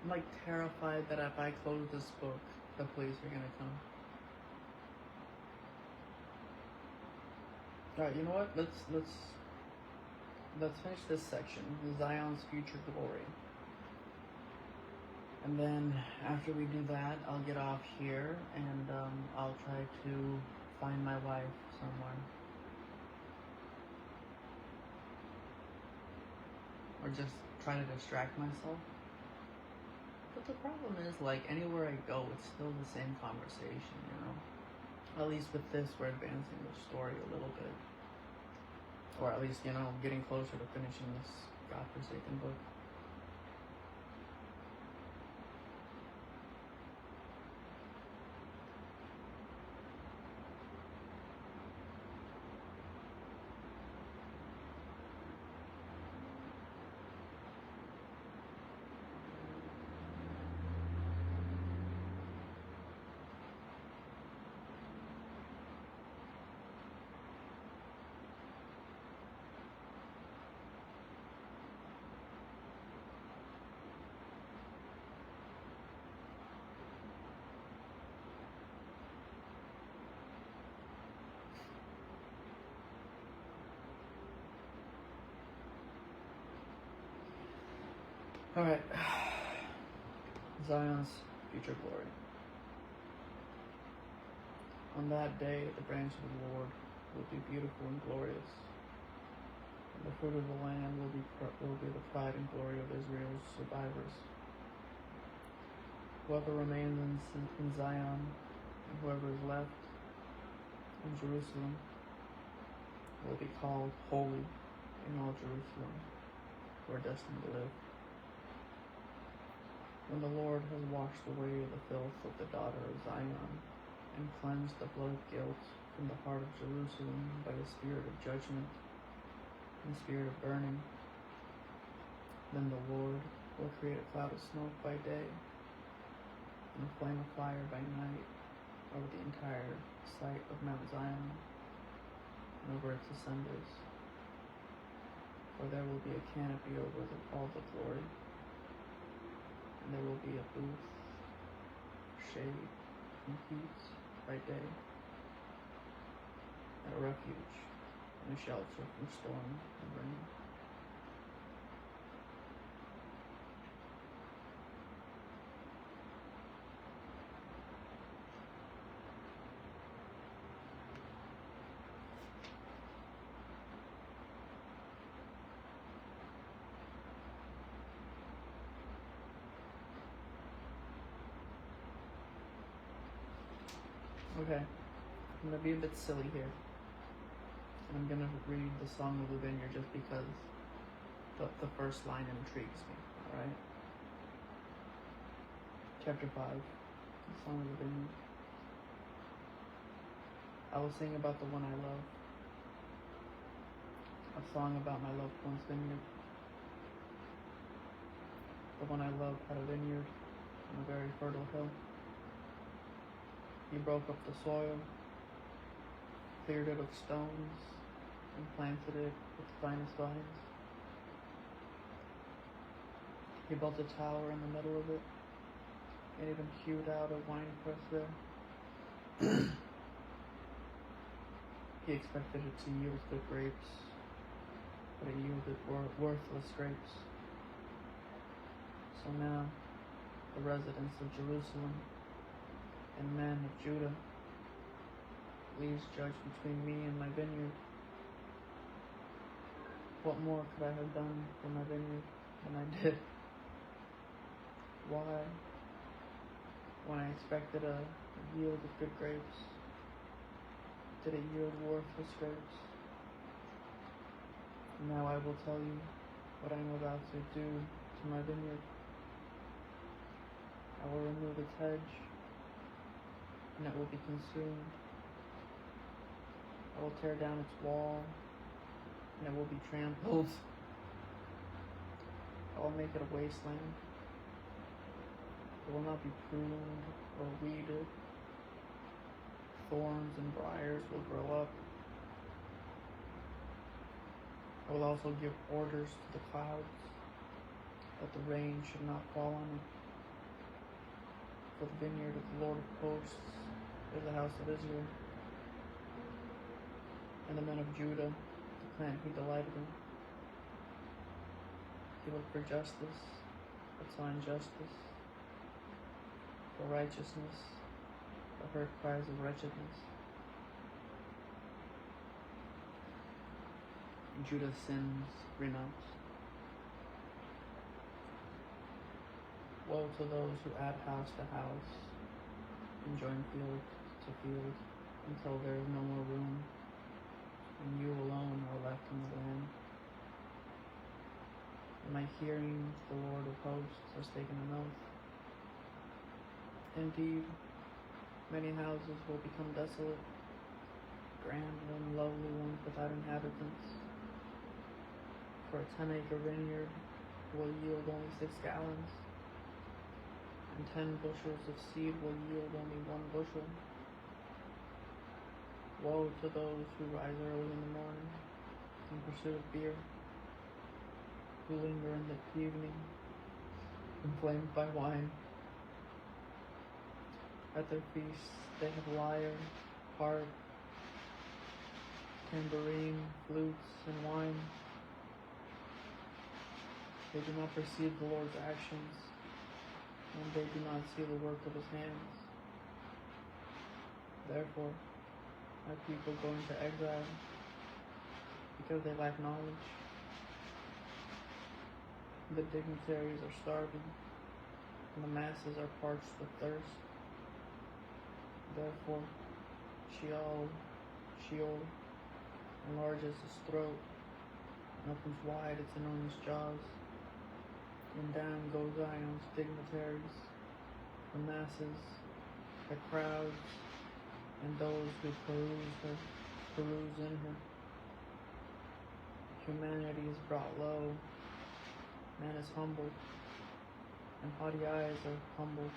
I'm like terrified that if I close this book, the police are gonna come. Alright, you know what? Let's finish this section, Zion's future glory. And then after we do that, I'll get off here and I'll try to find my wife somewhere. Or just try to distract myself. But the problem is, like, anywhere I go, it's still the same conversation, you know? At least with this, we're advancing the story a little bit. Or at least, you know, getting closer to finishing this godforsaken book. Alright. Zion's future glory. On that day, the branch of the Lord will be beautiful and glorious, and the fruit of the land will be the pride and glory of Israel's survivors. Whoever remains in Zion, and whoever is left in Jerusalem, will be called holy in all Jerusalem, who are destined to live. When the Lord has washed away the filth of the daughter of Zion, and cleansed the blood of guilt from the heart of Jerusalem by the spirit of judgment and spirit of burning, then the Lord will create a cloud of smoke by day and a flame of fire by night over the entire site of Mount Zion and over its assemblies. For there will be a canopy over all the glory, and there will be a booth, shade, and heat by day, and a refuge and a shelter from storm and rain. Okay, I'm going to be a bit silly here. And I'm going to read the Song of the Vineyard just because the first line intrigues me, alright? Chapter 5, the Song of the Vineyard. I will sing about the one I love, a song about my loved one's vineyard. The one I love had a vineyard on a very fertile hill. He broke up the soil, cleared it of stones, and planted it with the finest vines. He built a tower in the middle of it, and even hewed out a wine press there. He expected it to yield good grapes, but it yielded worthless grapes. So now, the residents of Jerusalem and men of Judah, please judge between me and my vineyard. What more could I have done for my vineyard than I did? Why, when I expected a yield of good grapes, did it yield worthless grapes? Now I will tell you what I am about to do to my vineyard. I will remove its hedge, and it will be consumed. I will tear down its wall, and it will be trampled. I will make it a wasteland. It will not be pruned or weeded. Thorns and briars will grow up. I will also give orders to the clouds that the rain should not fall on it. For the vineyard of the Lord of hosts is the house of Israel, and the men of Judah, the plant he delighted in. He looked for justice, but saw injustice, for righteousness, but heard cries of wretchedness. Judah's sins renounced. Woe to those who add house to house and join field to field until there is no more room, and you alone are left in the land. In my hearing, the Lord of hosts has taken an oath. Indeed, many houses will become desolate, grand and lovely ones without inhabitants. For a 10-acre vineyard will yield only 6 gallons, and 10 bushels of seed will yield only 1 bushel. Woe to those who rise early in the morning in pursuit of beer, who linger in the evening, inflamed by wine. At their feasts they have lyre, harp, tambourine, flutes, and wine. They do not perceive the Lord's actions, and they do not see the work of his hands. Therefore, my people go into exile because they lack knowledge. The dignitaries are starving, and the masses are parched with thirst. Therefore, Sheol enlarges his throat and opens wide its enormous jaws. And down go Zion's dignitaries, the masses, the crowds, and those who peruse in her. Humanity is brought low, man is humbled, and haughty eyes are humbled.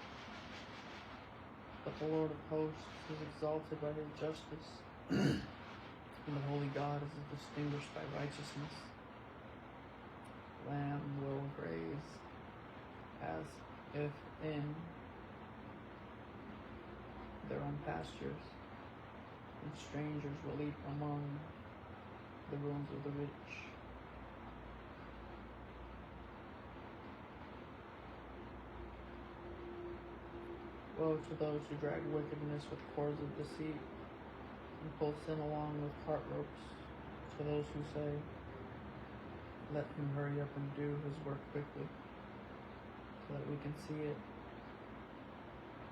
But the Lord of hosts is exalted by his justice, and the holy God is distinguished by righteousness. Lamb will graze as if in their own pastures, and strangers will eat among the ruins of the rich. Woe to those who drag wickedness with cords of deceit, and pull sin along with cart ropes, to those who say, let him hurry up and do his work quickly, so that we can see it.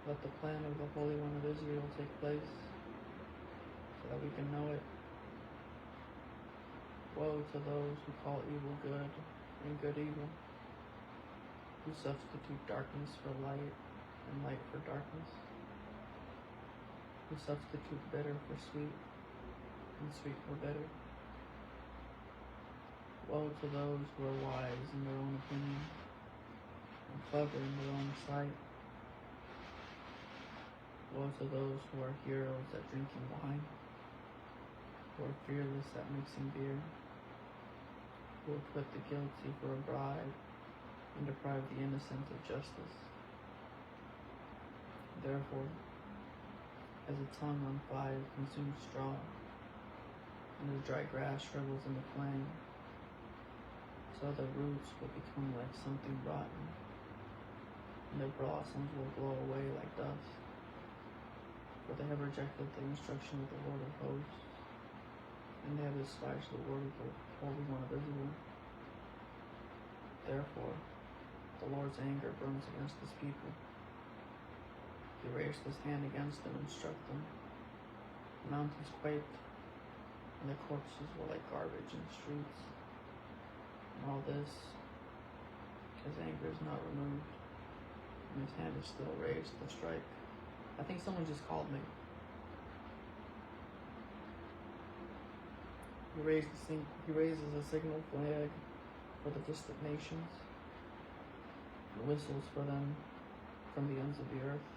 Let the plan of the Holy One of Israel take place, so that we can know it. Woe to those who call evil good and good evil, who substitute darkness for light and light for darkness, who substitute bitter for sweet and sweet for bitter. Woe to those who are wise in their own opinion and clever in their own sight. Woe to those who are heroes at drinking wine, who are fearless at mixing beer, who will put the guilty for a bribe and deprive the innocent of justice. Therefore, as a tongue on fire consumes straw, and as dry grass shrivels in the flame, so their roots will become like something rotten, and their blossoms will blow away like dust. For they have rejected the instruction of the Lord of hosts, and they have despised the word of the Holy One of Israel. Therefore, the Lord's anger burns against his people. He raised his hand against them and struck them. The mountains quaked, and their corpses were like garbage in the streets. And all this, his anger is not removed, and his hand is still raised to strike. I think someone just called me. He raises a signal flag for the distant nations, and whistles for them from the ends of the earth.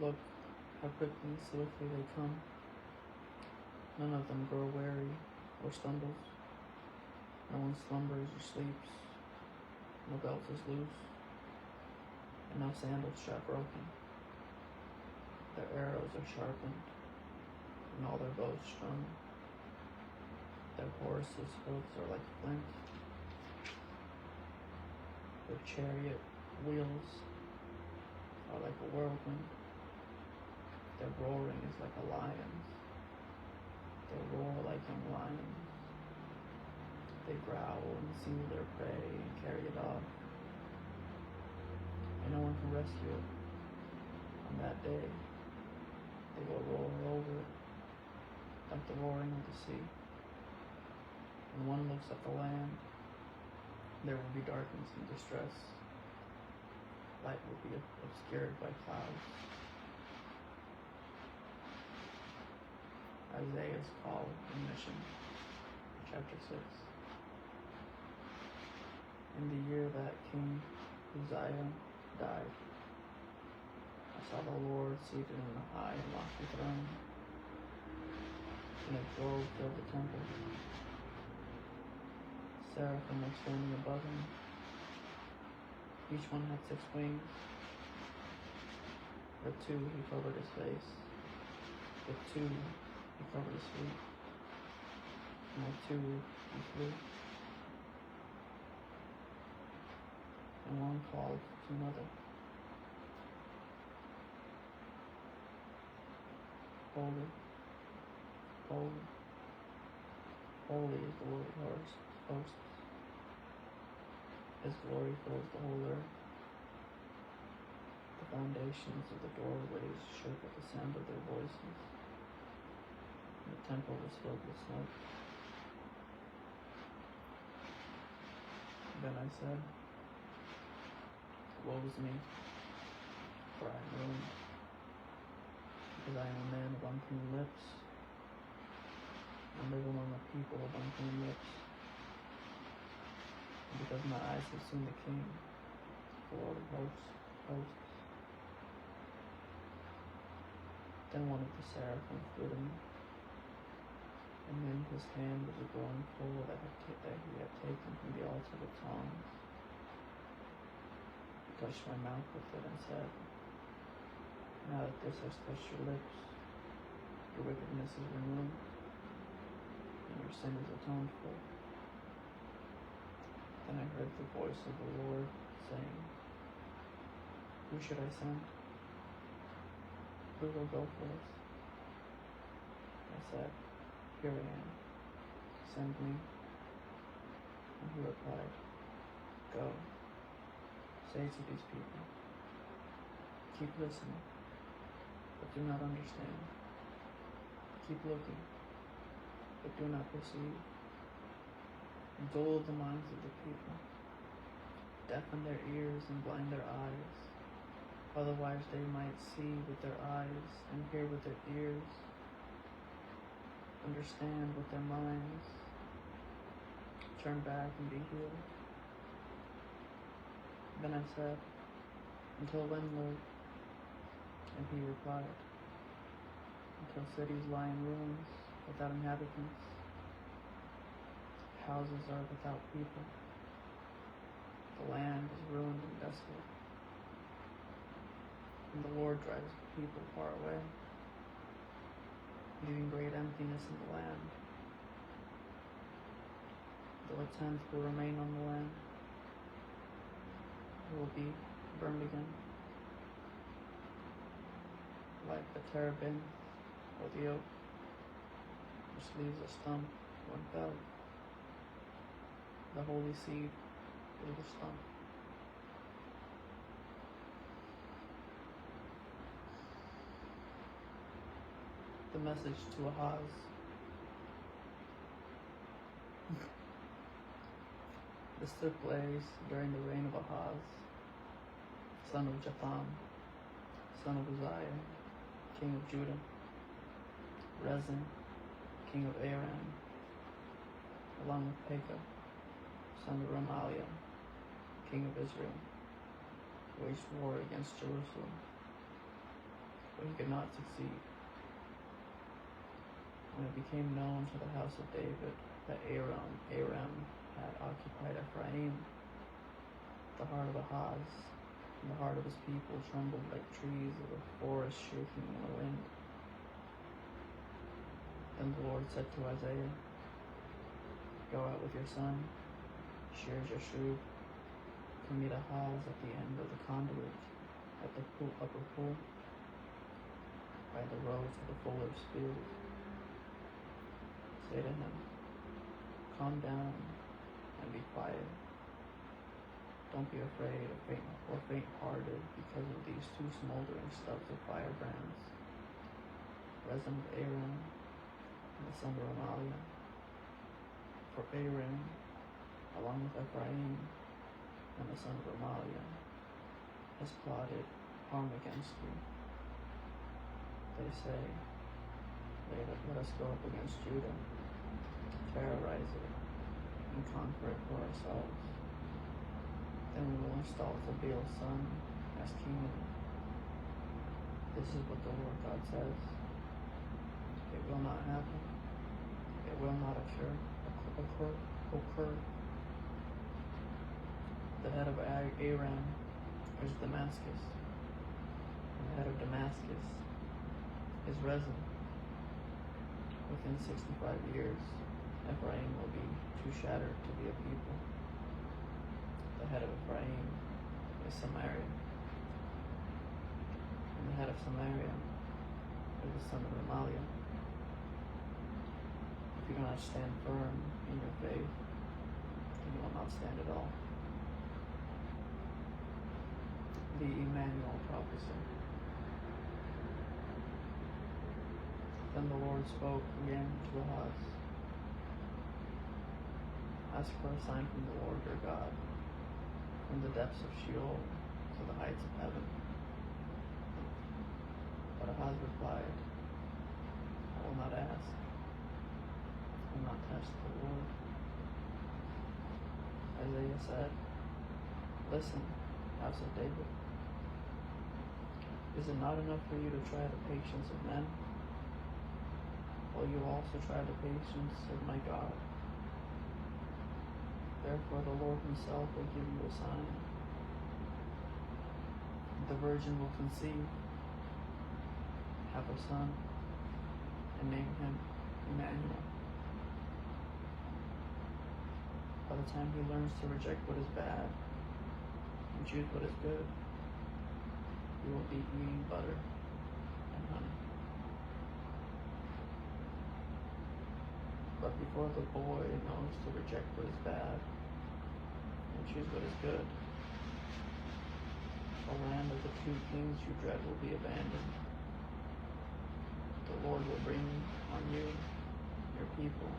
Look how quickly and swiftly they come. None of them grow weary or stumbles. No one slumbers or sleeps. No belt is loose, and no sandal strap broken. Their arrows are sharpened, and all their bows strung. Their horses' hoofs are like flint. Their chariot wheels are like a whirlwind. Their roaring is like a lion's. They roar like young lions. They growl and seize their prey and carry it off. And no one can rescue it. On that day, they will roar over it like the roaring of the sea. When one looks at the land, there will be darkness and distress. Light will be obscured by clouds. Isaiah's call and mission, chapter 6. In the year that King Uzziah died, I saw the Lord seated in a high and lofty throne, and a globe filled the temple. Seraphim were standing above him. Each one had 6 wings. With 2 he covered his face. With 2 he covered his feet. And with 2 he flew. and one called to another. Holy, holy, holy is the Lord of hosts. His glory fills the whole earth. The foundations of the doorways shook at the sound of their voices. And the temple was filled with smoke. Then I said, woe is me, for I am ruined, because I am a man of unclean lips, and live among a people of unclean lips, and because my eyes have seen the King, the Lord of hosts. Then one of the seraphim flew to me, and in his hand was a glowing coal that he had taken from the altar with tongs. He touched my mouth with it and said, now that this has touched your lips, your wickedness is removed, and your sin is atoned for. Then I heard the voice of the Lord saying, who should I send? Who will go for us? I said, here I am, send me. And he replied, go, say to these people, keep listening, but do not understand. Keep looking, but do not perceive. Dull the minds of the people, deafen their ears and blind their eyes. Otherwise they might see with their eyes and hear with their ears, understand with their minds, turn back and be healed. Then I said, until when, Lord? And he replied, until cities lie in ruins without inhabitants, houses are without people, the land is ruined and desolate, and the Lord drives the people far away, leaving great emptiness in the land. Though a tenth will remain on the land, it will be burned again, like the terebinth or the oak, which leaves a stump when felled. The holy seed is the stump. The message to Ahaz. This took place during the reign of Ahaz, son of Jotham, son of Uzziah, king of Judah, Rezin, king of Aram, along with Pekah, son of Remaliah, king of Israel, waged war against Jerusalem, but he could not succeed. When it became known to the house of David that Aram had occupied Ephraim, the heart of Ahaz and the heart of his people trembled like trees of a forest shaking in the wind. Then the Lord said to Isaiah, go out with your son, Shear Jashub, to meet Ahaz at the end of the conduit, at the upper pool, by the road to the fuller's field. Say to him, calm down and be quiet. Don't be afraid or faint-hearted because of these two smoldering stubs of firebrands, Rezin of Aram and the son of Remaliah. For Aram, along with Ephraim and the son of Remaliah, has plotted harm against you. They say, let us go up against Judah, terrorize it, and conquer it for ourselves. Then we will install Tabaal's son as king of it. This is what the Lord God says. It will not happen. It will not occur. The head of Aram is Damascus, and the head of Damascus is Rezin. Within 65 years, Ephraim will be too shattered to be a people. The head of Ephraim is Samaria. And the head of Samaria is the son of Remaliah. If you do not stand firm in your faith, then you will not stand at all. The Emmanuel prophecy. Then the Lord spoke again to Ahaz. Ask for a sign from the Lord your God, from the depths of Sheol to the heights of heaven. But Ahaz replied, I will not ask. I will not test the Lord. Isaiah said, Listen, house of David. Is it not enough for you to try the patience of men? Will you also try the patience of my God? Therefore the Lord himself will give you a sign. The virgin will conceive, have a son, and name him Emmanuel. By the time he learns to reject what is bad and choose what is good, he will be eating butter and honey. But before the boy knows to reject what is bad and choose what is good, the land of the two kings you dread will be abandoned. The Lord will bring on you, your people,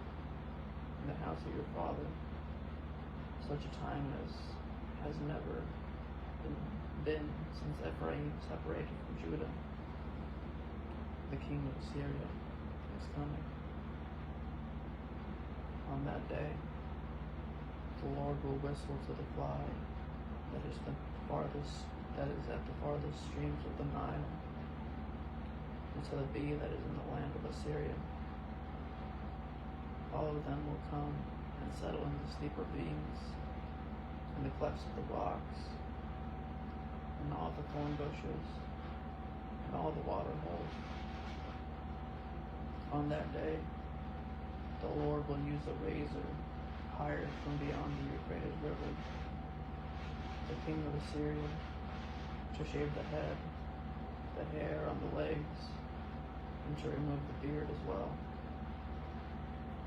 and the house of your father, such a time as has never been since Ephraim separated from Judah. The king of Syria is coming. On that day, the Lord will whistle to the fly that is at the farthest streams of the Nile, and to the bee that is in the land of Assyria. All of them will come and settle in the steep ravines, in the clefts of the rocks, in all the thorn bushes, and all the water holes. On that day, the Lord will use a razor hired from beyond the Euphrates River, the king of Assyria, to shave the head, the hair on the legs, and to remove the beard as well.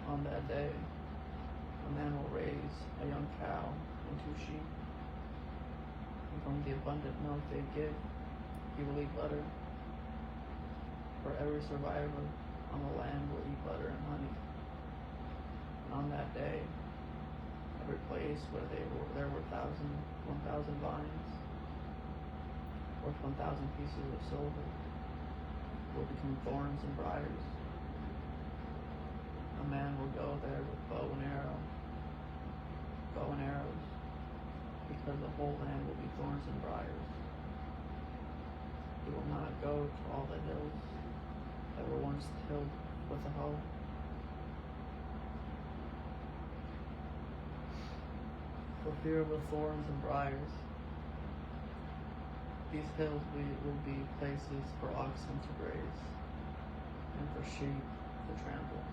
On that day, a man will raise a young cow and 2 sheep, and from the abundant milk they give, he will eat butter. For every survivor on the land will eat butter and honey. And on that day, every place where there were 1,000 vines, worth 1,000 pieces of silver, will become thorns and briars. A man will go there with bow and arrows, because the whole land will be thorns and briars. He will not go to all the hills that were once tilled with a hoe. For fear of the thorns and briars, these hills will be places for oxen to graze, and for sheep to trample.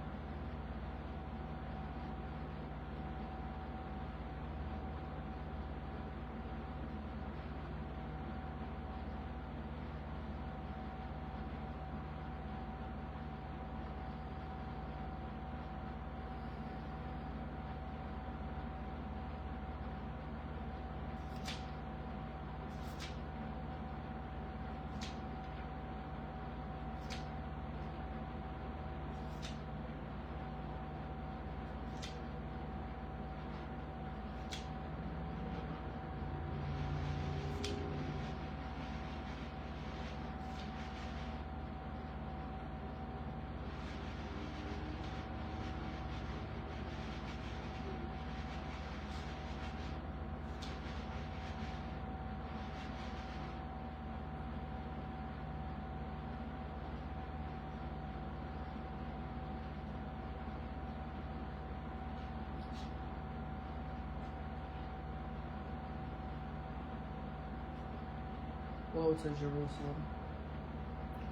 Woe to Jerusalem,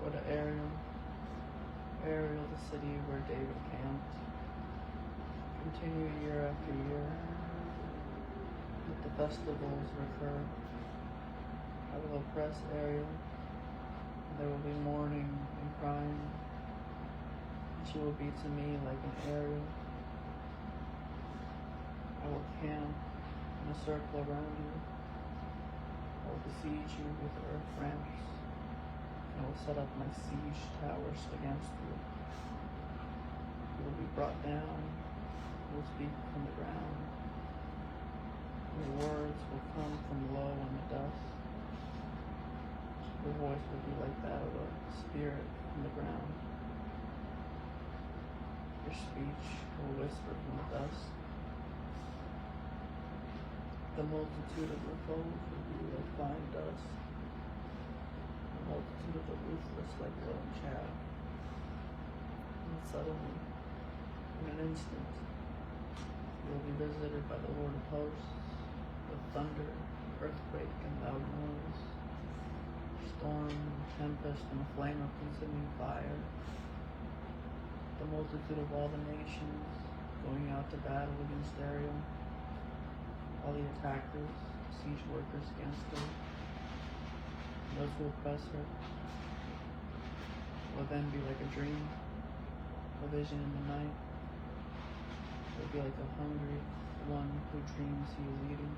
or to Ariel, the city where David camped. Continue year after year, let the festivals recur, I will oppress Ariel. There will be mourning and crying, and she will be to me like an Ariel. I will camp in a circle around you. I will besiege you with earth ramps. I will set up my siege towers against you. You will be brought down. You will speak from the ground. Your words will come from low in the dust. Your voice will be like that of a spirit from the ground. Your speech will whisper from the dust. The multitude of your foes will be like fine dust. The multitude of the ruthless like blown chaff. And suddenly, in an instant, you will be visited by the Lord of hosts, with thunder, earthquake, and loud noise, storm, tempest, and a flame of consuming fire. The multitude of all the nations going out to battle against Ariel, all the attackers, siege workers against her, and those who oppress her, will then be like a dream, a vision in the night. It will be like a hungry one who dreams he is eating,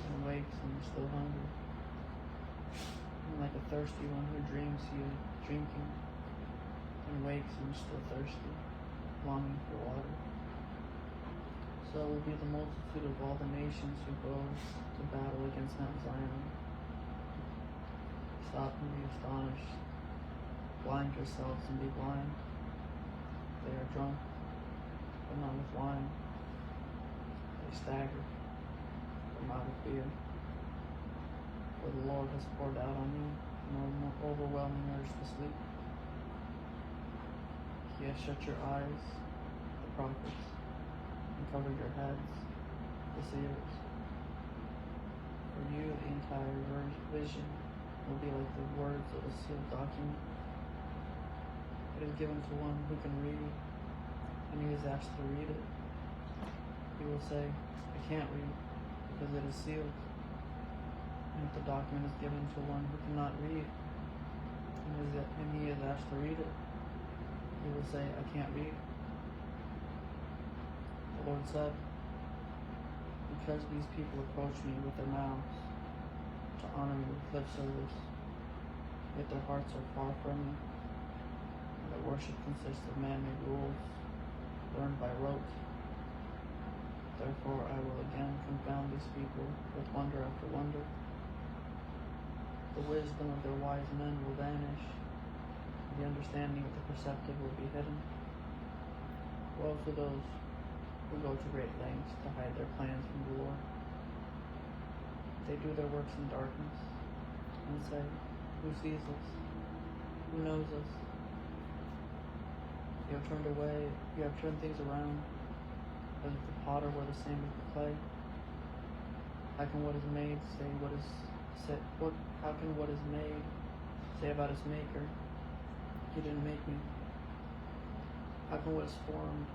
and wakes and is still hungry, and like a thirsty one who dreams he is drinking, and wakes and is still thirsty, longing for water. So will be the multitude of all the nations who go to battle against Mount Zion. Stop and be astonished. Blind yourselves and be blind. They are drunk, but not with wine. They stagger, but not with beer. For the Lord has poured out on you an overwhelming urge to sleep. He has shut your eyes, the prophets, and covered your heads, the seers. For you, the entire vision will be like the words of a sealed document. It is given to one who can read, and he is asked to read it. He will say, I can't read, because it is sealed. And if the document is given to one who cannot read, and he is asked to read it, he will say, I can't read. The Lord said, because these people approach me with their mouths to honor me with lip service, yet their hearts are far from me, and their worship consists of man-made rules, learned by rote. Therefore I will again confound these people with wonder after wonder. The wisdom of their wise men will vanish, and the understanding of the perceptive will be hidden. Woe to those who go to great lengths to hide their plans from the Lord. They do their works in darkness, and say, who sees us? Who knows us? You have turned away, you have turned things around, as if the potter were the same as the clay. How can what is made say what is said? How can what is made say about its maker, he didn't make me? How can what is formed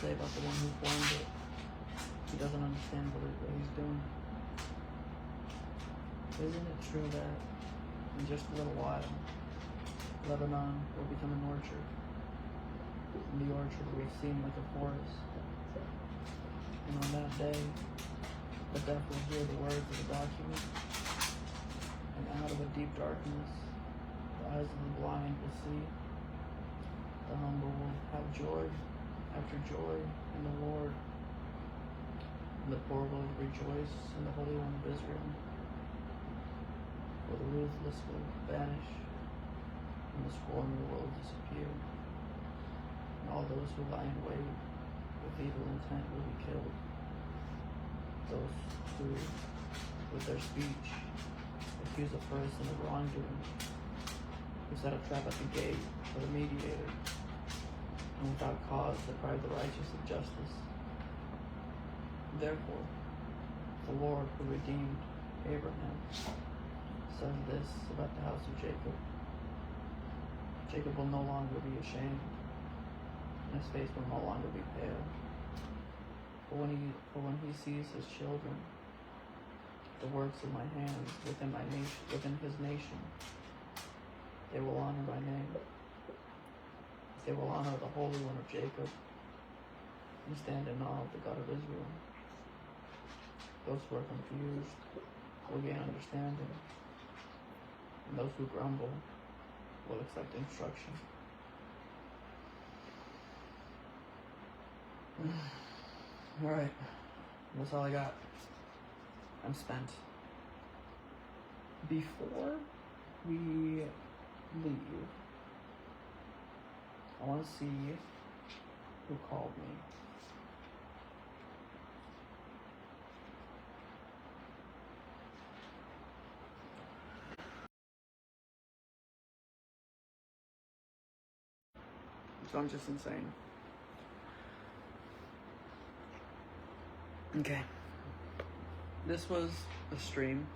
say about the one who formed it, he doesn't understand what he's doing? Isn't it true that in just a little while, Lebanon will become an orchard, and the orchard will seem like a forest? And on that day, the deaf will hear the words of the document, and out of a deep darkness, the eyes of the blind will see. The humble will have joy after joy in the Lord, and the poor will rejoice in the Holy One of Israel. For the ruthless will vanish, and the scorner will disappear, and all those who lie in wait with evil intent will be killed. Those who, with their speech, accuse a person of wrongdoing, who set a trap at the gate for the mediator, and without cause deprive the righteous of justice. Therefore, the Lord who redeemed Abraham says this about the house of Jacob. Jacob will no longer be ashamed, and his face will no longer be pale. For when he sees his children, the works of my hands within my nation, within his nation. They will honor my name. They will honor the Holy One of Jacob and stand in awe of the God of Israel. Those who are confused will gain understanding, and those who grumble will accept instruction. Alright, that's all I got. I'm spent. Before we leave, I want to see who called me. So I'm just insane. Okay. This was a stream.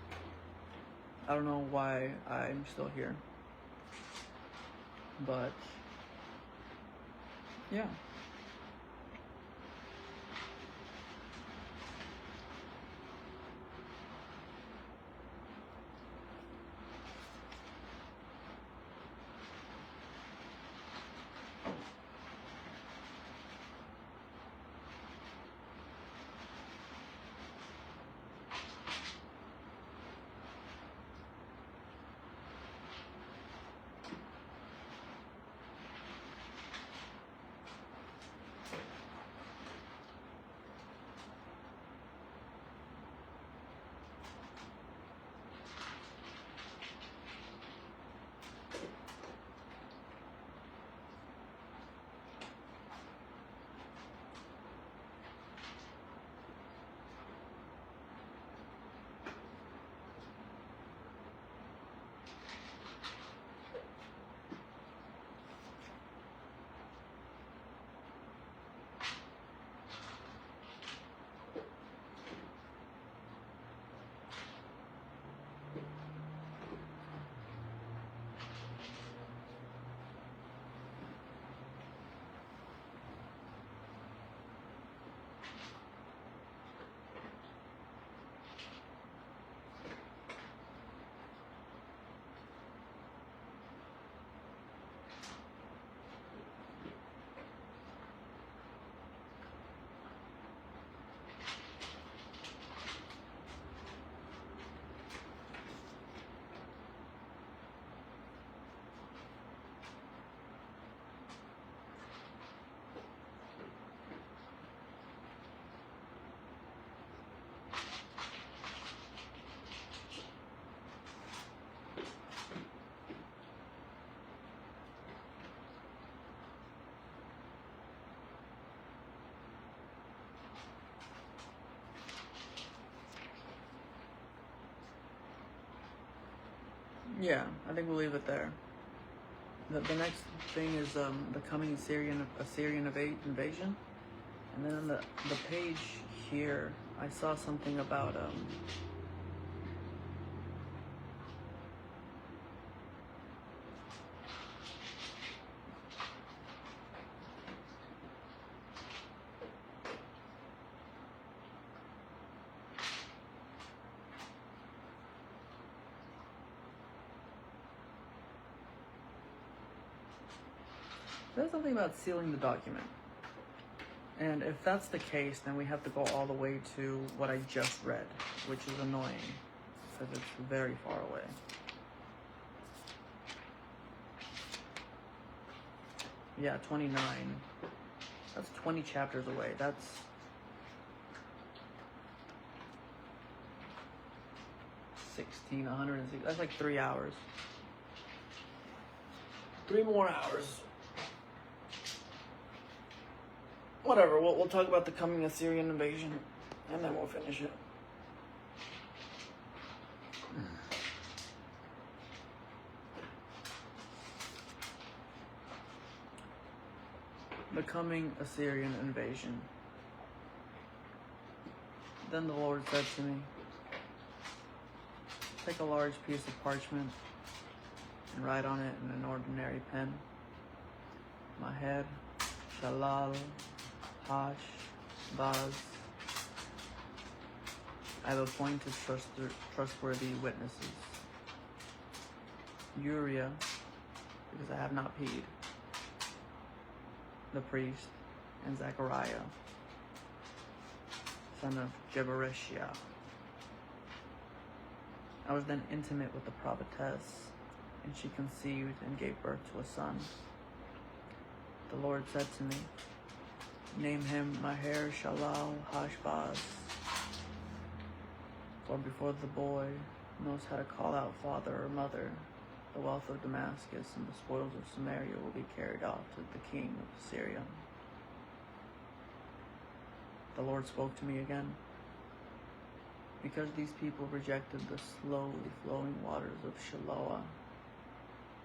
I don't know why I'm still here. But yeah. Yeah, I think we'll leave it there. The next thing is the coming Assyrian invasion, and then on the page here, I saw something about there's something about sealing the document. And if that's the case, then we have to go all the way to what I just read, which is annoying, because it's very far away. Yeah, 29. That's 20 chapters away. That's 160. That's like 3 hours. 3 more hours. Whatever, we'll talk about the coming Assyrian invasion, and then we'll finish it. The coming Assyrian invasion. Then the Lord said to me, take a large piece of parchment and write on it in an ordinary pen. My head, Shalal, Hash, Baz, I have appointed trustworthy witnesses. Uriah, because I have not paid, the priest, and Zechariah, son of Jeberechiah. I was then intimate with the prophetess, and she conceived and gave birth to a son. The Lord said to me, name him Maher Shalal Hashbaz, for before the boy knows how to call out father or mother, the wealth of Damascus and the spoils of Samaria will be carried off to the king of Syria. The Lord spoke to me again. Because these people rejected the slowly flowing waters of Shiloah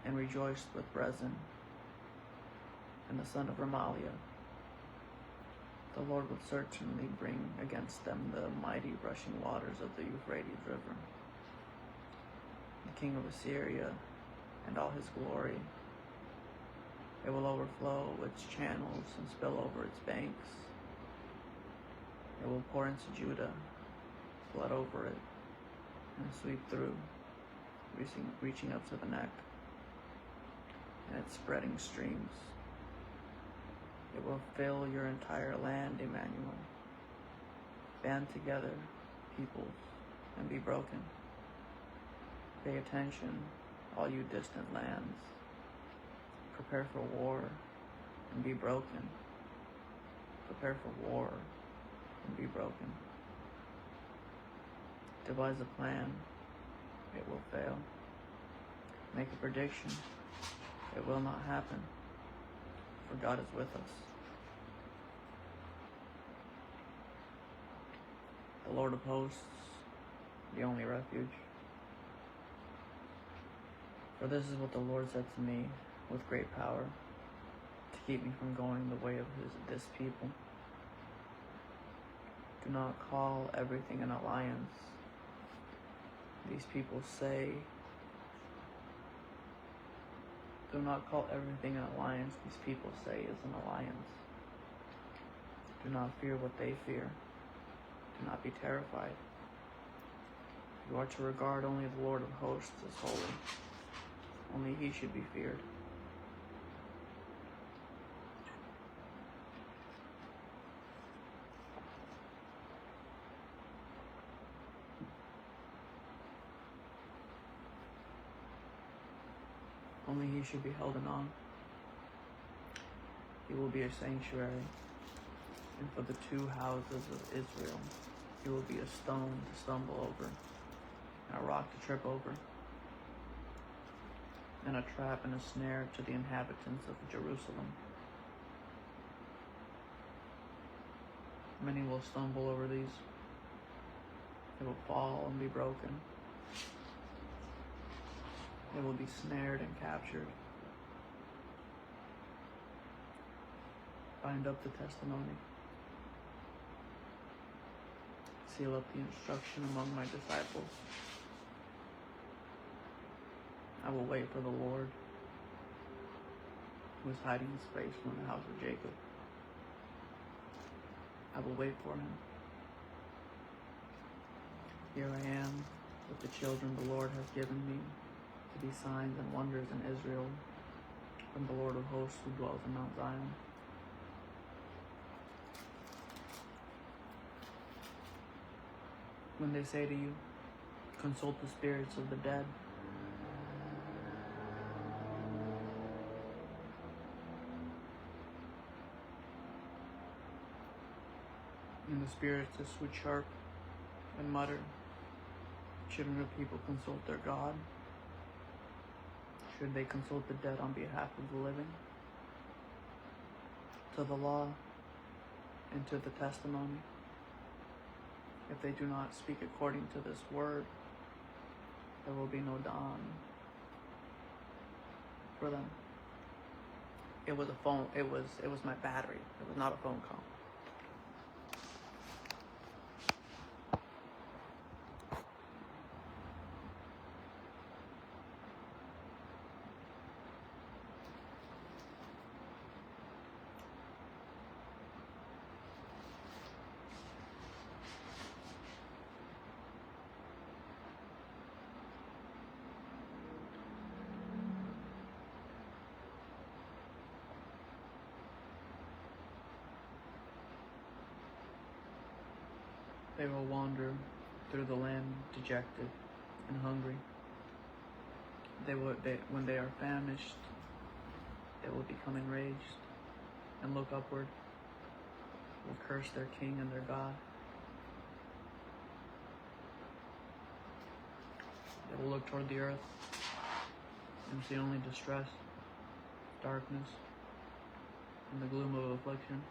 and rejoiced with Rezin and the son of Remaliah, the Lord would certainly bring against them the mighty rushing waters of the Euphrates River, the king of Assyria and all his glory. It will overflow its channels and spill over its banks. It will pour into Judah, flood over it, and sweep through, reaching up to the neck, and its spreading streams. It will fill your entire land, Emmanuel. Band together, peoples, and be broken. Pay attention, all you distant lands. Prepare for war and be broken. Prepare for war and be broken. Devise a plan, it will fail. Make a prediction, it will not happen, for God is with us. The Lord of hosts, the only refuge. For this is what the Lord said to me with great power, to keep me from going the way of this people. Do not call everything an alliance. These people say, do not call everything an alliance. These people say is an alliance. Do not fear what they fear. Do not be terrified. You are to regard only the Lord of hosts as holy. Only he should be feared. Only he should be held in awe. He will be a sanctuary, and for the two houses of Israel, he will be a stone to stumble over, and a rock to trip over, and a trap and a snare to the inhabitants of Jerusalem. Many will stumble over these. They will fall and be broken. They will be snared and captured. Bind up the testimony. Seal up the instruction among my disciples. I will wait for the Lord, who is hiding his face from the house of Jacob. I will wait for him. Here I am with the children the Lord has given me, to be signs and wonders in Israel, from the Lord of hosts who dwells in Mount Zion. When they say to you, consult the spirits of the dead, and the spirits that swoot sharp and mutter, shouldn't the people consult their God? Should they consult the dead on behalf of the living? To the law and to the testimony. If they do not speak according to this word, there will be no dawn for them. It was a phone. It was my battery. It was not a phone call. They will wander through the land dejected and hungry. When they are famished, they will become enraged and look upward, will curse their king and their God. They will look toward the earth and see only distress, darkness, and the gloom of affliction.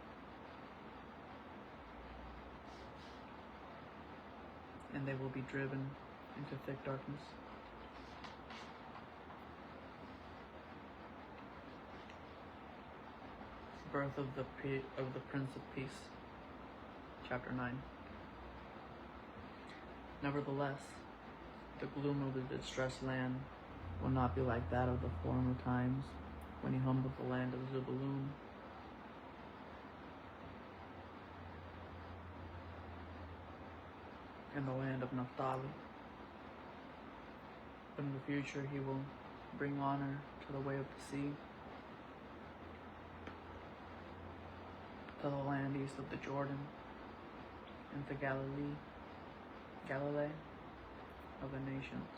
And they will be driven into thick darkness. Birth of the Prince of Peace, chapter 9. Nevertheless, the gloom of the distressed land will not be like that of the former times, when he humbled the land of Zebulun and the land of Naphtali. But in the future he will bring honor to the way of the sea, to the land east of the Jordan, and to Galilee of the nations.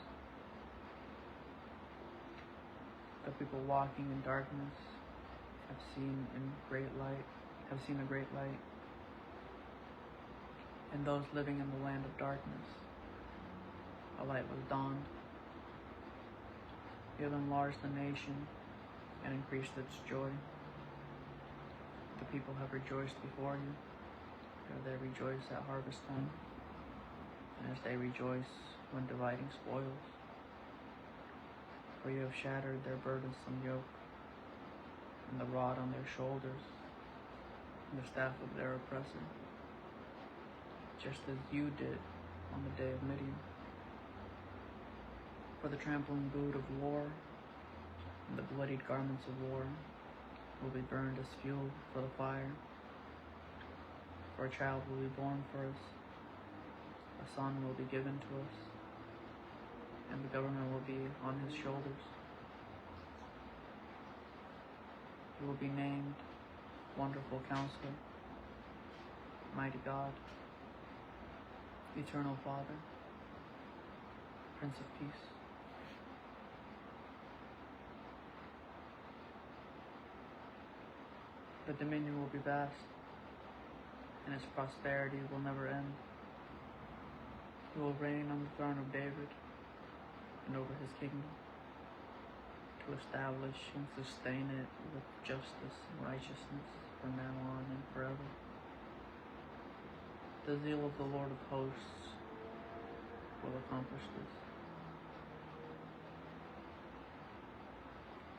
The people walking in darkness have seen a great light, and those living in the land of darkness, a light was dawned. You have enlarged the nation and increased its joy. The people have rejoiced before you, as they rejoice at harvest time, and as they rejoice when dividing spoils. For you have shattered their burdensome yoke, and the rod on their shoulders, and the staff of their oppressor, just as you did on the day of Midian. For the trampling boot of war and the bloodied garments of war will be burned as fuel for the fire. For a child will be born for us, a son will be given to us, and the government will be on his shoulders. He will be named Wonderful Counselor, Mighty God, Eternal Father, Prince of Peace. The dominion will be vast, and its prosperity will never end. He will reign on the throne of David and over his kingdom, to establish and sustain it with justice and righteousness from now on and forever. The zeal of the Lord of hosts will accomplish this.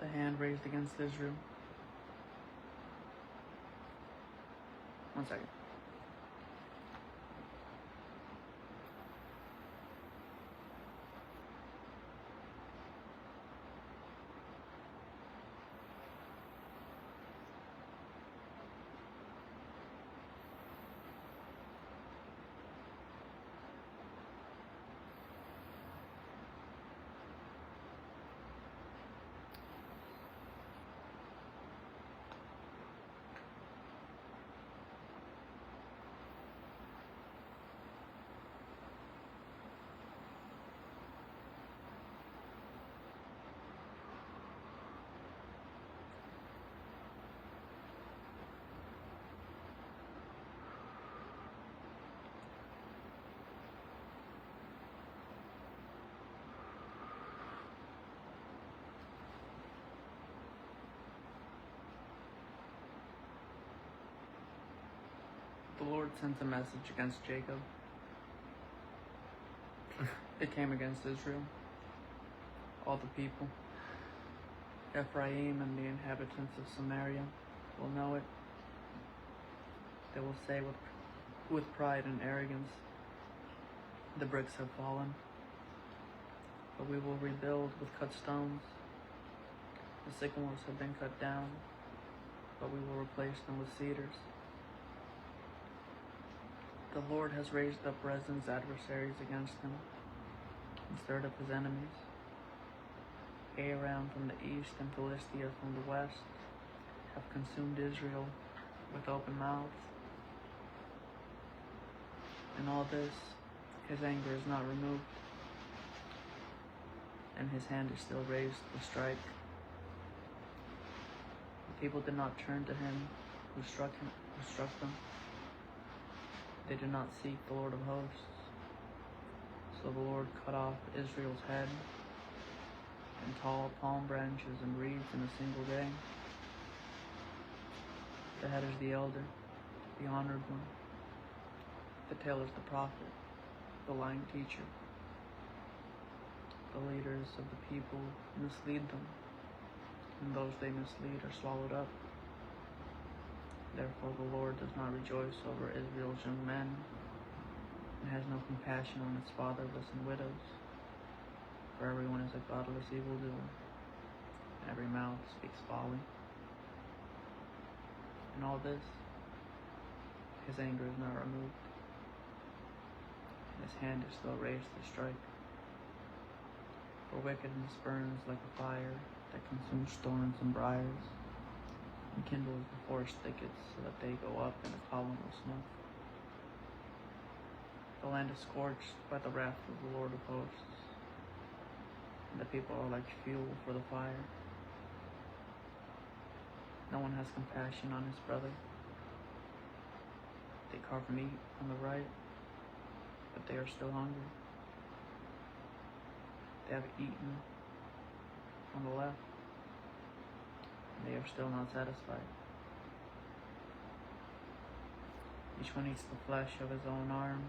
The hand raised against Israel. One second. The Lord sent a message against Jacob. It came against Israel. All the people, Ephraim and the inhabitants of Samaria, will know it. They will say with pride and arrogance, the bricks have fallen, but we will rebuild with cut stones. The sycamores have been cut down, but we will replace them with cedars. The Lord has raised up Rezin's adversaries against him and stirred up his enemies. Aram from the east and Philistia from the west have consumed Israel with open mouths In all this, his anger is not removed, and his hand is still raised to strike. The people did not turn to him who struck them. They did not seek the Lord of hosts. So the Lord cut off Israel's head and tall palm branches and reeds in a single day. The head is the elder, the honored one. The tail is the prophet, the lying teacher. The leaders of the people mislead them, and those they mislead are swallowed up. Therefore the Lord does not rejoice over Israel's young men, and has no compassion on its fatherless and widows. For everyone is a godless evildoer, and every mouth speaks folly. In all this, his anger is not removed, and his hand is still raised to strike. For wickedness burns like a fire that consumes thorns and briars, and kindles the forest thickets so that they go up in a column of smoke. The land is scorched by the wrath of the Lord of hosts, and the people are like fuel for the fire. No one has compassion on his brother. They carve meat on the right, but they are still hungry. They have eaten on the left, and they are still not satisfied. Each one eats the flesh of his own arm.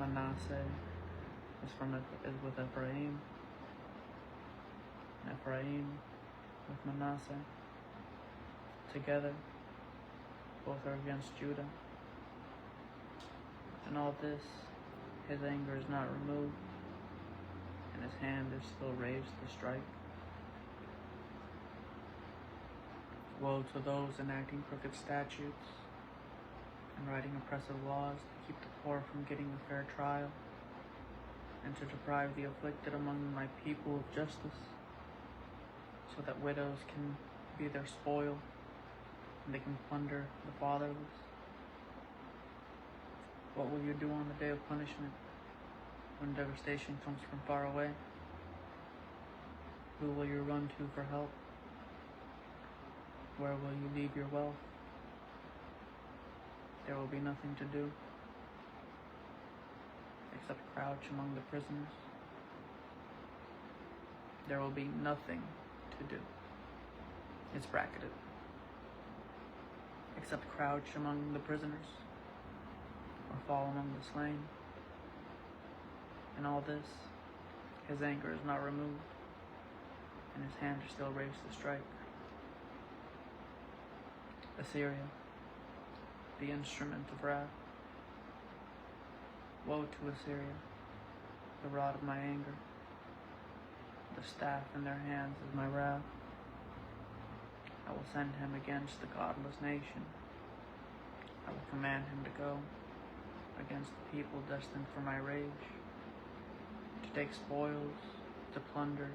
Manasseh is with Ephraim, and Ephraim with Manasseh. Together, both are against Judah. In all this, his anger is not removed, and his hand is still raised to strike. Woe to those enacting crooked statutes and writing oppressive laws to keep the poor from getting a fair trial, and to deprive the afflicted among my people of justice, so that widows can be their spoil, and they can plunder the fatherless. What will you do on the day of punishment, when devastation comes from far away? Who will you run to for help? Where will you leave your wealth? There will be nothing to do, except crouch among the prisoners. There will be nothing to do. It's bracketed. Except crouch among the prisoners, or fall among the slain. In all this, his anger is not removed, and his hand is still raised to strike. Assyria, the instrument of wrath. Woe to Assyria, the rod of my anger. The staff in their hands is my wrath. I will send him against the godless nation. I will command him to go against the people destined for my rage, to take spoils, to plunder,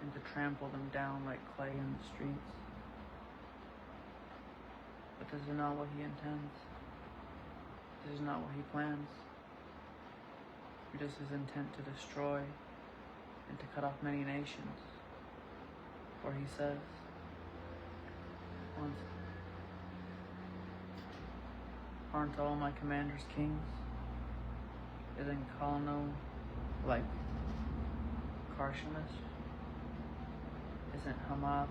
and to trample them down like clay in the streets. But this is not what he intends. This is not what he plans. It is his intent to destroy and to cut off many nations. For he says, aren't all my commanders kings? Isn't Kalno like Karshemish? Isn't Hamath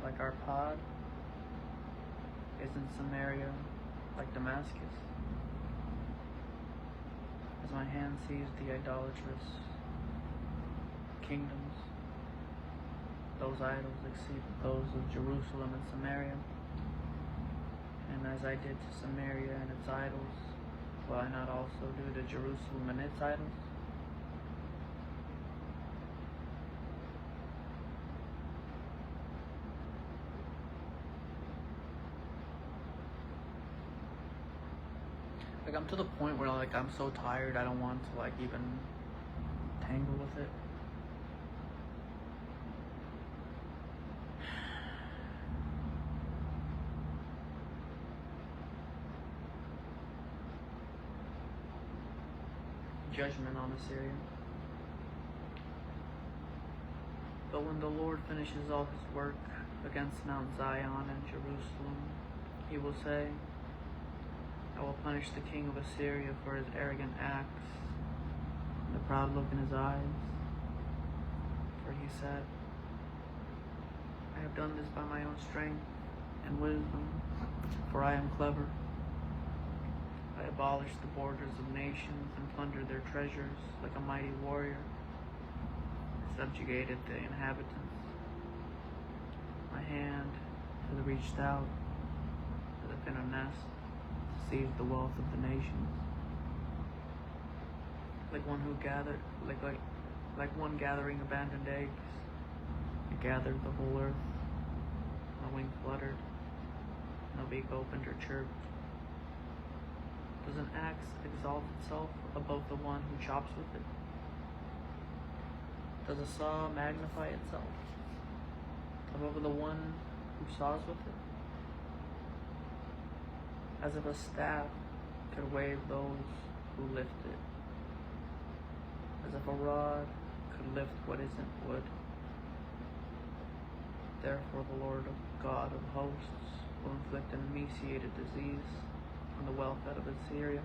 like Arpad? Isn't Samaria like Damascus? As my hand sees the idolatrous kingdoms, those idols exceed those of Jerusalem and Samaria. And as I did to Samaria and its idols, will I not also do to Jerusalem and its idols? Like, I'm to the point where, like, I'm so tired I don't want to, like, even tangle with it. judgment on Assyria. But when the Lord finishes all his work against Mount Zion and Jerusalem, he will say, I will punish the king of Assyria for his arrogant acts and the proud look in his eyes. For he said, I have done this by my own strength and wisdom, for I am clever. I abolished the borders of nations and plundered their treasures like a mighty warrior. I subjugated the inhabitants. My hand has reached out as if in a nest to seize the wealth of the nations. Like one who gathered, like one gathering abandoned eggs, I gathered the whole earth. My wing fluttered, no beak opened or chirped. Does an axe exalt itself above the one who chops with it? Does a saw magnify itself above the one who saws with it? As if a staff could wave those who lift it. As if a rod could lift what isn't wood. Therefore the Lord God of hosts will inflict an emaciated disease on the wealth out of Assyria,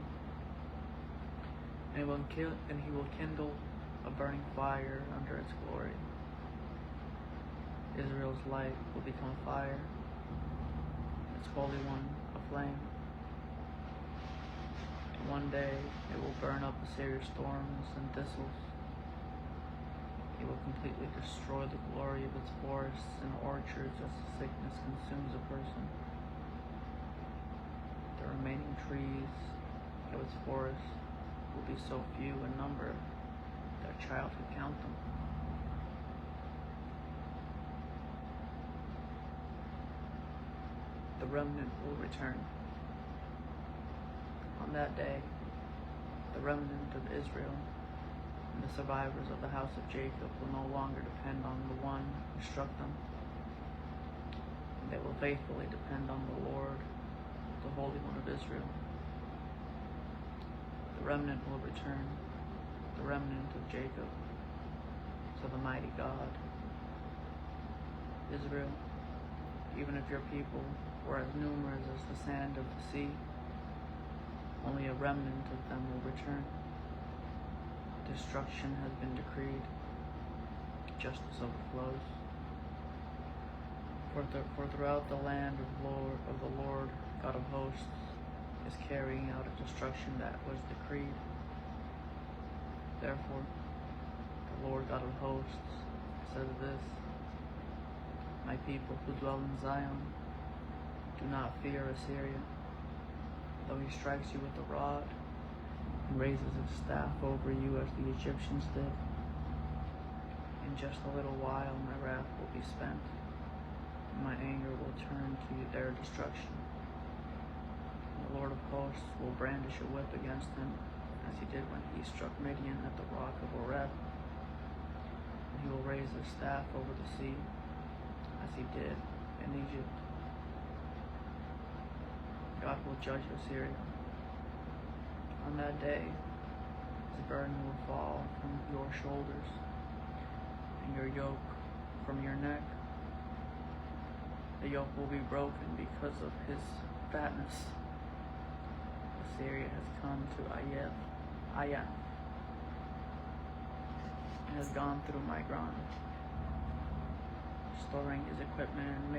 and he will kindle a burning fire under its glory. Israel's light will become a fire, its Holy One a flame. And one day it will burn up Assyria's thorns and thistles. It will completely destroy the glory of its forests and orchards as sickness consumes a person. The remaining trees of its forest will be so few in number that a child could count them. The remnant will return. On that day, the remnant of Israel and the survivors of the house of Jacob will no longer depend on the one who struck them. And they will faithfully depend on the Lord, the Holy One of Israel. The remnant will return, the remnant of Jacob, to the mighty God. Israel, even if your people were as numerous as the sand of the sea, only a remnant of them will return. Destruction has been decreed, justice overflows. For throughout the land of the Lord God of hosts is carrying out a destruction that was decreed. Therefore, the Lord God of hosts says this, my people who dwell in Zion, do not fear Assyria, though he strikes you with a rod and raises his staff over you as the Egyptians did. In just a little while my wrath will be spent, and my anger will turn to their destruction. The Lord of hosts will brandish a whip against them, as he did when he struck Midian at the rock of Oreb. And he will raise his staff over the sea, as he did in Egypt. God will judge Assyria. On that day, his burden will fall from your shoulders, and your yoke from your neck. The yoke will be broken because of his fatness. Assyria has come to Ayath, and has gone through Migron, storing his equipment in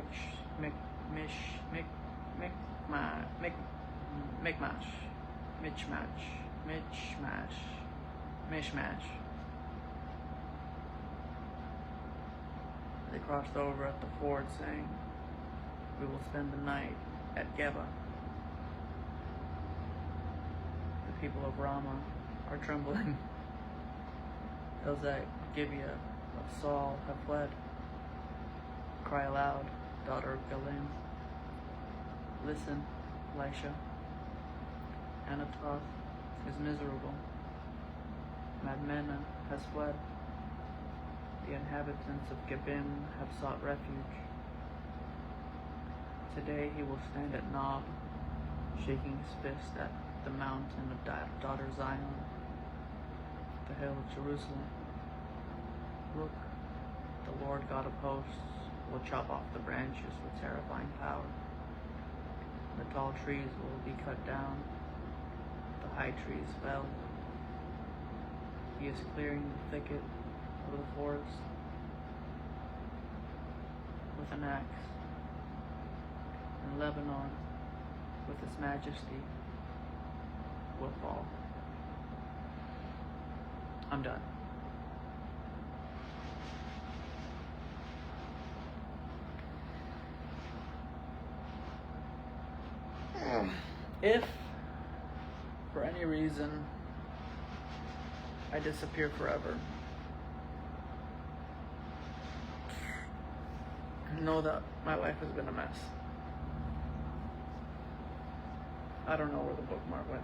Mishmash. They crossed over at the ford, saying, we will spend the night at Geba. The people of Ramah are trembling. Those at Gibeah of Saul have fled. Cry aloud, daughter of Galim. Listen, Elisha. Anatoth is miserable. Madmena has fled. The inhabitants of Gebim have sought refuge. Today he will stand at Nob, shaking his fist at the mountain of daughter Zion. the hill of Jerusalem. Look, the Lord God of hosts will chop off the branches with terrifying power. The tall trees will be cut down, the high trees fell. He is clearing the thicket of the forest with an axe, and Lebanon with its majesty will fall. I'm done. If, for any reason, I disappear forever, know that my life has been a mess. I don't know where the bookmark went.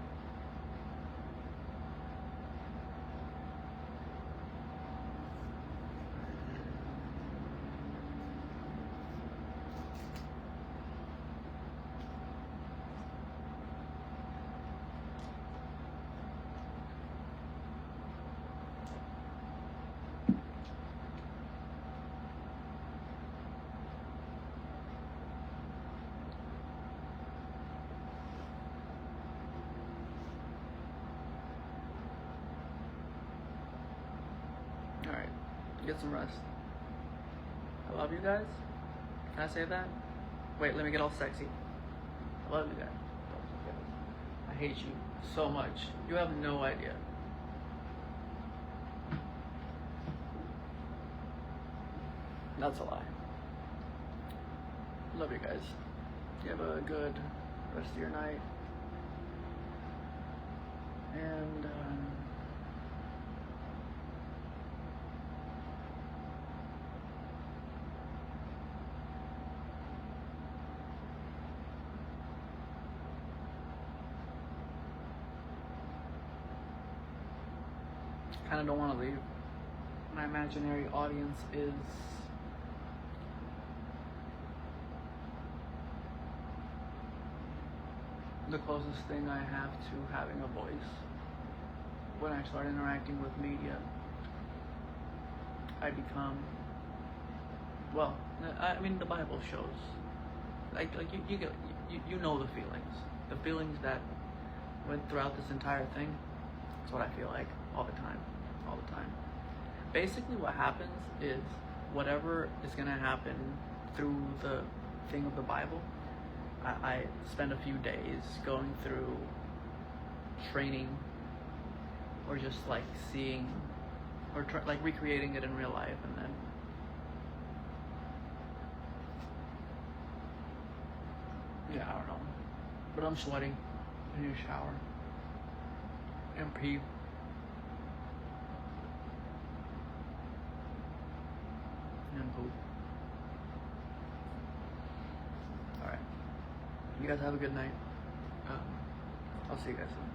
Alright, get some rest. I love you guys. Can I say that? Wait, let me get all sexy. I love you guys. I hate you so much. You have no idea. That's a lie. Love you guys. You have a good rest of your night. And, kind of don't want to leave. My imaginary audience is the closest thing I have to having a voice. When I start interacting with media, I become, well, I mean, the Bible shows, like you know the feelings that went throughout this entire thing. That's what I feel like all the time. Basically what happens is whatever is going to happen through the thing of the Bible, I spend a few days going through training or just like seeing or like recreating it in real life, and then yeah, I don't know, but I'm sweating. I need a shower and pee. And poop. Alright. You guys have a good night. I'll see you guys soon.